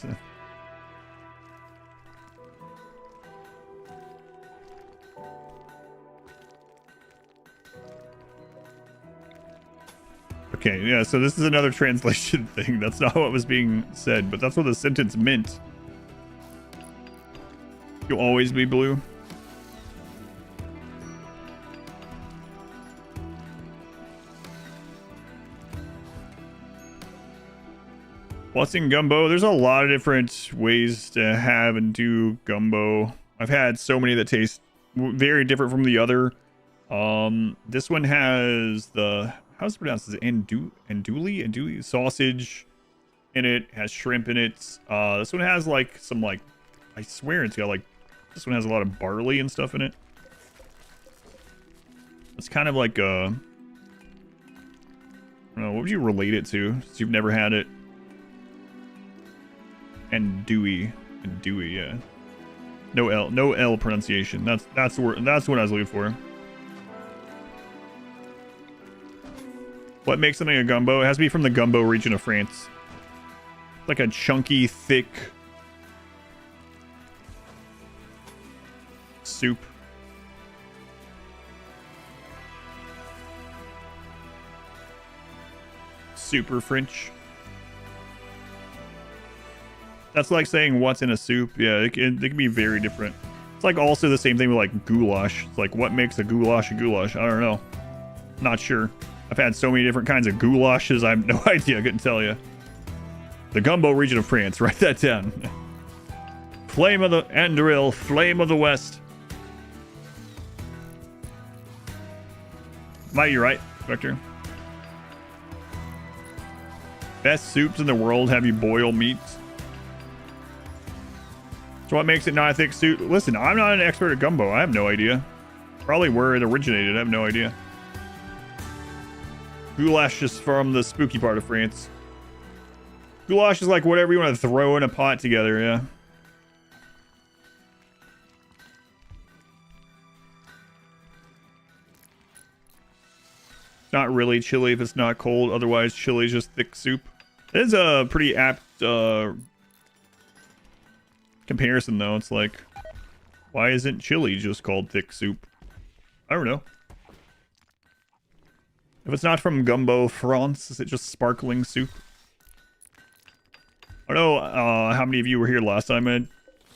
Okay, yeah, so this is another translation thing. That's not what was being said, but that's what the sentence meant. You'll always be blue. What's in gumbo? There's a lot of different ways to have and do gumbo. I've had so many that taste very different from the other. This one has the... How's it pronounced? Is it andouille sausage in it, has shrimp in it. This one has like some like, I swear it's got like, this one has a lot of barley and stuff in it. It's kind of like I don't know, what would you relate it to since you've never had it? Andouille, yeah. No L pronunciation. That's the word. That's what I was looking for. What makes something a gumbo? It has to be from the gumbo region of France. Like a chunky, thick soup. Super French. That's like saying what's in a soup. Yeah, it can be very different. It's like also the same thing with like goulash. It's like what makes a goulash a goulash? I don't know. Not sure. I've had so many different kinds of goulashes, I have no idea. I couldn't tell you. The gumbo region of France. Write that down. Flame of the Andoril, Flame of the West. Might be right, Vector. Best soups in the world have you boil meats. So what makes it not a thick soup? Listen, I'm not an expert at gumbo. I have no idea. Probably where it originated. I have no idea. Goulash is from the spooky part of France. Goulash is like whatever you want to throw in a pot together, yeah. It's not really chili if it's not cold. Otherwise, chili is just thick soup. It is a pretty apt comparison, though. It's like, why isn't chili just called thick soup? I don't know. If it's not from Gumbo France, is it just sparkling soup? I don't know how many of you were here last time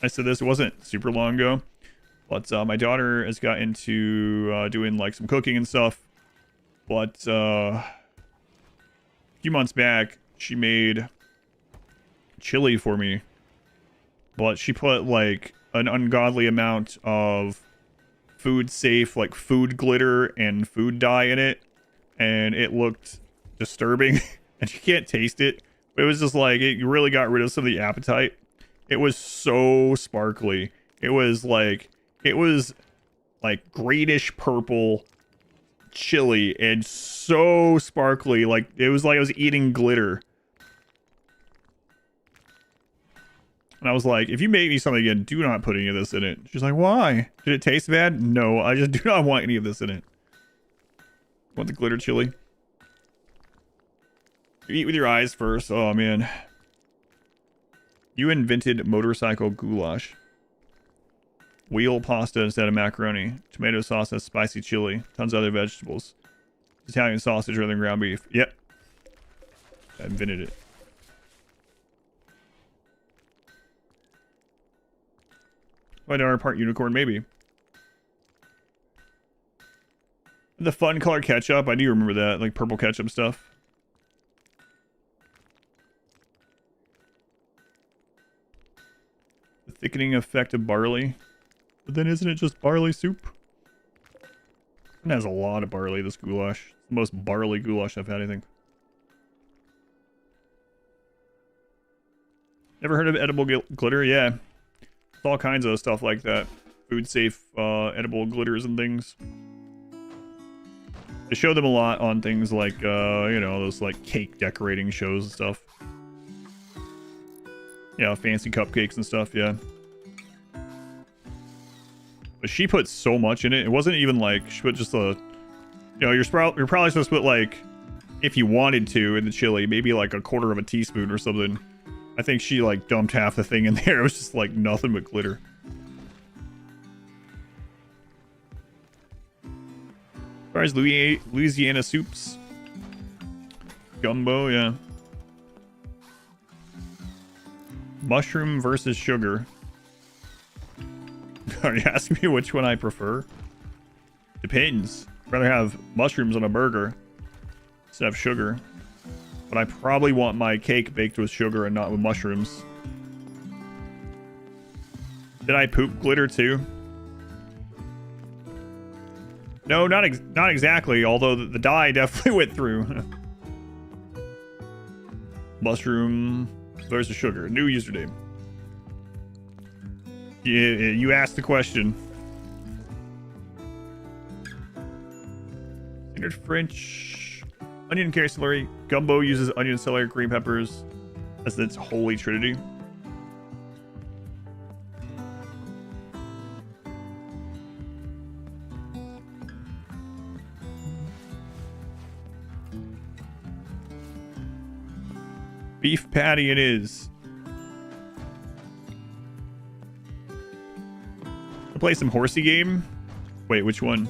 I said this. It wasn't super long ago. But my daughter has got into doing like some cooking and stuff. But a few months back, she made chili for me. But she put like an ungodly amount of food safe, like food glitter and food dye in it. And it looked disturbing. And you can't taste it. But it was just like, it really got rid of some of the appetite. It was so sparkly. It was like greenish purple chili and so sparkly. Like it was like I was eating glitter. And I was like, if you make me something again, do not put any of this in it. She's like, why? Did it taste bad? No, I just do not want any of this in it. Want the glitter chili? You eat with your eyes first. Oh, man. You invented motorcycle goulash. Wheel pasta instead of macaroni. Tomato sauce has spicy chili. Tons of other vegetables. Italian sausage rather than ground beef. Yep. I invented it. My daughter part unicorn, maybe. The fun color ketchup, I do remember that, like purple ketchup stuff. The thickening effect of barley. But then isn't it just barley soup? It has a lot of barley, this goulash. It's the most barley goulash I've had, I think. Never heard of edible glitter? Yeah. It's all kinds of stuff like that. Food safe, edible glitters and things. They show them a lot on things like, you know, those like cake decorating shows and stuff. Yeah, fancy cupcakes and stuff, yeah. But she put so much in it. It wasn't even like, she put just a, you know, you're probably supposed to put like, if you wanted to in the chili, maybe like a quarter of a teaspoon or something. I think she like dumped half the thing in there. It was just like nothing but glitter. As far as Louisiana soups. Gumbo, yeah. Mushroom versus sugar. Are you asking me which one I prefer? Depends. I'd rather have mushrooms on a burger instead of sugar. But I probably want my cake baked with sugar and not with mushrooms. Did I poop glitter too? No, not exactly, although the dye definitely went through. Mushroom versus sugar. New username. Yeah, you asked the question. Standard French. Onion, carrot, celery. Gumbo uses onion, celery, green peppers as its holy trinity. Beef patty it is. Play some horsey game. Wait, which one?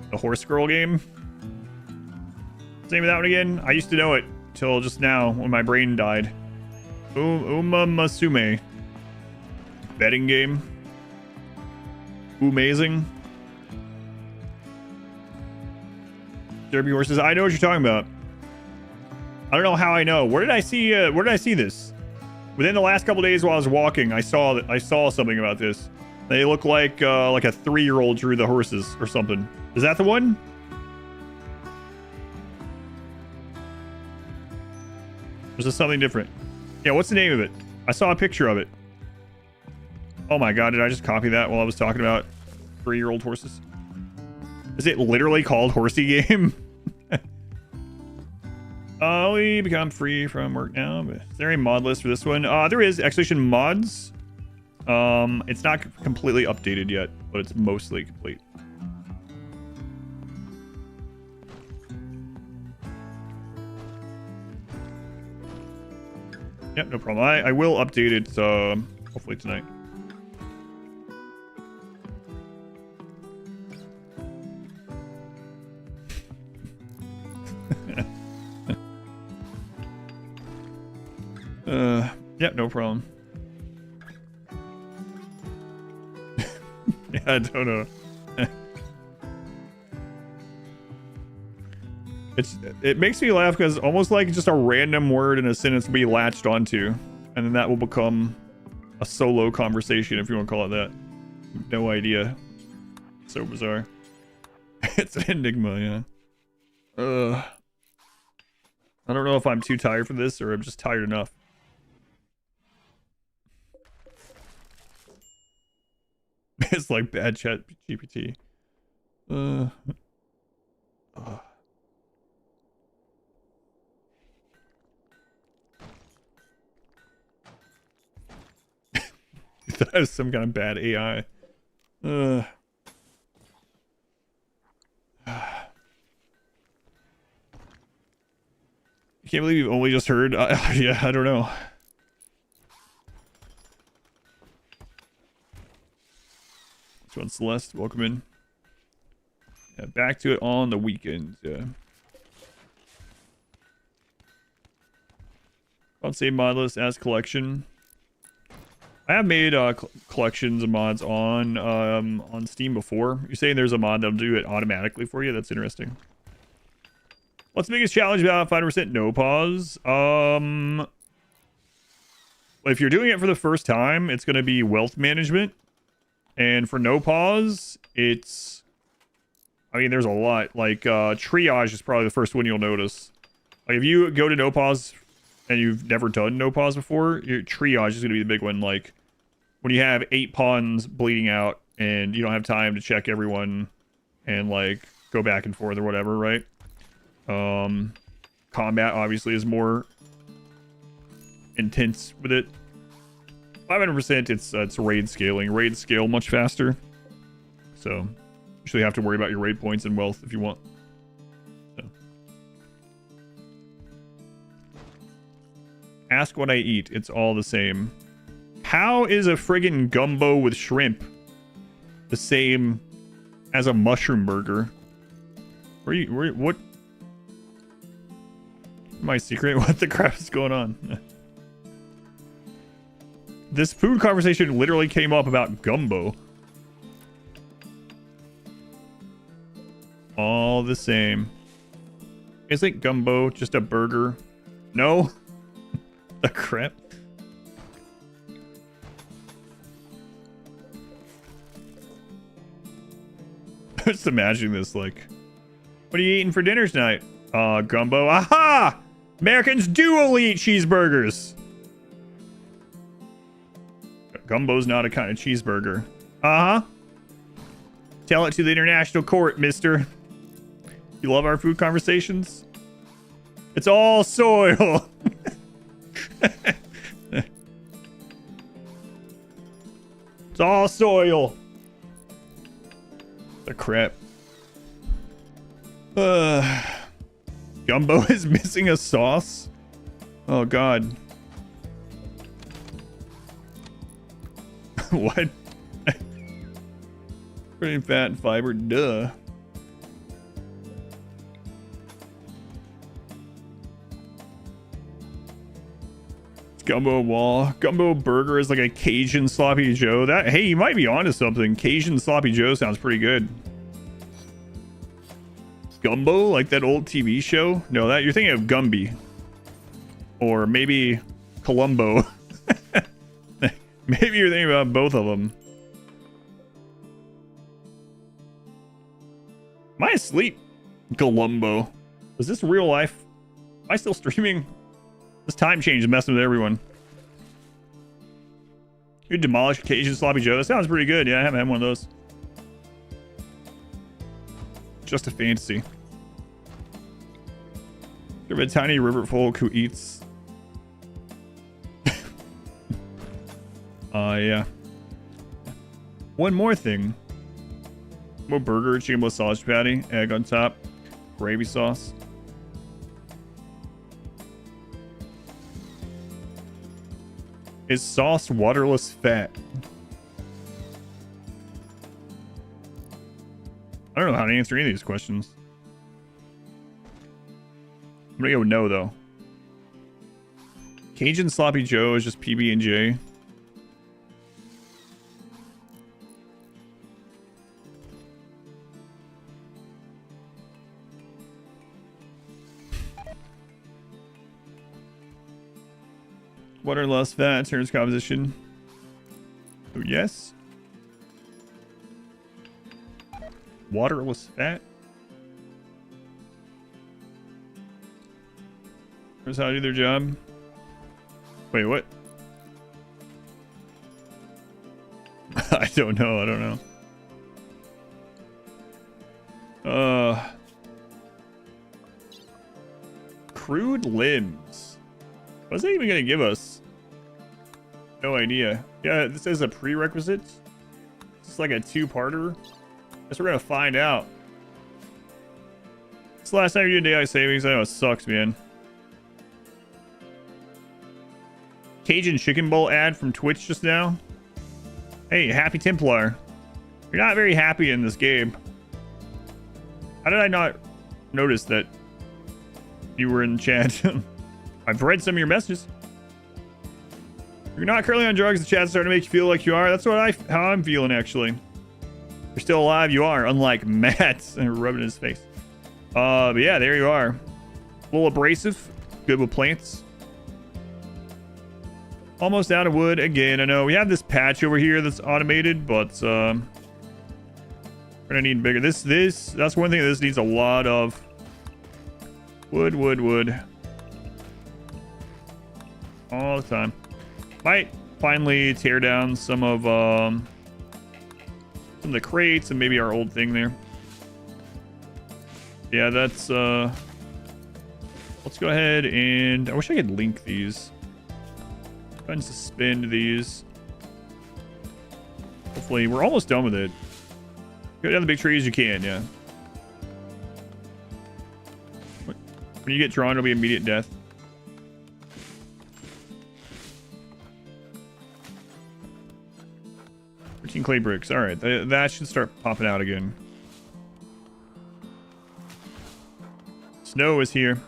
The horse girl game? What's the name of that one again? I used to know it till just now when my brain died. Uma Masume. Betting game. Amazing. Derby horses. I know what you're talking about. I don't know how I know. Where did I see this? Within the last couple days while I was walking, I saw something about this. They look like a 3-year-old drew the horses or something. Is that the one? Or is this something different? Yeah, what's the name of it? I saw a picture of it. Oh my god, did I just copy that while I was talking about 3-year-old horses? Is it literally called Horsey Game? We become free from work now. But is there a mod list for this one? There is. Exhibition mods. It's not completely updated yet, but it's mostly complete. Yep, no problem. I will update it, hopefully tonight. Yep, no problem. Yeah, I don't know. It makes me laugh because almost like just a random word in a sentence will be latched onto, and then that will become a solo conversation, if you want to call it that. No idea. So bizarre. It's an enigma, yeah. I don't know if I'm too tired for this or I'm just tired enough. It's like bad chat GPT. That was some kind of bad AI. I can't believe you've only just heard. Yeah, I don't know. This one's Celeste. Welcome in. Yeah, back to it on the weekends. Yeah. I'll say mod list as collection. I have made collections of mods on Steam before. You're saying there's a mod that'll do it automatically for you? That's interesting. What's the biggest challenge about 5% no pause? If you're doing it for the first time, it's going to be wealth management. And for no pause, it's... I mean, there's a lot. Like, triage is probably the first one you'll notice. Like, if you go to no pause and you've never done no pause before, your triage is going to be the big one. Like, when you have 8 pawns bleeding out and you don't have time to check everyone and, like, go back and forth or whatever, right? Combat, obviously, is more intense with it. 500%, it's raid scaling. Raids scale much faster. So, usually have to worry about your raid points and wealth if you want. So. Ask what I eat. It's all the same. How is a friggin' gumbo with shrimp the same as a mushroom burger? What? My secret? What the crap is going on? This food conversation literally came up about gumbo. All the same. Isn't gumbo just a burger? No? The crap? Just imagining this, like, what are you eating for dinner tonight? Gumbo. Aha! Americans do only eat cheeseburgers. Gumbo's not a kind of cheeseburger. Uh-huh. Tell it to the international court, mister. You love our food conversations? It's all soil. It's all soil. The crap. Gumbo is missing a sauce? Oh, God. What? Pretty fat and fiber, duh. Gumbo wall. Gumbo burger is like a Cajun sloppy joe. That, hey, you might be onto something. Cajun sloppy joe sounds pretty good. Gumbo, like that old TV show? No, that you're thinking of Gumby. Or maybe Columbo. Maybe you're thinking about both of them. Am I asleep? Columbo. Is this real life? Am I still streaming? This time change is messing with everyone. You demolish Cajun sloppy joe. That sounds pretty good. Yeah, I haven't had one of those. Just a fantasy. There's a tiny river folk who eats. Yeah. One more thing. More burger, chicken with sausage patty, egg on top, gravy sauce. Is sauce waterless fat? I don't know how to answer any of these questions. I'm gonna go no, though. Cajun sloppy joe is just PB&J. Waterless fat turns composition. Oh, yes. Waterless fat. Here's how to do their job. Wait, what? I don't know. I don't know. Crude limbs. What's that even gonna give us? No idea. Yeah, this is a prerequisite. It's like a two-parter. Guess we're gonna find out. It's the last time you did daylight savings. I know it sucks, man. Cajun chicken bowl ad from Twitch just now. Hey, Happy Templar. You're not very happy in this game. How did I not notice that you were in chat? I've read some of your messages. You're not currently on drugs. The chat's starting to make you feel like you are. That's how I'm feeling, actually. You're still alive. You are, unlike Matt. And rubbing his face. But yeah, there you are. A little abrasive. Good with plants. Almost out of wood again. I know we have this patch over here that's automated, but we're gonna need bigger. That's one thing. This needs a lot of wood all the time. Might finally tear down some of the crates and maybe our old thing there. Yeah, that's let's go ahead and I wish I could link these. Go ahead and suspend these. Hopefully we're almost done with it. Go down the big trees you can, yeah. When you get drawn, it'll be immediate death. Clay bricks. All right, that should start popping out again. Snow is here.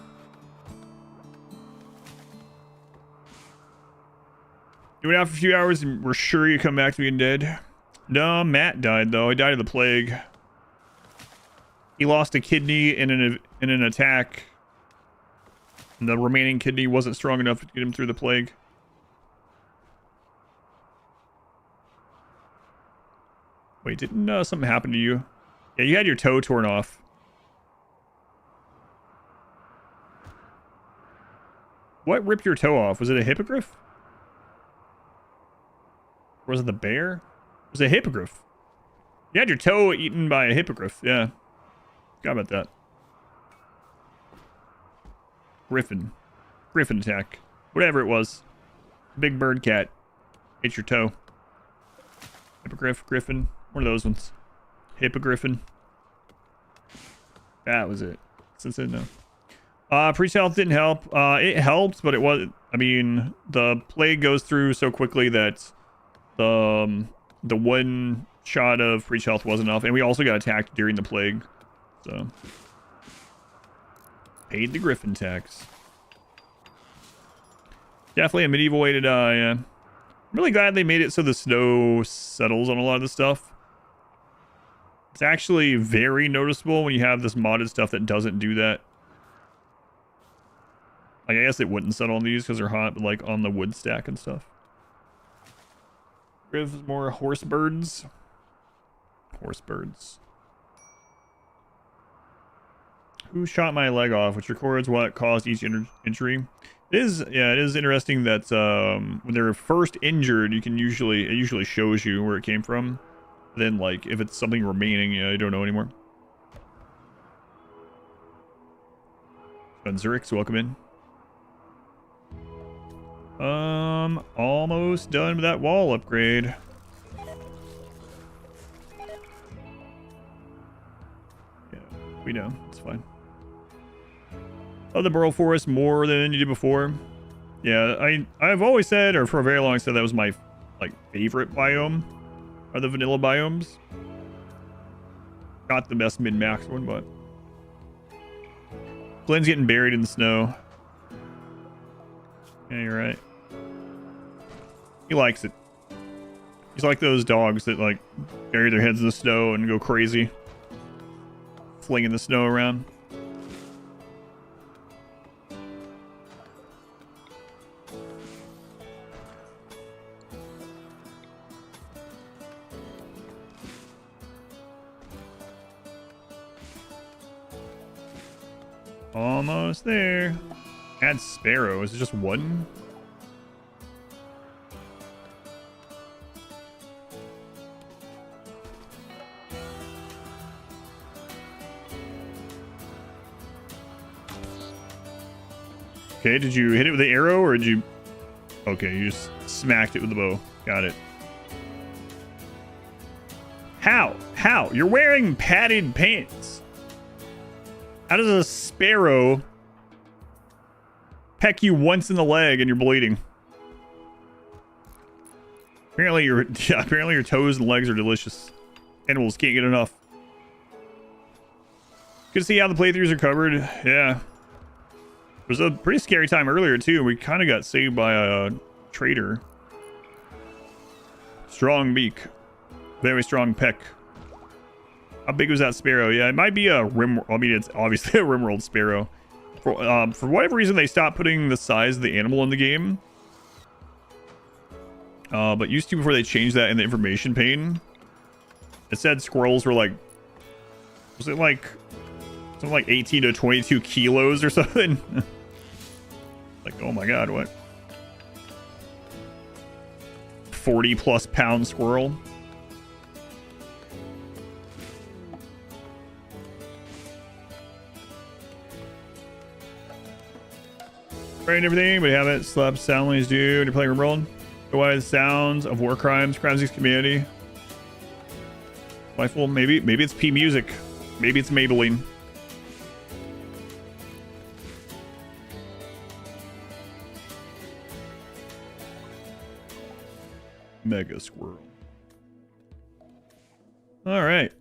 You went out for a few hours and we're sure you come back to being dead. No, Matt died though. He died of the plague. He lost a kidney in an attack. And the remaining kidney wasn't strong enough to get him through the plague. Wait, didn't something happen to you? Yeah, you had your toe torn off. What ripped your toe off? Was it a hippogriff? Or was it the bear? It was a hippogriff. You had your toe eaten by a hippogriff. Yeah. Forgot about that. Griffin attack. Whatever it was. Big bird cat. Ate your toe. Hippogriff, griffin. One of those ones. Hippogriffin. That was it. Since it, no. Priest health didn't help. It helped, but it was... I mean, the plague goes through so quickly that the one shot of priest health wasn't enough. And we also got attacked during the plague. So... paid the griffin tax. Definitely a medieval way to die, yeah. I'm really glad they made it so the snow settles on a lot of the stuff. It's actually very noticeable when you have this modded stuff that doesn't do that. Like, I guess it wouldn't settle on these because they're hot, but like on the wood stack and stuff. Give more horse birds. Horse birds. Who shot my leg off, which records what caused each injury. It is interesting that when they're first injured, it usually shows you where it came from. Then, like, if it's something remaining, I don't know anymore. Zurich, welcome in. Almost done with that wall upgrade. Yeah, we know. It's fine. Love the Burl Forest more than you did before. Yeah, I've always said, or for a very long time, said that was my favorite biome, are the vanilla biomes. Not the best min-max one, but Glenn's getting buried in the snow. Yeah, you're right. He likes it. He's like those dogs that like bury their heads in the snow and go crazy, flinging the snow around. Almost there. Add sparrow. Is it just one? Okay, did you hit it with the arrow or did you... Okay, you just smacked it with the bow. Got it. How? How? You're wearing padded pants. How does a sparrow peck you once in the leg and you're bleeding? Apparently your toes and legs are delicious. Animals can't get enough. Good to see how the playthroughs are covered. Yeah. It was a pretty scary time earlier too. We kind of got saved by a trader. Strong beak. Very strong peck. How big was that sparrow? Yeah, it might be a rim. I mean, it's obviously a RimWorld sparrow. For whatever reason, they stopped putting the size of the animal in the game. But used to before they changed that in the information pane. It said squirrels were like, was it like something like 18 to 22 kilos or something? Like, oh my god, what? 40+ pound squirrel. Right and everything, but you haven't slept soundly as you when you're playing RimWorld. Otherwise, sounds of war crimes against community. Rifle, maybe it's P Music. Maybe it's Maybelline. Mega squirrel. All right.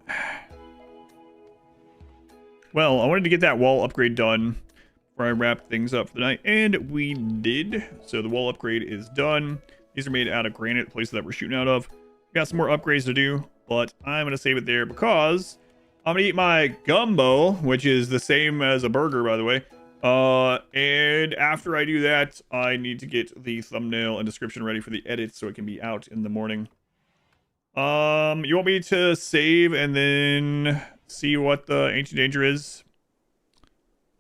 Well, I wanted to get that wall upgrade done before I wrap things up for the night, and we did. So the wall upgrade is done. These are made out of granite, places that we're shooting out of. Got some more upgrades to do, but I'm going to save it there because I'm going to eat my gumbo, which is the same as a burger, by the way. And after I do that, I need to get the thumbnail and description ready for the edit so it can be out in the morning. You want me to save and then see what the Ancient Danger is?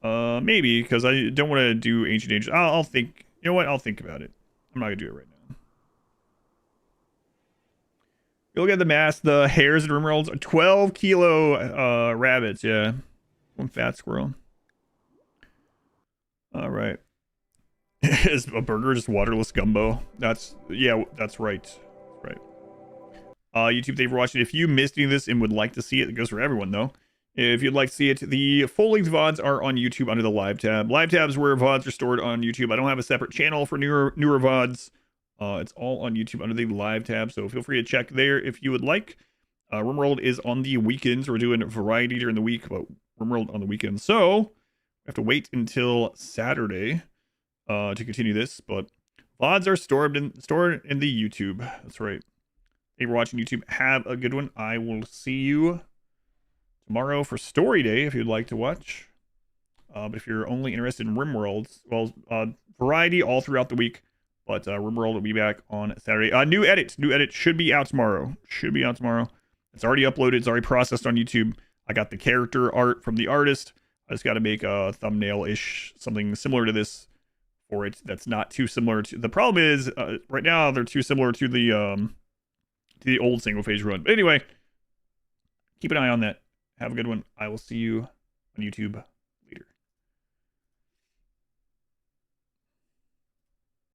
Maybe, because I don't want to do Ancient Danger. I'll think. You know what? I'll think about it. I'm not going to do it right now. You look at the mass, the hares and RimWorlds, 12 kilo rabbits, yeah. One fat squirrel. All right. Is a burger just waterless gumbo? Yeah, that's right. Right. YouTube, thank you for watching. If you missed any of this and would like to see it, it goes for everyone though. If you'd like to see it, the full-length VODs are on YouTube under the live tab. Live tabs where VODs are stored on YouTube. I don't have a separate channel for newer VODs. It's all on YouTube under the live tab, so feel free to check there if you would like. RimWorld is on the weekends. We're doing variety during the week, but RimWorld on the weekends. So we have to wait until Saturday to continue this, but VODs are stored in the YouTube. That's right. Thank you for watching, YouTube. Have a good one. I will see you tomorrow for Story Day if you'd like to watch. But if you're only interested in RimWorld, well, variety all throughout the week. But RimWorld will be back on Saturday. New edit should be out tomorrow. It's already uploaded. It's already processed on YouTube. I got the character art from the artist. I just got to make a thumbnail-ish, something similar to this for it. That's not too similar to. The problem is right now they're too similar to the old single phase run. But anyway, keep an eye on that. Have a good one. I will see you on YouTube.